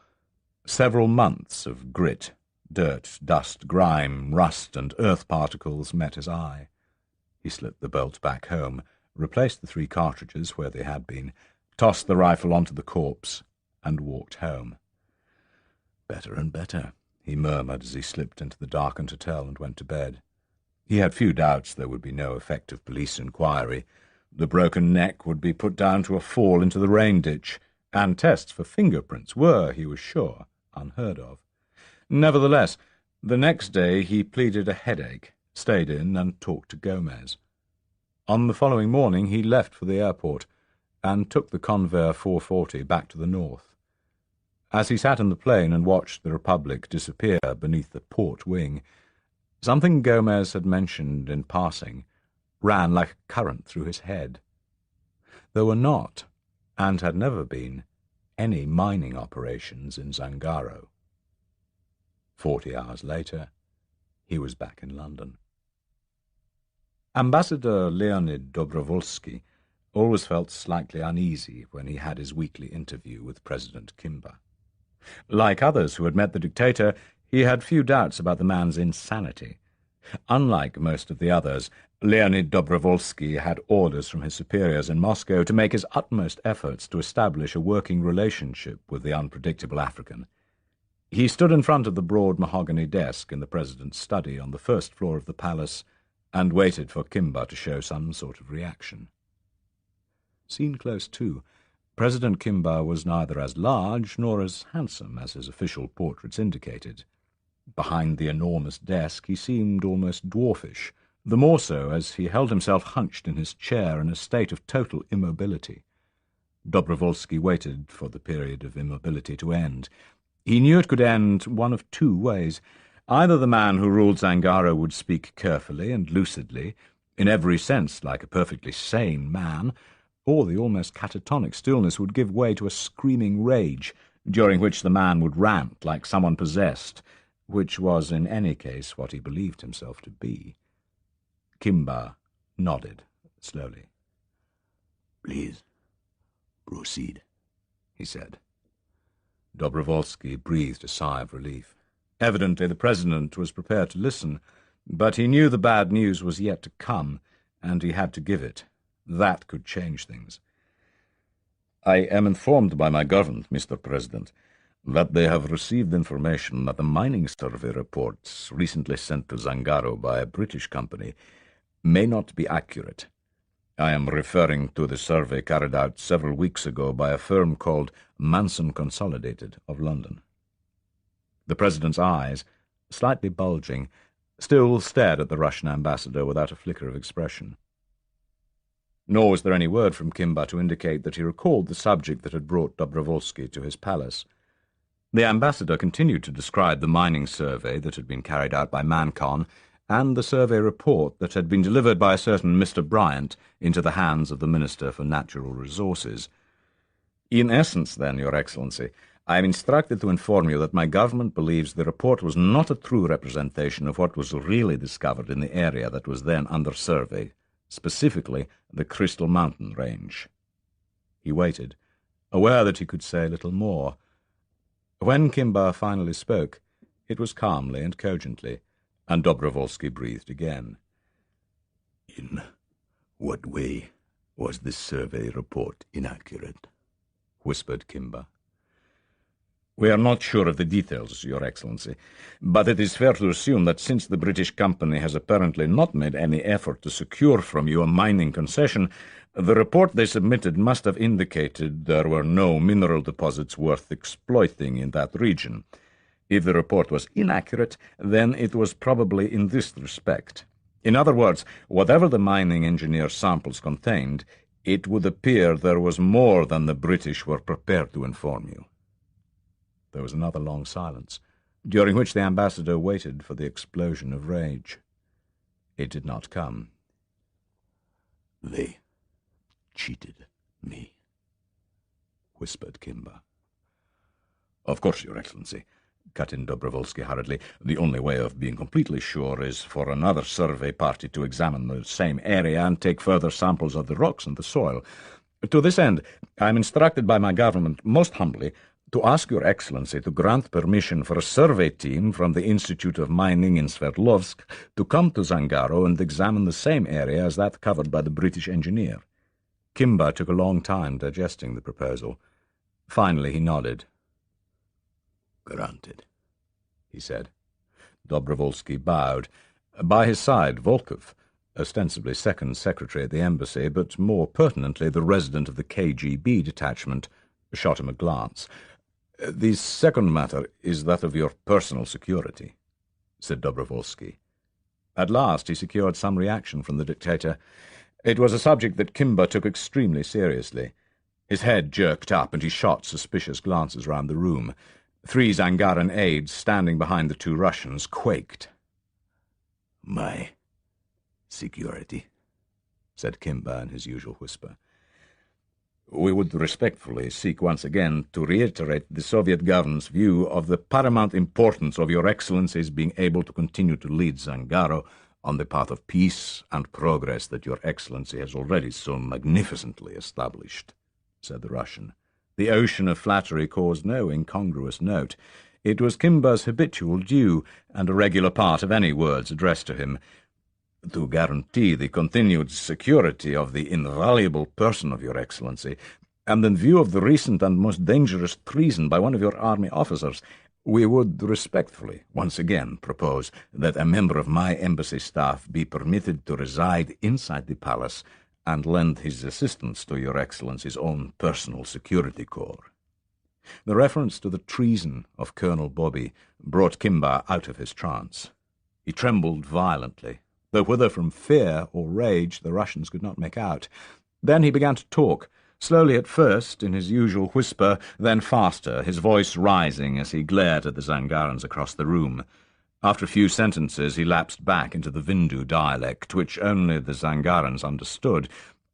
Several months of grit, dirt, dust, grime, rust, and earth particles met his eye. He slipped the bolt back home, replaced the 3 cartridges where they had been, tossed the rifle onto the corpse, and walked home. "Better and better," he murmured as he slipped into the darkened hotel and went to bed. He had few doubts there would be no effective police inquiry. The broken neck would be put down to a fall into the rain-ditch, and tests for fingerprints were, he was sure, unheard of. Nevertheless, the next day he pleaded a headache, stayed in, and talked to Gomez. On the following morning he left for the airport, and took the Convair 440 back to the north. As he sat in the plane and watched the Republic disappear beneath the port wing, something Gomez had mentioned in passing ran like a current through his head. There were not, and had never been, any mining operations in Zangaro. 40 hours later, he was back in London. Ambassador Leonid Dobrovolsky always felt slightly uneasy when he had his weekly interview with President Kimber. Like others who had met the dictator, he had few doubts about the man's insanity. Unlike most of the others, Leonid Dobrovolsky had orders from his superiors in Moscow to make his utmost efforts to establish a working relationship with the unpredictable African. He stood in front of the broad mahogany desk in the president's study on the first floor of the palace and waited for Kimber to show some sort of reaction. Seen close to, President Kimber was neither as large nor as handsome as his official portraits indicated. Behind the enormous desk he seemed almost dwarfish, the more so as he held himself hunched in his chair in a state of total immobility. Dobrovolsky waited for the period of immobility to end. He knew it could end one of 2 ways. Either the man who ruled Zangaro would speak carefully and lucidly, in every sense like a perfectly sane man, or the almost catatonic stillness would give way to a screaming rage, during which the man would rant like someone possessed, which was in any case what he believed himself to be. Kimber nodded slowly. "Please, proceed," he said. Dobrovolsky breathed a sigh of relief. Evidently the president was prepared to listen, but he knew the bad news was yet to come, and he had to give it. That could change things. "I am informed by my government, Mr. President, that they have received information that the mining survey reports recently sent to Zangaro by a British company may not be accurate. I am referring to the survey carried out several weeks ago by a firm called Manson Consolidated of London." The president's eyes, slightly bulging, still stared at the Russian ambassador without a flicker of expression. Nor was there any word from Kimber to indicate that he recalled the subject that had brought Dobrovolsky to his palace. The ambassador continued to describe the mining survey that had been carried out by Mancon and the survey report that had been delivered by a certain Mr. Bryant into the hands of the Minister for Natural Resources. "In essence, then, Your Excellency, I am instructed to inform you that my government believes the report was not a true representation of what was really discovered in the area that was then under survey, specifically the Crystal Mountain Range." He waited, aware that he could say little more. When Kimber finally spoke, it was calmly and cogently, and Dobrovolsky breathed again. "In what way was this survey report inaccurate?" whispered Kimber. "We are not sure of the details, Your Excellency, but it is fair to assume that since the British company has apparently not made any effort to secure from you a mining concession, the report they submitted must have indicated there were no mineral deposits worth exploiting in that region. If the report was inaccurate, then it was probably in this respect. In other words, whatever the mining engineer's samples contained, it would appear there was more than the British were prepared to inform you." There was another long silence, during which the ambassador waited for the explosion of rage. It did not come. "They cheated me," whispered Kimber. "Of course, Your Excellency. cut in Dobrovolsky hurriedly. "The only way of being completely sure is for another survey party to examine the same area and take further samples of the rocks and the soil. To this end, I am instructed by my government, most humbly, to ask Your Excellency to grant permission for a survey team from the Institute of Mining in Sverdlovsk to come to Zangaro and examine the same area as that covered by the British engineer." Kimber took a long time digesting the proposal. Finally he nodded. "Granted," he said. Dobrovolsky bowed. By his side, Volkov, ostensibly second secretary at the embassy, but more pertinently the resident of the KGB detachment, shot him a glance. "The second matter is that of your personal security," said Dobrovolsky. At last he secured some reaction from the dictator. It was a subject that Kimber took extremely seriously. His head jerked up, and he shot suspicious glances round the room. 3 Zangaran aides standing behind the 2 Russians quaked. "My security," said Kimber in his usual whisper. "We would respectfully seek once again to reiterate the Soviet government's view of the paramount importance of Your Excellency's being able to continue to lead Zangaro on the path of peace and progress that Your Excellency has already so magnificently established," said the Russian. The ocean of flattery caused no incongruous note. It was Kimber's habitual due, and a regular part of any words addressed to him. "To guarantee the continued security of the invaluable person of Your Excellency, and in view of the recent and most dangerous treason by one of your army officers, we would respectfully once again propose that a member of my embassy staff be permitted to reside inside the palace and lend his assistance to Your Excellency's own personal security corps." The reference to the treason of Colonel Bobby brought Kimber out of his trance. He trembled violently, though whether from fear or rage the Russians could not make out. Then he began to talk, slowly at first, in his usual whisper, then faster, his voice rising as he glared at the Zangarans across the room. After a few sentences he lapsed back into the Vindu dialect, which only the Zangarans understood,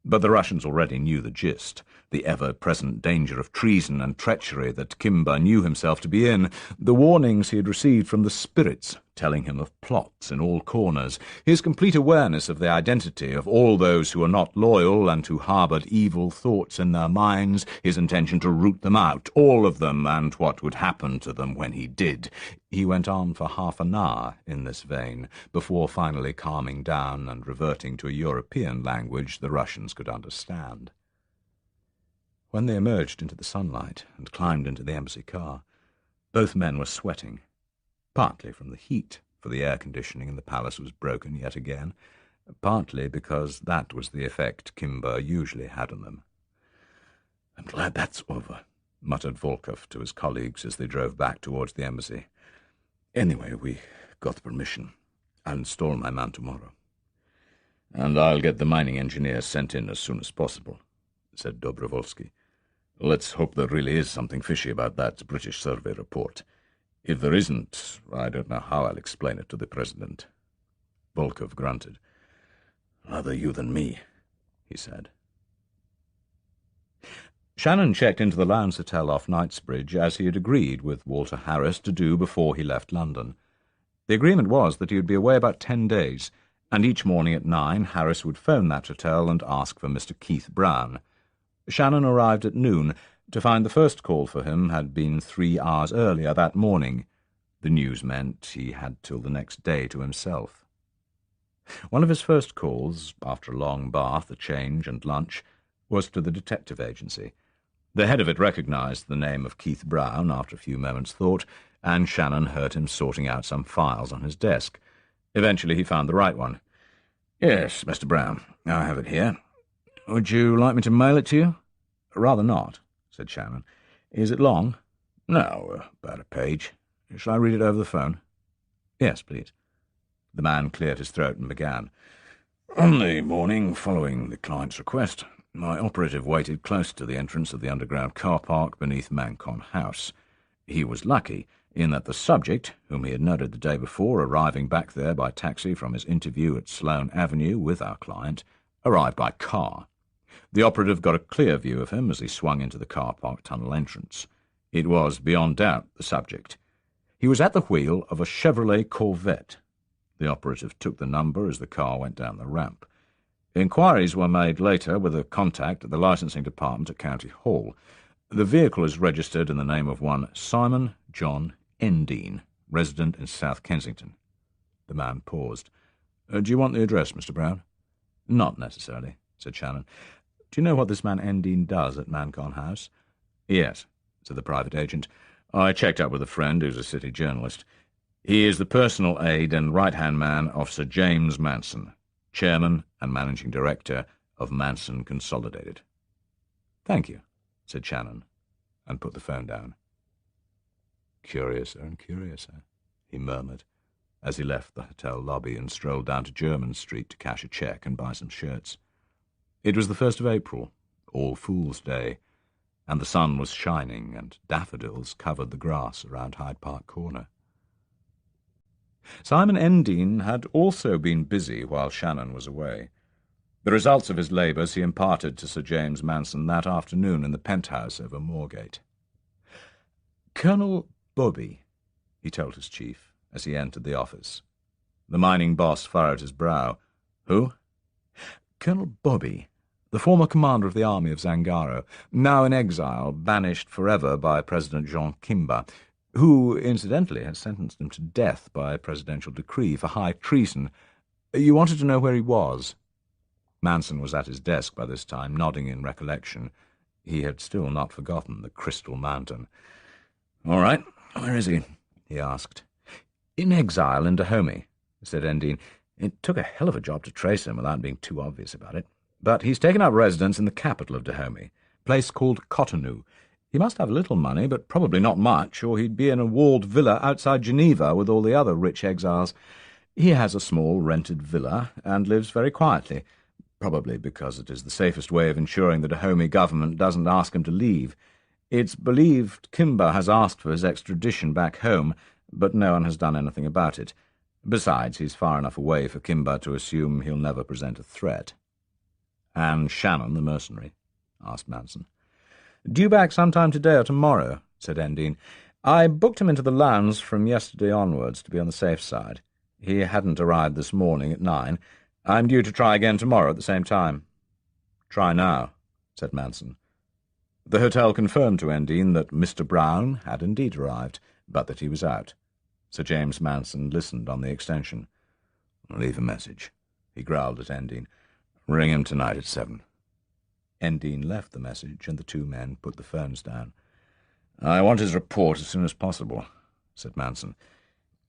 but the Russians already knew the gist, the ever-present danger of treason and treachery that Kimber knew himself to be in, the warnings he had received from the spirits telling him of plots in all corners, his complete awareness of the identity of all those who were not loyal and who harboured evil thoughts in their minds, his intention to root them out, all of them, and what would happen to them when he did. He went on for half an hour in this vein, before finally calming down and reverting to a European language the Russians could understand. When they emerged into the sunlight and climbed into the embassy car, both men were sweating, partly from the heat, for the air conditioning in the palace was broken yet again, partly because that was the effect Kimber usually had on them. "I'm glad that's over," muttered Volkov to his colleagues as they drove back towards the embassy. "Anyway, we got permission. I'll install my man tomorrow." "And I'll get the mining engineer sent in as soon as possible," said Dobrovolsky. "Let's hope there really is something fishy about that British survey report. If there isn't, I don't know how I'll explain it to the President." Volkov grunted. "Rather you than me," he said. Shannon checked into the Lowndes Hotel off Knightsbridge as he had agreed with Walter Harris to do before he left London. The agreement was that he would be away about 10 days, and each morning at 9 Harris would phone that hotel and ask for Mr. Keith Brown. Shannon arrived at noon, to find the first call for him had been 3 hours earlier that morning. The news meant he had till the next day to himself. One of his first calls, after a long bath, a change, and lunch, was to the detective agency. The head of it recognized the name of Keith Brown after a few moments' thought, and Shannon heard him sorting out some files on his desk. Eventually he found the right one. "Yes, Mr. Brown, I have it here. Would you like me to mail it to you?" "Rather not," said Shannon. "Is it long?" "No, about a page. Shall I read it over the phone?" "Yes, please." The man cleared his throat and began. "On the morning following the client's request, my operative waited close to the entrance of the underground car park beneath Mancon House. He was lucky in that the subject, whom he had noted the day before arriving back there by taxi from his interview at Sloane Avenue with our client, arrived by car. The operative got a clear view of him as he swung into the car park tunnel entrance. It was, beyond doubt, the subject. He was at the wheel of a Chevrolet Corvette. The operative took the number as the car went down the ramp. Inquiries were made later with a contact at the licensing department at County Hall. The vehicle is registered in the name of one Simon John Endine, resident in South Kensington. The man paused. Do you want the address, Mr. Brown? Not necessarily, said Shannon. Do you know what this man Endine does at Mancon House? Yes, said the private agent. I checked up with a friend who's a city journalist. He is the personal aide and right-hand man of Sir James Manson, chairman and managing director of Manson Consolidated. Thank you, said Shannon, and put the phone down. Curiouser and curiouser, he murmured, as he left the hotel lobby and strolled down to Jermyn Street to cash a cheque and buy some shirts. It was the 1st of April, All Fool's Day, and the sun was shining and daffodils covered the grass around Hyde Park Corner. Simon Endine had also been busy while Shannon was away. The results of his labours he imparted to Sir James Manson that afternoon in the penthouse over Moorgate. Colonel Bobby, he told his chief as he entered the office. The mining boss furrowed his brow. Who? Colonel Bobby, the former commander of the army of Zangaro, now in exile, banished forever by President Jean Kimba, who, incidentally, has sentenced him to death by presidential decree for high treason. You wanted to know where he was? Manson was at his desk by this time, nodding in recollection. He had still not forgotten the Crystal Mountain. All right, where is he? He asked. In exile in Dahomey, said Endine. It took a hell of a job to trace him without being too obvious about it. But he's taken up residence in the capital of Dahomey, a place called Cotonou. He must have a little money, but probably not much, or he'd be in a walled villa outside Geneva with all the other rich exiles. He has a small rented villa and lives very quietly, probably because it is the safest way of ensuring the Dahomey government doesn't ask him to leave. It's believed Kimba has asked for his extradition back home, but no one has done anything about it. Besides, he's far enough away for Kimba to assume he'll never present a threat. And Shannon, the mercenary? Asked Manson. Due back sometime today or tomorrow, said Endine. I booked him into the lounge from yesterday onwards to be on the safe side. He hadn't arrived this morning at 9. I'm due to try again tomorrow at the same time. Try now, said Manson. The hotel confirmed to Endine that Mr. Brown had indeed arrived, but that he was out. Sir James Manson listened on the extension. Leave a message, he growled at Endine. Ring him tonight at 7. Endine left the message, and the two men put the phones down. I want his report as soon as possible, said Manson.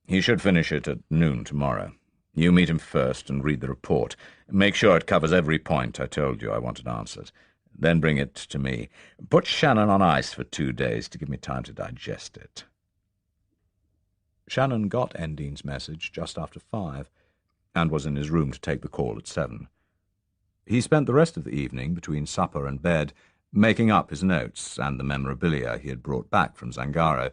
He should finish it at noon tomorrow. You meet him first and read the report. Make sure it covers every point I told you I wanted answered. Then bring it to me. Put Shannon on ice for 2 days to give me time to digest it. Shannon got Endine's message just after 5, and was in his room to take the call at 7. He spent the rest of the evening, between supper and bed, making up his notes and the memorabilia he had brought back from Zangaro,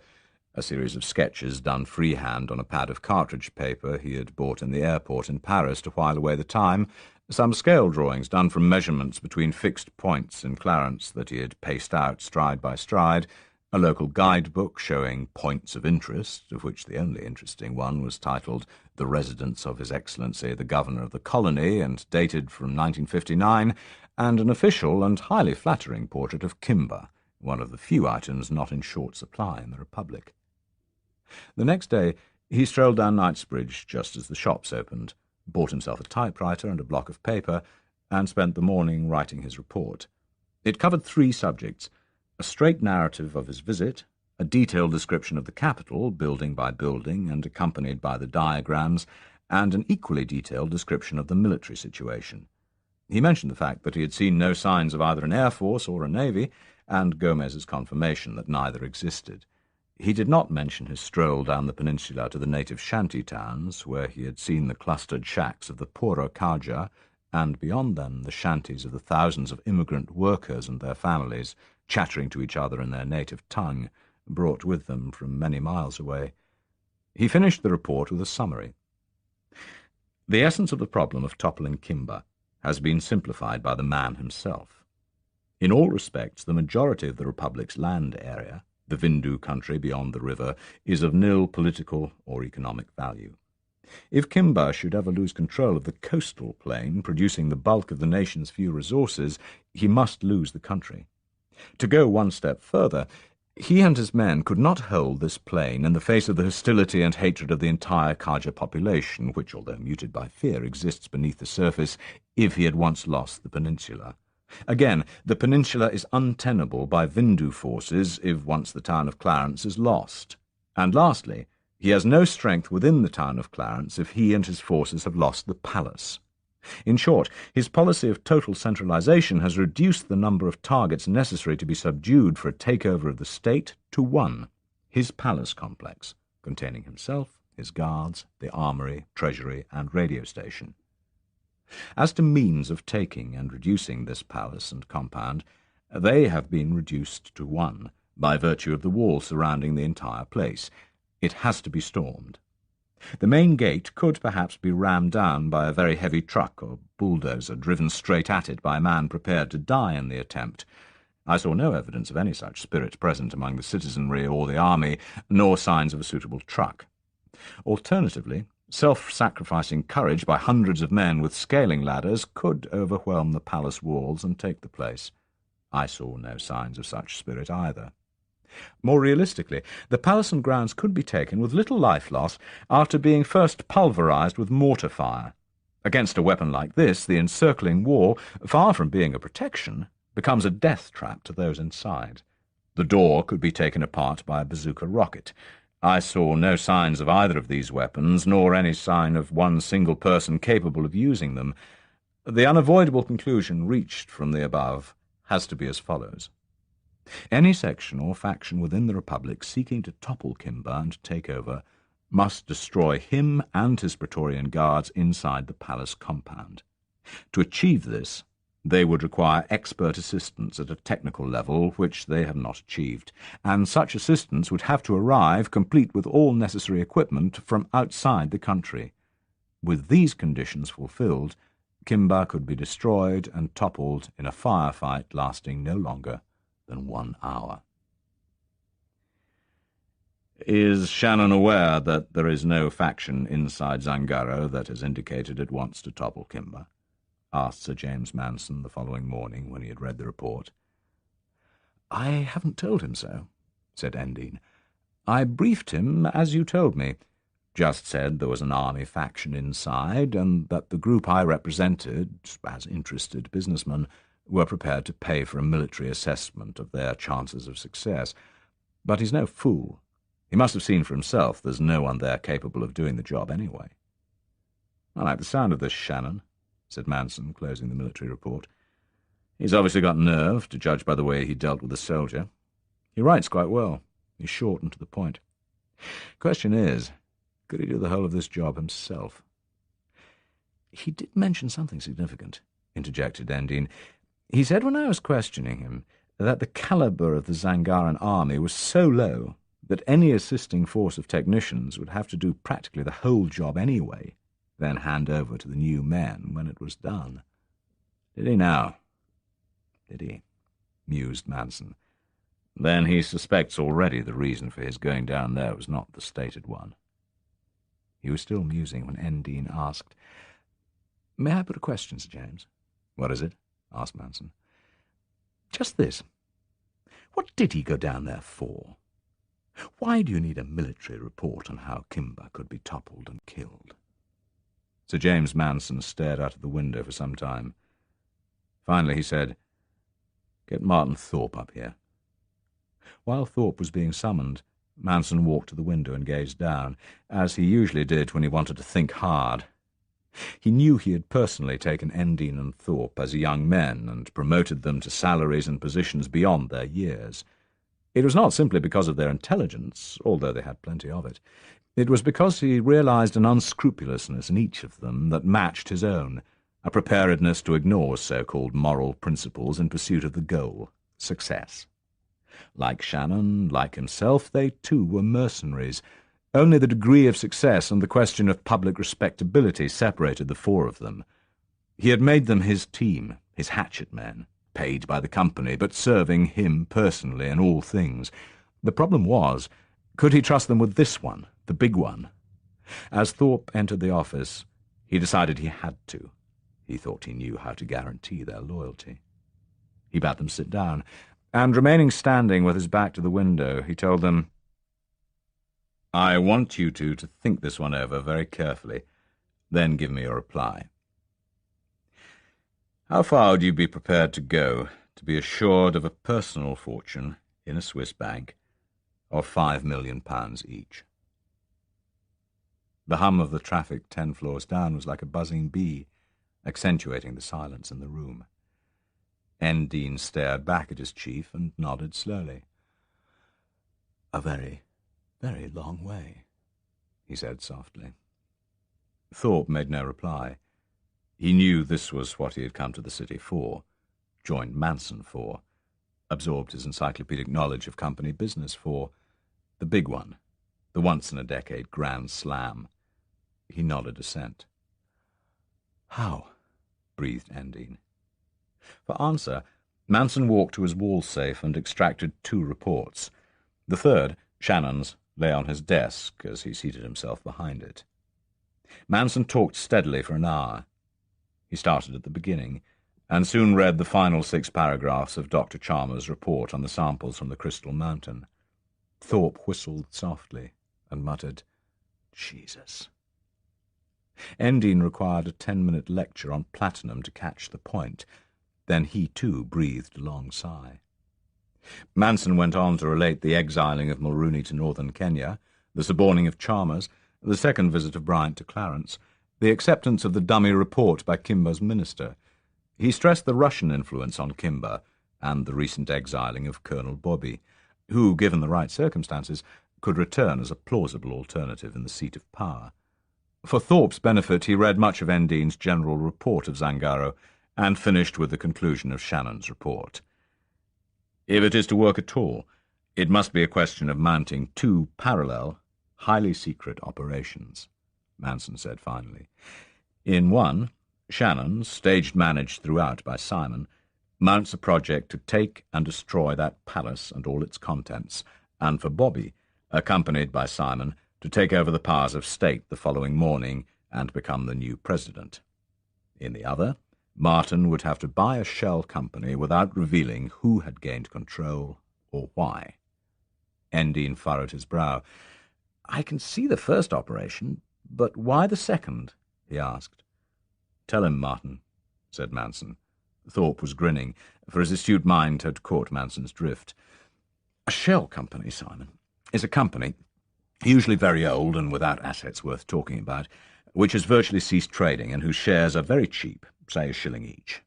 a series of sketches done freehand on a pad of cartridge paper he had bought in the airport in Paris to while away the time, some scale drawings done from measurements between fixed points in Clarence that he had paced out stride by stride, a local guidebook showing points of interest, of which the only interesting one was titled The Residence of His Excellency the Governor of the Colony and dated from 1959, and an official and highly flattering portrait of Kimba, one of the few items not in short supply in the Republic. The next day he strolled down Knightsbridge just as the shops opened, bought himself a typewriter and a block of paper, and spent the morning writing his report. It covered 3 subjects: a straight narrative of his visit, a detailed description of the capital, building by building, and accompanied by the diagrams, and an equally detailed description of the military situation. He mentioned the fact that he had seen no signs of either an air force or a navy, and Gomez's confirmation that neither existed. He did not mention his stroll down the peninsula to the native shanty towns, where he had seen the clustered shacks of the poorer Khaja, and beyond them the shanties of the thousands of immigrant workers and their families, chattering to each other in their native tongue, brought with them from many miles away. He finished the report with a summary. The essence of the problem of toppling Kimba has been simplified by the man himself. In all respects, the majority of the Republic's land area, The Vindu country beyond the river is of nil political or economic value. If Kimba should ever lose control of the coastal plain, producing the bulk of the nation's few resources, he must lose the country. To go one step further, he and his men could not hold this plain in the face of the hostility and hatred of the entire Kaja population, which, although muted by fear, exists beneath the surface, if he had once lost the peninsula. Again, the peninsula is untenable by Vindu forces if once the town of Clarence is lost. And lastly, he has no strength within the town of Clarence if he and his forces have lost the palace. In short, his policy of total centralization has reduced the number of targets necessary to be subdued for a takeover of the state to one, his palace complex, containing himself, his guards, the armory, treasury, and radio station. As to means of taking and reducing this palace and compound, they have been reduced to one, by virtue of the wall surrounding the entire place. It has to be stormed. The main gate could perhaps be rammed down by a very heavy truck or bulldozer driven straight at it by a man prepared to die in the attempt. I saw no evidence of any such spirit present among the citizenry or the army, nor signs of a suitable truck. Alternatively, self-sacrificing courage by hundreds of men with scaling ladders could overwhelm the palace walls and take the place. I saw no signs of such spirit either. More realistically, the palace and grounds could be taken with little life loss after being first pulverized with mortar fire. Against a weapon like this, the encircling wall, far from being a protection, becomes a death trap to those inside. The door could be taken apart by a bazooka rocket. I saw no signs of either of these weapons, nor any sign of one single person capable of using them. The unavoidable conclusion reached from the above has to be as follows. Any section or faction within the Republic seeking to topple Kimba and take over must destroy him and his Praetorian guards inside the palace compound. To achieve this, they would require expert assistance at a technical level which they have not achieved, and such assistance would have to arrive, complete with all necessary equipment, from outside the country. With these conditions fulfilled, Kimba could be destroyed and toppled in a firefight lasting no longer than 1 hour. Is Shannon aware that there is no faction inside Zangaro that has indicated it wants to topple Kimba? Asked Sir James Manson the following morning when he had read the report. I haven't told him so, said Endine. I briefed him as you told me. Just said there was an army faction inside, and that the group I represented, as interested businessmen, were prepared to pay for a military assessment of their chances of success. But he's no fool. He must have seen for himself there's no one there capable of doing the job anyway. I like the sound of this, Shannon, said Manson, closing the military report. He's obviously got nerve, to judge by the way he dealt with the soldier. He writes quite well. He's short and to the point. Question is, could he do the whole of this job himself? He did mention something significant, interjected Endine. He said when I was questioning him that the caliber of the Zangaran army was so low that any assisting force of technicians would have to do practically the whole job anyway, then hand over to the new men when it was done. Did he now? Did he? Mused Manson. Then he suspects already the reason for his going down there was not the stated one. He was still musing when Endine asked, May I put a question, Sir James? What is it? Asked Manson. Just this. What did he go down there for? Why do you need a military report on how Kimba could be toppled and killed? Sir James Manson stared out of the window for some time. Finally he said, Get Martin Thorpe up here. While Thorpe was being summoned, Manson walked to the window and gazed down, as he usually did when he wanted to think hard. He knew he had personally taken Endine and Thorpe as young men and promoted them to salaries and positions beyond their years. It was not simply because of their intelligence, although they had plenty of it. It was because he realized an unscrupulousness in each of them that matched his own, a preparedness to ignore so-called moral principles in pursuit of the goal, success. Like Shannon, like himself, they too were mercenaries. Only the degree of success and the question of public respectability separated the four of them. He had made them his team, his hatchet men, paid by the company, but serving him personally in all things. The problem was, could he trust them with this one, the big one? As Thorpe entered the office, he decided he had to. He thought he knew how to guarantee their loyalty. He bade them sit down, and remaining standing with his back to the window, he told them, "I want you two to think this one over very carefully, then give me your reply. How far would you be prepared to go to be assured of a personal fortune in a Swiss bank of £5 million each?" The hum of the traffic 10 floors down was like a buzzing bee, accentuating the silence in the room. Dean stared back at his chief and nodded slowly. "A very, very long way," he said softly. Thorpe made no reply. He knew this was what he had come to the city for, joined Manson for, absorbed his encyclopedic knowledge of company business for, the big one, the once-in-a-decade grand slam. He nodded assent. "How?" breathed Dean. For answer, Manson walked to his wall safe and extracted 2 reports. The third, Shannon's, lay on his desk as he seated himself behind it. Manson talked steadily for an hour. He started at the beginning, and soon read the final 6 paragraphs of Dr. Chalmers' report on the samples from the Crystal Mountain. Thorpe whistled softly and muttered, "Jesus." Dean required a 10-minute lecture on platinum to catch the point. Then he, too, breathed a long sigh. Manson went on to relate the exiling of Mulrooney to northern Kenya, the suborning of Chalmers, the second visit of Bryant to Clarence, the acceptance of the dummy report by Kimber's minister. He stressed the Russian influence on Kimber and the recent exiling of Colonel Bobby, who, given the right circumstances, could return as a plausible alternative in the seat of power. For Thorpe's benefit, he read much of Dean's general report of Zangaro and finished with the conclusion of Shannon's report. "If it is to work at all, it must be a question of mounting 2 parallel, highly secret operations," Manson said finally. "In one, Shannon, staged-managed throughout by Simon, mounts a project to take and destroy that palace and all its contents, and for Bobby, accompanied by Simon, to take over the powers of state the following morning and become the new president. In the other, Martin would have to buy a shell company without revealing who had gained control or why." Dean furrowed his brow. "I can see the first operation, but why the second?" he asked. "Tell him, Martin," said Manson. Thorpe was grinning, for his astute mind had caught Manson's drift. "A shell company, Simon, is a company, usually very old and without assets worth talking about, which has virtually ceased trading and whose shares are very cheap, say £1 each."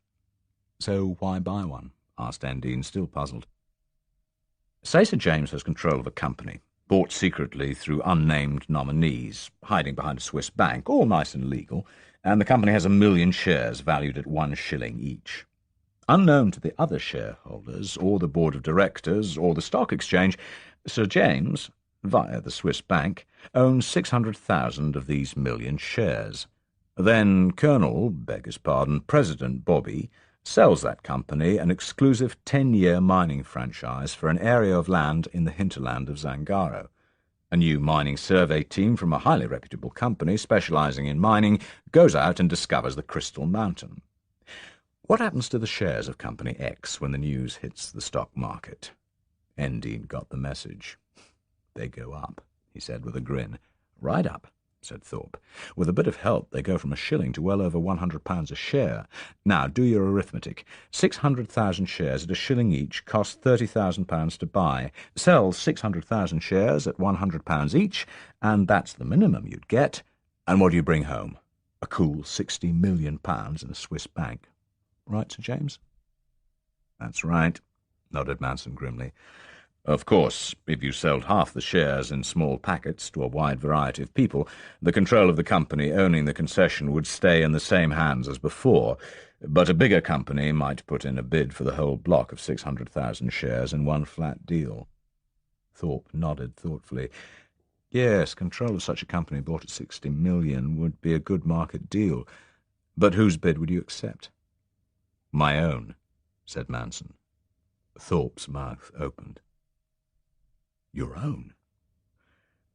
"So why buy one?" asked Dean, still puzzled. "Say Sir James has control of a company, bought secretly through unnamed nominees, hiding behind a Swiss bank, all nice and legal, and the company has 1 million shares valued at £1 each. Unknown to the other shareholders, or the board of directors, or the stock exchange, Sir James, via the Swiss bank, owns 600,000 of these 1 million shares. Then President Bobby sells that company an exclusive 10-year mining franchise for an area of land in the hinterland of Zangaro. A new mining survey team from a highly reputable company specializing in mining goes out and discovers the Crystal Mountain. What happens to the shares of Company X when the news hits the stock market?" Dean got the message. "They go up," he said with a grin. "Right up," said Thorpe. "With a bit of help, they go from £1 to well over £100 a share. Now, do your arithmetic. 600,000 shares at £1 each cost £30,000 to buy. Sell 600,000 shares at £100 each, and that's the minimum you'd get. And what do you bring home? A cool £60 million in a Swiss bank. Right, Sir James?" "That's right," nodded Manson grimly. "Of course, if you sold half the shares in small packets to a wide variety of people, the control of the company owning the concession would stay in the same hands as before, but a bigger company might put in a bid for the whole block of 600,000 shares in one flat deal." Thorpe nodded thoughtfully. Yes, control of such a company bought at 60 million would be a good market deal. But whose bid would you accept? "My own," said Manson. Thorpe's mouth opened. Your own?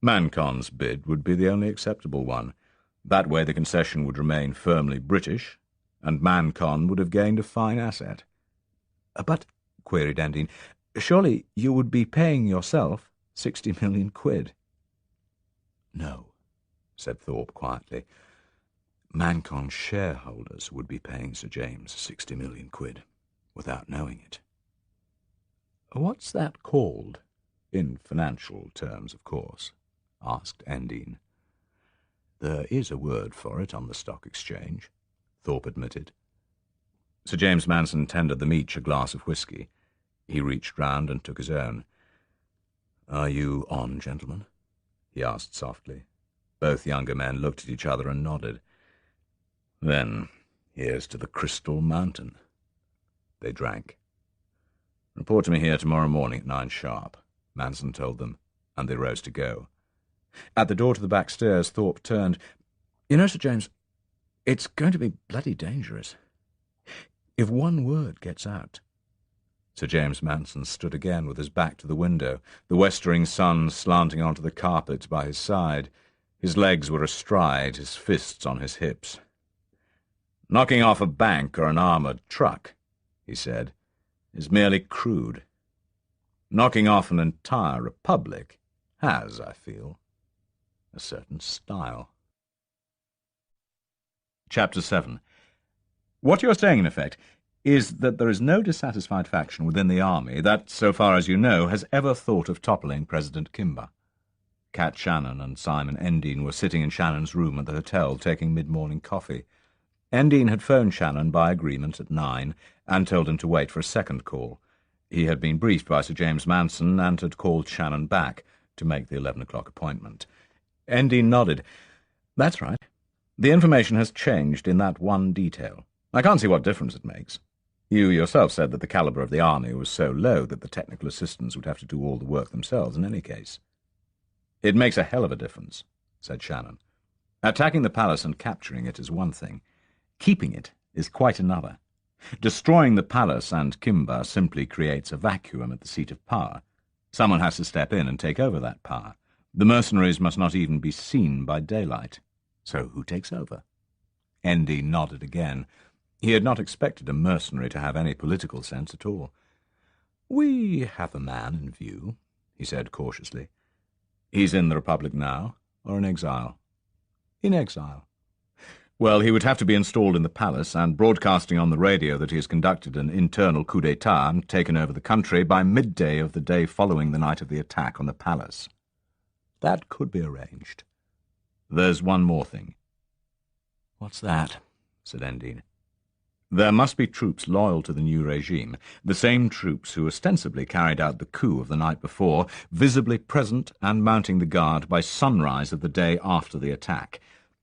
Mancon's bid would be the only acceptable one. That way the concession would remain firmly British, and Mancon would have gained a fine asset. But, queried Endine, surely you would be paying yourself 60 million quid. No, said Thorpe quietly. Mancon's shareholders would be paying Sir James 60 million quid, without knowing it. What's that called? In financial terms, of course, asked Endine. There is a word for it on the stock exchange, Thorpe admitted. Sir James Manson tendered them each a glass of whisky. He reached round and took his own. Are you on, gentlemen? He asked softly. Both younger men looked at each other and nodded. Then here's to the Crystal Mountain. They drank. Report to me here tomorrow morning at 9 sharp, Manson told them, and they rose to go. At the door to the back stairs, Thorpe turned. You know, Sir James, it's going to be bloody dangerous. If one word gets out. Sir James Manson stood again with his back to the window, the westering sun slanting onto the carpet by his side. His legs were astride, his fists on his hips. Knocking off a bank or an armoured truck, he said, is merely crude. Knocking off an entire republic has, I feel, a certain style. Chapter 7. What you're saying, in effect, is that there is no dissatisfied faction within the army that, so far as you know, has ever thought of toppling President Kimber. Cat Shannon and Simon Endine were sitting in Shannon's room at the hotel taking mid-morning coffee. Endine had phoned Shannon by agreement at 9 and told him to wait for a second call. He had been briefed by Sir James Manson and had called Shannon back to make the 11 o'clock appointment. Endine nodded. That's right. The information has changed in that one detail. I can't see what difference it makes. You yourself said that the calibre of the army was so low that the technical assistants would have to do all the work themselves in any case. It makes a hell of a difference, said Shannon. Attacking the palace and capturing it is one thing. Keeping it is quite another. Destroying the palace and Kimber simply creates a vacuum at the seat of power. Someone has to step in and take over that power. The mercenaries must not even be seen by daylight. So who takes over? Endine nodded again. He had not expected a mercenary to have any political sense at all. We have a man in view, he said cautiously. He's in the Republic now, or in exile? In exile. Well, he would have to be installed in the palace and broadcasting on the radio that he has conducted an internal coup d'etat and taken over the country by midday of the day following the night of the attack on the palace. That could be arranged. There's one more thing. What's that? Said Endine. There must be troops loyal to the new regime, the same troops who ostensibly carried out the coup of the night before, visibly present and mounting the guard by sunrise of the day after the attack.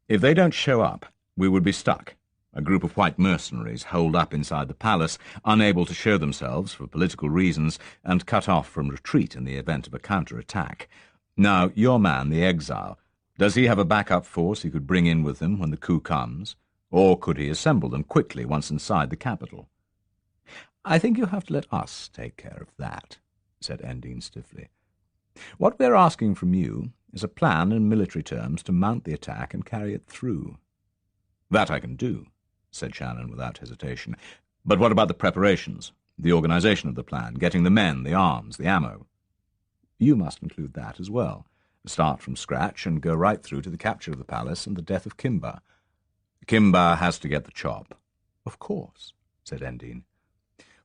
If they don't show up, we would be stuck, a group of white mercenaries holed up inside the palace, unable to show themselves for political reasons and cut off from retreat in the event of a counter-attack. Now, your man, the exile, does he have a backup force he could bring in with him when the coup comes? Or could he assemble them quickly once inside the capital? I think you have to let us take care of that, said Endine stiffly. What we are asking from you is a plan in military terms to mount the attack and carry it through. That I can do, said Shannon without hesitation. But what about the preparations, the organisation of the plan, getting the men, the arms, the ammo? You must include that as well. Start from scratch and go right through to the capture of the palace and the death of Kimber. Kimber has to get the chop. Of course, said Endine.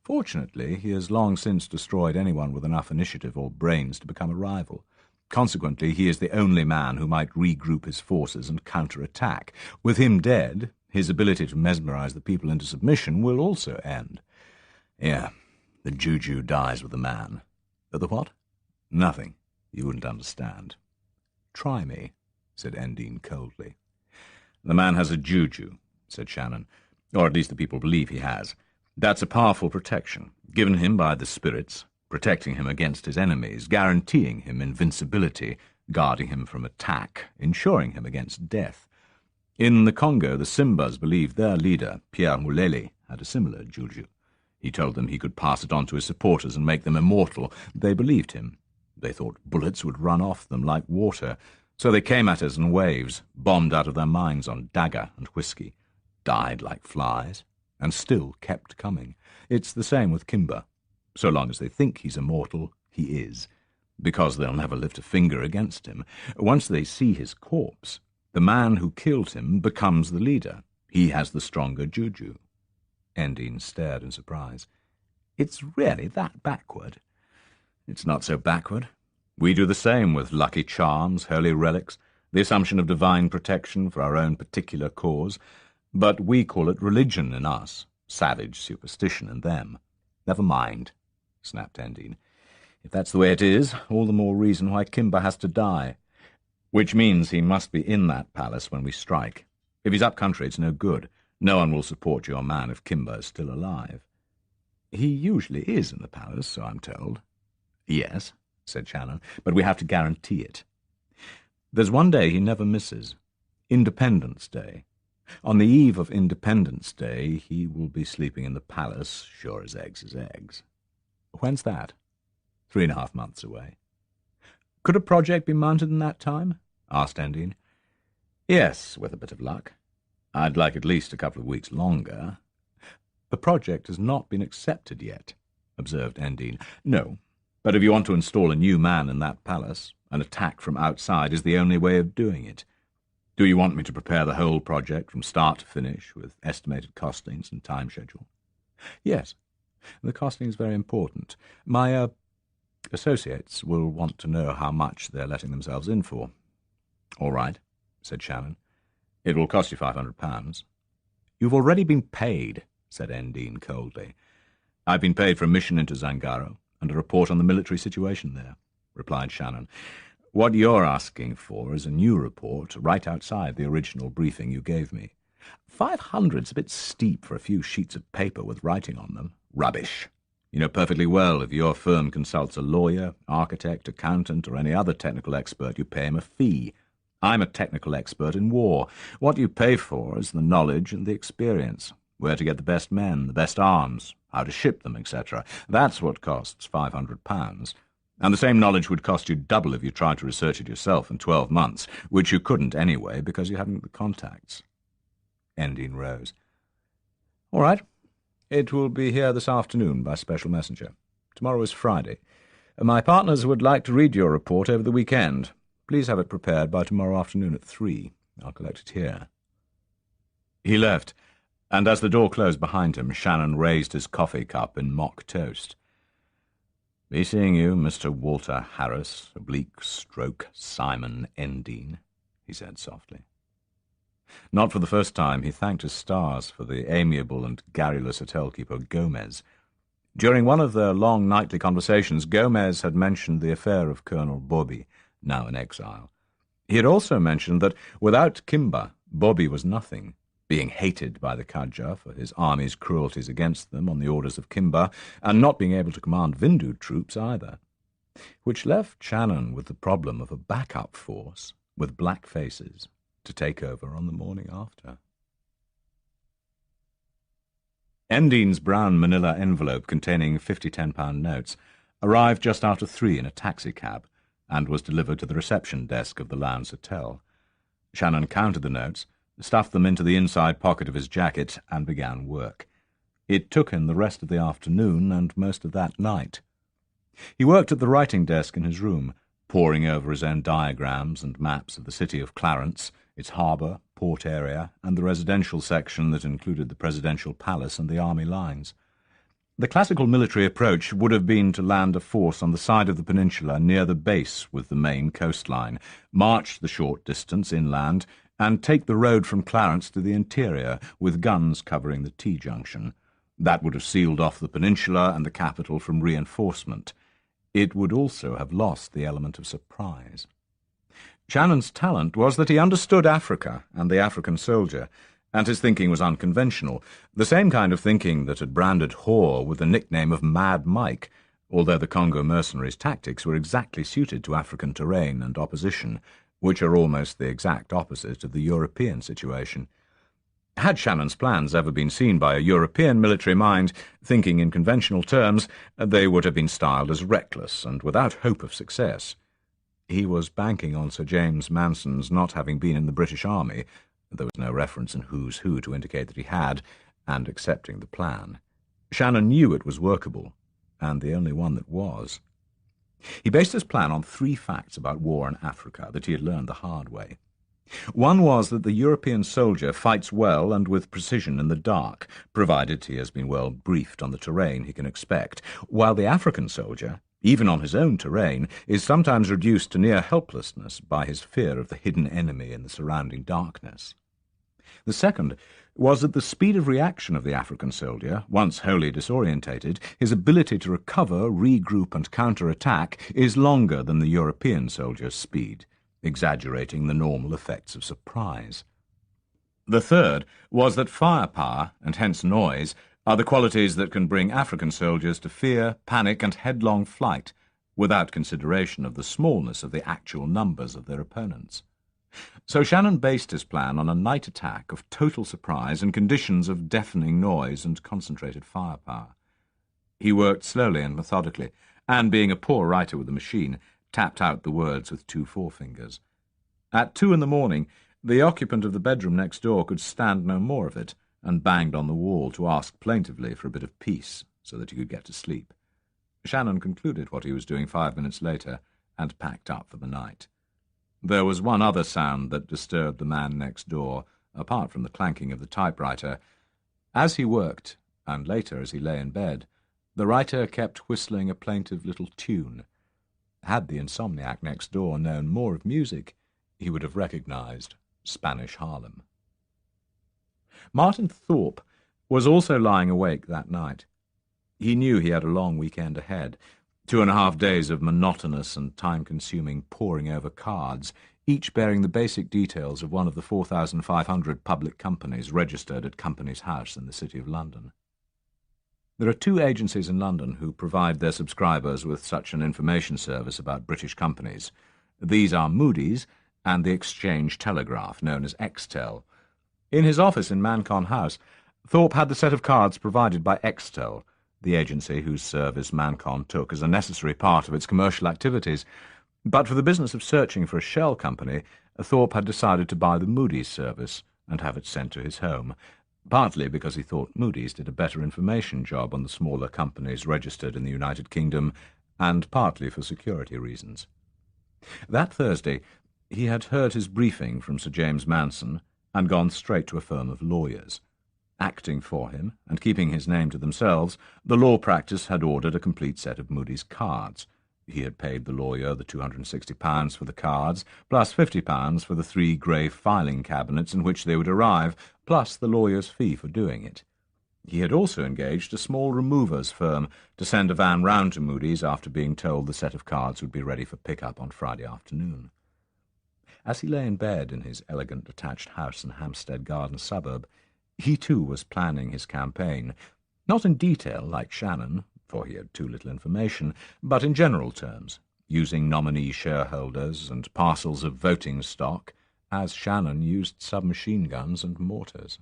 Fortunately, he has long since destroyed anyone with enough initiative or brains to become a rival. Consequently, he is the only man who might regroup his forces and counter-attack. With him dead, his ability to mesmerize the people into submission will also end. Yeah, the juju dies with the man. But the what? Nothing. You wouldn't understand. Try me, said Endine coldly. The man has a juju, said Shannon, or at least the people believe he has. That's a powerful protection, given him by the spirits, protecting him against his enemies, guaranteeing him invincibility, guarding him from attack, ensuring him against death. In the Congo, the Simbas believed their leader, Pierre Mulele, had a similar juju. He told them he could pass it on to his supporters and make them immortal. They believed him. They thought bullets would run off them like water, so they came at us in waves, bombed out of their minds on dagger and whiskey, died like flies, and still kept coming. It's the same with Kimber. So long as they think he's immortal, he is, because they'll never lift a finger against him. Once they see his corpse, the man who killed him becomes the leader. He has the stronger juju. Endine stared in surprise. It's really that backward? It's not so backward. We do the same with lucky charms, holy relics, the assumption of divine protection for our own particular cause. But we call it religion in us, savage superstition in them. Never mind, snapped Endine. If that's the way it is, all the more reason why Kimber has to die. Which means he must be in that palace when we strike. If he's up country, it's no good. No one will support your man if Kimber is still alive. He usually is in the palace, so I'm told. Yes, said Shannon, but we have to guarantee it. There's one day he never misses. Independence Day. On the eve of Independence Day, he will be sleeping in the palace, sure as eggs is eggs. When's that? 3.5 months away. Could a project be mounted in that time? Asked Endine. Yes, with a bit of luck. I'd like at least a couple of weeks longer. The project has not been accepted yet, observed Endine. No, but if you want to install a new man in that palace, an attack from outside is the only way of doing it. Do you want me to prepare the whole project from start to finish, with estimated costings and time schedule? Yes, the costing is very important. My, associates will want to know how much they're letting themselves in for. All right, said Shannon. It will cost you £500. You've already been paid, said Endine coldly. I've been paid for a mission into Zangaro and a report on the military situation there, replied Shannon. What you're asking for is a new report right outside the original briefing you gave me. 500's a bit steep for a few sheets of paper with writing on them. Rubbish. You know perfectly well if your firm consults a lawyer, architect, accountant, or any other technical expert, you pay him a fee. I'm a technical expert in war. What you pay for is the knowledge and the experience, where to get the best men, the best arms, how to ship them, etc. That's what costs £500. And the same knowledge would cost you double if you tried to research it yourself in 12 months, which you couldn't anyway because you hadn't the contacts. Endine rose. All right. It will be here this afternoon by special messenger. Tomorrow is Friday. My partners would like to read your report over the weekend. Please have it prepared by tomorrow afternoon at 3. I'll collect it here. He left, and as the door closed behind him, Shannon raised his coffee cup in mock toast. Be seeing you, Mr. Walter Harris, /Simon Endine, he said softly. Not for the first time, he thanked his stars for the amiable and garrulous hotel-keeper Gomez. During one of their long nightly conversations, Gomez had mentioned the affair of Colonel Bobby, now in exile. He had also mentioned that without Kimber, Bobby was nothing, being hated by the Kadja for his army's cruelties against them on the orders of Kimber, and not being able to command Vindu troops either, which left Shannon with the problem of a backup force with black faces to take over on the morning after. Endine's brown manila envelope containing 50 £10 notes arrived just after 3 in a taxicab and was delivered to the reception desk of the Lowndes Hotel. Shannon counted the notes, stuffed them into the inside pocket of his jacket, and began work. It took him the rest of the afternoon and most of that night. He worked at the writing desk in his room, poring over his own diagrams and maps of the city of Clarence, its harbour, port area, and the residential section that included the presidential palace and the army lines. The classical military approach would have been to land a force on the side of the peninsula near the base with the main coastline, march the short distance inland, and take the road from Clarence to the interior, with guns covering the T-junction. That would have sealed off the peninsula and the capital from reinforcement. It would also have lost the element of surprise. Shannon's talent was that he understood Africa and the African soldier, and his thinking was unconventional, the same kind of thinking that had branded Hoare with the nickname of Mad Mike, although the Congo mercenaries' tactics were exactly suited to African terrain and opposition, which are almost the exact opposite of the European situation. Had Shannon's plans ever been seen by a European military mind, thinking in conventional terms, they would have been styled as reckless and without hope of success. He was banking on Sir James Manson's not having been in the British Army, there was no reference in Who's Who to indicate that he had, and accepting the plan. Shannon knew it was workable, and the only one that was. He based his plan on 3 facts about war in Africa that he had learned the hard way. One was that the European soldier fights well and with precision in the dark, provided he has been well briefed on the terrain he can expect, while the African soldier, even on his own terrain, is sometimes reduced to near helplessness by his fear of the hidden enemy in the surrounding darkness. The second was that the speed of reaction of the African soldier, once wholly disorientated, his ability to recover, regroup, and counter-attack, is longer than the European soldier's speed, exaggerating the normal effects of surprise. The third was that firepower, and hence noise, are the qualities that can bring African soldiers to fear, panic, and headlong flight, without consideration of the smallness of the actual numbers of their opponents. So Shannon based his plan on a night attack of total surprise in conditions of deafening noise and concentrated firepower. He worked slowly and methodically, and, being a poor writer with a machine, tapped out the words with 2 forefingers. At 2 in the morning, the occupant of the bedroom next door could stand no more of it, and banged on the wall to ask plaintively for a bit of peace, so that he could get to sleep. Shannon concluded what he was doing 5 minutes later, and packed up for the night. There was one other sound that disturbed the man next door, apart from the clanking of the typewriter. As he worked, and later as he lay in bed, the writer kept whistling a plaintive little tune. Had the insomniac next door known more of music, he would have recognized Spanish Harlem. Martin Thorpe was also lying awake that night. He knew he had a long weekend ahead, 2.5 days of monotonous and time-consuming poring over cards, each bearing the basic details of one of the 4,500 public companies registered at Companies House in the City of London. There are 2 agencies in London who provide their subscribers with such an information service about British companies. These are Moody's and the Exchange Telegraph, known as Extel. In his office in Mancon House, Thorpe had the set of cards provided by Extel, the agency whose service Mancon took as a necessary part of its commercial activities. But for the business of searching for a shell company, Thorpe had decided to buy the Moody's service and have it sent to his home, partly because he thought Moody's did a better information job on the smaller companies registered in the United Kingdom, and partly for security reasons. That Thursday, he had heard his briefing from Sir James Manson and gone straight to a firm of lawyers. Acting for him, and keeping his name to themselves, the law practice had ordered a complete set of Moody's cards. He had paid the lawyer the £260 for the cards, plus £50 for the 3 grey filing cabinets in which they would arrive, plus the lawyer's fee for doing it. He had also engaged a small removers firm to send a van round to Moody's after being told the set of cards would be ready for pick-up on Friday afternoon. As he lay in bed in his elegant detached house in Hampstead Garden suburb, he too was planning his campaign, not in detail like Shannon, for he had too little information, but in general terms, using nominee shareholders and parcels of voting stock, as Shannon used submachine guns and mortars.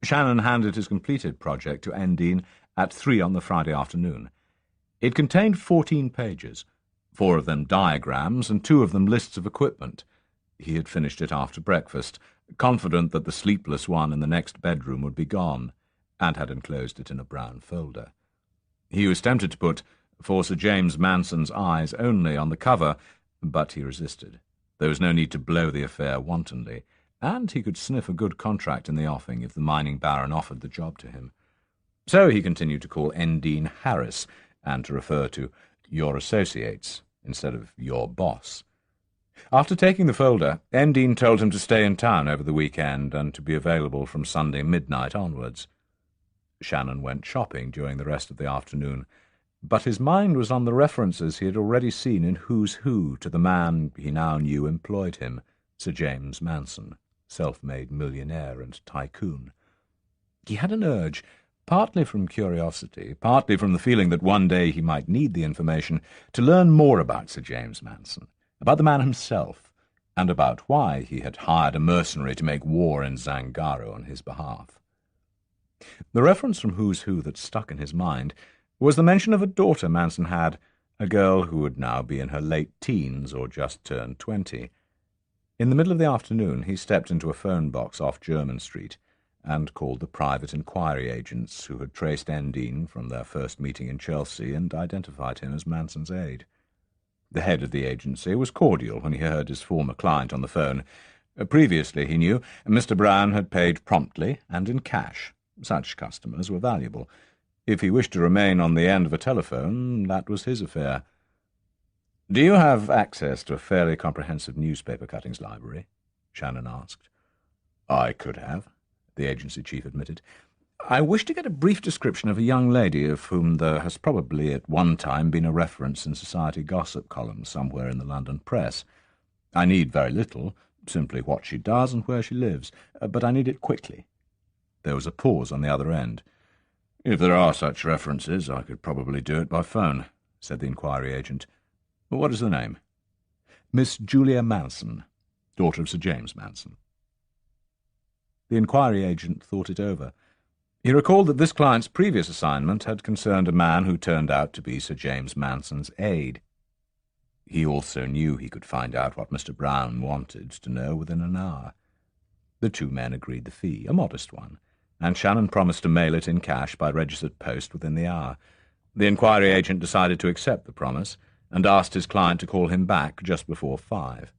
Shannon handed his completed project to Endine at 3 on the Friday afternoon. It contained 14 pages, 4 of them diagrams and 2 of them lists of equipment. He had finished it after breakfast, confident that the sleepless one in the next bedroom would be gone, and had enclosed it in a brown folder. He was tempted to put "For Sir James Manson's Eyes Only" on the cover, but he resisted. There was no need to blow the affair wantonly, and he could sniff a good contract in the offing if the mining baron offered the job to him. So he continued to call Endine Harris, and to refer to "your associates" instead of "your boss." After taking the folder, Endine told him to stay in town over the weekend and to be available from Sunday midnight onwards. Shannon went shopping during the rest of the afternoon, but his mind was on the references he had already seen in Who's Who to the man he now knew employed him, Sir James Manson, self-made millionaire and tycoon. He had an urge, partly from curiosity, partly from the feeling that one day he might need the information, to learn more about Sir James Manson, about the man himself, and about why he had hired a mercenary to make war in Zangaro on his behalf. The reference from Who's Who that stuck in his mind was the mention of a daughter Manson had, a girl who would now be in her late teens or just turned 20. In the middle of the afternoon he stepped into a phone box off Jermyn Street and called the private inquiry agents who had traced Endine from their first meeting in Chelsea and identified him as Manson's aide. The head of the agency was cordial when he heard his former client on the phone. Previously, he knew, Mr. Brown had paid promptly and in cash. Such customers were valuable. If he wished to remain on the end of a telephone, that was his affair. "Do you have access to a fairly comprehensive newspaper cuttings library?" Shannon asked. "I could have," the agency chief admitted. "I wish to get a brief description of a young lady of whom there has probably at one time been a reference in society gossip columns somewhere in the London press. I need very little, simply what she does and where she lives, but I need it quickly." There was a pause on the other end. "If there are such references, I could probably do it by phone," said the inquiry agent. "What is the name?" "Miss Julia Manson, daughter of Sir James Manson." The inquiry agent thought it over. He recalled that this client's previous assignment had concerned a man who turned out to be Sir James Manson's aide. He also knew he could find out what Mr. Brown wanted to know within an hour. The two men agreed the fee, a modest one, and Shannon promised to mail it in cash by registered post within the hour. The inquiry agent decided to accept the promise and asked his client to call him back just before 5.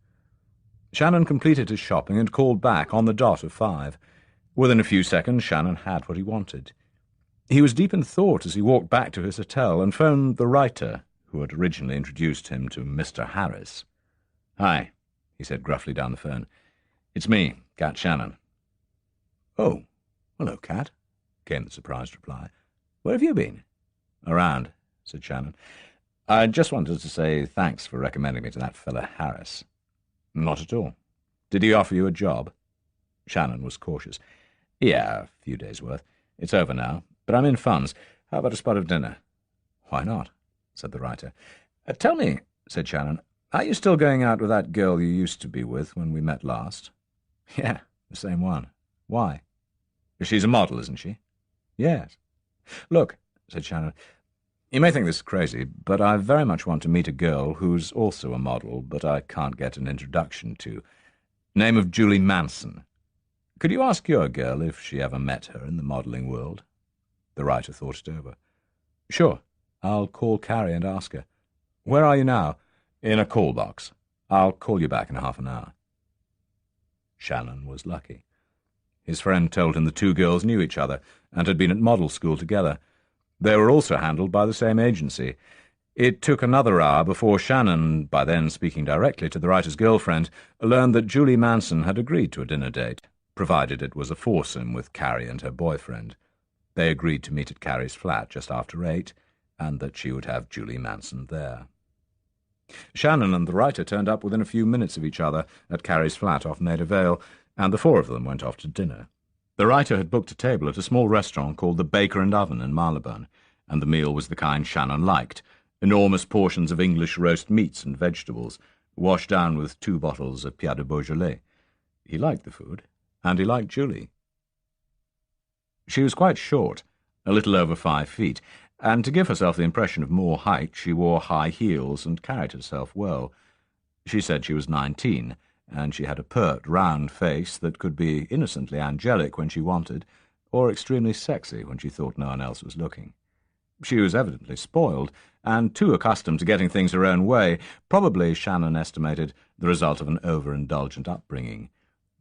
Shannon completed his shopping and called back on the dot of 5. Within a few seconds, Shannon had what he wanted. He was deep in thought as he walked back to his hotel and phoned the writer who had originally introduced him to Mr. Harris. "Hi," he said gruffly down the phone. "It's me, Cat Shannon." "Oh, hello, Cat," came the surprised reply. "Where have you been?" "Around," said Shannon. "I just wanted to say thanks for recommending me to that fellow Harris." "Not at all. Did he offer you a job?" Shannon was cautious. "Yeah, a few days' worth. It's over now, but I'm in funds. How about a spot of dinner?" "Why not?" said the writer. "Tell me," said Shannon, "are you still going out with that girl you used to be with when we met last?" "Yeah, the same one. Why?" "She's a model, isn't she?" "Yes." "Look," said Shannon, "you may think this is crazy, but I very much want to meet a girl who's also a model, but I can't get an introduction to. Name of Julie Manson. Could you ask your girl if she ever met her in the modelling world?" The writer thought it over. "Sure. I'll call Carrie and ask her. Where are you now?" "In a call box. I'll call you back in half an hour." Shannon was lucky. His friend told him the two girls knew each other and had been at model school together. They were also handled by the same agency. It took another hour before Shannon, by then speaking directly to the writer's girlfriend, learned that Julie Manson had agreed to a dinner date, provided it was a foursome with Carrie and her boyfriend. They agreed to meet at Carrie's flat just after 8, and that she would have Julie Manson there. Shannon and the writer turned up within a few minutes of each other at Carrie's flat off Maida Vale, and the four of them went off to dinner. The writer had booked a table at a small restaurant called the Baker and Oven in Marylebone, and the meal was the kind Shannon liked, enormous portions of English roast meats and vegetables, washed down with 2 bottles of Pierre de Beaujolais. He liked the food, and he liked Julie. She was quite short, a little over 5 feet, and to give herself the impression of more height she wore high heels and carried herself well. She said she was 19, and she had a pert, round face that could be innocently angelic when she wanted, or extremely sexy when she thought no one else was looking. She was evidently spoiled, and too accustomed to getting things her own way, probably, Shannon estimated, the result of an over-indulgent upbringing.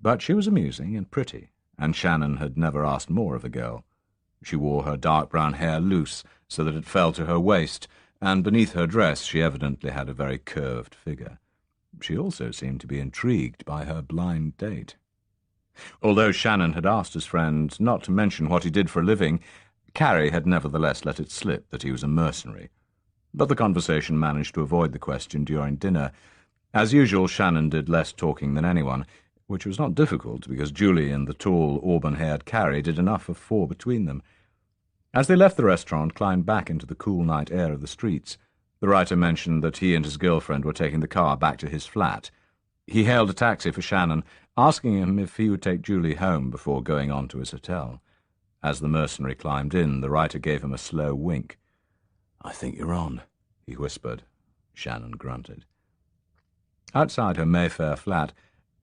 But she was amusing and pretty, and Shannon had never asked more of a girl. She wore her dark brown hair loose, so that it fell to her waist, and beneath her dress she evidently had a very curved figure. She also seemed to be intrigued by her blind date. Although Shannon had asked his friend not to mention what he did for a living, Carrie had nevertheless let it slip that he was a mercenary. But the conversation managed to avoid the question during dinner. As usual, Shannon did less talking than anyone, which was not difficult, because Julie and the tall, auburn-haired Carrie did enough for 4 between them. As they left the restaurant, climbed back into the cool night air of the streets, the writer mentioned that he and his girlfriend were taking the car back to his flat. He hailed a taxi for Shannon, asking him if he would take Julie home before going on to his hotel. As the mercenary climbed in, the writer gave him a slow wink. "I think you're on," he whispered. Shannon grunted. Outside her Mayfair flat,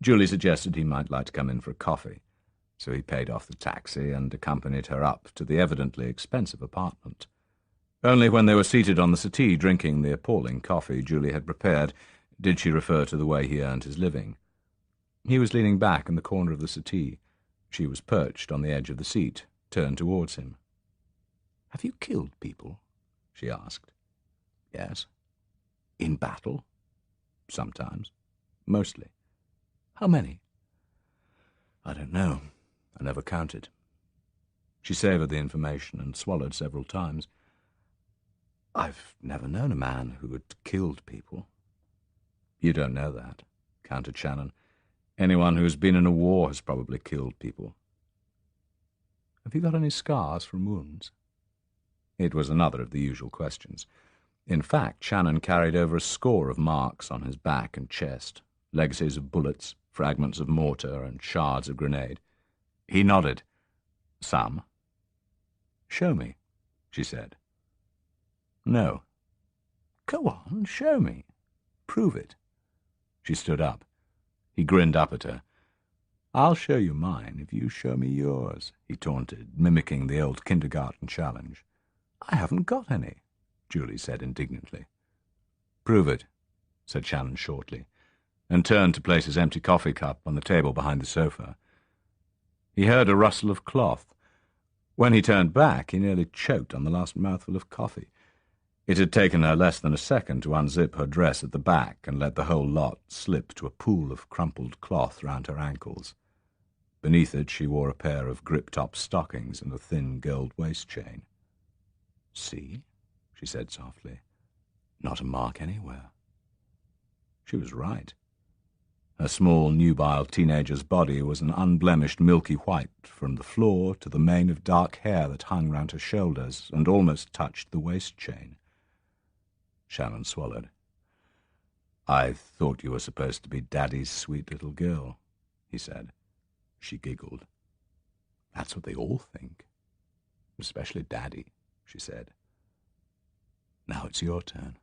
Julie suggested he might like to come in for a coffee, so he paid off the taxi and accompanied her up to the evidently expensive apartment. Only when they were seated on the settee drinking the appalling coffee Julie had prepared did she refer to the way he earned his living. He was leaning back in the corner of the settee. She was perched on the edge of the seat, turned towards him. "Have you killed people?" she asked. "Yes." "In battle?" "Sometimes. Mostly." "How many?" "I don't know. I never counted." She savoured the information and swallowed several times. "I've never known a man who had killed people." "You don't know that," countered Shannon. "Anyone who's been in a war has probably killed people." "Have you got any scars from wounds?" It was another of the usual questions. In fact, Shannon carried over a score of marks on his back and chest, legacies of bullets, fragments of mortar, and shards of grenade. He nodded. "Some." "Show me," she said. "No." "Go on, show me. Prove it." She stood up. He grinned up at her. "I'll show you mine if you show me yours," he taunted, mimicking the old kindergarten challenge. "I haven't got any," Julie said indignantly. "Prove it," said Shannon shortly, and turned to place his empty coffee cup on the table behind the sofa. He heard a rustle of cloth. When he turned back, he nearly choked on the last mouthful of coffee. It had taken her less than a second to unzip her dress at the back and let the whole lot slip to a pool of crumpled cloth round her ankles. Beneath it she wore a pair of grip-top stockings and a thin gold waist chain. "See?" she said softly. "Not a mark anywhere." She was right. Her small, nubile teenager's body was an unblemished milky white from the floor to the mane of dark hair that hung round her shoulders and almost touched the waist chain. Shannon swallowed. "I thought you were supposed to be Daddy's sweet little girl," he said. She giggled. "That's what they all think. Especially Daddy," she said. "Now it's your turn."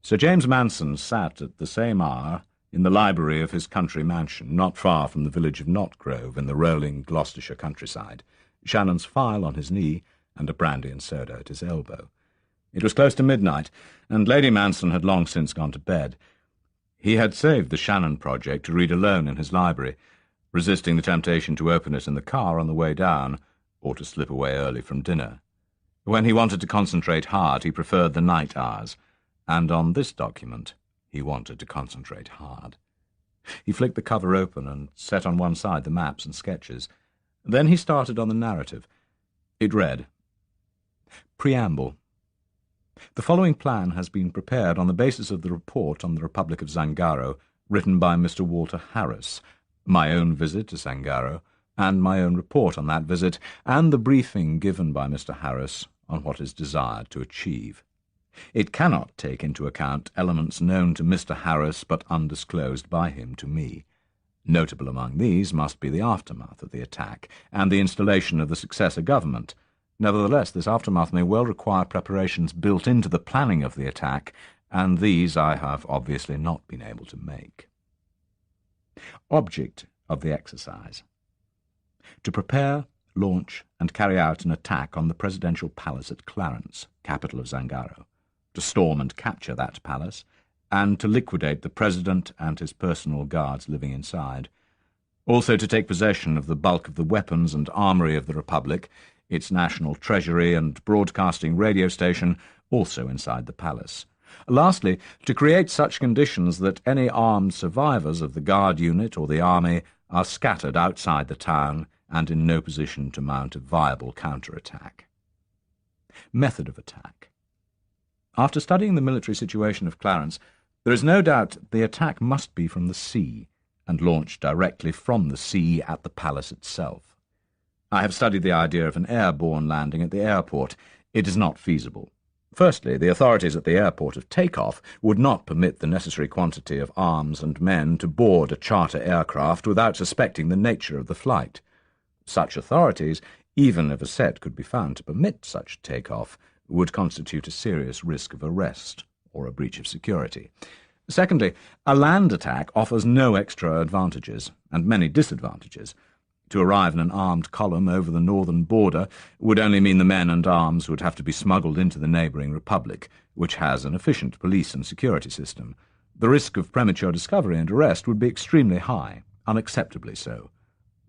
Sir James Manson sat at the same hour in the library of his country mansion, not far from the village of Notgrove in the rolling Gloucestershire countryside, Shannon's file on his knee and a brandy and soda at his elbow. It was close to midnight, and Lady Manson had long since gone to bed. He had saved the Shannon project to read alone in his library, resisting the temptation to open it in the car on the way down, or to slip away early from dinner. When he wanted to concentrate hard, he preferred the night hours, and on this document he wanted to concentrate hard. He flicked the cover open and set on one side the maps and sketches. Then he started on the narrative. It read, Preamble. The following plan has been prepared on the basis of the report on the Republic of Zangaro, written by Mr. Walter Harris, my own visit to Zangaro, and my own report on that visit, and the briefing given by Mr. Harris on what is desired to achieve. It cannot take into account elements known to Mr. Harris but undisclosed by him to me. Notable among these must be the aftermath of the attack and the installation of the successor government. Nevertheless, this aftermath may well require preparations built into the planning of the attack, and these I have obviously not been able to make. Object of the exercise: to prepare, launch, and carry out an attack on the presidential palace at Clarence, capital of Zangaro, to storm and capture that palace, and to liquidate the president and his personal guards living inside. Also to take possession of the bulk of the weapons and armoury of the Republic, its national treasury and broadcasting radio station, also inside the palace. Lastly, to create such conditions that any armed survivors of the guard unit or the army are scattered outside the town and in no position to mount a viable counterattack. Method of attack. After studying the military situation of Clarence, there is no doubt the attack must be from the sea, and launched directly from the sea at the palace itself. I have studied the idea of an airborne landing at the airport. It is not feasible. Firstly, the authorities at the airport of takeoff would not permit the necessary quantity of arms and men to board a charter aircraft without suspecting the nature of the flight. Such authorities, even if a set could be found to permit such takeoff, would constitute a serious risk of arrest or a breach of security. Secondly, a land attack offers no extra advantages and many disadvantages. To arrive in an armed column over the northern border would only mean the men and arms would have to be smuggled into the neighbouring republic, which has an efficient police and security system. The risk of premature discovery and arrest would be extremely high, unacceptably so.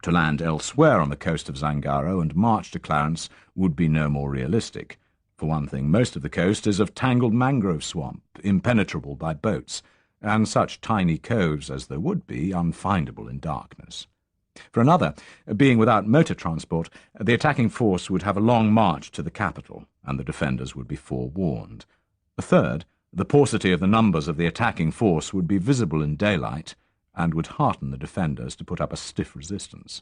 To land elsewhere on the coast of Zangaro and march to Clarence would be no more realistic. For one thing, most of the coast is of tangled mangrove swamp, impenetrable by boats, and such tiny coves as there would be unfindable in darkness. For another, being without motor transport, the attacking force would have a long march to the capital, and the defenders would be forewarned. A third, the paucity of the numbers of the attacking force would be visible in daylight, and would hearten the defenders to put up a stiff resistance.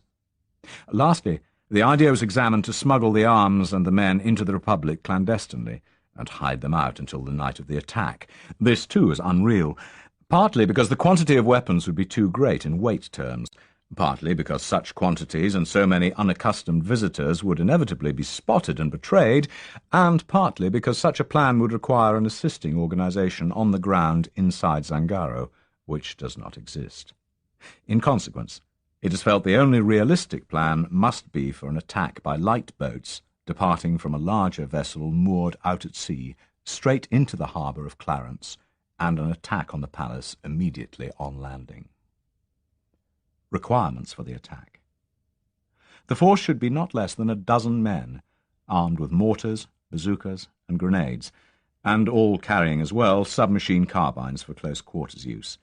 Lastly, the idea was examined to smuggle the arms and the men into the Republic clandestinely, and hide them out until the night of the attack. This, too, is unreal, partly because the quantity of weapons would be too great in weight terms, partly because such quantities and so many unaccustomed visitors would inevitably be spotted and betrayed, and partly because such a plan would require an assisting organisation on the ground inside Zangaro, which does not exist. In consequence, it is felt the only realistic plan must be for an attack by light boats departing from a larger vessel moored out at sea, straight into the harbour of Clarence, and an attack on the palace immediately on landing. Requirements for the attack. The force should be not less than 12 men, armed with mortars, bazookas, and grenades, and all carrying as well submachine carbines for close quarters use.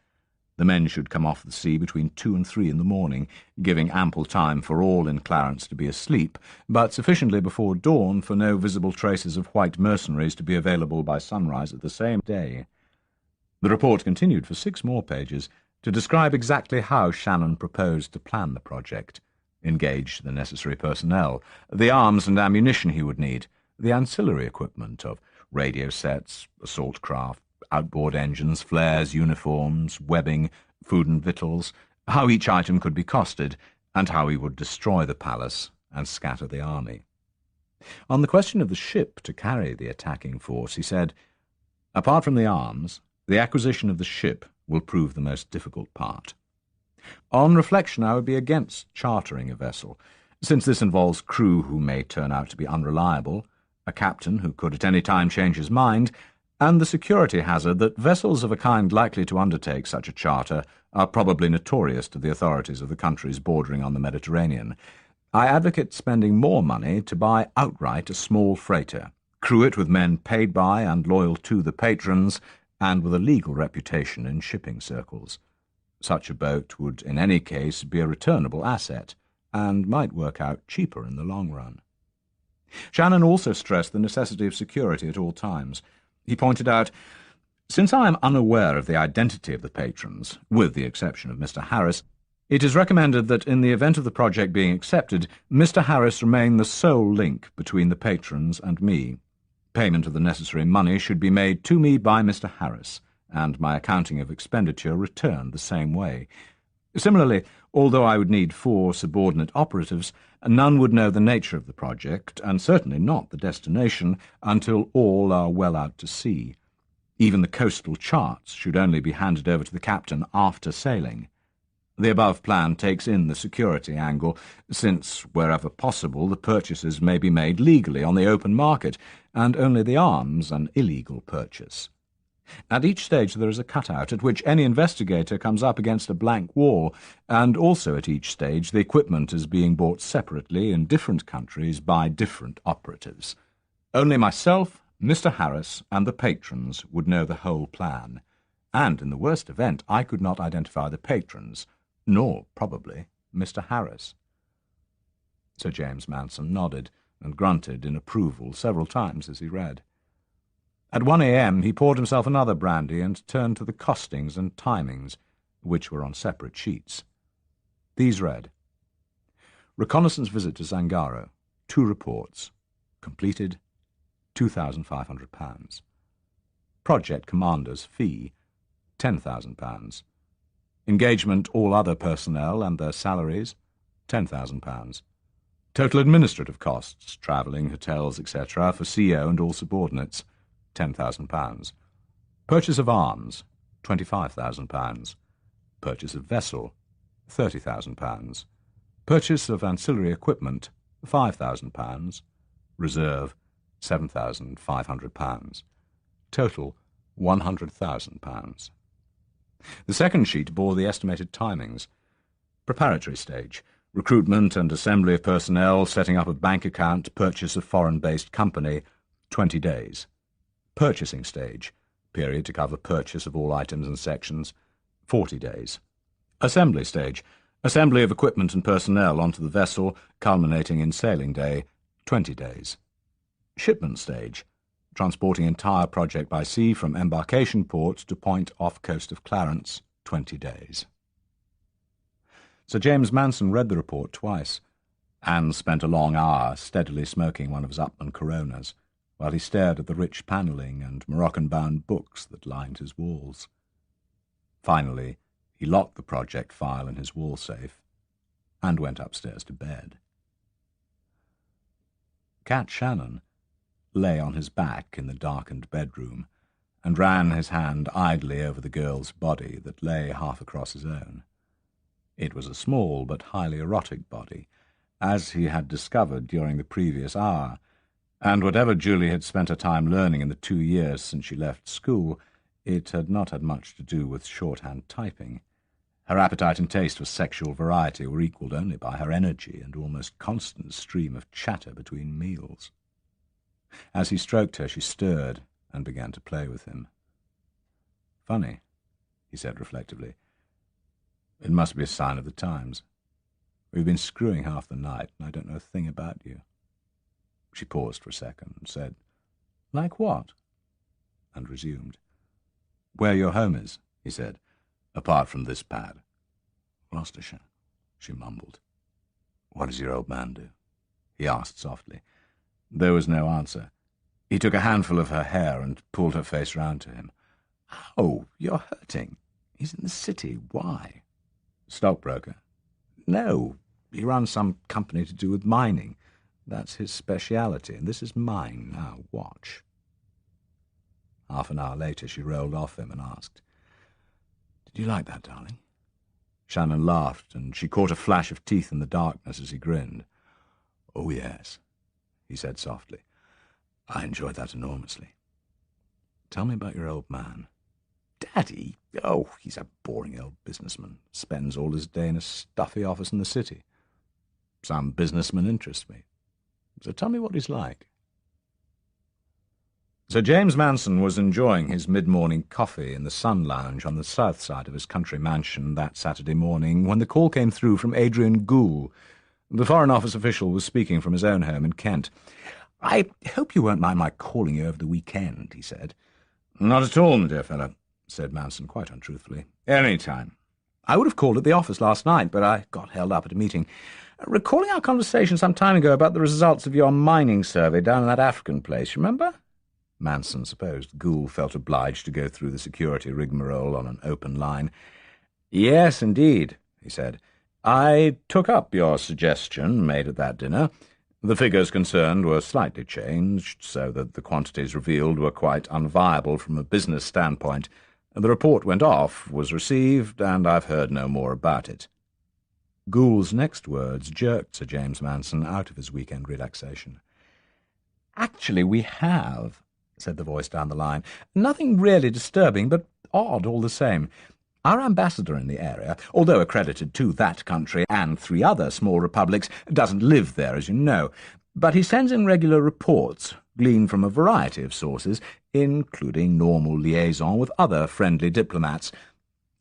The men should come off the sea between 2 and 3 in the morning, giving ample time for all in Clarence to be asleep, but sufficiently before dawn for no visible traces of white mercenaries to be available by sunrise at the same day. The report continued for 6 more pages, to describe exactly how Shannon proposed to plan the project, engage the necessary personnel, the arms and ammunition he would need, the ancillary equipment of radio sets, assault craft, outboard engines, flares, uniforms, webbing, food and victuals, how each item could be costed, and how he would destroy the palace and scatter the army. On the question of the ship to carry the attacking force, he said, "Apart from the arms, the acquisition of the ship will prove the most difficult part. On reflection, I would be against chartering a vessel, since this involves crew who may turn out to be unreliable, a captain who could at any time change his mind, and the security hazard that vessels of a kind likely to undertake such a charter are probably notorious to the authorities of the countries bordering on the Mediterranean. I advocate spending more money to buy outright a small freighter, crew it with men paid by and loyal to the patrons, and with a legal reputation in shipping circles. Such a boat would in any case be a returnable asset, and might work out cheaper in the long run." Shannon also stressed the necessity of security at all times. He pointed out, "Since I am unaware of the identity of the patrons, with the exception of Mr. Harris, it is recommended that in the event of the project being accepted, Mr. Harris remain the sole link between the patrons and me. Payment of the necessary money should be made to me by Mr. Harris, and my accounting of expenditure returned the same way. Similarly, although I would need 4 subordinate operatives, none would know the nature of the project, and certainly not the destination, until all are well out to sea. Even the coastal charts should only be handed over to the captain after sailing. The above plan takes in the security angle, since, wherever possible, the purchases may be made legally on the open market, and only the arms an illegal purchase. At each stage there is a cutout at which any investigator comes up against a blank wall, and also at each stage the equipment is being bought separately in different countries by different operatives. Only myself, Mr. Harris, and the patrons would know the whole plan, and in the worst event I could not identify the patrons, nor, probably, Mr. Harris." Sir James Manson nodded and grunted in approval several times as he read. At 1 a.m. he poured himself another brandy and turned to the costings and timings, which were on separate sheets. These read: "Reconnaissance visit to Zangaro. 2 reports. Completed £2,500. Project commander's fee, £10,000. Engagement all other personnel and their salaries, £10,000. Total administrative costs, travelling, hotels, etc., for CO and all subordinates, £10,000. Purchase of arms, £25,000. Purchase of vessel, £30,000. Purchase of ancillary equipment, £5,000. Reserve, £7,500. Total, £100,000. The second sheet bore the estimated timings. Preparatory stage, recruitment and assembly of personnel, setting up of bank account, purchase of foreign-based company, 20 days. Purchasing stage, period to cover purchase of all items and sections, 40 days. Assembly stage, assembly of equipment and personnel onto the vessel, culminating in sailing day, 20 days. Shipment stage, transporting entire project by sea from embarkation port to point off coast of Clarence, 20 days. Sir James Manson read the report twice, and spent a long hour steadily smoking one of his Upman Coronas, while he stared at the rich panelling and Moroccan-bound books that lined his walls. Finally, he locked the project file in his wall safe and went upstairs to bed. Cat Shannon lay on his back in the darkened bedroom and ran his hand idly over the girl's body that lay half across his own. It was a small but highly erotic body, as he had discovered during the previous hour, and whatever Julie had spent her time learning in the 2 years since she left school, it had not had much to do with shorthand typing. Her appetite and taste for sexual variety were equalled only by her energy and almost constant stream of chatter between meals. As he stroked her, she stirred and began to play with him. "Funny," he said reflectively. "It must be a sign of the times. We've been screwing half the night, and I don't know a thing about you." She paused for a second and said, "Like what?" and resumed. "Where your home is," he said, "apart from this pad." "Gloucestershire," she mumbled. "What does your old man do?" he asked softly. There was no answer. He took a handful of her hair and pulled her face round to him. "Oh, you're hurting. He's in the city. Why?" "Stockbroker?" "No, he runs some company to do with mining. That's his speciality, and this is mine. Now watch." Half an hour later she rolled off him and asked, "Did you like that, darling?" Shannon laughed, and she caught a flash of teeth in the darkness as he grinned. "Oh, yes," he said softly. "I enjoyed that enormously. Tell me about your old man." "Daddy? Oh, he's a boring old businessman. Spends all his day in a stuffy office in the city. Some businessmen interest me. So tell me what he's like." Sir James Manson was enjoying his mid-morning coffee in the sun lounge on the south side of his country mansion that Saturday morning when the call came through from Adrian Goole. The Foreign Office official was speaking from his own home in Kent. "I hope you won't mind my calling you over the weekend," he said. "Not at all, my dear fellow," said Manson quite untruthfully. "Any time. I would have called at the office last night, but I got held up at a meeting. Recalling our conversation some time ago about the results of your mining survey down in that African place, remember?" Manson supposed Goole felt obliged to go through the security rigmarole on an open line. "Yes, indeed," he said. "I took up your suggestion made at that dinner. The figures concerned were slightly changed, so that the quantities revealed were quite unviable from a business standpoint. The report went off, was received, and I've heard no more about it." Goule's next words jerked Sir James Manson out of his weekend relaxation. "Actually, we have," said the voice down the line. "Nothing really disturbing, but odd all the same. Our ambassador in the area, although accredited to that country and 3 other small republics, doesn't live there, as you know. But he sends in regular reports, gleaned from a variety of sources, including normal liaison with other friendly diplomats.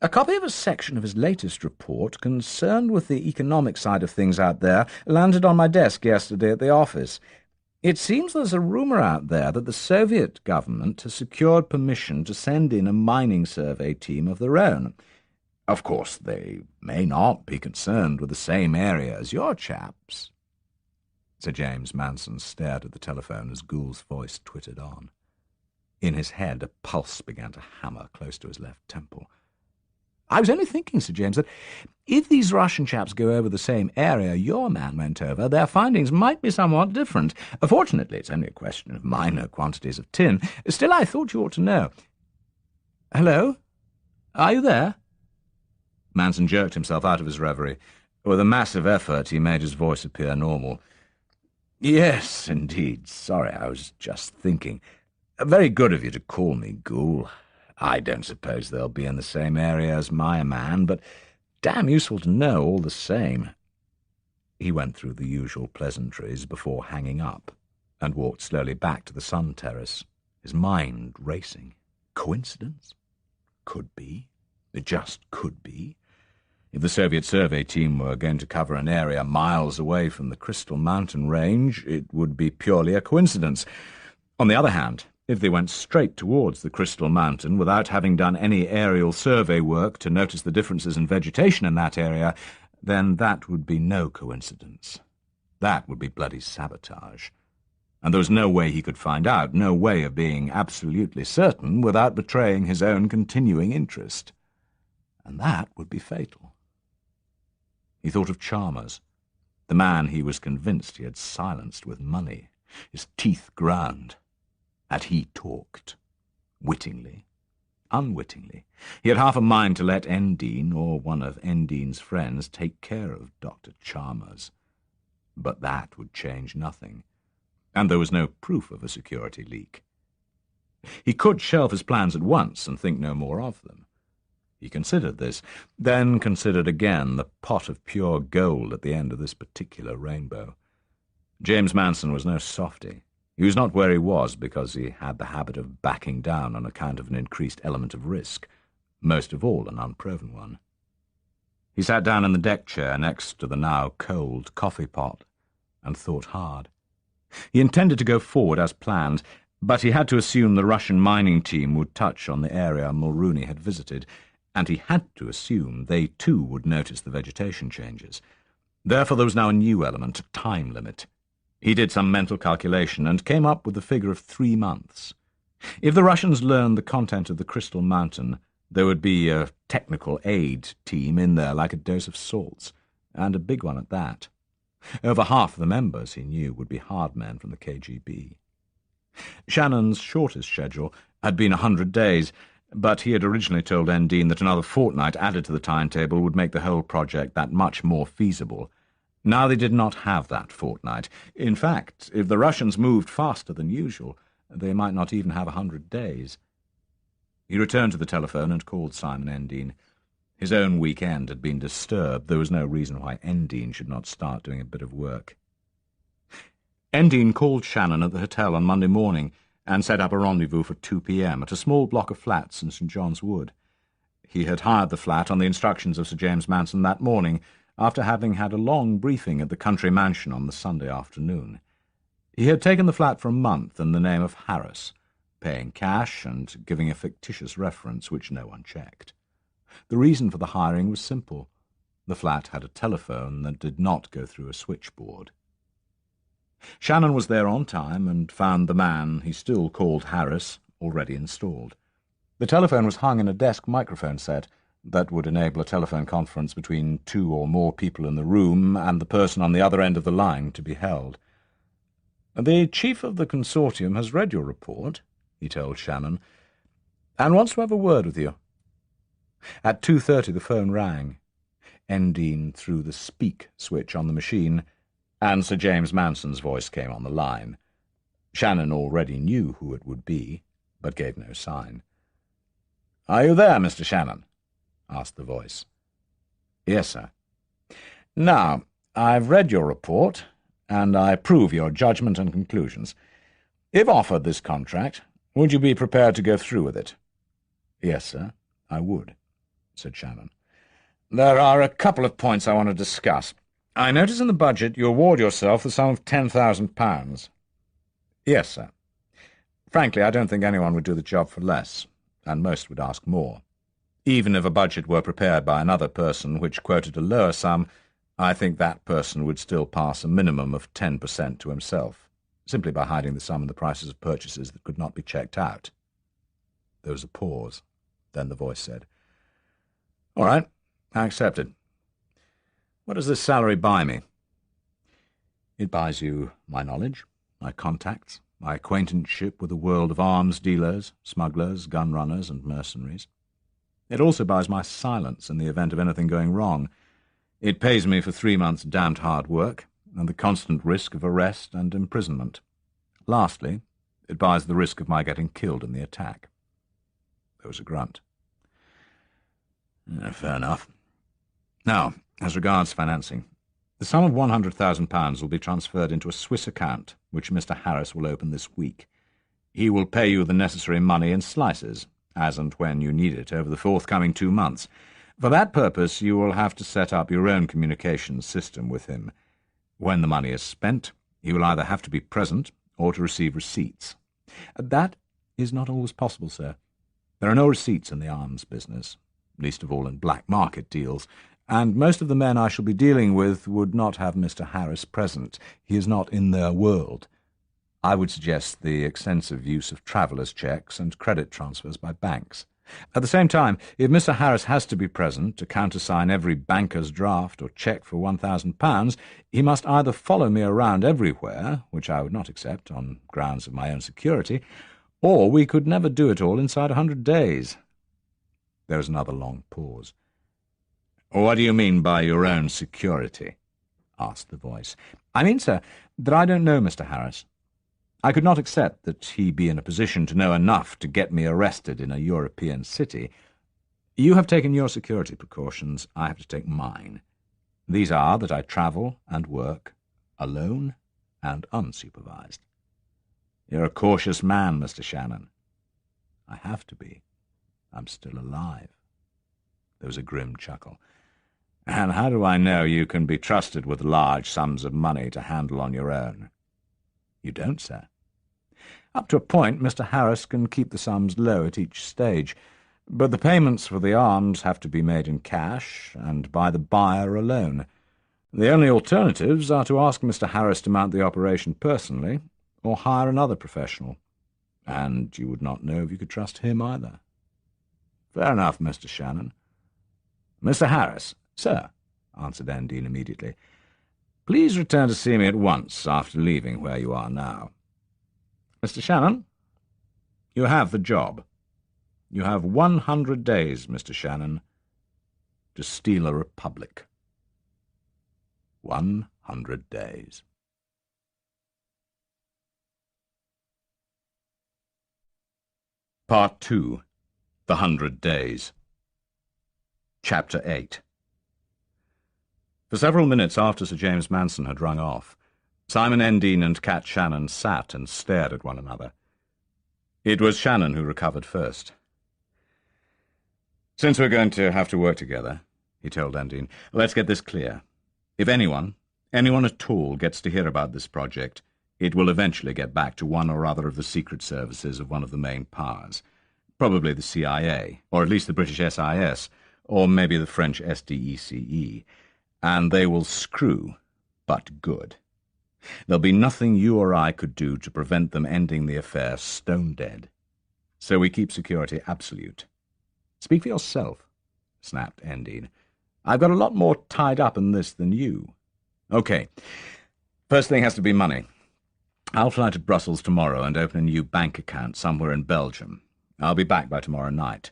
A copy of a section of his latest report, concerned with the economic side of things out there, landed on my desk yesterday at the office. It seems there's a rumour out there that the Soviet government has secured permission to send in a mining survey team of their own. Of course, they may not be concerned with the same area as your chaps." Sir James Manson stared at the telephone as Ghoul's voice twittered on. In his head, a pulse began to hammer close to his left temple. "I was only thinking, Sir James, that if these Russian chaps go over the same area your man went over, their findings might be somewhat different. Fortunately, it's only a question of minor quantities of tin. Still, I thought you ought to know. Hello? Are you there?" Manson jerked himself out of his reverie. With a massive effort, he made his voice appear normal. "Yes, indeed. Sorry, I was just thinking. Very good of you to call me, Ghoul. I don't suppose they'll be in the same area as my man, but damn useful to know all the same." He went through the usual pleasantries before hanging up and walked slowly back to the sun terrace, his mind racing. Coincidence? Could be. It just could be. If the Soviet survey team were going to cover an area miles away from the Crystal Mountain range, it would be purely a coincidence. On the other hand, if they went straight towards the Crystal Mountain without having done any aerial survey work to notice the differences in vegetation in that area, then that would be no coincidence. That would be bloody sabotage. And there was no way he could find out, no way of being absolutely certain without betraying his own continuing interest. And that would be fatal. He thought of Chalmers, the man he was convinced he had silenced with money, his teeth ground. Had he talked? Wittingly? Unwittingly? He had half a mind to let Endine, or one of Endine's friends, take care of Dr. Chalmers. But that would change nothing. And there was no proof of a security leak. He could shelve his plans at once and think no more of them. He considered this, then considered again the pot of pure gold at the end of this particular rainbow. James Manson was no softy. He was not where he was because he had the habit of backing down on account of an increased element of risk, most of all an unproven one. He sat down in the deck chair next to the now cold coffee pot and thought hard. He intended to go forward as planned, but he had to assume the Russian mining team would touch on the area Mulrooney had visited, and he had to assume they too would notice the vegetation changes. Therefore there was now a new element, a time limit. He did some mental calculation and came up with the figure of 3 months. If the Russians learned the content of the Crystal Mountain, there would be a technical aid team in there like a dose of salts, and a big one at that. Over half the members, he knew, would be hard men from the KGB. Shannon's shortest schedule had been 100 days, but he had originally told Endine that another fortnight added to the timetable would make the whole project that much more feasible. Now they did not have that fortnight. In fact, if the Russians moved faster than usual, they might not even have 100 days. He returned to the telephone and called Simon Endine. His own weekend had been disturbed. There was no reason why Endine should not start doing a bit of work. Endine called Shannon at the hotel on Monday morning and set up a rendezvous for 2 p.m. at a small block of flats in St. John's Wood. He had hired the flat on the instructions of Sir James Manson that morning, after having had a long briefing at the country mansion on the Sunday afternoon. He had taken the flat for a month in the name of Harris, paying cash and giving a fictitious reference which no one checked. The reason for the hiring was simple. The flat had a telephone that did not go through a switchboard. Shannon was there on time and found the man he still called Harris already installed. The telephone was hung in a desk microphone set that would enable a telephone conference between 2 or more people in the room and the person on the other end of the line to be held. "The chief of the consortium has read your report," he told Shannon, "and wants to have a word with you." At 2:30 the phone rang. Endine threw the speak switch on the machine, and Sir James Manson's voice came on the line. Shannon already knew who it would be, but gave no sign. "Are you there, Mr. Shannon?" asked the voice. "Yes, sir." "Now, I've read your report, and I approve your judgment and conclusions. If offered this contract, would you be prepared to go through with it?" "Yes, sir, I would," said Shannon. "There are a couple of points I want to discuss. I notice in the budget you award yourself the sum of £10,000. "Yes, sir. Frankly, I don't think anyone would do the job for less, and most would ask more. Even if a budget were prepared by another person which quoted a lower sum, I think that person would still pass a minimum of 10% to himself, simply by hiding the sum and the prices of purchases that could not be checked out. There was a pause. Then the voice said, "All right, I accept it. What does this salary buy me?" "It buys you my knowledge, my contacts, my acquaintanceship with a world of arms dealers, smugglers, gun runners, and mercenaries. It also buys my silence in the event of anything going wrong. It pays me for 3 months' damned hard work and the constant risk of arrest and imprisonment. Lastly, it buys the risk of my getting killed in the attack." There was a grunt. "Fair enough. Now, as regards financing, the sum of £100,000 will be transferred into a Swiss account, which Mr. Harris will open this week. He will pay you the necessary money in slices, as and when you need it, over the forthcoming 2 months. For that purpose, you will have to set up your own communications system with him. When the money is spent, he will either have to be present or to receive receipts." "That is not always possible, sir. There are no receipts in the arms business, least of all in black market deals, and most of the men I shall be dealing with would not have Mr. Harris present. He is not in their world. I would suggest the extensive use of travellers' cheques and credit transfers by banks. At the same time, if Mr. Harris has to be present to countersign every banker's draft or cheque for £1,000, he must either follow me around everywhere, which I would not accept on grounds of my own security, or we could never do it all inside 100 days. There was another long pause. "What do you mean by your own security?" asked the voice. "I mean, sir, that I don't know Mr. Harris. I could not accept that he be in a position to know enough to get me arrested in a European city. You have taken your security precautions, I have to take mine. These are that I travel and work alone and unsupervised." "You're a cautious man, Mr. Shannon." "I have to be. I'm still alive." There was a grim chuckle. "And how do I know you can be trusted with large sums of money to handle on your own?" "You don't, sir. Up to a point, Mr. Harris can keep the sums low at each stage, but the payments for the arms have to be made in cash and by the buyer alone. The only alternatives are to ask Mr. Harris to mount the operation personally, or hire another professional, and you would not know if you could trust him either." "Fair enough, Mr. Shannon. Mr. Harris." "Sir," answered Endine immediately, "please return to see me at once after leaving where you are now. Mr. Shannon, you have the job. You have 100 days, Mr. Shannon, to steal a republic." 100 days. Part 2. The 100 Days. Chapter 8. For several minutes after Sir James Manson had rung off, Simon Endine and Cat Shannon sat and stared at one another. It was Shannon who recovered first. "Since we're going to have to work together," he told Endine, "let's get this clear. If anyone at all, gets to hear about this project, it will eventually get back to one or other of the secret services of one of the main powers. Probably the CIA, or at least the British SIS, or maybe the French SDECE. And they will screw, but good. There'll be nothing you or I could do to prevent them ending the affair stone dead. So we keep security absolute." "Speak for yourself," snapped Endine. "I've got a lot more tied up in this than you." "Okay. First thing has to be money. I'll fly to Brussels tomorrow and open a new bank account somewhere in Belgium. I'll be back by tomorrow night.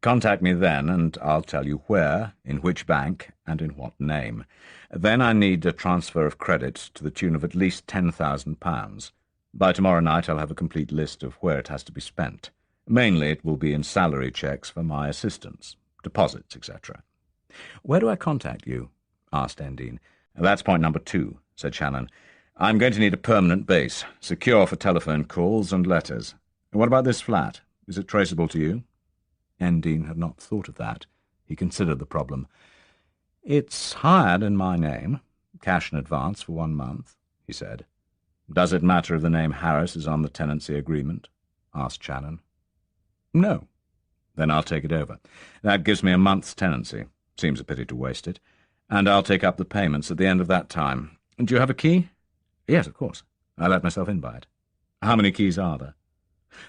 Contact me then, and I'll tell you where, in which bank, and in what name. Then I need a transfer of credit to the tune of at least £10,000. By tomorrow night I'll have a complete list of where it has to be spent. Mainly it will be in salary checks for my assistants, deposits, etc." "Where do I contact you?" asked Endine. "That's point number 2, said Shannon. "I'm going to need a permanent base, secure for telephone calls and letters. What about this flat? Is it traceable to you?" Endine had not thought of that. He considered the problem. "It's hired in my name, cash in advance for 1 month," he said. "Does it matter if the name Harris is on the tenancy agreement?" asked Shannon. "No." "Then I'll take it over. That gives me a month's tenancy. Seems a pity to waste it. and I'll take up the payments at the end of that time. Do you have a key? Yes, of course. I let myself in by it. How many keys are there?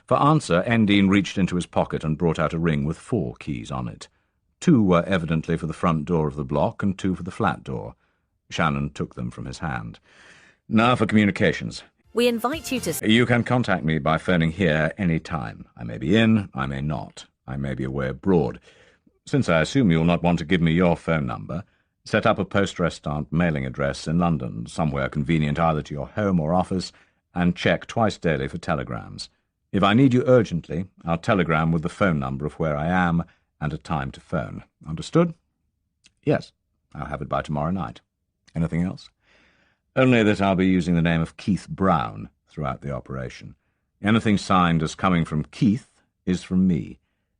For answer, Endine reached into his pocket and brought out a ring with 4 keys on it. 2 were evidently for the front door of the block and 2 for the flat door. Shannon took them from his hand. Now for communications. We invite you to... You can contact me by phoning here any time. I may be in, I may not. I may be away abroad. Since I assume you'll not want to give me your phone number, set up a post-restaurant mailing address in London, somewhere convenient either to your home or office, and check twice daily for telegrams. If I need you urgently, I'll telegram with the phone number of where I am and a time to phone. Understood? Yes. I'll have it by tomorrow night. Anything else? Only that I'll be using the name of Keith Brown throughout the operation. Anything signed as coming from Keith is from me.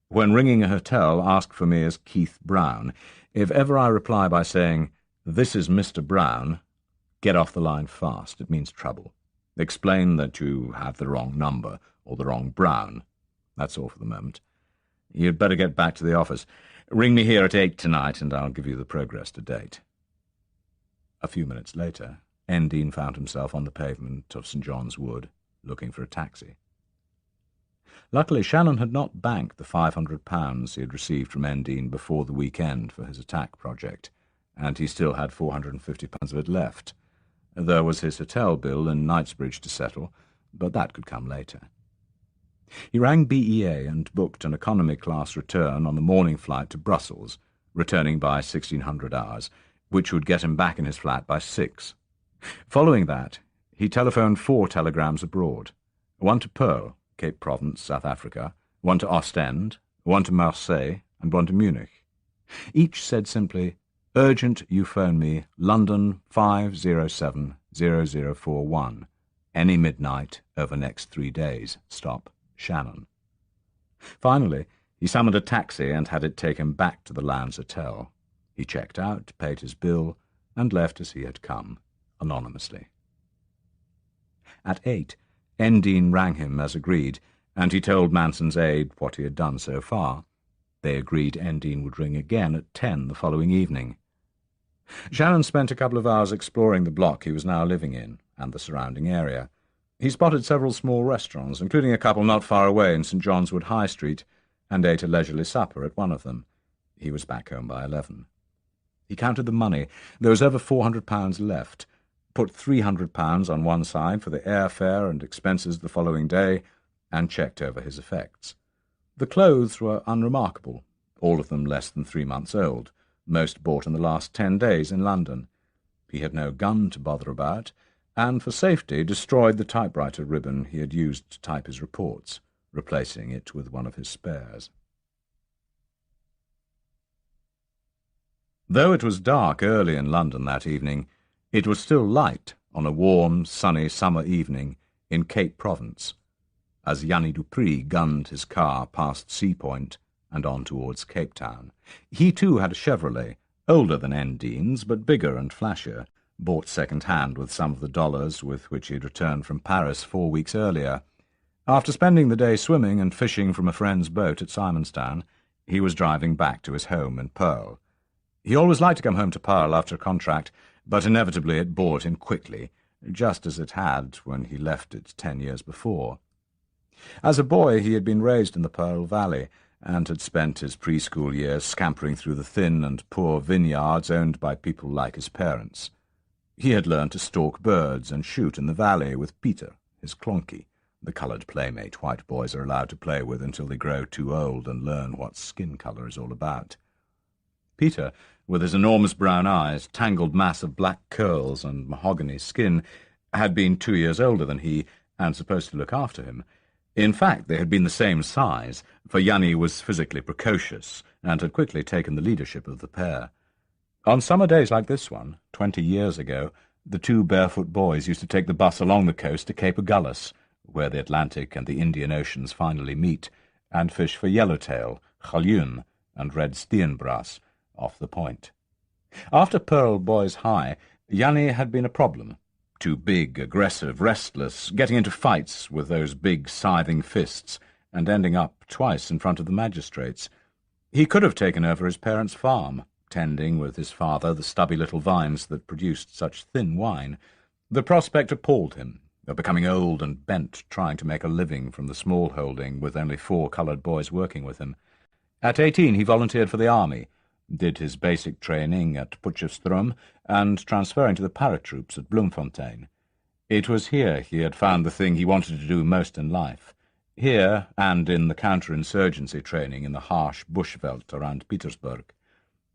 When ringing a hotel, ask for me as Keith Brown. If ever I reply by saying, "This is Mr. Brown," get off the line fast. It means trouble. Explain that you have the wrong number, or the wrong Brown. That's all for the moment. You'd better get back to the office. Ring me here at 8 tonight, and I'll give you the progress to date. A few minutes later, Endine found himself on the pavement of St. John's Wood, looking for a taxi. Luckily, Shannon had not banked the £500 he had received from Endine before the weekend for his attack project, and he still had £450 of it left. There was his hotel bill in Knightsbridge to settle, but that could come later. He rang BEA and booked an economy-class return on the morning flight to Brussels, returning by 1600 hours, which would get him back in his flat by 6. Following that, he telephoned 4 telegrams abroad, 1 to Pearl, Cape Province, South Africa, 1 to Ostend, 1 to Marseille, and 1 to Munich. Each said simply, "Urgent, you phone me, London 507-0041. Any midnight over next 3 days. Stop. Shannon." Finally, he summoned a taxi and had it take him back to the Lowndes Hotel. He checked out, paid his bill, and left as he had come, anonymously. At 8, Endine rang him as agreed, and he told Manson's aide what he had done so far. They agreed Endine would ring again at 10 the following evening. Shannon spent a couple of hours exploring the block he was now living in, and the surrounding area. He spotted several small restaurants, including a couple not far away in St. John's Wood High Street, and ate a leisurely supper at one of them. He was back home by 11. He counted the money. There was over £400 left, put £300 on one side for the airfare and expenses the following day, and checked over his effects. The clothes were unremarkable, all of them less than 3 months old, most bought in the last 10 days in London. He had no gun to bother about, and for safety destroyed the typewriter ribbon he had used to type his reports, replacing it with one of his spares. Though it was dark early in London that evening, it was still light on a warm, sunny summer evening in Cape Province, as Yanni Dupree gunned his car past Sea Point and on towards Cape Town. He too had a Chevrolet, older than Endine's, but bigger and flashier, bought second-hand with some of the dollars with which he had returned from Paris 4 weeks earlier. After spending the day swimming and fishing from a friend's boat at Simonstown, he was driving back to his home in Pearl. He always liked to come home to Pearl after a contract, but inevitably it bored him quickly, just as it had when he left it 10 years before. As a boy he had been raised in the Pearl Valley, and had spent his preschool years scampering through the thin and poor vineyards owned by people like his parents. He had learned to stalk birds and shoot in the valley with Peter, his clonky, the coloured playmate white boys are allowed to play with until they grow too old and learn what skin colour is all about. Peter, with his enormous brown eyes, tangled mass of black curls and mahogany skin, had been 2 years older than he, and supposed to look after him. In fact, they had been the same size, for Yanni was physically precocious, and had quickly taken the leadership of the pair. On summer days like this one, 20 years ago, the 2 barefoot boys used to take the bus along the coast to Cape Agulhas, where the Atlantic and the Indian Oceans finally meet, and fish for yellowtail, galjoen, and red steenbras off the point. After Pearl Boys High, Yanni had been a problem. Too big, aggressive, restless, getting into fights with those big scything fists, and ending up twice in front of the magistrates. He could have taken over his parents' farm, tending with his father the stubby little vines that produced such thin wine. The prospect appalled him, of becoming old and bent trying to make a living from the small holding with only 4 coloured boys working with him. At 18 he volunteered for the army, did his basic training at Potchefstroom, and transferring to the paratroops at Bloemfontein. It was here he had found the thing he wanted to do most in life. Here, and in the counter-insurgency training in the harsh bushveld around Petersburg.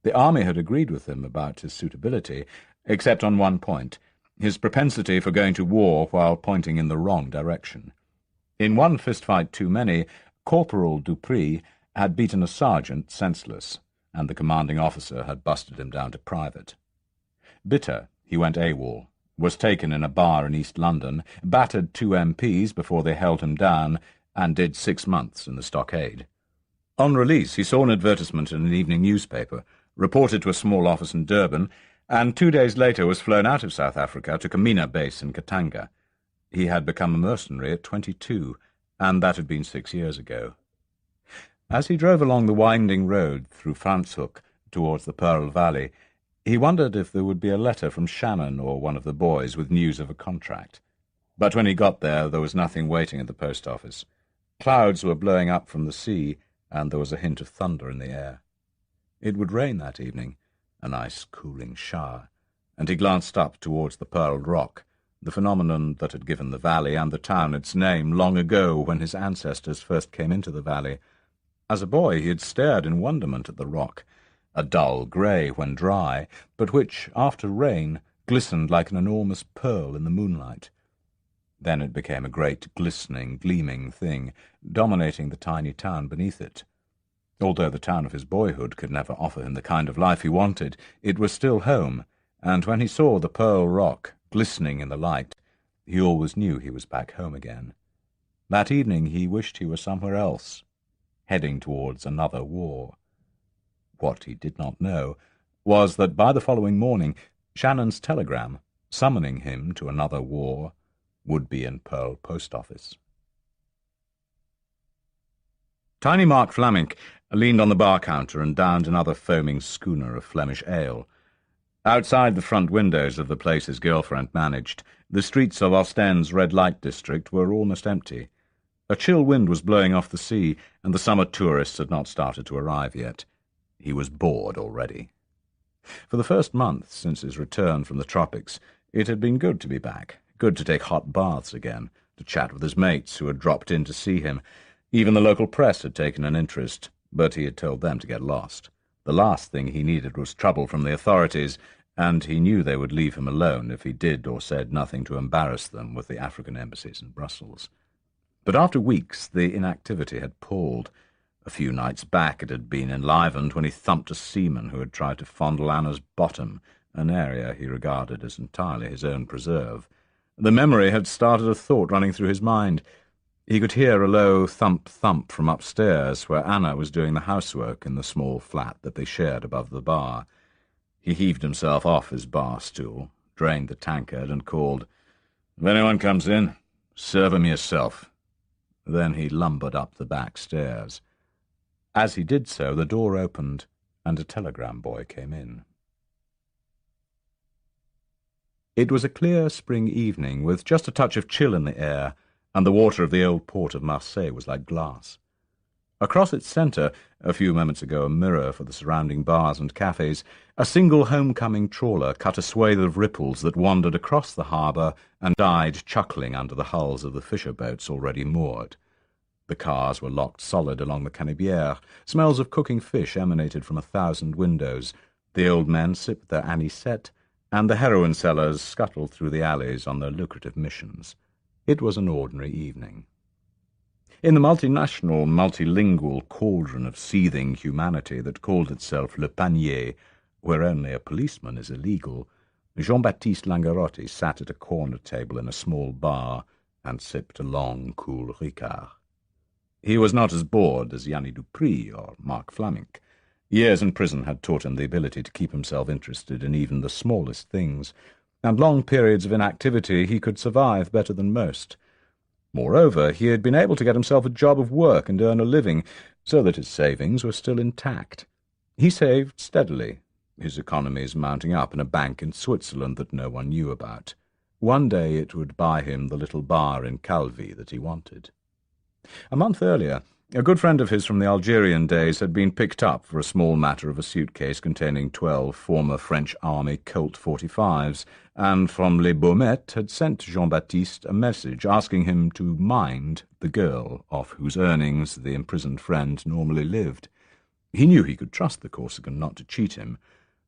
The army had agreed with him about his suitability, except on one point, his propensity for going to war while pointing in the wrong direction. In one fistfight too many, Corporal Dupree had beaten a sergeant senseless, and the commanding officer had busted him down to private. Bitter, he went AWOL, was taken in a bar in East London, battered 2 MPs before they held him down, and did 6 months in the stockade. On release, he saw an advertisement in an evening newspaper, reported to a small office in Durban, and 2 days later was flown out of South Africa to Kamina Base in Katanga. He had become a mercenary at 22, and that had been 6 years ago. As he drove along the winding road through Franschhoek towards the Pearl Valley, he wondered if there would be a letter from Shannon or one of the boys with news of a contract. But when he got there was nothing waiting at the post office. Clouds were blowing up from the sea, and there was a hint of thunder in the air. It would rain that evening, a nice cooling shower, and he glanced up towards the Pearled Rock, the phenomenon that had given the valley and the town its name long ago when his ancestors first came into the valley. As a boy he had stared in wonderment at the rock, a dull grey when dry, but which, after rain, glistened like an enormous pearl in the moonlight. Then it became a great, glistening, gleaming thing, dominating the tiny town beneath it. Although the town of his boyhood could never offer him the kind of life he wanted, it was still home, and when he saw the Pearl Rock glistening in the light, he always knew he was back home again. That evening he wished he were somewhere else, heading towards another war. What he did not know was that by the following morning Shannon's telegram, summoning him to another war, would be in Pearl Post Office. Tiny Mark Flamink leaned on the bar counter and downed another foaming schooner of Flemish ale. Outside the front windows of the place his girlfriend managed, the streets of Ostend's red light district were almost empty. A chill wind was blowing off the sea, and the summer tourists had not started to arrive yet. He was bored already. For the first month since his return from the tropics, it had been good to be back, good to take hot baths again, to chat with his mates who had dropped in to see him. Even the local press had taken an interest, but he had told them to get lost. The last thing he needed was trouble from the authorities, and he knew they would leave him alone if he did or said nothing to embarrass them with the African embassies in Brussels. But after weeks the inactivity had palled. A few nights back it had been enlivened when he thumped a seaman who had tried to fondle Anna's bottom, an area he regarded as entirely his own preserve. The memory had started a thought running through his mind. He could hear a low thump-thump from upstairs where Anna was doing the housework in the small flat that they shared above the bar. He heaved himself off his bar stool, drained the tankard, and called, "If anyone comes in, serve 'em yourself." Then he lumbered up the back stairs. As he did so, the door opened, and a telegram boy came in. It was a clear spring evening, with just a touch of chill in the air, and the water of the old port of Marseille was like glass. Across its centre, a few moments ago a mirror for the surrounding bars and cafes, a single homecoming trawler cut a swathe of ripples that wandered across the harbour and died chuckling under the hulls of the fisher boats already moored. The cars were locked solid along the Canebière. Smells of cooking fish emanated from 1,000 windows. The old men sipped their anisette, and the heroin sellers scuttled through the alleys on their lucrative missions. It was an ordinary evening. In the multinational, multilingual cauldron of seething humanity that called itself Le Panier, where only a policeman is illegal, Jean-Baptiste Langarotti sat at a corner table in a small bar and sipped a long, cool Ricard. He was not as bored as Yanni Dupree or Mark Flamink. Years in prison had taught him the ability to keep himself interested in even the smallest things, and long periods of inactivity he could survive better than most. Moreover, he had been able to get himself a job of work and earn a living, so that his savings were still intact. He saved steadily, his economies mounting up in a bank in Switzerland that no one knew about. One day it would buy him the little bar in Calvi that he wanted. A month earlier, a good friend of his from the Algerian days had been picked up for a small matter of a suitcase containing 12 former French Army Colt 45s, and from Les Baumettes had sent Jean-Baptiste a message asking him to mind the girl off whose earnings the imprisoned friend normally lived. He knew he could trust the Corsican not to cheat him.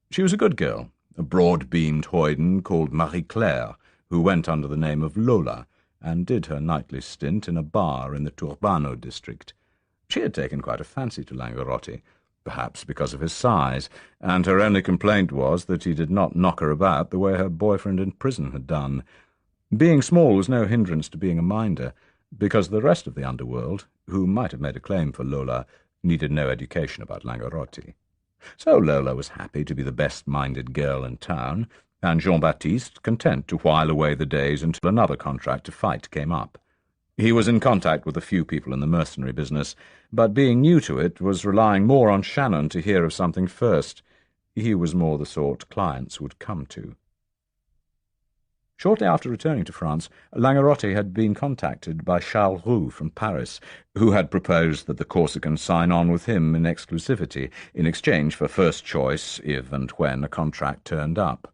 She was a good girl, a broad-beamed hoyden called Marie-Claire, who went under the name of Lola, and did her nightly stint in a bar in the Turbano district. She had taken quite a fancy to Langarotti, perhaps because of his size, and her only complaint was that he did not knock her about the way her boyfriend in prison had done. Being small was no hindrance to being a minder, because the rest of the underworld, who might have made a claim for Lola, needed no education about Langarotti. So Lola was happy to be the best-minded girl in town, and Jean-Baptiste content to while away the days until another contract to fight came up. He was in contact with a few people in the mercenary business, but being new to it, was relying more on Shannon to hear of something first. He was more the sort clients would come to. Shortly after returning to France, Langarotti had been contacted by Charles Roux from Paris, who had proposed that the Corsican sign on with him in exclusivity, in exchange for first choice if and when a contract turned up.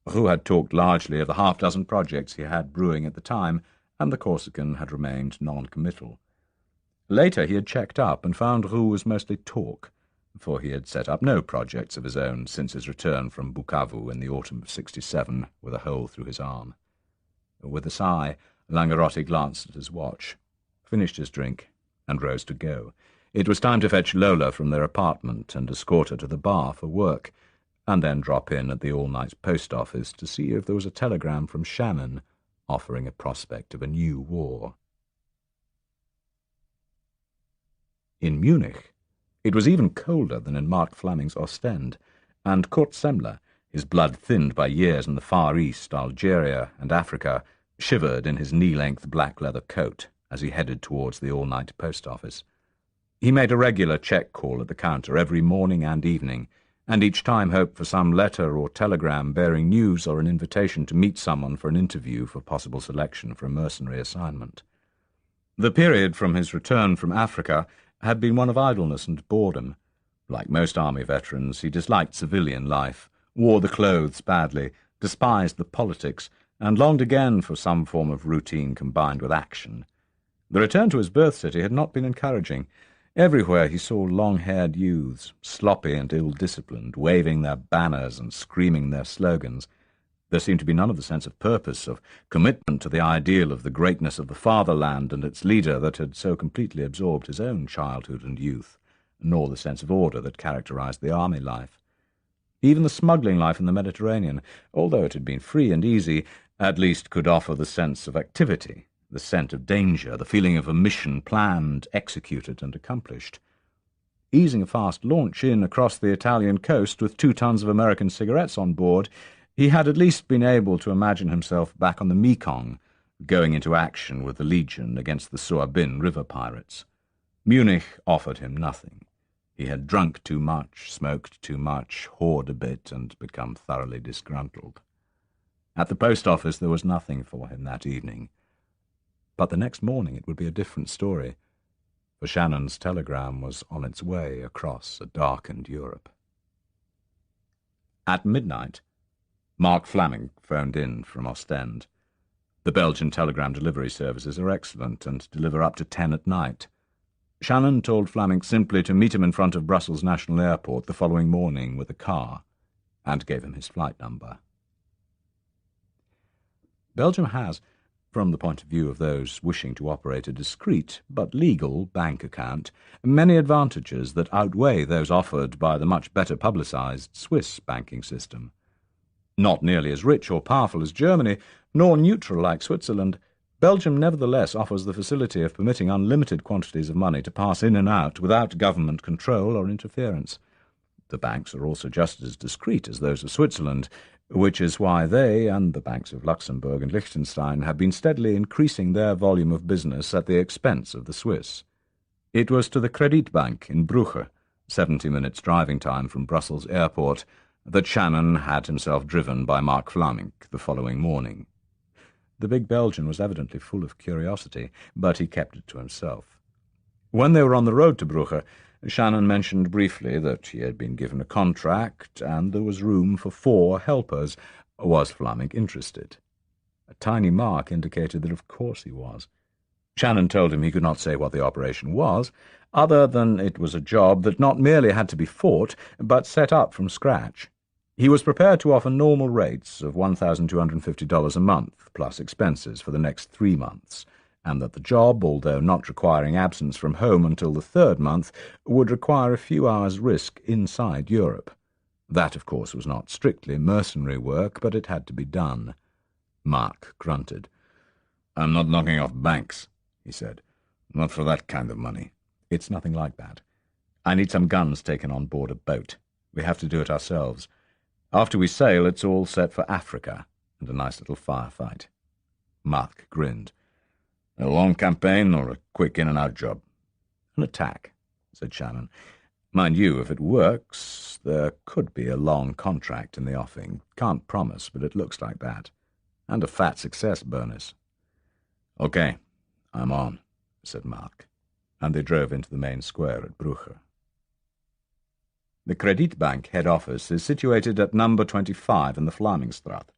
Roux had talked largely of the half-dozen projects he had brewing at the time, and the Corsican had remained non-committal. Later he had checked up and found Roux was mostly talk, for he had set up no projects of his own since his return from Bukavu in the autumn of '67 with a hole through his arm. With a sigh, Langarotti glanced at his watch, finished his drink, and rose to go. It was time to fetch Lola from their apartment and escort her to the bar for work, and then drop in at the all-night post office to see if there was a telegram from Shannon offering a prospect of a new war. In Munich, it was even colder than in Mark Flaming's Ostend, and Kurt Semmler, his blood thinned by years in the Far East, Algeria, and Africa, shivered in his knee-length black leather coat as he headed towards the all-night post office. He made a regular check call at the counter every morning and evening, and each time hoped for some letter or telegram bearing news or an invitation to meet someone for an interview for possible selection for a mercenary assignment. The period from his return from Africa had been one of idleness and boredom. Like most army veterans, he disliked civilian life, wore the clothes badly, despised the politics, and longed again for some form of routine combined with action. The return to his birth city had not been encouraging. Everywhere he saw long-haired youths, sloppy and ill-disciplined, waving their banners and screaming their slogans. There seemed to be none of the sense of purpose, of commitment to the ideal of the greatness of the fatherland and its leader that had so completely absorbed his own childhood and youth, nor the sense of order that characterized the army life. Even the smuggling life in the Mediterranean, although it had been free and easy, at least could offer the sense of activity, the scent of danger, the feeling of a mission planned, executed, and accomplished. Easing a fast launch in across the Italian coast with 2 tons of American cigarettes on board, he had at least been able to imagine himself back on the Mekong, going into action with the Legion against the Suabin river pirates. Munich offered him nothing. He had drunk too much, smoked too much, whored a bit, and become thoroughly disgruntled. At the post office there was nothing for him that evening. But the next morning it would be a different story, for Shannon's telegram was on its way across a darkened Europe. At midnight, Mark Flaming phoned in from Ostend. The Belgian telegram delivery services are excellent and deliver up to 10 at night. Shannon told Flaming simply to meet him in front of Brussels National Airport the following morning with a car, and gave him his flight number. Belgium has, from the point of view of those wishing to operate a discreet but legal bank account, many advantages that outweigh those offered by the much better publicized Swiss banking system. Not nearly as rich or powerful as Germany, nor neutral like Switzerland, Belgium nevertheless offers the facility of permitting unlimited quantities of money to pass in and out without government control or interference. The banks are also just as discreet as those of Switzerland, which is why they and the banks of Luxembourg and Liechtenstein have been steadily increasing their volume of business at the expense of the Swiss. It was to the Kreditbank in Brugge, 70 minutes driving time from Brussels airport, that Shannon had himself driven by Mark Flamink the following morning. The big Belgian was evidently full of curiosity, but he kept it to himself. When they were on the road to Brugge, Shannon mentioned briefly that he had been given a contract and there was room for 4 helpers. Was Flamink interested? A tiny mark indicated that of course he was. Shannon told him he could not say what the operation was, other than it was a job that not merely had to be fought, but set up from scratch. He was prepared to offer normal rates of $1,250 a month, plus expenses, for the next 3 months, and that the job, although not requiring absence from home until the 3rd month, would require a few hours' risk inside Europe. That, of course, was not strictly mercenary work, but it had to be done. Mark grunted. "I'm not knocking off banks," he said. "Not for that kind of money." "It's nothing like that. I need some guns taken on board a boat. We have to do it ourselves. After we sail, it's all set for Africa, and a nice little firefight." Mark grinned. "A long campaign or a quick in-and-out job?" "An attack," said Shannon. "Mind you, if it works, there could be a long contract in the offing. Can't promise, but it looks like that. And a fat success bonus." "Okay, I'm on," said Mark, and they drove into the main square at Brugge. The Kredietbank head office is situated at number 25 in the Vlamingstraat,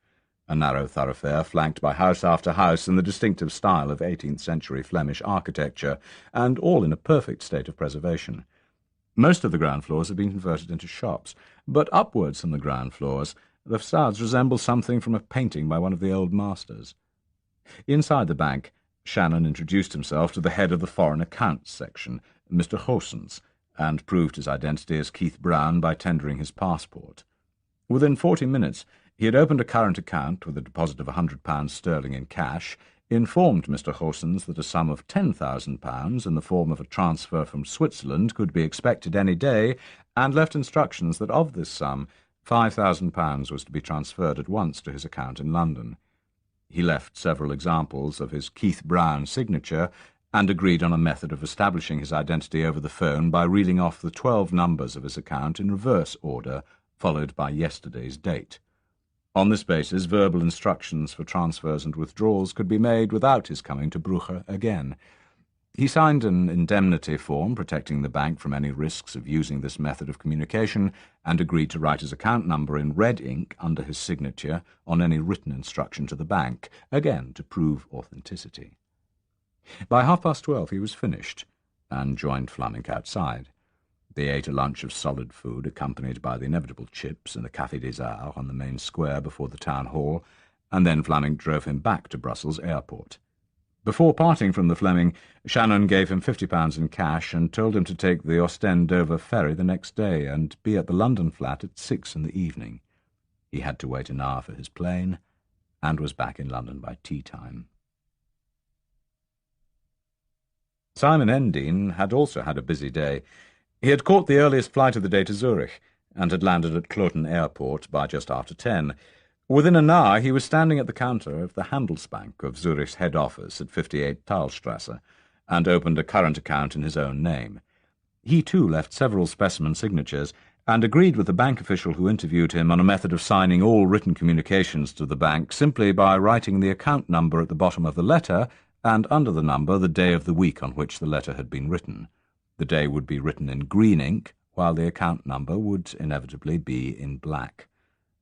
a narrow thoroughfare flanked by house after house in the distinctive style of 18th-century Flemish architecture, and all in a perfect state of preservation. Most of the ground floors have been converted into shops, but upwards from the ground floors the facades resemble something from a painting by one of the old masters. Inside the bank, Shannon introduced himself to the head of the foreign accounts section, Mr. Goossens, and proved his identity as Keith Brown by tendering his passport. Within 40 minutes he had opened a current account with a deposit of £100 sterling in cash, informed Mr. Goossens that a sum of £10,000 in the form of a transfer from Switzerland could be expected any day, and left instructions that of this sum £5,000 was to be transferred at once to his account in London. He left several examples of his Keith Brown signature, and agreed on a method of establishing his identity over the phone by reading off the 12 numbers of his account in reverse order, followed by yesterday's date. On this basis, verbal instructions for transfers and withdrawals could be made without his coming to Brugge again. He signed an indemnity form protecting the bank from any risks of using this method of communication, and agreed to write his account number in red ink under his signature on any written instruction to the bank, again to prove authenticity. By 12:30 he was finished, and joined Flamink outside. They ate a lunch of solid food, accompanied by the inevitable chips in the Café des Arts on the main square before the town hall, and then Flamink drove him back to Brussels airport. Before parting from the Fleming, Shannon gave him £50 in cash and told him to take the Ostend-Dover ferry the next day and be at the London flat at 6 in the evening. He had to wait an hour for his plane, and was back in London by tea-time. Simon Endine had also had a busy day. He had caught the earliest flight of the day to Zurich, and had landed at Kloten Airport by just after 10. Within an hour he was standing at the counter of the Handelsbank of Zurich's head office at 58 Thalstrasse, and opened a current account in his own name. He too left several specimen signatures, and agreed with the bank official who interviewed him on a method of signing all written communications to the bank simply by writing the account number at the bottom of the letter, and under the number the day of the week on which the letter had been written. The day would be written in green ink, while the account number would inevitably be in black.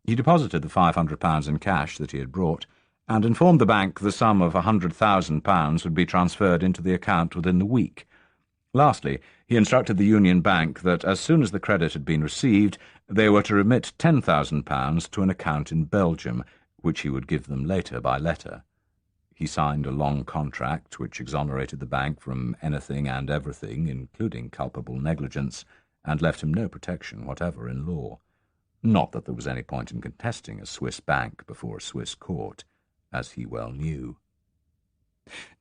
He deposited the £500 in cash that he had brought, and informed the bank the sum of £100,000 would be transferred into the account within the week. Lastly, he instructed the Union Bank that as soon as the credit had been received, they were to remit £10,000 to an account in Belgium, which he would give them later by letter. He signed a long contract which exonerated the bank from anything and everything, including culpable negligence, and left him no protection whatever in law. Not that there was any point in contesting a Swiss bank before a Swiss court, as he well knew.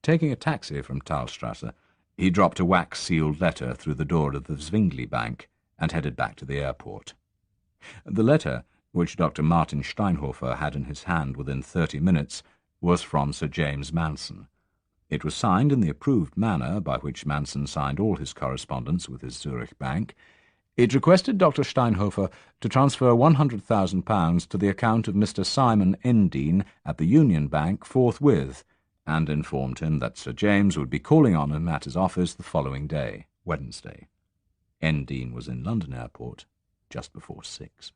Taking a taxi from Thalstrasse, he dropped a wax-sealed letter through the door of the Zwingli Bank and headed back to the airport. The letter, which Dr. Martin Steinhofer had in his hand within 30 minutes, was from Sir James Manson. It was signed in the approved manner by which Manson signed all his correspondence with his Zurich bank. It requested Dr. Steinhofer to transfer £100,000 to the account of Mr. Simon Endine at the Union Bank forthwith, and informed him that Sir James would be calling on him at his office the following day, Wednesday. Endine was in London Airport just before 6.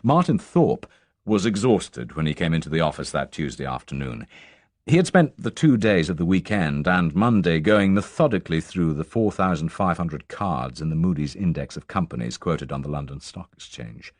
Martin Thorpe was exhausted when he came into the office that Tuesday afternoon. He had spent the 2 days of the weekend and Monday going methodically through the 4,500 cards in the Moody's Index of Companies quoted on the London Stock Exchange.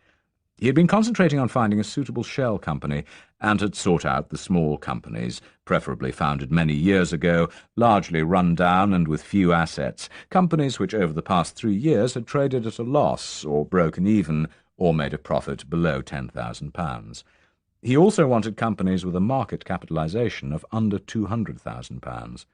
He had been concentrating on finding a suitable shell company and had sought out the small companies, preferably founded many years ago, largely run down and with few assets, companies which over the past 3 years had traded at a loss or broken even or made a profit below £10,000. He also wanted companies with a market capitalisation of under £200,000.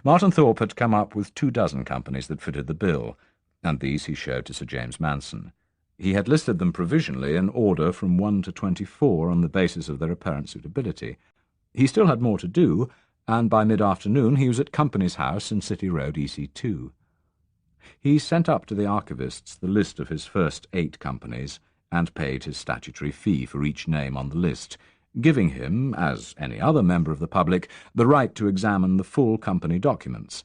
Martin Thorpe had come up with 24 companies that fitted the bill, and these he showed to Sir James Manson. He had listed them provisionally in order from 1 to 24 on the basis of their apparent suitability. He still had more to do, and by mid-afternoon he was at Company's House in City Road, EC2. He sent up to the archivists the list of his first 8 companies, and paid his statutory fee for each name on the list, giving him, as any other member of the public, the right to examine the full company documents.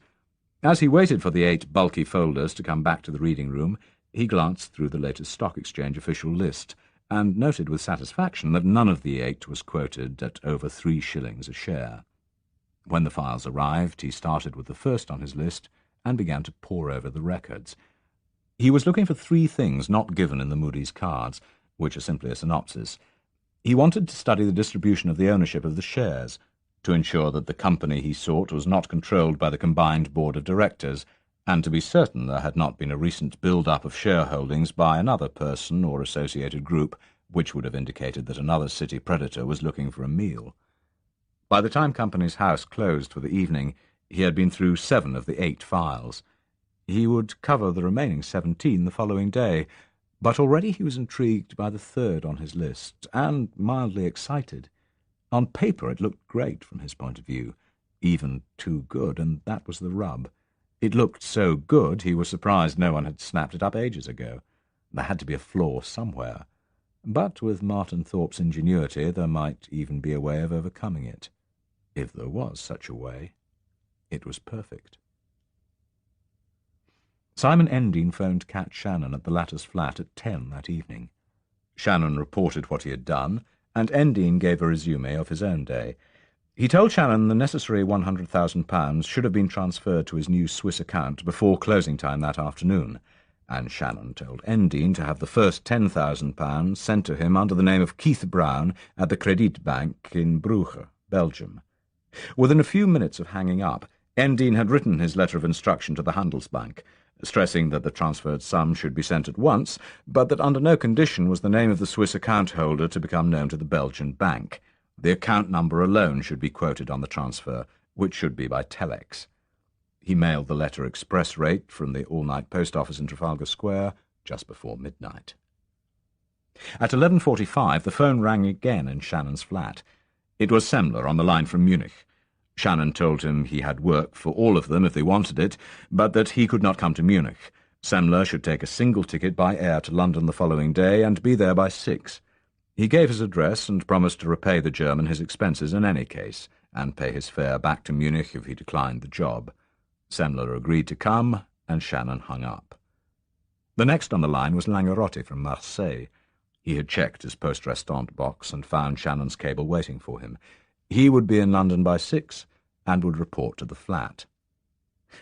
As he waited for the 8 bulky folders to come back to the reading room, he glanced through the latest Stock Exchange official list, and noted with satisfaction that none of the 8 was quoted at over 3 shillings a share. When the files arrived, he started with the first on his list, and began to pore over the records. He was looking for 3 things not given in the Moody's cards, which are simply a synopsis. He wanted to study the distribution of the ownership of the shares, to ensure that the company he sought was not controlled by the combined board of directors, and to be certain there had not been a recent build-up of shareholdings by another person or associated group, which would have indicated that another city predator was looking for a meal. By the time Company's House closed for the evening, he had been through 7 of the 8 files. He would cover the remaining 17 the following day, but already he was intrigued by the 3rd on his list, and mildly excited. On paper it looked great from his point of view, even too good, and that was the rub. It looked so good he was surprised no one had snapped it up ages ago. There had to be a flaw somewhere, but with Martin Thorpe's ingenuity there might even be a way of overcoming it. If there was such a way, it was perfect. Simon Endine phoned Cat Shannon at the latter's flat at 10 that evening. Shannon reported what he had done, and Endine gave a resume of his own day. He told Shannon the necessary £100,000 should have been transferred to his new Swiss account before closing time that afternoon, and Shannon told Endine to have the first £10,000 sent to him under the name of Keith Brown at the Credit Bank in Brugge, Belgium. Within a few minutes of hanging up, Endine had written his letter of instruction to the Handelsbank, stressing that the transferred sum should be sent at once, but that under no condition was the name of the Swiss account holder to become known to the Belgian bank. The account number alone should be quoted on the transfer, which should be by telex. He mailed the letter express rate from the all-night post office in Trafalgar Square just before midnight. At 11:45 the phone rang again in Shannon's flat. It was Semler on the line from Munich. Shannon told him he had work for all of them if they wanted it, but that he could not come to Munich. Semler should take a single ticket by air to London the following day and be there by 6. He gave his address and promised to repay the German his expenses in any case, and pay his fare back to Munich if he declined the job. Semler agreed to come, and Shannon hung up. The next on the line was Langerotti from Marseille. He had checked his post-restaurant box and found Shannon's cable waiting for him. He would be in London by 6, and would report to the flat.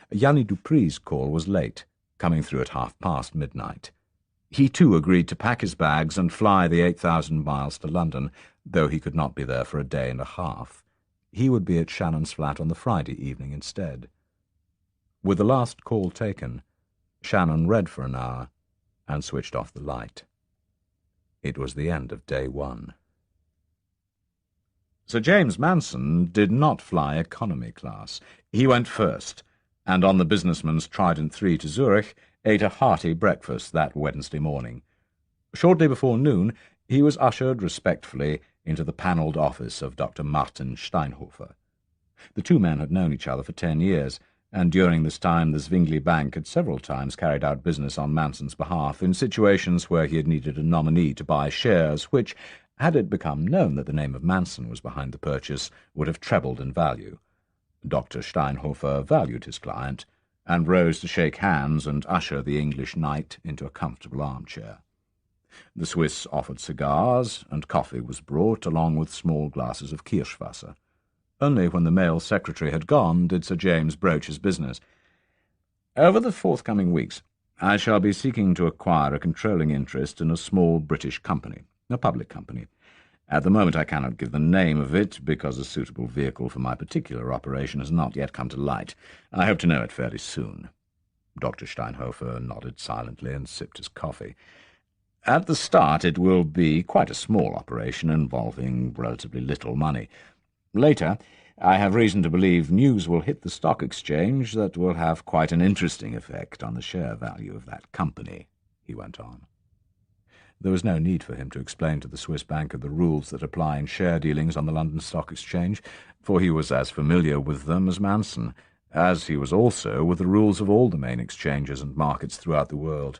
Yanni Dupree's call was late, coming through at midnight. He too agreed to pack his bags and fly the 8,000 miles to London, though he could not be there for a day and a half. He would be at Shannon's flat on the Friday evening instead. With the last call taken, Shannon read for an hour and switched off the light. It was the end of day 1. Sir James Manson did not fly economy class. He went first, and on the businessman's Trident 3 to Zurich, ate a hearty breakfast that Wednesday morning. Shortly before noon, he was ushered respectfully into the panelled office of Dr. Martin Steinhofer. The 2 men had known each other for 10 years, and during this time the Zwingli Bank had several times carried out business on Manson's behalf in situations where he had needed a nominee to buy shares which, had it become known that the name of Manson was behind the purchase, would have trebled in value. Dr. Steinhofer valued his client, and rose to shake hands and usher the English knight into a comfortable armchair. The Swiss offered cigars, and coffee was brought, along with small glasses of Kirschwasser. Only when the male secretary had gone did Sir James broach his business. "Over the forthcoming weeks, I shall be seeking to acquire a controlling interest in a small British company, a public company. At the moment I cannot give the name of it, because a suitable vehicle for my particular operation has not yet come to light. I hope to know it fairly soon." Dr. Steinhofer nodded silently and sipped his coffee. "At the start it will be quite a small operation involving relatively little money. Later, I have reason to believe news will hit the stock exchange that will have quite an interesting effect on the share value of that company," he went on. There was no need for him to explain to the Swiss banker the rules that apply in share dealings on the London Stock Exchange, for he was as familiar with them as Manson, as he was also with the rules of all the main exchanges and markets throughout the world.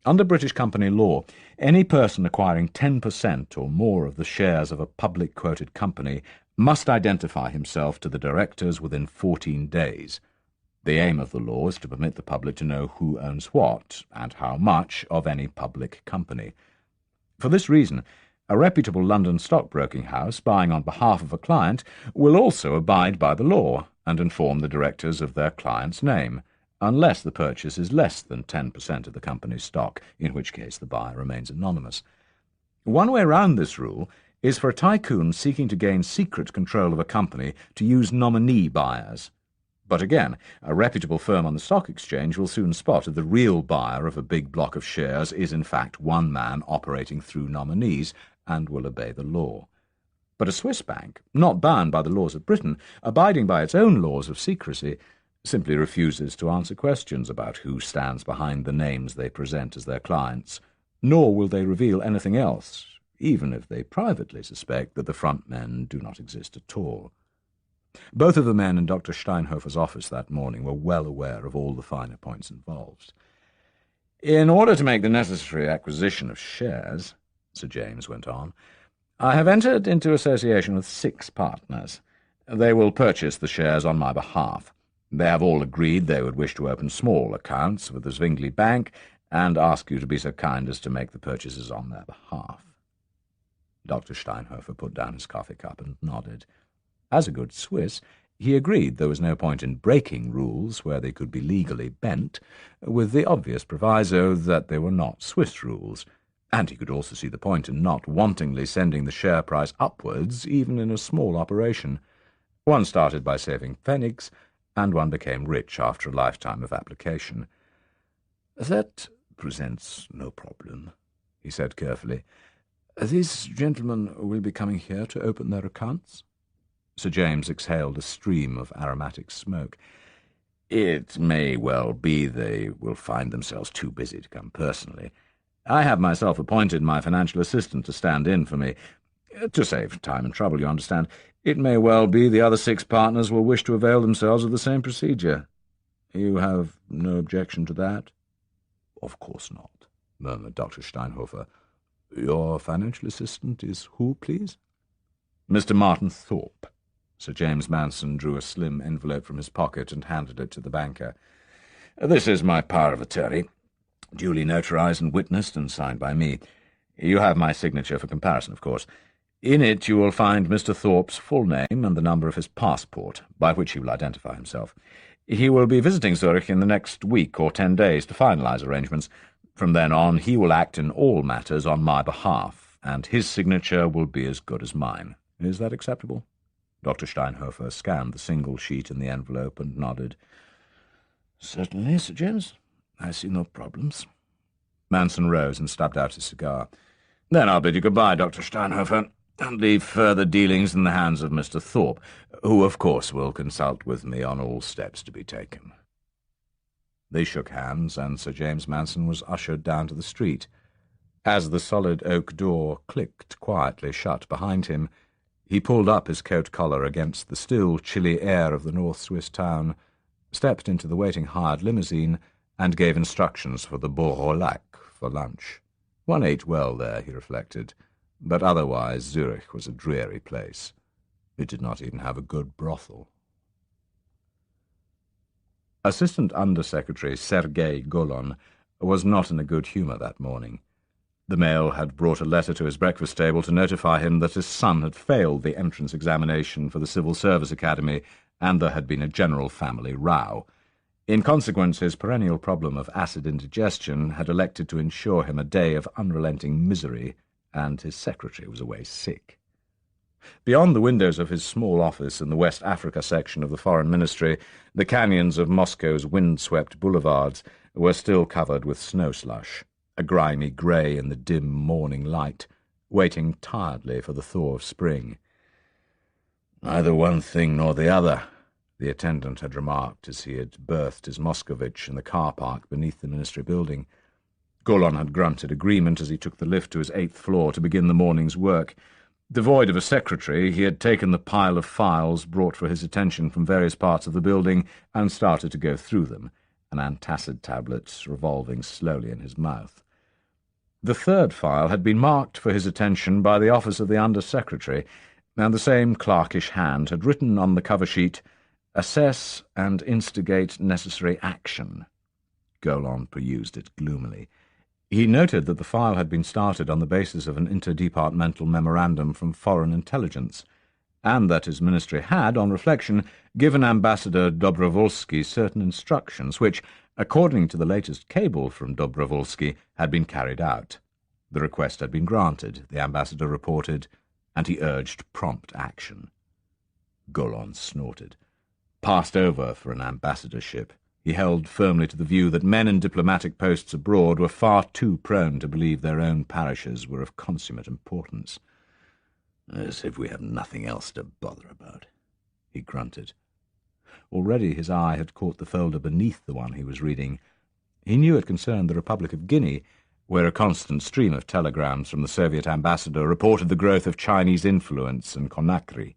Under British company law, any person acquiring 10% or more of the shares of a public quoted company must identify himself to the directors within 14 days. The aim of the law is to permit the public to know who owns what, and how much, of any public company. For this reason, a reputable London stockbroking house, buying on behalf of a client, will also abide by the law and inform the directors of their client's name, unless the purchase is less than 10% of the company's stock, in which case the buyer remains anonymous. One way round this rule is for a tycoon seeking to gain secret control of a company to use nominee buyers. But again, a reputable firm on the stock exchange will soon spot if the real buyer of a big block of shares is in fact one man operating through nominees, and will obey the law. But a Swiss bank, not bound by the laws of Britain, abiding by its own laws of secrecy, simply refuses to answer questions about who stands behind the names they present as their clients, nor will they reveal anything else, even if they privately suspect that the front men do not exist at all. Both of the men in Dr. Steinhofer's office that morning were well aware of all the finer points involved. "In order to make the necessary acquisition of shares," Sir James went on, "I have entered into association with 6 partners. They will purchase the shares on my behalf. They have all agreed they would wish to open small accounts with the Zwingli Bank, and ask you to be so kind as to make the purchases on their behalf." Dr. Steinhofer put down his coffee cup and nodded. As a good Swiss, he agreed there was no point in breaking rules where they could be legally bent, with the obvious proviso that they were not Swiss rules, and he could also see the point in not wantonly sending the share price upwards even in a small operation. One started by saving pfennigs, and one became rich after a lifetime of application. "That presents no problem," he said carefully. "These gentlemen will be coming here to open their accounts?" Sir James exhaled a stream of aromatic smoke. "It may well be they will find themselves too busy to come personally. I have myself appointed my financial assistant to stand in for me. To save time and trouble, you understand. It may well be the other 6 partners will wish to avail themselves of the same procedure. You have no objection to that?" "Of course not," murmured Dr. Steinhofer. "Your financial assistant is who, please?" "Mr. Martin Thorpe." Sir James Manson drew a slim envelope from his pocket and handed it to the banker. "This is my power of attorney, duly notarized and witnessed and signed by me. You have my signature for comparison, of course. In it you will find Mr. Thorpe's full name and the number of his passport, by which he will identify himself. He will be visiting Zurich in the next week or 10 days to finalize arrangements. From then on he will act in all matters on my behalf, and his signature will be as good as mine. Is that acceptable?" Dr. Steinhofer scanned the single sheet in the envelope and nodded. "Certainly, Sir James. I see no problems." Manson rose and stubbed out his cigar. "Then I'll bid you goodbye, Dr. Steinhofer, and leave further dealings in the hands of Mr. Thorpe, who, of course, will consult with me on all steps to be taken." They shook hands, and Sir James Manson was ushered down to the street. As the solid oak door clicked quietly shut behind him, he pulled up his coat collar against the still chilly air of the North Swiss town stepped into the waiting hired limousine, and gave instructions for the Beau Lac for lunch. One ate well there, he reflected, but otherwise Zurich was a dreary place. It did not even have a good brothel. Assistant Under-Secretary Sergei Golon was not in a good humour that morning. The mail had brought a letter to his breakfast table to notify him that his son had failed the entrance examination for the Civil Service Academy, and there had been a general family row. In consequence, his perennial problem of acid indigestion had elected to ensure him a day of unrelenting misery, and his secretary was away sick. Beyond the windows of his small office in the West Africa section of the Foreign Ministry, the canyons of Moscow's wind-swept boulevards were still covered with snow slush, a grimy grey in the dim morning light, waiting tiredly for the thaw of spring. "Neither one thing nor the other," the attendant had remarked as he had berthed his Moscovitch in the car park beneath the ministry building. Golon had grunted agreement as he took the lift to his 8th floor to begin the morning's work. Devoid of a secretary, he had taken the pile of files brought for his attention from various parts of the building and started to go through them, an antacid tablet revolving slowly in his mouth. The 3rd file had been marked for his attention by the office of the Under-Secretary, and the same clerkish hand had written on the cover sheet, "Assess and instigate necessary action." Golon perused it gloomily. He noted that the file had been started on the basis of an interdepartmental memorandum from Foreign Intelligence, and that his ministry had, on reflection, given Ambassador Dobrovolsky certain instructions which, according to the latest cable from Dobrovolsky, had been carried out. The request had been granted, the ambassador reported, and he urged prompt action. Golon snorted. Passed over for an ambassadorship, he held firmly to the view that men in diplomatic posts abroad were far too prone to believe their own parishes were of consummate importance. "As if we have nothing else to bother about," he grunted. Already his eye had caught the folder beneath the one he was reading. He knew it concerned the Republic of Guinea, where a constant stream of telegrams from the Soviet ambassador reported the growth of Chinese influence in Conakry.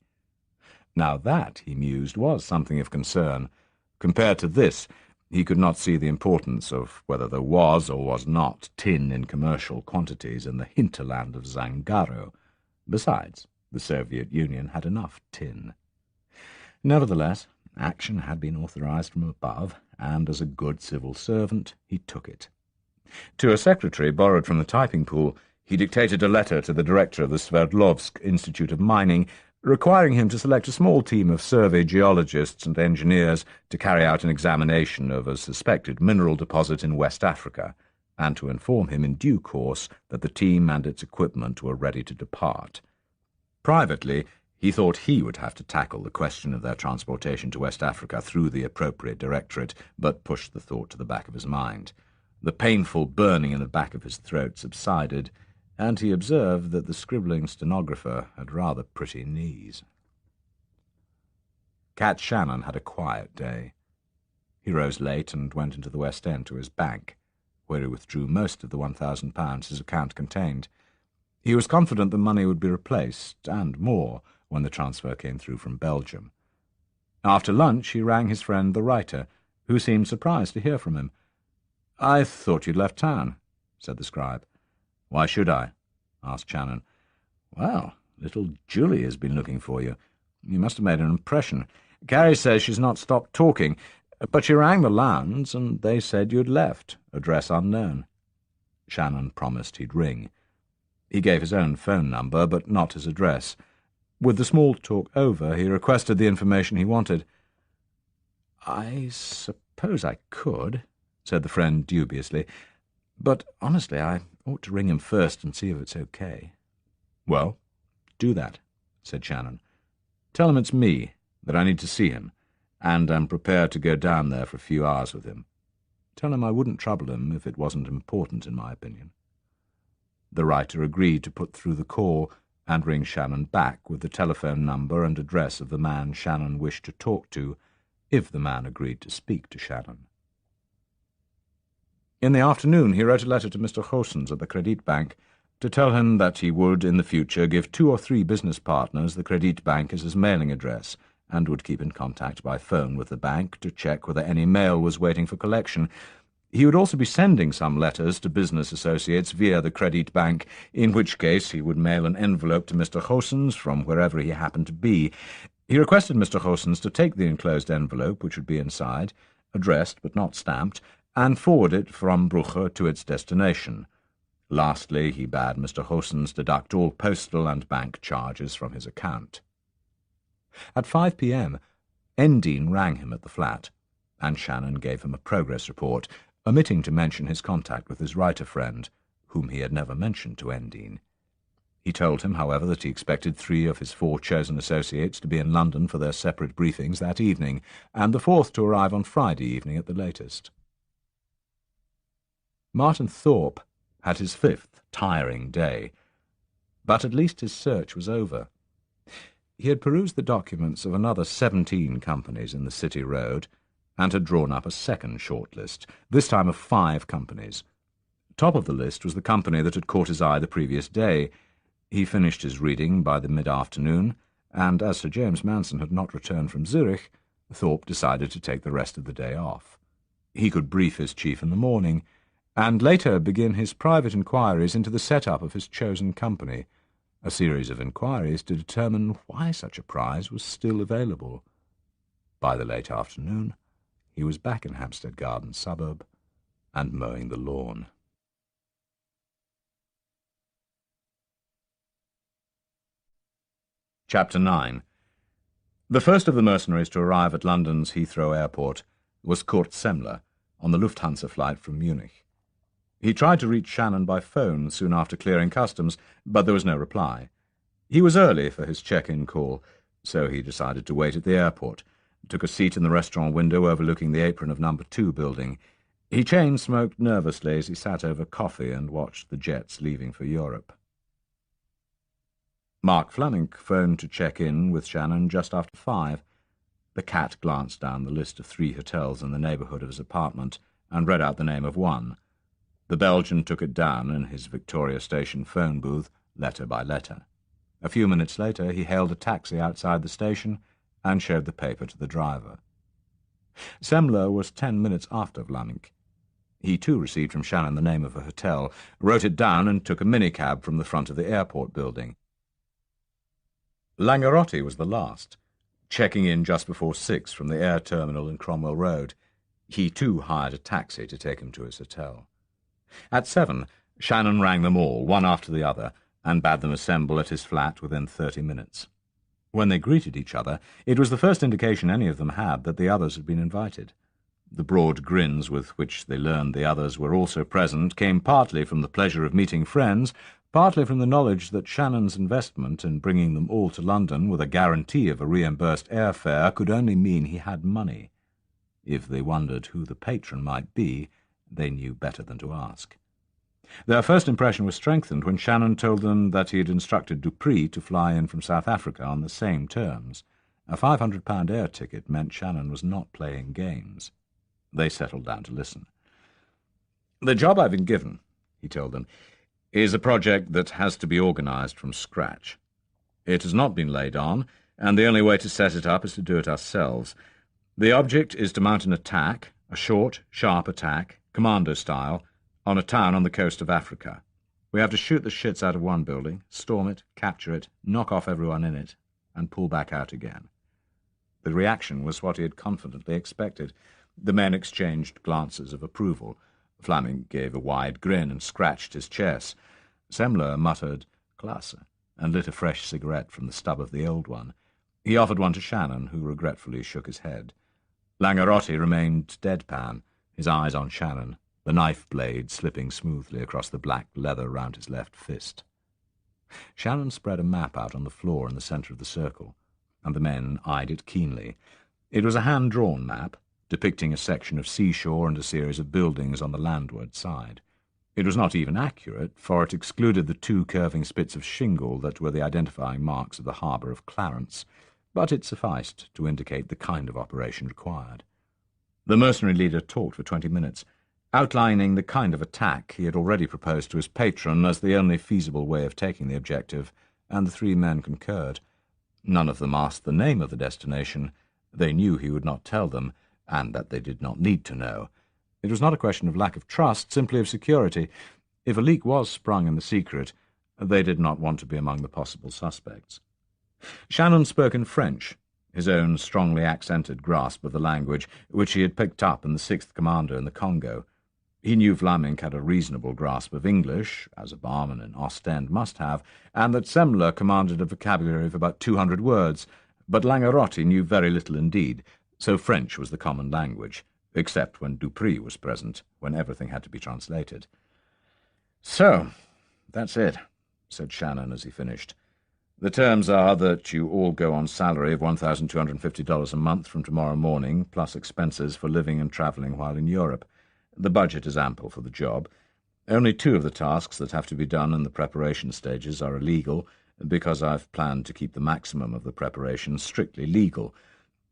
Now that, he mused, was something of concern. Compared to this, he could not see the importance of whether there was or was not tin in commercial quantities in the hinterland of Zangaro. Besides, the Soviet Union had enough tin. Nevertheless, action had been authorized from above, and as a good civil servant, he took it. To a secretary borrowed from the typing pool, he dictated a letter to the director of the Sverdlovsk Institute of Mining, requiring him to select a small team of survey geologists and engineers to carry out an examination of a suspected mineral deposit in West Africa, and to inform him in due course that the team and its equipment were ready to depart. Privately, he thought he would have to tackle the question of their transportation to West Africa through the appropriate directorate, but pushed the thought to the back of his mind. The painful burning in the back of his throat subsided, and he observed that the scribbling stenographer had rather pretty knees. Cat Shannon had a quiet day. He rose late and went into the West End to his bank, where he withdrew most of the £1,000 his account contained. He was confident the money would be replaced, and more, when the transfer came through from Belgium. After lunch he rang his friend the writer, who seemed surprised to hear from him. "I thought you'd left town," said the scribe. "Why should I?" asked Shannon. "Well, little Julie has been looking for you. You must have made an impression. Carrie says she's not stopped talking, but she rang the Lowndes, and they said you'd left, address unknown." Shannon promised he'd ring. He gave his own phone number, but not his address. With the small talk over, he requested the information he wanted. "I suppose I could," said the friend dubiously, "but honestly, I ought to ring him first and see if it's okay." "Well, do that," said Shannon. "Tell him it's me, that I need to see him, and am prepared to go down there for a few hours with him. Tell him I wouldn't trouble him if it wasn't important, in my opinion." The writer agreed to put through the call and ring Shannon back with the telephone number and address of the man Shannon wished to talk to, if the man agreed to speak to Shannon. In the afternoon he wrote a letter to Mr. Goossens at the Credit Bank to tell him that he would, in the future, give 2 or 3 business partners the Credit Bank as his mailing address, and would keep in contact by phone with the bank to check whether any mail was waiting for collection. He would also be sending some letters to business associates via the Credit Bank, in which case he would mail an envelope to Mr. Goossens from wherever he happened to be. He requested Mr. Goossens to take the enclosed envelope, which would be inside, addressed but not stamped, and forward it from Brugge to its destination. Lastly, he bade Mr. Goossens deduct all postal and bank charges from his account. At 5 p.m., Endine rang him at the flat, and Shannon gave him a progress report, omitting to mention his contact with his writer friend, whom he had never mentioned to Endine. He told him, however, that he expected 3 of his 4 chosen associates to be in London for their separate briefings that evening, and the 4th to arrive on Friday evening at the latest. Martin Thorpe had his 5th tiring day, but at least his search was over. He had perused the documents of another 17 companies in the City Road, and had drawn up a second shortlist, this time of 5 companies. Top of the list was the company that had caught his eye the previous day. He finished his reading by the mid-afternoon, and as Sir James Manson had not returned from Zurich, Thorpe decided to take the rest of the day off. He could brief his chief in the morning, and later begin his private inquiries into the set-up of his chosen company, a series of inquiries to determine why such a prize was still available. By the late afternoon, he was back in Hampstead Garden suburb and mowing the lawn. Chapter 9. The first of the mercenaries to arrive at London's Heathrow Airport was Kurt Semmler, on the Lufthansa flight from Munich. He tried to reach Shannon by phone soon after clearing customs, but there was no reply. He was early for his check-in call, so he decided to wait at the airport, took a seat in the restaurant window overlooking the apron of No. 2 building. He chain-smoked nervously as he sat over coffee and watched the jets leaving for Europe. Mark Fleming phoned to check in with Shannon just after 5. The cat glanced down the list of 3 hotels in the neighbourhood of his apartment and read out the name of one. The Belgian took it down in his Victoria Station phone booth, letter by letter. A few minutes later he hailed a taxi outside the station and showed the paper to the driver. Semmler was 10 minutes after Vlaminck. He too received from Shannon the name of a hotel, wrote it down and took a minicab from the front of the airport building. Langerotti was the last, checking in just before 6 from the air terminal in Cromwell Road. He too hired a taxi to take him to his hotel. At 7, Shannon rang them all, one after the other, and bade them assemble at his flat within 30 minutes. When they greeted each other, it was the first indication any of them had that the others had been invited. The broad grins with which they learned the others were also present came partly from the pleasure of meeting friends, partly from the knowledge that Shannon's investment in bringing them all to London with a guarantee of a reimbursed airfare could only mean he had money. If they wondered who the patron might be, they knew better than to ask. Their first impression was strengthened when Shannon told them that he had instructed Dupree to fly in from South Africa on the same terms. A £500 air ticket meant Shannon was not playing games. They settled down to listen. "The job I've been given," he told them, "is a project that has to be organised from scratch. It has not been laid on, and the only way to set it up is to do it ourselves. The object is to mount an attack, a short, sharp attack, commando style, on a town on the coast of Africa. We have to shoot the shits out of one building, storm it, capture it, knock off everyone in it, and pull back out again." The reaction was what he had confidently expected. The men exchanged glances of approval. Fleming gave a wide grin and scratched his chest. Semmler muttered "Klasse," and lit a fresh cigarette from the stub of the old one. He offered one to Shannon, who regretfully shook his head. Langerotti remained deadpan, his eyes on Shannon, the knife blade slipping smoothly across the black leather round his left fist. Shannon spread a map out on the floor in the centre of the circle, and the men eyed it keenly. It was a hand-drawn map, depicting a section of seashore and a series of buildings on the landward side. It was not even accurate, for it excluded the 2 curving spits of shingle that were the identifying marks of the harbour of Clarence, but it sufficed to indicate the kind of operation required. The mercenary leader talked for 20 minutes, outlining the kind of attack he had already proposed to his patron as the only feasible way of taking the objective, and the 3 men concurred. None of them asked the name of the destination. They knew he would not tell them, and that they did not need to know. It was not a question of lack of trust, simply of security. If a leak was sprung in the secret, they did not want to be among the possible suspects. Shannon spoke in French, his own strongly accented grasp of the language, which he had picked up in the 6th Commander in the Congo. He knew Vlaminck had a reasonable grasp of English, as a barman in Ostend must have, and that Semler commanded a vocabulary of about 200 words, but Langerotti knew very little indeed, so French was the common language, except when Dupree was present, when everything had to be translated. "So, that's it," said Shannon as he finished. "The terms are that you all go on salary of $1,250 a month from tomorrow morning, plus expenses for living and travelling while in Europe. The budget is ample for the job. Only 2 of the tasks that have to be done in the preparation stages are illegal, because I've planned to keep the maximum of the preparation strictly legal.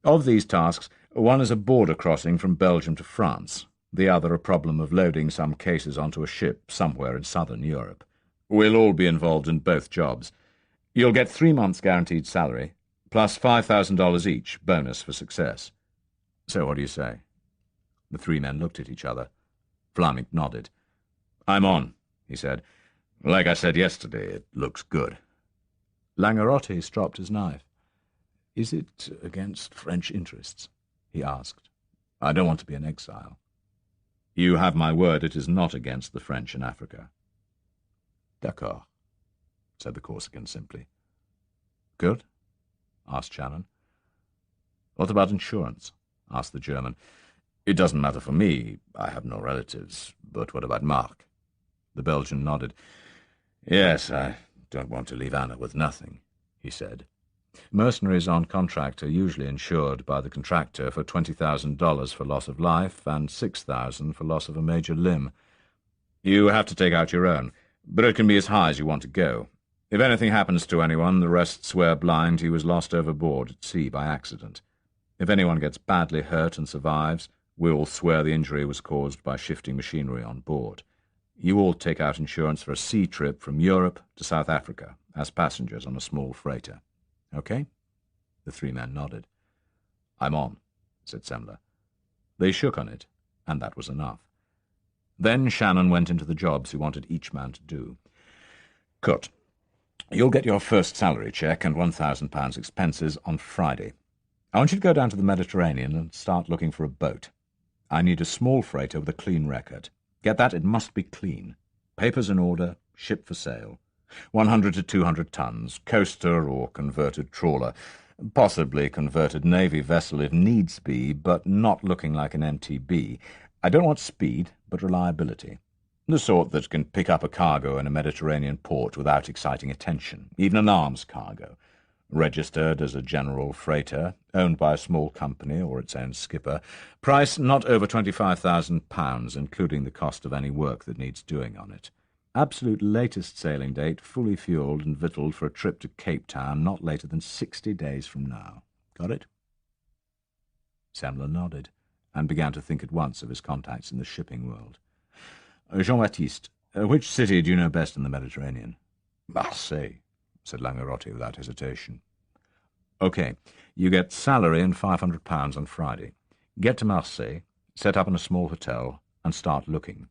Of these tasks, one is a border crossing from Belgium to France, the other a problem of loading some cases onto a ship somewhere in southern Europe. We'll all be involved in both jobs. You'll get 3 months' guaranteed salary, plus $5,000 each, bonus for success. So what do you say?" The 3 men looked at each other. Vlaminck nodded. "I'm on," he said. "Like I said yesterday, it looks good." Langerotti stropped his knife. "Is it against French interests?" he asked. "I don't want to be an exile." "You have my word it is not against the French in Africa." "D'accord," said the Corsican simply. "Good?" asked Shannon. "What about insurance?" asked the German. "It doesn't matter for me. I have no relatives. But what about Mark?" The Belgian nodded. "Yes, I don't want to leave Anna with nothing," he said. Mercenaries on contract are usually insured by the contractor for $20,000 for loss of life and $6,000 for loss of a major limb. You have to take out your own, but it can be as high as you want to go. If anything happens to anyone, the rest swear blind he was lost overboard at sea by accident. If anyone gets badly hurt and survives, we all swear the injury was caused by shifting machinery on board. You all take out insurance for a sea trip from Europe to South Africa as passengers on a small freighter. Okay?" The 3 men nodded. "I'm on," said Semler. They shook on it, and that was enough. Then Shannon went into the jobs he wanted each man to do. "Kurt, you'll get your first salary check and £1,000 expenses on Friday. I want you to go down to the Mediterranean and start looking for a boat. I need a small freighter with a clean record. Get that? It must be clean. Papers in order, ship for sale. 100 to 200 tons, coaster or converted trawler, possibly converted Navy vessel if needs be, but not looking like an MTB. I don't want speed, but reliability. The sort that can pick up a cargo in a Mediterranean port without exciting attention, even an arms cargo. Registered as a general freighter, owned by a small company or its own skipper. Price not over £25,000, including the cost of any work that needs doing on it. Absolute latest sailing date, fully fuelled and victualled for a trip to Cape Town not later than 60 days from now. Got it?" Semler nodded, and began to think at once of his contacts in the shipping world. "Jean-Baptiste, which city do you know best in the Mediterranean?" "Marseille," said Langerotti without hesitation. "Okay, you get salary and £500 on Friday. Get to Marseille, set up in a small hotel, and start looking.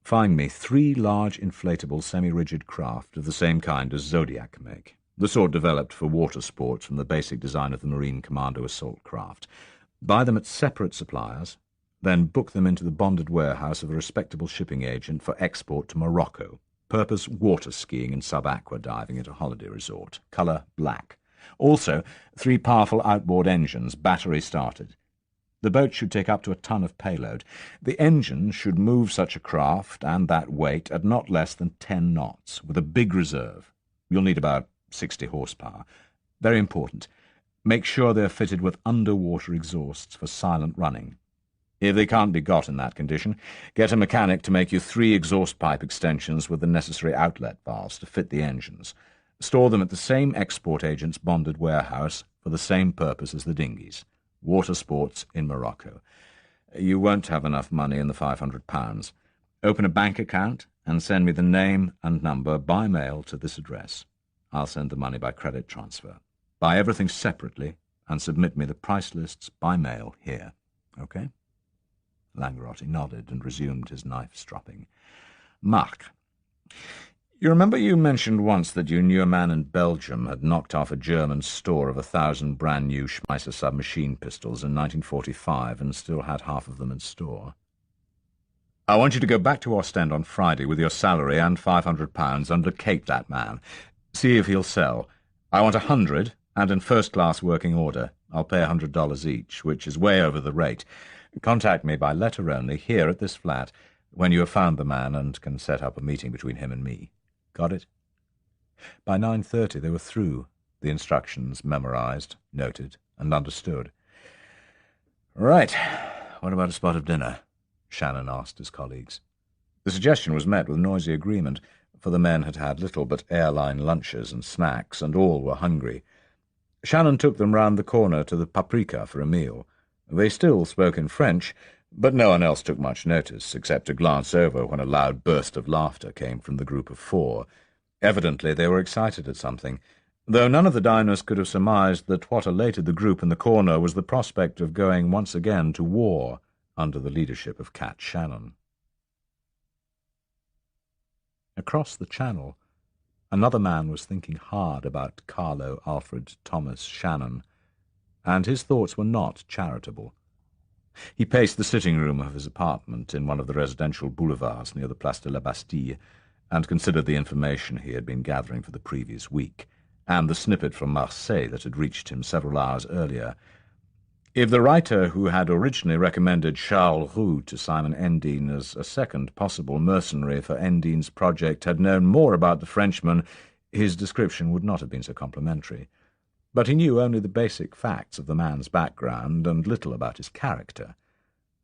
Find me 3 large inflatable semi-rigid craft of the same kind as Zodiac make, the sort developed for water sports from the basic design of the Marine Commando assault craft. Buy them at separate suppliers, then book them into the bonded warehouse of a respectable shipping agent for export to Morocco. Purpose water skiing and sub-aqua diving at a holiday resort. Colour black. Also 3 powerful outboard engines, battery-started. The boat should take up to a ton of payload. The engine should move such a craft and that weight at not less than 10 knots, with a big reserve. You'll need about 60 horsepower. Very important. Make sure they're fitted with underwater exhausts for silent running. If they can't be got in that condition, get a mechanic to make you 3 exhaust pipe extensions with the necessary outlet valves to fit the engines. Store them at the same export agent's bonded warehouse for the same purpose as the dinghies. Water sports in Morocco. You won't have enough money in the £500. Open a bank account and send me the name and number by mail to this address. I'll send the money by credit transfer. Buy everything separately and submit me the price lists by mail here. Okay?" Langerotti nodded and resumed his knife-stropping. "Marc, you remember you mentioned once that you knew a man in Belgium had knocked off a German store of 1,000 brand-new Schmeisser submachine pistols in 1945 and still had half of them in store? I want you to go back to Ostend on Friday with your salary and £500 and locate that man. See if he'll sell. I want 100 and in first-class working order. I'll pay $100 each, which is way over the rate. Contact me by letter only here at this flat when you have found the man and can set up a meeting between him and me. Got it?" By 9:30 they were through, the instructions memorized, noted, and understood. "Right. What about a spot of dinner?" Shannon asked his colleagues. The suggestion was met with noisy agreement, for the men had had little but airline lunches and snacks, and all were hungry. Shannon took them round the corner to the Paprika for a meal. They still spoke in French, but no one else took much notice, except to glance over when a loud burst of laughter came from the group of four. Evidently they were excited at something, though none of the diners could have surmised that what elated the group in the corner was the prospect of going once again to war under the leadership of Cat Shannon. Across the Channel, another man was thinking hard about Carlo Alfred Thomas Shannon, and his thoughts were not charitable. He paced the sitting-room of his apartment in one of the residential boulevards near the Place de la Bastille, and considered the information he had been gathering for the previous week, and the snippet from Marseille that had reached him several hours earlier. If the writer who had originally recommended Charles Roux to Simon Endine as a second possible mercenary for Endine's project had known more about the Frenchman, his description would not have been so complimentary. But he knew only the basic facts of the man's background and little about his character.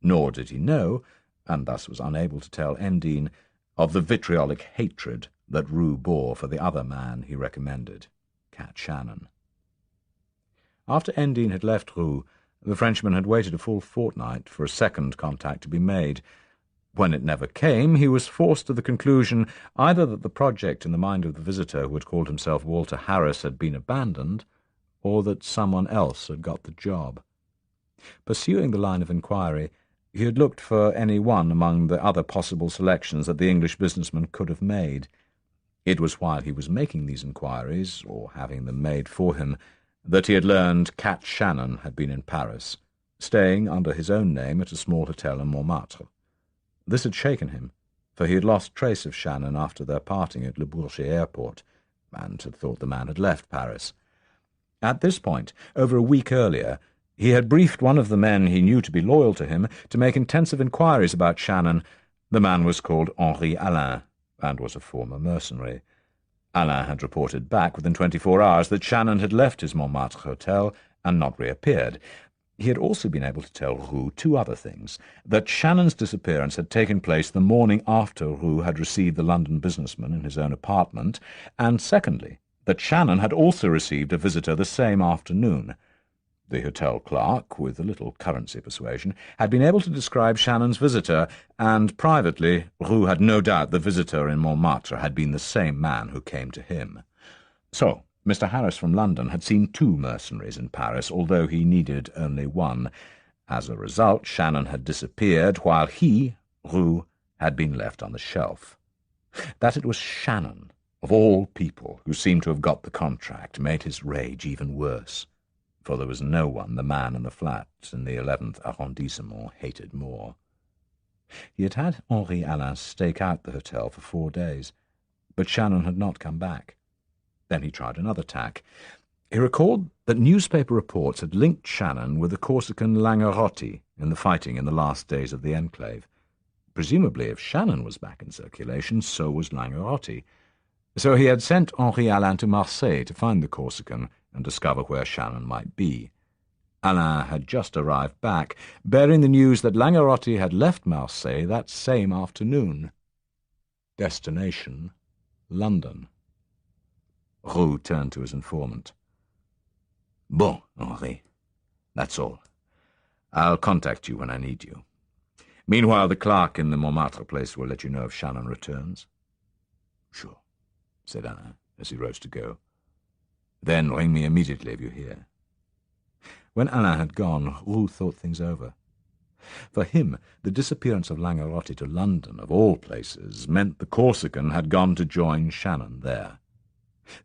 Nor did he know, and thus was unable to tell Endine, of the vitriolic hatred that Roux bore for the other man he recommended, Cat Shannon. After Endine had left Roux, the Frenchman had waited a full fortnight for a second contact to be made. When it never came, he was forced to the conclusion either that the project in the mind of the visitor who had called himself Walter Harris had been abandoned, or that someone else had got the job. Pursuing the line of inquiry, he had looked for any one among the other possible selections that the English businessman could have made. It was while he was making these inquiries, or having them made for him, that he had learned Cat Shannon had been in Paris, staying under his own name at a small hotel in Montmartre. This had shaken him, for he had lost trace of Shannon after their parting at Le Bourget airport, and had thought the man had left Paris. At this point, over a week earlier, he had briefed one of the men he knew to be loyal to him to make intensive inquiries about Shannon. The man was called Henri Alain, and was a former mercenary. Alain had reported back within 24 hours that Shannon had left his Montmartre hotel and not reappeared. He had also been able to tell Roux two other things: that Shannon's disappearance had taken place the morning after Roux had received the London businessman in his own apartment, and secondly, that Shannon had also received a visitor the same afternoon. The hotel clerk, with a little currency persuasion, had been able to describe Shannon's visitor, and privately Roux had no doubt the visitor in Montmartre had been the same man who came to him. So Mr. Harris from London had seen two mercenaries in Paris, although he needed only one. As a result, Shannon had disappeared, while he, Roux, had been left on the shelf. That it was Shannon, of all people, who seemed to have got the contract, made his rage even worse, for there was no one the man in the flat in the 11th arrondissement hated more. He had had Henri Alain stake out the hotel for 4 days, but Shannon had not come back. Then he tried another tack. He recalled that newspaper reports had linked Shannon with the Corsican Langerotti in the fighting in the last days of the enclave. Presumably, if Shannon was back in circulation, so was Langerotti. So he had sent Henri Alain to Marseille to find the Corsican and discover where Shannon might be. Alain had just arrived back, bearing the news that Langerotti had left Marseille that same afternoon. Destination, London. Roux turned to his informant. "Bon, Henri, that's all. I'll contact you when I need you. Meanwhile, the clerk in the Montmartre place will let you know if Shannon returns." "Sure," said Alain, as he rose to go. Then ring me immediately if you hear." When Alain had gone, Roux thought things over. For him, the disappearance of Langerotti to London, of all places, meant the Corsican had gone to join Shannon there.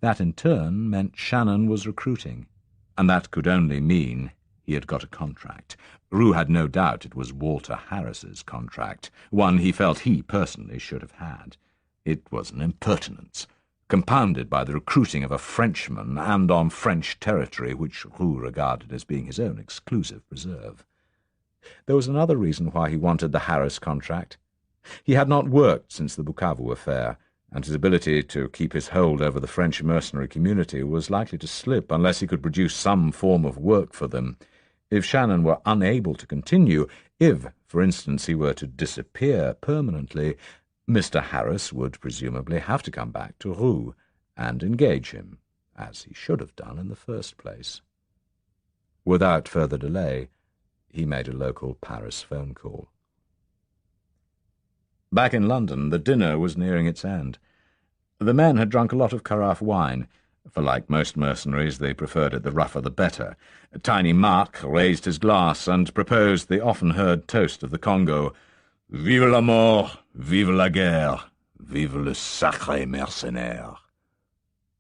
That, in turn, meant Shannon was recruiting, and that could only mean he had got a contract. Roux had no doubt it was Walter Harris's contract, one he felt he personally should have had. It was an impertinence, compounded by the recruiting of a Frenchman and on French territory which Roux regarded as being his own exclusive reserve. There was another reason why he wanted the Harris contract. He had not worked since the Bukavu affair, and his ability to keep his hold over the French mercenary community was likely to slip unless he could produce some form of work for them. If Shannon were unable to continue, if, for instance, he were to disappear permanently, Mr. Harris would presumably have to come back to Roux and engage him, as he should have done in the first place. Without further delay, he made a local Paris phone call. Back in London, the dinner was nearing its end. The men had drunk a lot of carafe wine, for like most mercenaries they preferred it the rougher the better. Tiny Marc raised his glass and proposed the often-heard toast of the Congo: "Vive la mort, vive la guerre, vive le sacré mercenaire."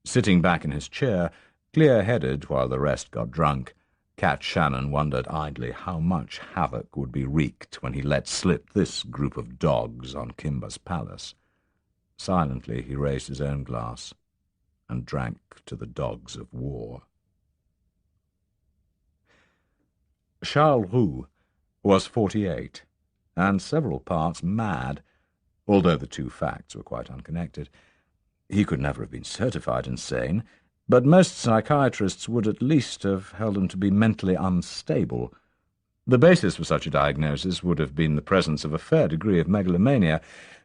Sitting back in his chair, clear-headed while the rest got drunk, Cat Shannon wondered idly how much havoc would be wreaked when he let slip this group of dogs on Kimba's palace. Silently he raised his own glass and drank to the dogs of war. Charles Roux was 48, and several parts mad, although the two facts were quite unconnected. He could never have been certified insane, but most psychiatrists would at least have held him to be mentally unstable. The basis for such a diagnosis would have been the presence of a fair degree of megalomania,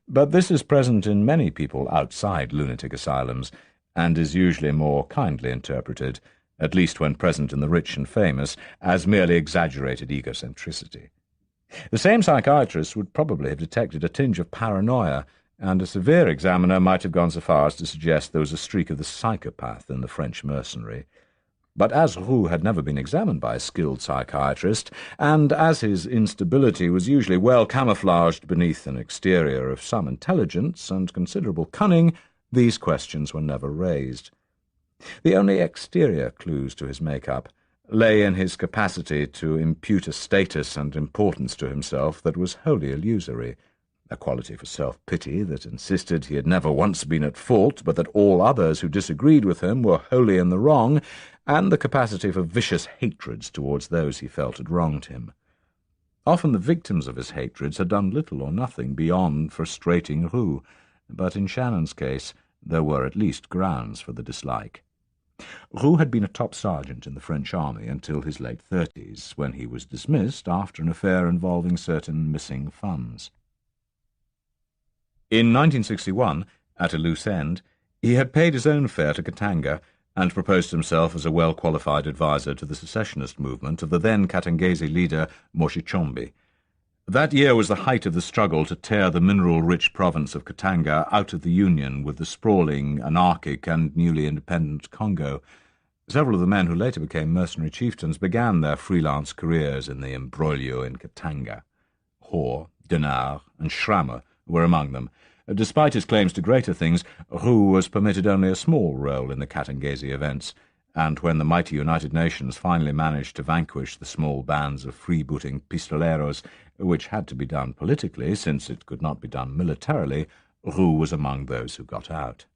but this is present in many people outside lunatic asylums, and is usually more kindly interpreted, at least when present in the rich and famous, as merely exaggerated egocentricity. The same psychiatrist would probably have detected a tinge of paranoia, and a severe examiner might have gone so far as to suggest there was a streak of the psychopath in the French mercenary. But as Roux had never been examined by a skilled psychiatrist, and as his instability was usually well camouflaged beneath an exterior of some intelligence and considerable cunning, these questions were never raised. The only exterior clues to his make-up lay in his capacity to impute a status and importance to himself that was wholly illusory, a quality for self-pity that insisted he had never once been at fault, but that all others who disagreed with him were wholly in the wrong, and the capacity for vicious hatreds towards those he felt had wronged him. Often the victims of his hatreds had done little or nothing beyond frustrating Roux, but in Shannon's case there were at least grounds for the dislike. Roux had been a top sergeant in the French army until his late 30s, when he was dismissed after an affair involving certain missing funds. In 1961, at a loose end, he had paid his own fare to Katanga and proposed himself as a well-qualified adviser to the secessionist movement of the then Katangese leader Moshi Chombi. That year was the height of the struggle to tear the mineral-rich province of Katanga out of the union with the sprawling, anarchic, and newly independent Congo. Several of the men who later became mercenary chieftains began their freelance careers in the imbroglio in Katanga. Hoare, Denard, and Schrammer were among them. Despite his claims to greater things, Roux was permitted only a small role in the Katangese events, and when the mighty United Nations finally managed to vanquish the small bands of freebooting pistoleros, which had to be done politically since it could not be done militarily, Roux was among those who got out.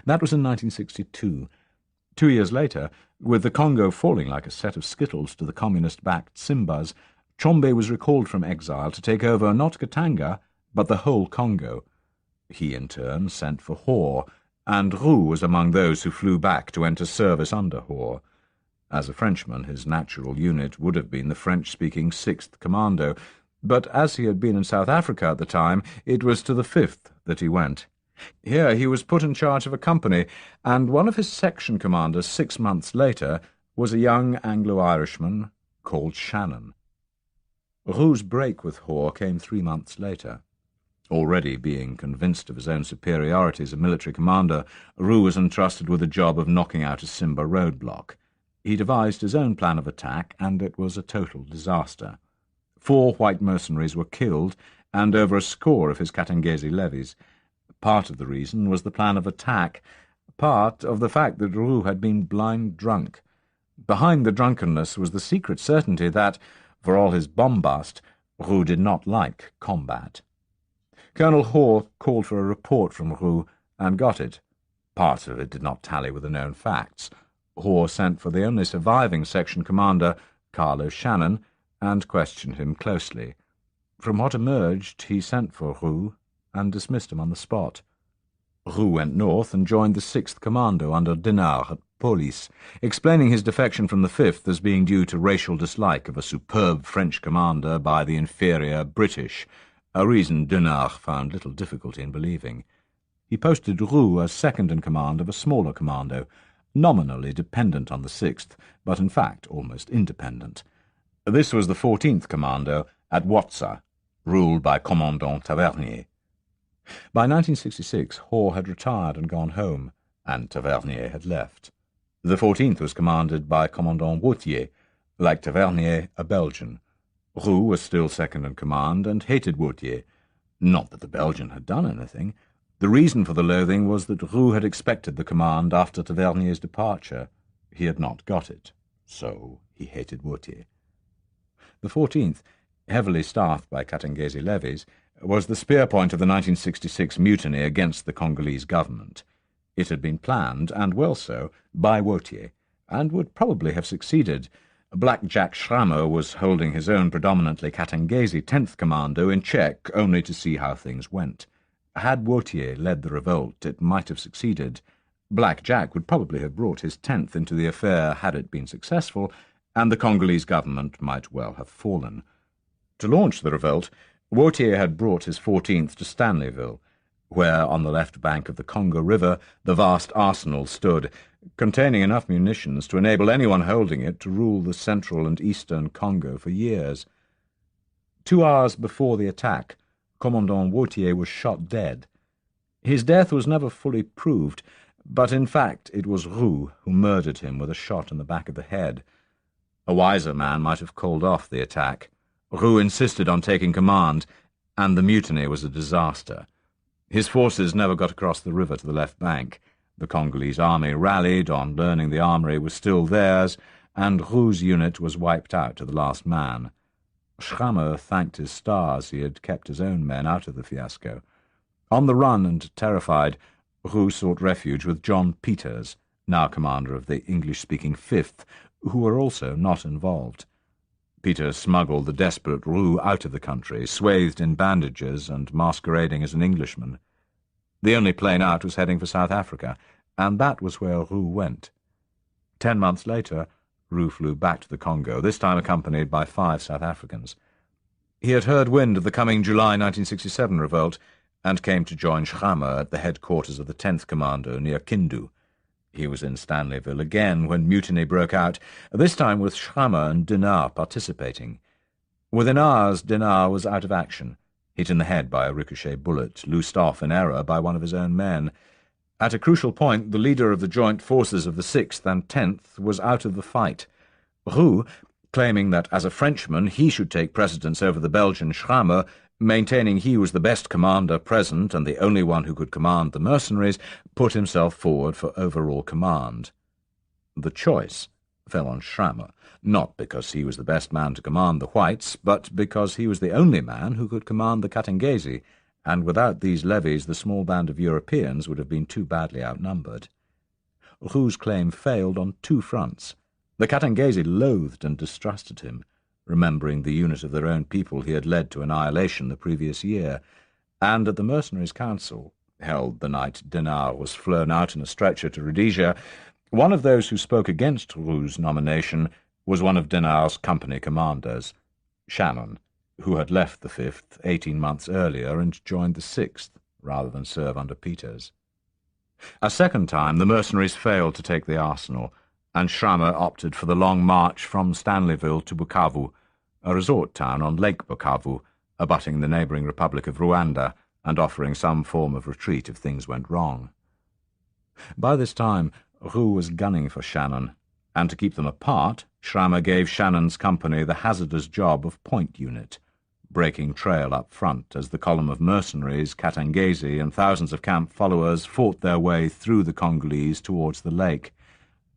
That was in 1962. 2 years later, with the Congo falling like a set of skittles to the communist-backed Simbas, Chombe was recalled from exile to take over not Katanga, but the whole Congo. He, in turn, sent for Hoare, and Roux was among those who flew back to enter service under Hoare. As a Frenchman, his natural unit would have been the French-speaking 6th Commando, but as he had been in South Africa at the time, it was to the 5th that he went. Here he was put in charge of a company, and one of his section commanders 6 months later was a young Anglo-Irishman called Shannon. Roux's break with Hoare came 3 months later. Already being convinced of his own superiority as a military commander, Roux was entrusted with the job of knocking out a Simba roadblock. He devised his own plan of attack, and it was a total disaster. 4 white mercenaries were killed, and over a score of his Katangese levies. Part of the reason was the plan of attack, part of the fact that Roux had been blind drunk. Behind the drunkenness was the secret certainty that, for all his bombast, Roux did not like combat. Colonel Hoare called for a report from Roux, and got it. Part of it did not tally with the known facts. Hoare sent for the only surviving section commander, Carlo Shannon, and questioned him closely. From what emerged, he sent for Roux and dismissed him on the spot. Roux went north and joined the 6th Commando under Dinard at Police, explaining his defection from the 5th as being due to racial dislike of a superb French commander by the inferior British, a reason Dinard found little difficulty in believing. He posted Roux as second in command of a smaller commando, nominally dependent on the 6th, but in fact almost independent. This was the 14th Commando at Wotza, ruled by Commandant Tavernier. By 1966, Hoare had retired and gone home, and Tavernier had left. The 14th was commanded by Commandant Wautier, like Tavernier, a Belgian. Roux was still second in command and hated Wautier. Not that the Belgian had done anything. The reason for the loathing was that Roux had expected the command after Tavernier's departure. He had not got it, so he hated Wautier. The 14th, heavily staffed by Katangese levies, was the spear point of the 1966 mutiny against the Congolese government. It had been planned, and well so, by Wautier, and would probably have succeeded. Black Jack Schrammer was holding his own predominantly Katangese 10th Commando in check only to see how things went. Had Wautier led the revolt, it might have succeeded. Black Jack would probably have brought his 10th into the affair had it been successful, and the Congolese government might well have fallen. To launch the revolt, Wautier had brought his 14th to Stanleyville, where, on the left bank of the Congo River, the vast arsenal stood, containing enough munitions to enable anyone holding it to rule the central and eastern Congo for years. 2 hours before the attack, Commandant Wautier was shot dead. His death was never fully proved, but in fact it was Roux who murdered him with a shot in the back of the head. A wiser man might have called off the attack. Roux insisted on taking command, and the mutiny was a disaster. His forces never got across the river to the left bank. The Congolese army rallied on learning the armory was still theirs, and Roux's unit was wiped out to the last man. Schrammer thanked his stars he had kept his own men out of the fiasco. On the run and terrified, Roux sought refuge with John Peters, now commander of the English-speaking 5th, who were also not involved. Peters smuggled the desperate Roux out of the country, swathed in bandages and masquerading as an Englishman. The only plane out was heading for South Africa, and that was where Roux went. 10 months later, Roux flew back to the Congo, this time accompanied by 5 South Africans. He had heard wind of the coming July 1967 revolt, and came to join Schrammer at the headquarters of the 10th Commando near Kindu. He was in Stanleyville again when mutiny broke out, this time with Schrammer and Dinard participating. Within hours, Dinard was out of action, hit in the head by a ricochet bullet, loosed off in error by one of his own men. At a crucial point, the leader of the joint forces of the 6th and 10th was out of the fight. Roux, claiming that as a Frenchman he should take precedence over the Belgian Schrammer, maintaining he was the best commander present and the only one who could command the mercenaries, put himself forward for overall command. The choice fell on Schrammer, not because he was the best man to command the whites, but because he was the only man who could command the Katangese, and without these levies the small band of Europeans would have been too badly outnumbered. Roux's claim failed on 2 fronts. The Katangese loathed and distrusted him, remembering the unit of their own people he had led to annihilation the previous year, and at the Mercenaries' Council, held the night Dinard was flown out in a stretcher to Rhodesia, one of those who spoke against Roux's nomination was one of Dinard's company commanders, Shannon, who had left the 5th 18 months earlier and joined the 6th, rather than serve under Peters. A second time the mercenaries failed to take the arsenal, and Schrammer opted for the long march from Stanleyville to Bukavu, a resort town on Lake Bukavu, abutting the neighbouring Republic of Rwanda, and offering some form of retreat if things went wrong. By this time, Roux was gunning for Shannon, and to keep them apart, Schramme gave Shannon's company the hazardous job of point unit, breaking trail up front as the column of mercenaries, Katangese, and thousands of camp followers fought their way through the Congolese towards the lake.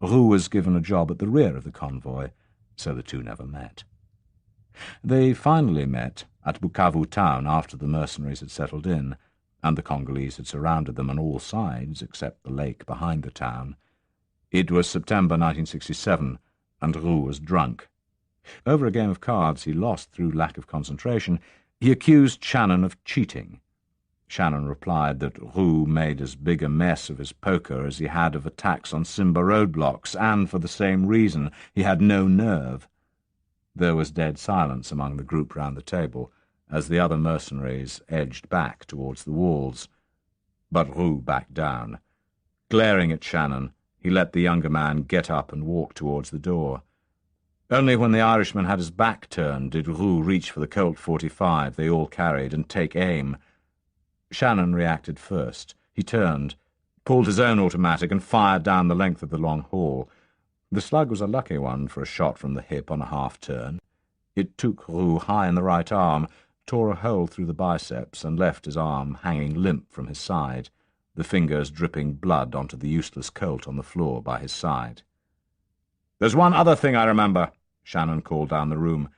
Roux was given a job at the rear of the convoy, so the two never met. They finally met at Bukavu town after the mercenaries had settled in, and the Congolese had surrounded them on all sides except the lake behind the town. It was September 1967, and Roux was drunk. Over a game of cards he lost through lack of concentration, he accused Shannon of cheating. Shannon replied that Roux made as big a mess of his poker as he had of attacks on Simba roadblocks, and for the same reason he had no nerve. There was dead silence among the group round the table, as the other mercenaries edged back towards the walls. But Roux backed down. Glaring at Shannon, he let the younger man get up and walk towards the door. Only when the Irishman had his back turned did Roux reach for the Colt .45 they all carried and take aim. Shannon reacted first. He turned, pulled his own automatic, and fired down the length of the long hall. The slug was a lucky one for a shot from the hip on a half-turn. It took Roux high in the right arm, tore a hole through the biceps, and left his arm hanging limp from his side, the fingers dripping blood onto the useless Colt on the floor by his side. "There's one other thing I remember," Shannon called down the room.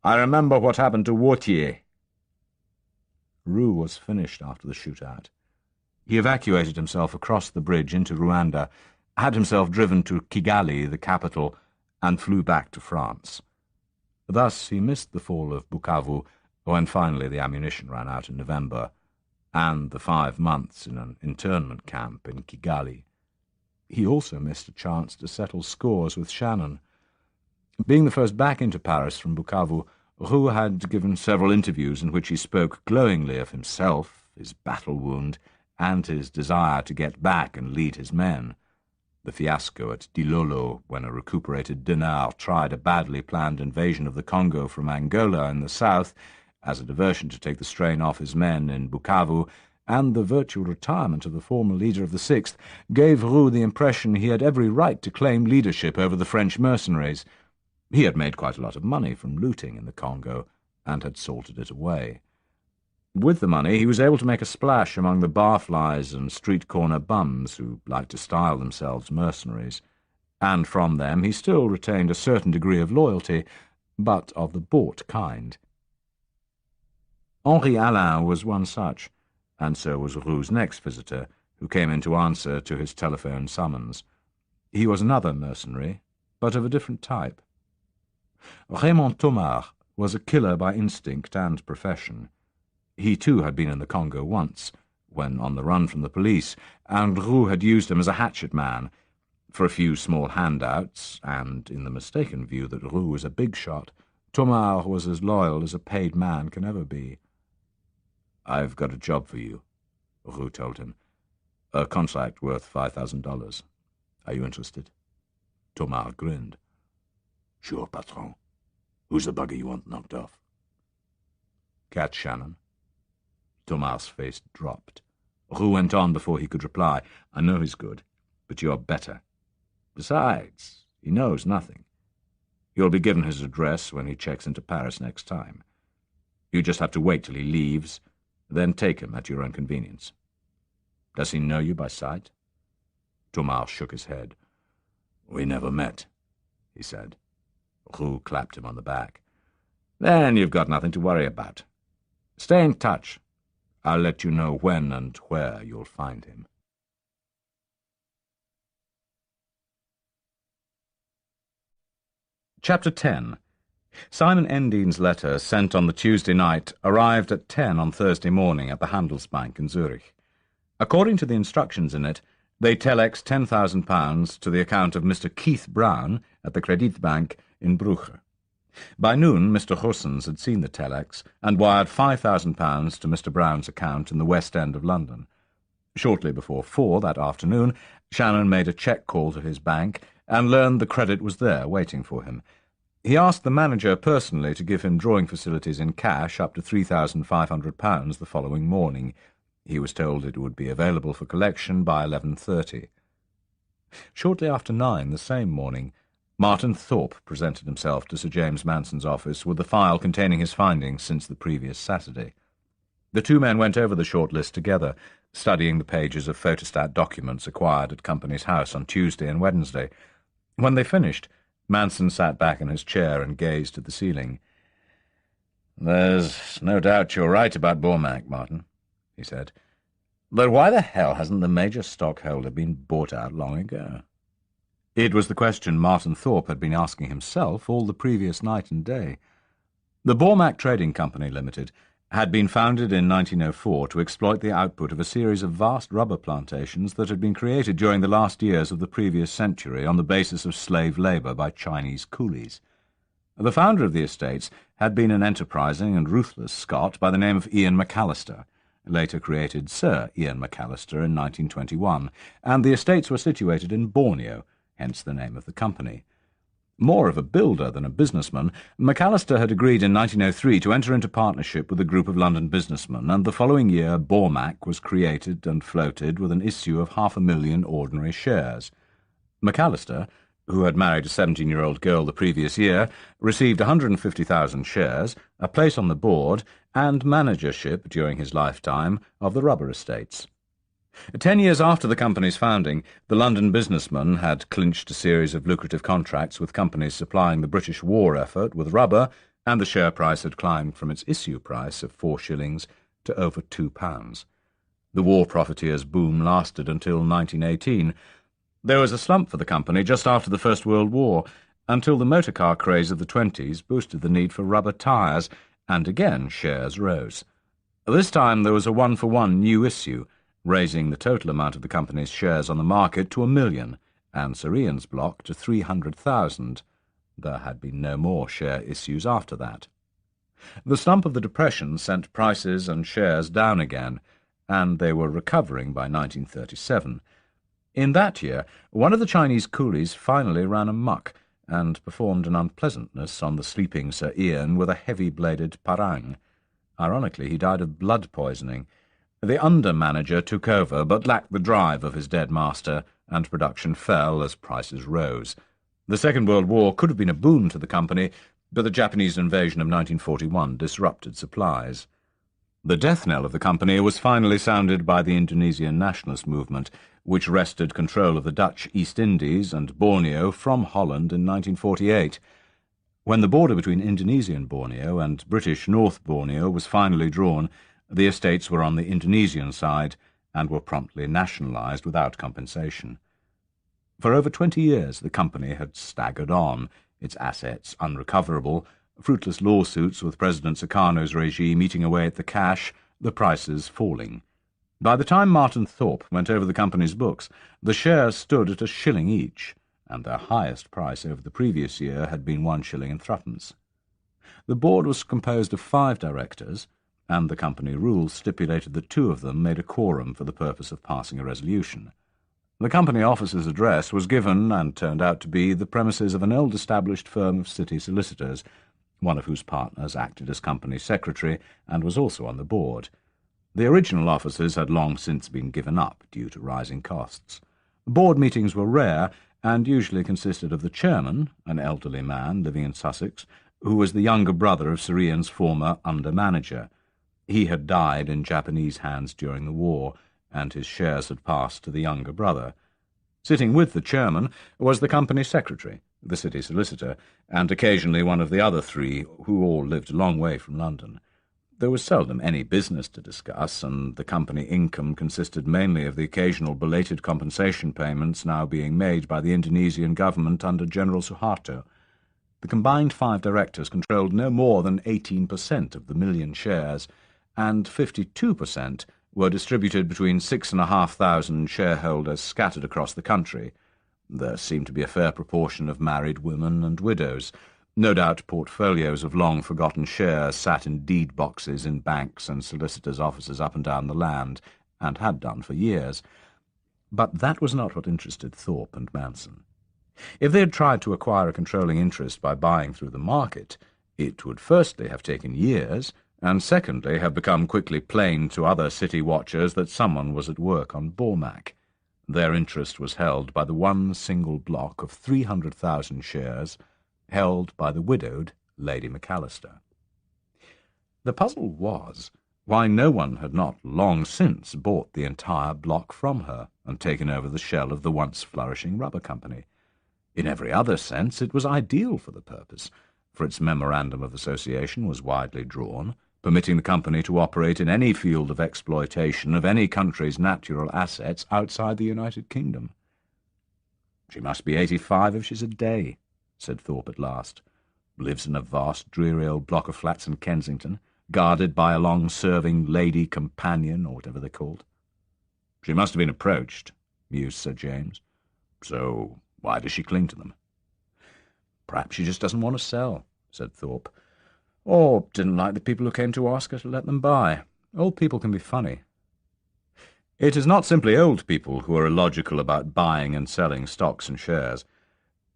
"I remember what happened to Wautier." Roux was finished after the shootout. He evacuated himself across the bridge into Rwanda, had himself driven to Kigali, the capital, and flew back to France. Thus he missed the fall of Bukavu, when finally the ammunition ran out in November, and the 5 months in an internment camp in Kigali. He also missed a chance to settle scores with Shannon. Being the first back into Paris from Bukavu, Roux had given several interviews in which he spoke glowingly of himself, his battle wound, and his desire to get back and lead his men. The fiasco at Dilolo, when a recuperated Dinard tried a badly planned invasion of the Congo from Angola in the south, as a diversion to take the strain off his men in Bukavu, and the virtual retirement of the former leader of the 6th, gave Roux the impression he had every right to claim leadership over the French mercenaries. He had made quite a lot of money from looting in the Congo, and had salted it away. With the money he was able to make a splash among the barflies and street-corner bums who liked to style themselves mercenaries, and from them he still retained a certain degree of loyalty, but of the bought kind. Henri Alain was one such, and so was Roux's next visitor, who came in to answer to his telephone summons. He was another mercenary, but of a different type. Raymond Thomas was a killer by instinct and profession. He too had been in the Congo once, when on the run from the police, and Roux had used him as a hatchet man, for a few small handouts, and in the mistaken view that Roux was a big shot. Thomas was as loyal as a paid man can ever be. "I've got a job for you," Roux told him. "A contract worth $5,000. Are you interested?" Thomas grinned. "Sure, patron. Who's the bugger you want knocked off?" "Catch Shannon." Thomas' face dropped. Roux went on before he could reply. "I know he's good, but you're better. Besides, he knows nothing. You'll be given his address when he checks into Paris next time. You just have to wait till he leaves, then take him at your own convenience. Does he know you by sight?" Thomas shook his head. "We never met," he said. Roux clapped him on the back. "Then you've got nothing to worry about. Stay in touch. I'll let you know when and where you'll find him." Chapter 10. Simon Endine's letter, sent on the Tuesday night, arrived at 10 on Thursday morning at the Handelsbank in Zurich. According to the instructions in it, they telex £10,000 to the account of Mr. Keith Brown at the Kreditbank in Brugge. By noon, Mr. Hussens had seen the telex and wired £5,000 to Mr. Brown's account in the West End of London. Shortly before 4 that afternoon, Shannon made a check call to his bank and learned the credit was there waiting for him. He asked the manager personally to give him drawing facilities in cash up to £3,500 the following morning. He was told it would be available for collection by 11:30. Shortly after 9 the same morning, Martin Thorpe presented himself to Sir James Manson's office with the file containing his findings since the previous Saturday. The two men went over the short list together, studying the pages of photostat documents acquired at Company's House on Tuesday and Wednesday. When they finished, Manson sat back in his chair and gazed at the ceiling. "There's no doubt you're right about Bormack, Martin," he said. "But why the hell hasn't the major stockholder been bought out long ago?" It was the question Martin Thorpe had been asking himself all the previous night and day. The Bormack Trading Company Limited had been founded in 1904 to exploit the output of a series of vast rubber plantations that had been created during the last years of the previous century on the basis of slave labour by Chinese coolies. The founder of the estates had been an enterprising and ruthless Scot by the name of Ian McAllister, later created Sir Ian McAllister in 1921, and the estates were situated in Borneo, hence the name of the company. More of a builder than a businessman, McAllister had agreed in 1903 to enter into partnership with a group of London businessmen, and the following year Bormack was created and floated with an issue of 500,000 ordinary shares. McAllister, who had married a 17-year-old girl the previous year, received 150,000 shares, a place on the board, and managership during his lifetime of the rubber estates. 10 years after the company's founding, the London businessman had clinched a series of lucrative contracts with companies supplying the British war effort with rubber, and the share price had climbed from its issue price of 4 shillings to over £2. The war profiteers' boom lasted until 1918. There was a slump for the company just after the First World War, until the motor car craze of the 20s boosted the need for rubber tyres, and again shares rose. This time there was a 1-for-1 new issue, raising the total amount of the company's shares on the market to 1 million, and Sir Ian's block to 300,000. There had been no more share issues after that. The slump of the Depression sent prices and shares down again, and they were recovering by 1937. In that year, one of the Chinese coolies finally ran amok, and performed an unpleasantness on the sleeping Sir Ian with a heavy-bladed parang. Ironically, he died of blood poisoning. The under-manager took over, but lacked the drive of his dead master, and production fell as prices rose. The Second World War could have been a boon to the company, but the Japanese invasion of 1941 disrupted supplies. The death knell of the company was finally sounded by the Indonesian nationalist movement, which wrested control of the Dutch East Indies and Borneo from Holland in 1948. When the border between Indonesian Borneo and British North Borneo was finally drawn, the estates were on the Indonesian side and were promptly nationalised without compensation. For over 20 years the company had staggered on, its assets unrecoverable, fruitless lawsuits with President Sukarno's regime eating away at the cash, the prices falling. By the time Martin Thorpe went over the company's books, the shares stood at 1 shilling each, and their highest price over the previous year had been 1 shilling and threepence. The board was composed of 5 directors, and the company rules stipulated that 2 of them made a quorum for the purpose of passing a resolution. The company officer's address was given, and turned out to be, the premises of an old-established firm of city solicitors, one of whose partners acted as company secretary and was also on the board. The original offices had long since been given up due to rising costs. Board meetings were rare, and usually consisted of the chairman, an elderly man living in Sussex, who was the younger brother of Sir Ian's former under-manager. He had died in Japanese hands during the war, and his shares had passed to the younger brother. Sitting with the chairman was the company secretary, the city solicitor, and occasionally one of the other 3, who all lived a long way from London. There was seldom any business to discuss, and the company income consisted mainly of the occasional belated compensation payments now being made by the Indonesian government under General Suharto. The combined 5 directors controlled no more than 18% of the million shares, and 52% were distributed between 6,500 shareholders scattered across the country. There seemed to be a fair proportion of married women and widows. No doubt portfolios of long-forgotten shares sat in deed boxes in banks and solicitors' offices up and down the land, and had done for years. But that was not what interested Thorpe and Manson. If they had tried to acquire a controlling interest by buying through the market, it would firstly have taken years, and secondly have become quickly plain to other city watchers that someone was at work on Bormac. Their interest was held by the one single block of 300,000 shares held by the widowed Lady McAllister. The puzzle was why no one had not long since bought the entire block from her and taken over the shell of the once flourishing rubber company. In every other sense it was ideal for the purpose, for its memorandum of association was widely drawn, permitting the company to operate in any field of exploitation of any country's natural assets outside the United Kingdom. "She must be 85 if she's a day," said Thorpe at last. "Lives in a vast, dreary old block of flats in Kensington, guarded by a long-serving lady companion, or whatever they're called." "She must have been approached," mused Sir James. "So why does she cling to them?" "Perhaps she just doesn't want to sell," said Thorpe. "Or didn't like the people who came to ask her to let them buy. Old people can be funny." "It is not simply old people who are illogical about buying and selling stocks and shares.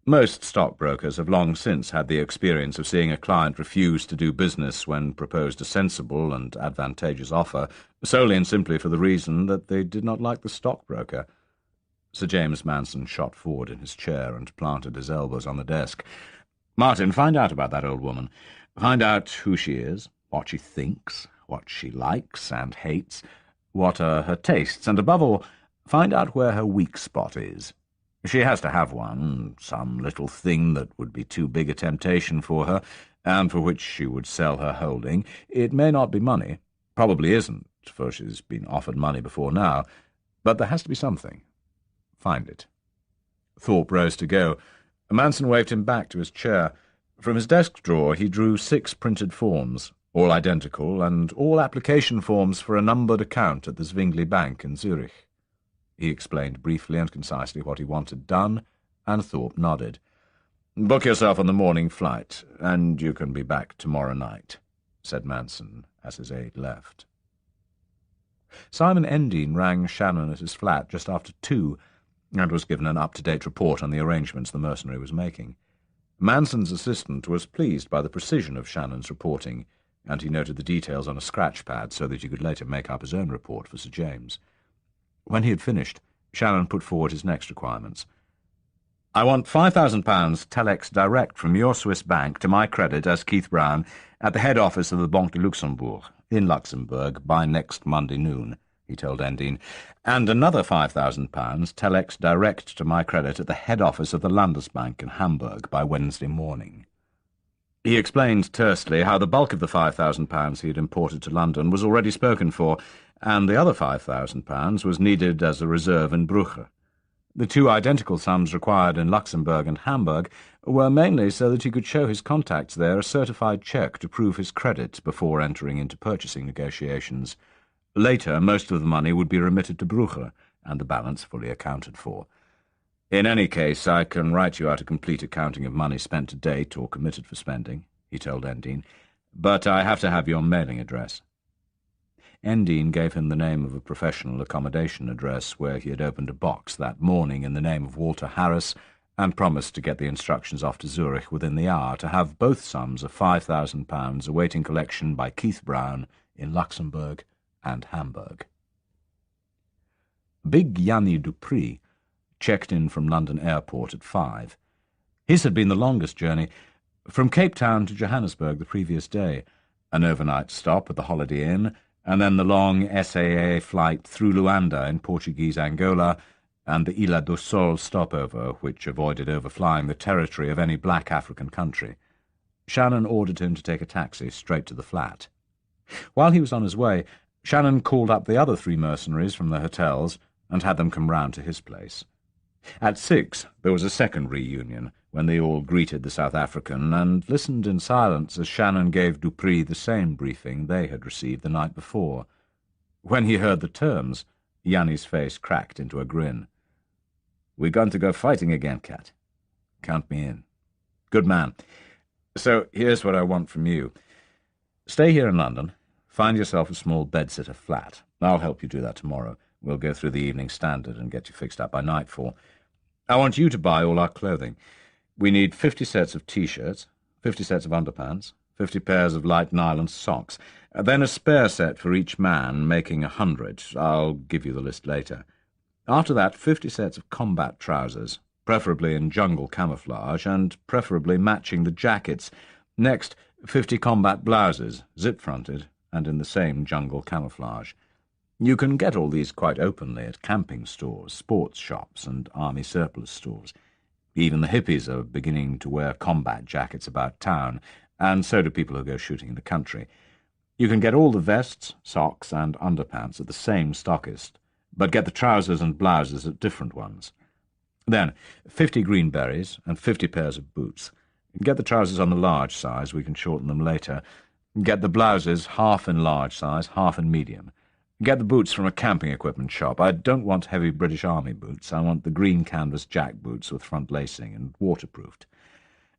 Most stockbrokers have long since had the experience of seeing a client refuse to do business when proposed a sensible and advantageous offer, solely and simply for the reason that they did not like the stockbroker." Sir James Manson shot forward in his chair and planted his elbows on the desk. "Martin, find out about that old woman. Find out who she is, what she thinks, what she likes and hates, what are her tastes, and above all, find out where her weak spot is. She has to have one, some little thing that would be too big a temptation for her, and for which she would sell her holding. It may not be money, probably isn't, for she's been offered money before now, but there has to be something. Find it." Thorpe rose to go. Manson waved him back to his chair. From his desk drawer he drew 6 printed forms, all identical, and all application forms for a numbered account at the Zwingli Bank in Zurich. He explained briefly and concisely what he wanted done, and Thorpe nodded. "Book yourself on the morning flight, and you can be back tomorrow night," said Manson as his aide left. Simon Endine rang Shannon at his flat just after 2, and was given an up-to-date report on the arrangements the mercenary was making. Manson's assistant was pleased by the precision of Shannon's reporting, and he noted the details on a scratch pad so that he could later make up his own report for Sir James. When he had finished, Shannon put forward his next requirements. "I want £5,000 telex direct from your Swiss bank to my credit as Keith Brown at the head office of the Banque de Luxembourg in Luxembourg by next Monday noon," he told Endine, "and another £5,000 telex direct to my credit at the head office of the Landesbank in Hamburg by Wednesday morning." He explained tersely how the bulk of the £5,000 he had imported to London was already spoken for, and the other £5,000 was needed as a reserve in Brugge. The 2 identical sums required in Luxembourg and Hamburg were mainly so that he could show his contacts there a certified cheque to prove his credit before entering into purchasing negotiations. Later, most of the money would be remitted to Brugge, and the balance fully accounted for. "In any case, I can write you out a complete accounting of money spent to date or committed for spending," he told Endine, "but I have to have your mailing address." Endine gave him the name of a professional accommodation address where he had opened a box that morning in the name of Walter Harris, and promised to get the instructions off to Zurich within the hour to have both sums of £5,000 awaiting collection by Keith Brown in Luxembourg and Hamburg. Big Yanni Dupree checked in from London Airport at 5. His had been the longest journey, from Cape Town to Johannesburg the previous day, an overnight stop at the Holiday Inn, and then the long SAA flight through Luanda in Portuguese Angola, and the Ilha do Sol stopover, which avoided overflying the territory of any black African country. Shannon ordered him to take a taxi straight to the flat. While he was on his way, Shannon called up the other 3 mercenaries from the hotels and had them come round to his place. At 6 there was a second reunion, when they all greeted the South African and listened in silence as Shannon gave Dupree the same briefing they had received the night before. When he heard the terms, Yanni's face cracked into a grin. "We're going to go fighting again, Cat. Count me in." "Good man. So here's what I want from you. Stay here in London. Find yourself a small bedsitter flat. I'll help you do that tomorrow. We'll go through the Evening Standard and get you fixed up by nightfall. I want you to buy all our clothing. We need 50 sets of T-shirts, 50 sets of underpants, 50 pairs of light nylon socks, then a spare set for each man, making 100. I'll give you the list later. After that, 50 sets of combat trousers, preferably in jungle camouflage, and preferably matching the jackets. Next, 50 combat blouses, zip-fronted, and in the same jungle camouflage. You can get all these quite openly at camping stores, sports shops, and army surplus stores. Even the hippies are beginning to wear combat jackets about town, and so do people who go shooting in the country. You can get all the vests, socks, and underpants at the same stockist, but get the trousers and blouses at different ones. Then, 50 green berries and 50 pairs of boots. Get the trousers on the large size, we can shorten them later. Get the blouses half in large size, half in medium. Get the boots from a camping equipment shop. I don't want heavy British Army boots. I want the green canvas jack boots with front lacing and waterproofed.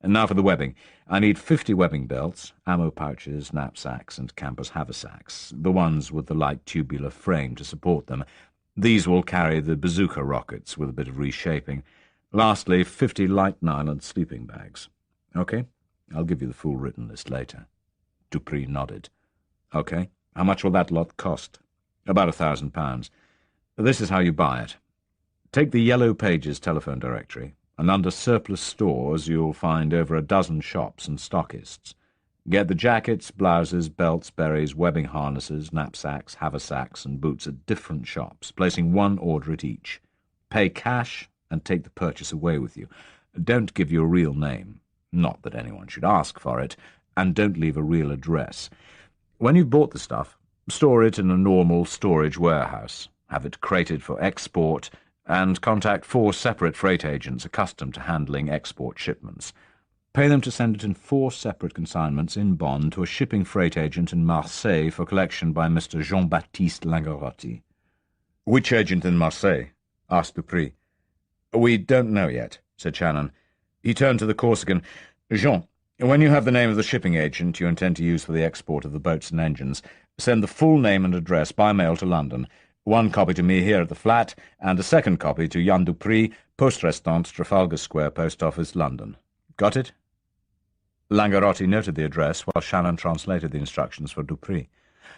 And now for the webbing. I need 50 webbing belts, ammo pouches, knapsacks, and campers' haversacks, the ones with the light tubular frame to support them. These will carry the bazooka rockets with a bit of reshaping. Lastly, 50 light nylon sleeping bags. Okay? I'll give you the full written list later. Dupree nodded. Okay. How much will that lot cost? About £1,000. This is how you buy it. Take the Yellow Pages telephone directory, and under surplus stores you'll find over a dozen shops and stockists. Get the jackets, blouses, belts, berries, webbing harnesses, knapsacks, haversacks, and boots at different shops, placing one order at each. Pay cash and take the purchase away with you. Don't give your real name, not that anyone should ask for it, and don't leave a real address. When you've bought the stuff, store it in a normal storage warehouse, have it crated for export, and contact 4 separate freight agents accustomed to handling export shipments. Pay them to send it in 4 separate consignments in bond to a shipping freight agent in Marseille for collection by Mr. Jean-Baptiste Langarotti. "Which agent in Marseille?" asked Dupree. "We don't know yet," said Shannon. He turned to the Corsican. "Jean, when you have the name of the shipping agent you intend to use for the export of the boats and engines, send the full name and address by mail to London. 1 copy to me here at the flat, and a 2nd copy to Jan Dupree, Poste Restante, Trafalgar Square, Post Office, London. Got it?" Langarotti noted the address while Shannon translated the instructions for Dupree.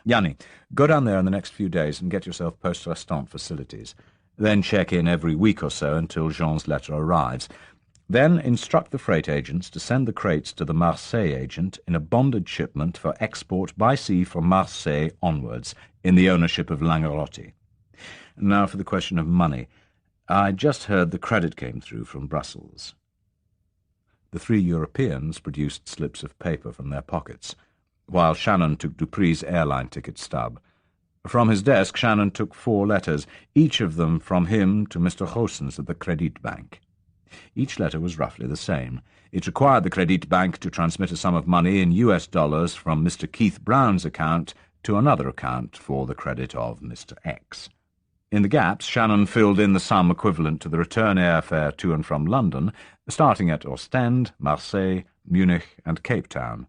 "Yanni, go down there in the next few days and get yourself Poste Restante facilities. Then check in every week or so until Jean's letter arrives. Then instruct the freight agents to send the crates to the Marseille agent in a bonded shipment for export by sea from Marseille onwards, in the ownership of Langarotti. Now for the question of money. I just heard the credit came through from Brussels." The 3 Europeans produced slips of paper from their pockets, while Shannon took Dupree's airline ticket stub. From his desk, Shannon took 4 letters, each of them from him to Mr. Goossens at the Credit Bank. Each letter was roughly the same. It required the Credit Bank to transmit a sum of money in US dollars from Mr. Keith Brown's account to another account for the credit of Mr. X. In the gaps, Shannon filled in the sum equivalent to the return airfare to and from London, starting at Ostend, Marseille, Munich, and Cape Town.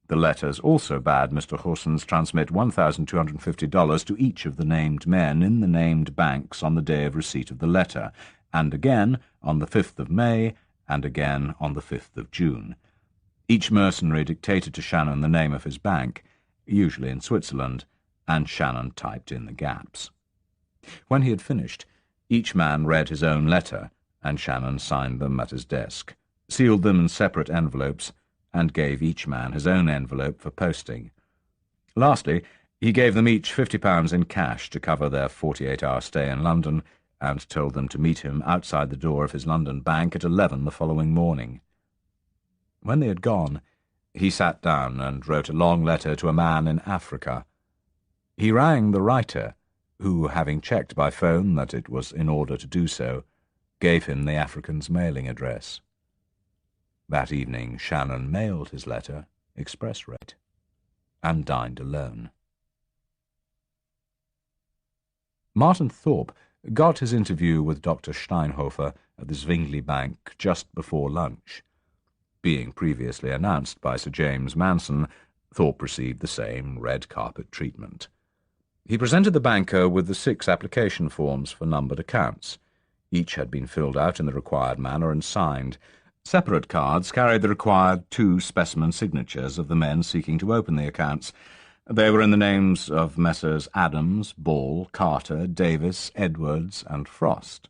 The letters also bade Mr. Goossens transmit $1,250 to each of the named men in the named banks on the day of receipt of the letter, and again on the 5th of May, and again on the 5th of June. Each mercenary dictated to Shannon the name of his bank, usually in Switzerland, and Shannon typed in the gaps. When he had finished, each man read his own letter, and Shannon signed them at his desk, sealed them in separate envelopes, and gave each man his own envelope for posting. Lastly, he gave them each £50 in cash to cover their 48-hour stay in London, and told them to meet him outside the door of his London bank at 11 the following morning. When they had gone, he sat down and wrote a long letter to a man in Africa. He rang the writer, who, having checked by phone that it was in order to do so, gave him the African's mailing address. That evening Shannon mailed his letter, express rate, and dined alone. Martin Thorpe got his interview with Dr. Steinhofer at the Zwingli Bank just before lunch. Being previously announced by Sir James Manson, Thorpe received the same red carpet treatment. He presented the banker with the 6 application forms for numbered accounts. Each had been filled out in the required manner and signed. Separate cards carried the required 2 specimen signatures of the men seeking to open the accounts. They were in the names of Messrs. Adams, Ball, Carter, Davis, Edwards, and Frost.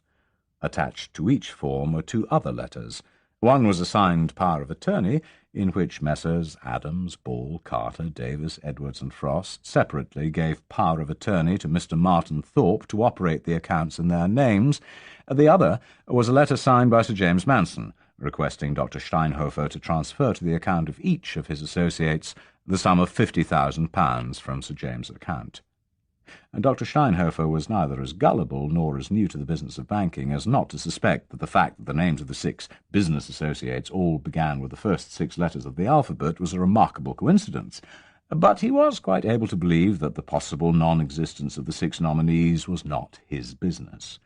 Attached to each form were 2 other letters. One was a signed power of attorney, in which Messrs. Adams, Ball, Carter, Davis, Edwards, and Frost separately gave power of attorney to Mr. Martin Thorpe to operate the accounts in their names. The other was a letter signed by Sir James Manson, requesting Dr. Steinhofer to transfer to the account of each of his associates the sum of £50,000 from Sir James's account. And Dr. Steinhofer was neither as gullible nor as new to the business of banking as not to suspect that the fact that the names of the 6 business associates all began with the first 6 letters of the alphabet was a remarkable coincidence. But he was quite able to believe that the possible non-existence of the 6 nominees was not his business.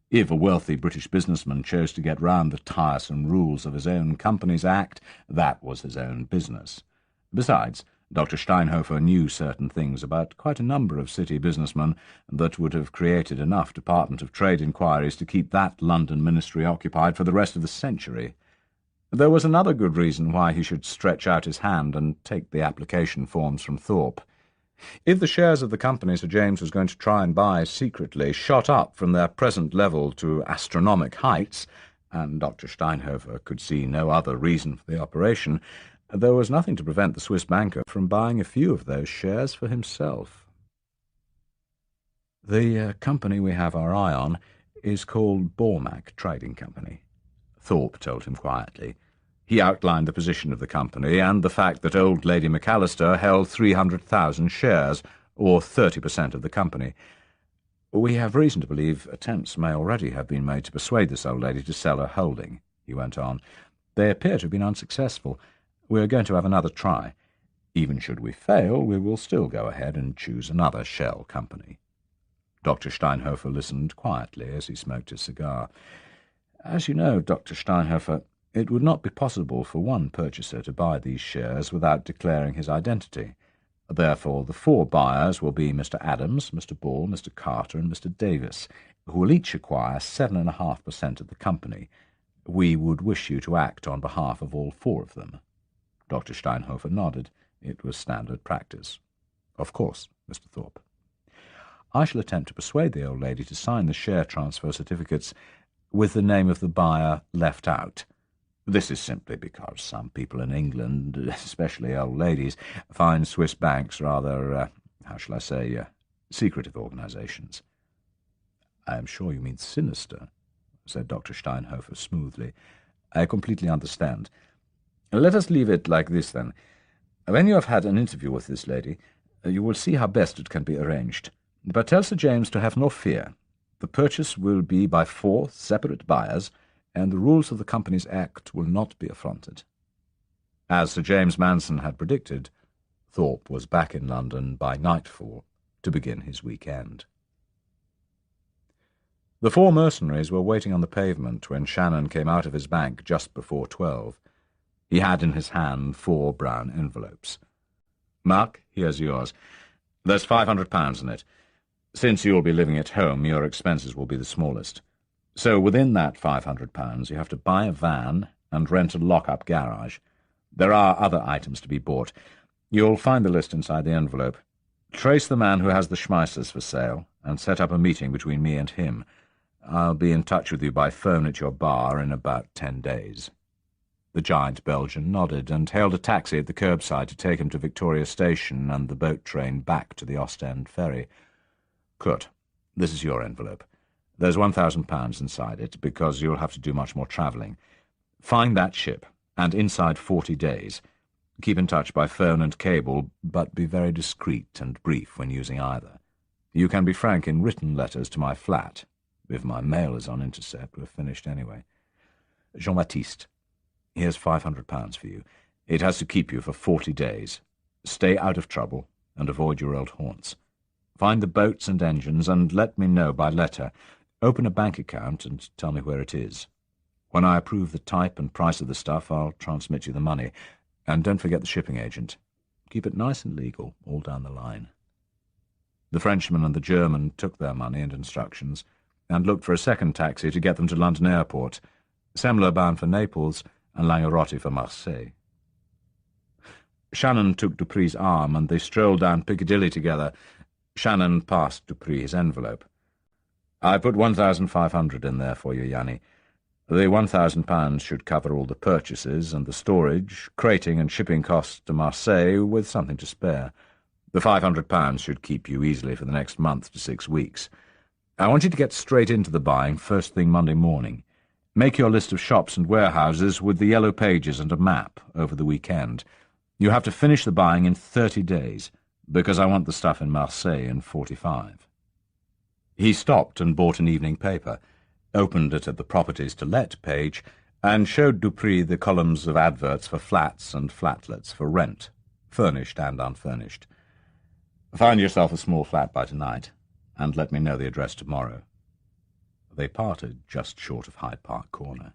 If a wealthy British businessman chose to get round the tiresome rules of his own Companies Act, that was his own business. Besides, Dr. Steinhofer knew certain things about quite a number of city businessmen that would have created enough Department of Trade inquiries to keep that London ministry occupied for the rest of the century. There was another good reason why he should stretch out his hand and take the application forms from Thorpe. If the shares of the company Sir James was going to try and buy secretly shot up from their present level to astronomic heights, and Dr. Steinhofer could see no other reason for the operation, there was nothing to prevent the Swiss banker from buying a few of those shares for himself. The company we have our eye on is called Bormack Trading Company, Thorpe told him quietly. He outlined the position of the company and the fact that old Lady McAllister held 300,000 shares, or 30% of the company. We have reason to believe attempts may already have been made to persuade this old lady to sell her holding, he went on. They appear to have been unsuccessful. We are going to have another try. Even should we fail, we will still go ahead and choose another shell company. Dr. Steinhofer listened quietly as he smoked his cigar. As you know, Dr. Steinhofer, it would not be possible for one purchaser to buy these shares without declaring his identity. Therefore, the 4 buyers will be Mr. Adams, Mr. Ball, Mr. Carter, and Mr. Davis, who will each acquire 7.5% of the company. We would wish you to act on behalf of all 4 of them. Dr. Steinhofer nodded. It was standard practice. Of course, Mr. Thorpe. I shall attempt to persuade the old lady to sign the share transfer certificates with the name of the buyer left out. This is simply because some people in England, especially old ladies, find Swiss banks rather, secretive organizations. I am sure you mean sinister, said Dr. Steinhofer smoothly. I completely understand. Let us leave it like this, then. When you have had an interview with this lady, you will see how best it can be arranged. But tell Sir James to have no fear. The purchase will be by 4 separate buyers, and the rules of the Companies Act will not be affronted. As Sir James Manson had predicted, Thorpe was back in London by nightfall to begin his weekend. The 4 mercenaries were waiting on the pavement when Shannon came out of his bank just before 12. He had in his hand 4 brown envelopes. Mark, here's yours. There's £500 in it. Since you'll be living at home, your expenses will be the smallest. So within that £500, you have to buy a van and rent a lock-up garage. There are other items to be bought. You'll find the list inside the envelope. Trace the man who has the Schmeissers for sale and set up a meeting between me and him. I'll be in touch with you by phone at your bar in about 10 days. The giant Belgian nodded and hailed a taxi at the curbside to take him to Victoria Station and the boat train back to the Ostend ferry. Kurt, this is your envelope. There's £1,000 inside it, because you'll have to do much more travelling. Find that ship, and inside 40 days. Keep in touch by phone and cable, but be very discreet and brief when using either. You can be frank in written letters to my flat. If my mail is on intercept, we're finished anyway. Jean-Baptiste, here's £500 for you. It has to keep you for 40 days. Stay out of trouble, and avoid your old haunts. Find the boats and engines, and let me know by letter. Open a bank account and tell me where it is. When I approve the type and price of the stuff, I'll transmit you the money. And don't forget the shipping agent. Keep it nice and legal, all down the line. The Frenchman and the German took their money and instructions. and looked for a second taxi to get them to London Airport, Semler bound for Naples and Langerotti for Marseille. Shannon took Dupree's arm, and they strolled down Piccadilly together. Shannon passed Dupree his envelope. "I put 1,500 in there for you, Yanni. The £1,000 should cover all the purchases and the storage, crating and shipping costs to Marseille, with something to spare. The £500 should keep you easily for the next month to 6 weeks. I want you to get straight into the buying first thing Monday morning. Make your list of shops and warehouses with the yellow pages and a map over the weekend. You have to finish the buying in 30 days, because I want the stuff in Marseille in 45. He stopped and bought an evening paper, opened it at the Properties to Let page, and showed Dupree the columns of adverts for flats and flatlets for rent, furnished and unfurnished. "Find yourself a small flat by tonight, and let me know the address tomorrow." They parted just short of Hyde Park Corner.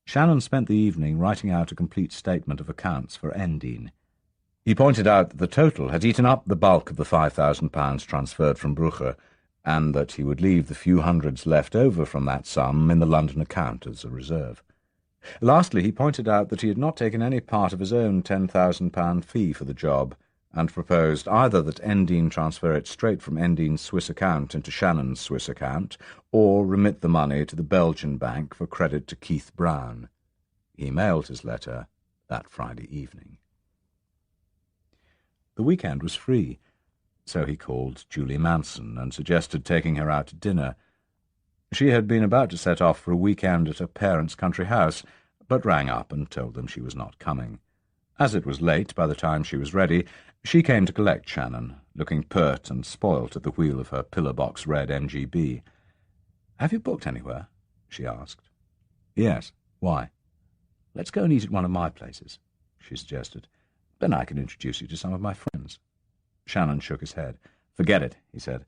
Shannon spent the evening writing out a complete statement of accounts for Endine. He pointed out that the total had eaten up the bulk of the £5,000 transferred from Brugge, and that he would leave the few hundreds left over from that sum in the London account as a reserve. Lastly, he pointed out that he had not taken any part of his own £10,000 fee for the job, and proposed either that Endine transfer it straight from Endine's Swiss account into Shannon's Swiss account, or remit the money to the Belgian bank for credit to Keith Brown. He mailed his letter that Friday evening. The weekend was free, so he called Julie Manson and suggested taking her out to dinner. She had been about to set off for a weekend at her parents' country house, but rang up and told them she was not coming. As it was late by the time she was ready, she came to collect Shannon, looking pert and spoilt at the wheel of her pillar-box red MGB. "Have you booked anywhere?" she asked. "Yes. Why?" "Let's go and eat at one of my places," she suggested. "Then I can introduce you to some of my friends." Shannon shook his head. "Forget it," he said.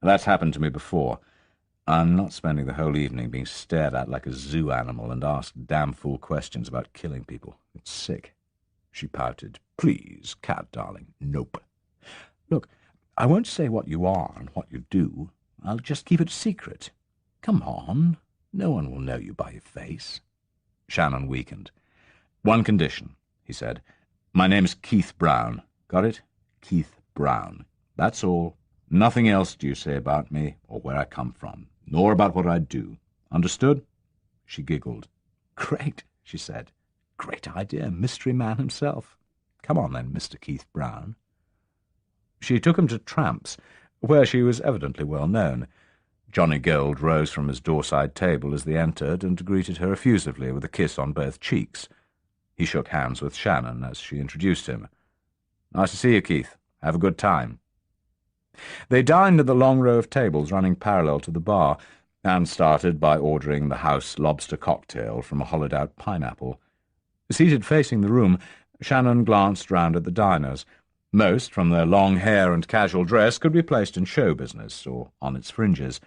"That's happened to me before. I'm not spending the whole evening being stared at like a zoo animal and asked damn-fool questions about killing people. It's sick." She pouted. "Please, cat darling, nope. Look, I won't say what you are and what you do. I'll just keep it secret. Come on. No one will know you by your face." Shannon weakened. "One condition," he said. "My name's Keith Brown. Got it? Keith Brown. That's all. Nothing else do you say about me or where I come from, nor about what I do. Understood?" She giggled. "Great," she said. "Great idea. Mystery man himself. Come on, then, Mr. Keith Brown." She took him to Tramp's, where she was evidently well known. Johnny Gold rose from his doorside table as they entered and greeted her effusively with a kiss on both cheeks. He shook hands with Shannon as she introduced him. "Nice to see you, Keith. Have a good time." They dined at the long row of tables running parallel to the bar, and started by ordering the house lobster cocktail from a hollowed-out pineapple. Seated facing the room, Shannon glanced round at the diners. Most, from their long hair and casual dress, could be placed in show business or on its fringes.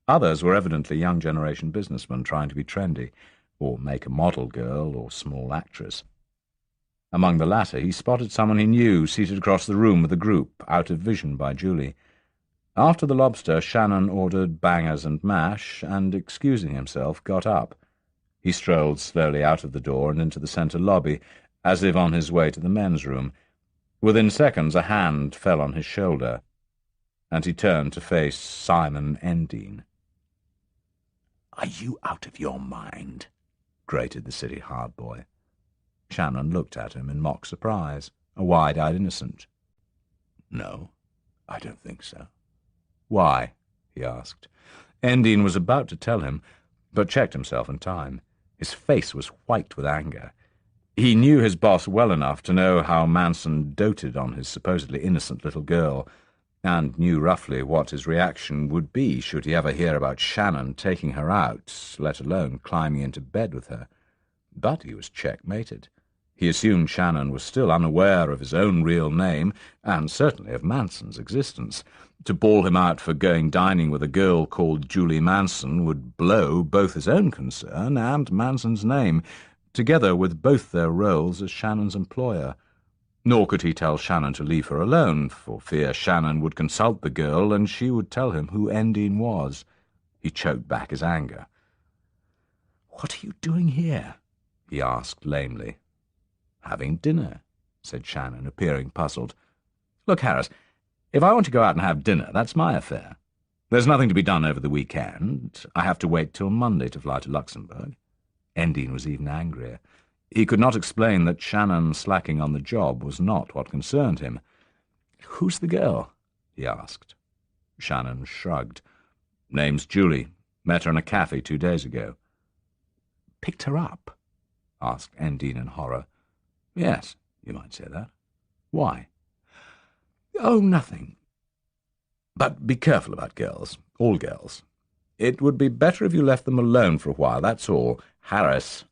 Others were evidently young generation businessmen trying to be trendy, or make a model girl or small actress. Among the latter he spotted someone he knew seated across the room with the group, out of vision by Julie. After the lobster, Shannon ordered bangers and mash, and, excusing himself, got up. He strolled slowly out of the door and into the centre lobby, as if on his way to the men's room. Within seconds a hand fell on his shoulder, and he turned to face Simon Endine. "Are you out of your mind?" grated the city hard-boy. Shannon looked at him in mock surprise, a wide-eyed innocent. "No, I don't think so." "Why?" he asked. Endine was about to tell him, but checked himself in time. His face was white with anger. He knew his boss well enough to know how Manson doted on his supposedly innocent little girl, and knew roughly what his reaction would be should he ever hear about Shannon taking her out, let alone climbing into bed with her. But he was checkmated. He assumed Shannon was still unaware of his own real name, and certainly of Manson's existence. To bawl him out for going dining with a girl called Julie Manson would blow both his own concern and Manson's name, together with both their roles as Shannon's employer. Nor could he tell Shannon to leave her alone, for fear Shannon would consult the girl and she would tell him who Endine was. He choked back his anger. "What are you doing here?" he asked lamely. "Having dinner," said Shannon, appearing puzzled. "Look, Harris, if I want to go out and have dinner, that's my affair. There's nothing to be done over the weekend. I have to wait till Monday to fly to Luxembourg." Endine was even angrier. He could not explain that Shannon slacking on the job was not what concerned him. "Who's the girl?" he asked. Shannon shrugged. "Name's Julie. Met her in a cafe 2 days ago." "Picked her up?" asked Endine in horror. "Yes, you might say that. Why?" "Oh, nothing. But be careful about girls, all girls. It would be better if you left them alone for a while, that's all. Harris,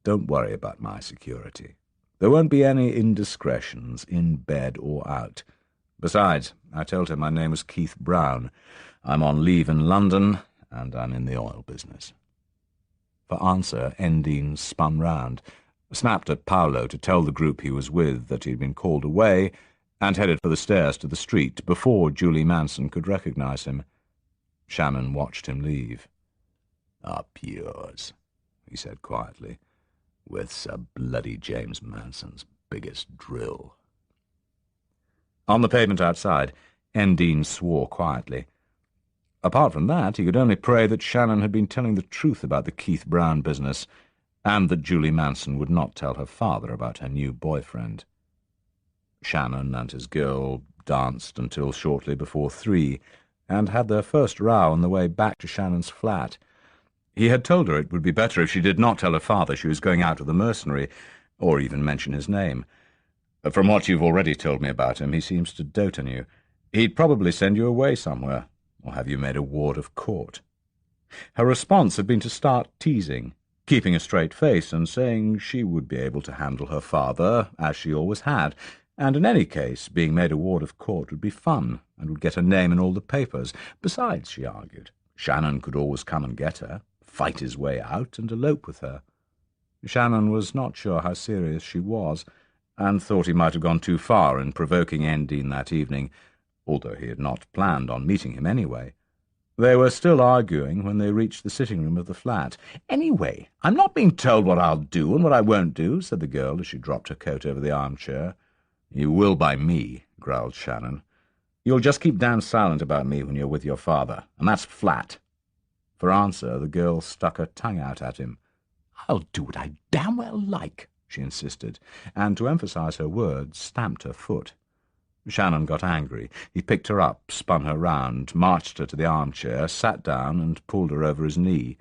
don't worry about my security. There won't be any indiscretions, in bed or out. Besides, I told him my name was Keith Brown. I'm on leave in London, and I'm in the oil business." For answer, Endine spun round, snapped at Paolo to tell the group he was with that he had been called away, and headed for the stairs to the street before Julie Manson could recognize him. Shannon watched him leave. "Up yours," he said quietly, "with Sir bloody James Manson's biggest drill." On the pavement outside, Endine swore quietly. Apart from that, he could only pray that Shannon had been telling the truth about the Keith Brown business, and that Julie Manson would not tell her father about her new boyfriend. Shannon and his girl danced until shortly before 3, and had their first row on the way back to Shannon's flat. He had told her it would be better if she did not tell her father she was going out with the mercenary, or even mention his name. "From what you've already told me about him, he seems to dote on you. He'd probably send you away somewhere, or have you made a ward of court." Her response had been to start teasing, keeping a straight face and saying she would be able to handle her father, as she always had, and in any case being made a ward of court would be fun and would get her name in all the papers. Besides, she argued, Shannon could always come and get her, fight his way out, and elope with her. Shannon was not sure how serious she was, and thought he might have gone too far in provoking Endine that evening, although he had not planned on meeting him anyway. They were still arguing when they reached the sitting-room of the flat. "Anyway, I'm not being told what I'll do and what I won't do," said the girl as she dropped her coat over the armchair. "You will by me," growled Shannon. "You'll just keep damn silent about me when you're with your father, and that's flat." For answer, the girl stuck her tongue out at him. "I'll do what I damn well like," she insisted, and to emphasize her words, stamped her foot. Shannon got angry. He picked her up, spun her round, marched her to the armchair, sat down, and pulled her over his knee.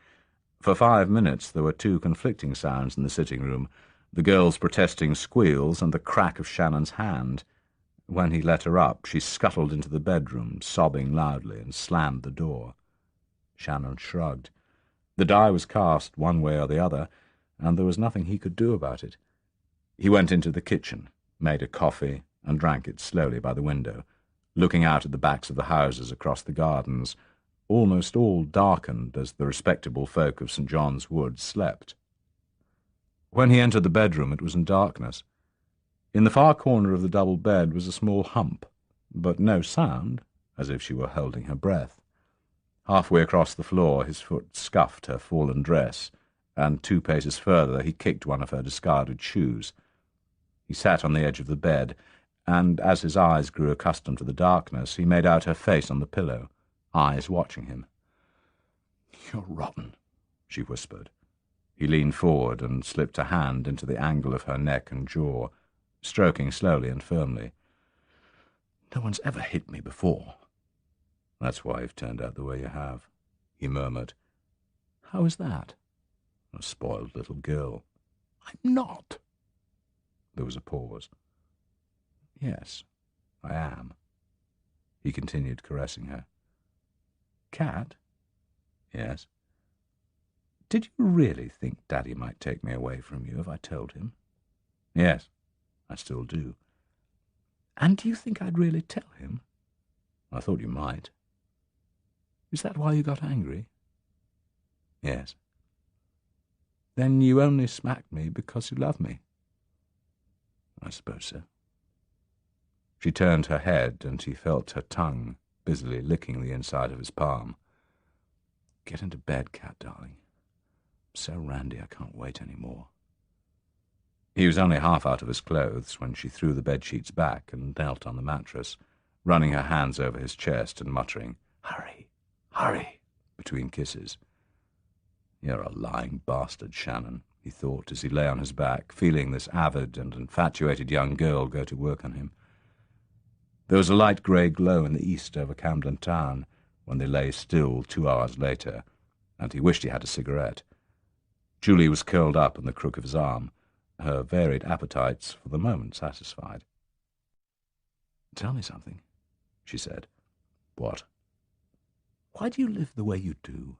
For 5 minutes there were 2 conflicting sounds in the sitting-room, the girl's protesting squeals and the crack of Shannon's hand. When he let her up, she scuttled into the bedroom, sobbing loudly, and slammed the door. Shannon shrugged. The die was cast one way or the other, and there was nothing he could do about it. He went into the kitchen, made a coffee, and drank it slowly by the window, looking out at the backs of the houses across the gardens, almost all darkened as the respectable folk of St. John's Wood slept. When he entered the bedroom, it was in darkness. In the far corner of the double bed was a small hump, but no sound, as if she were holding her breath. Halfway across the floor, his foot scuffed her fallen dress, and 2 paces further he kicked one of her discarded shoes. He sat on the edge of the bed, and as his eyes grew accustomed to the darkness, he made out her face on the pillow, eyes watching him. "You're rotten," she whispered. He leaned forward and slipped a hand into the angle of her neck and jaw, stroking slowly and firmly. "No one's ever hit me before." "That's why you've turned out the way you have," he murmured. "How is that?" "A spoiled little girl." "I'm not." There was a pause. "Yes, I am." He continued caressing her. "Cat?" "Yes." "Did you really think Daddy might take me away from you if I told him?" "Yes, I still do." "And do you think I'd really tell him?" "I thought you might." "Is that why you got angry?" "Yes." "Then you only smacked me because you love me?" "I suppose so." She turned her head, and he felt her tongue busily licking the inside of his palm. "Get into bed, Cat, darling. I'm so randy I can't wait any more." He was only half out of his clothes when she threw the bedsheets back and knelt on the mattress, running her hands over his chest and muttering, "Hurry, hurry," between kisses. "You're a lying bastard, Shannon," he thought as he lay on his back, feeling this avid and infatuated young girl go to work on him. There was a light grey glow in the east over Camden Town when they lay still 2 hours later, and he wished he had a cigarette. Julie was curled up in the crook of his arm, her varied appetites for the moment satisfied. "Tell me something," she said. "What?" "Why do you live the way you do?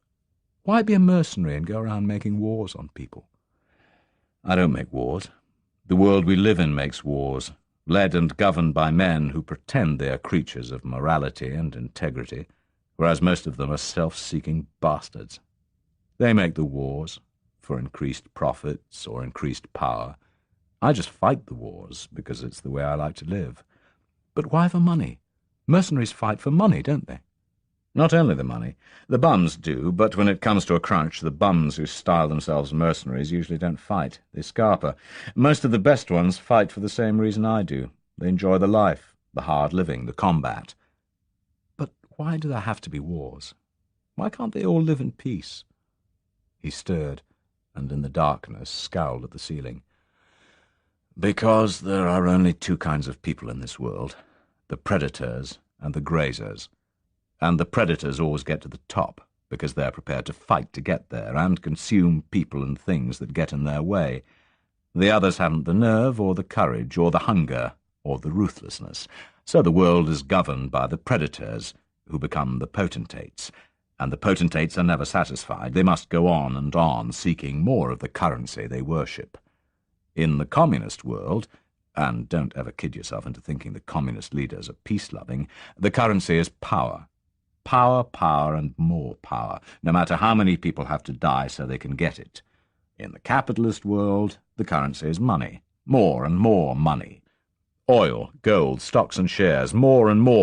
Why be a mercenary and go around making wars on people?" "I don't make wars. The world we live in makes wars, led and governed by men who pretend they are creatures of morality and integrity, whereas most of them are self-seeking bastards. They make the wars for increased profits or increased power. I just fight the wars because it's the way I like to live." "But why for money? Mercenaries fight for money, don't they?" "Not only the money. The bums do, but when it comes to a crunch, the bums who style themselves mercenaries usually don't fight. They scarper. Most of the best ones fight for the same reason I do. They enjoy the life, the hard living, the combat." "But why do there have to be wars? Why can't they all live in peace?" He stirred, and in the darkness scowled at the ceiling. "Because there are only two kinds of people in this world, the predators and the grazers. And the predators always get to the top, because they're prepared to fight to get there and consume people and things that get in their way. The others haven't the nerve or the courage or the hunger or the ruthlessness. So the world is governed by the predators, who become the potentates. And the potentates are never satisfied. They must go on, seeking more of the currency they worship. In the communist world, and don't ever kid yourself into thinking the communist leaders are peace-loving, the currency is power. Power, power, and more power, no matter how many people have to die so they can get it. In the capitalist world, the currency is money. More and more money. Oil, gold, stocks and shares, more and more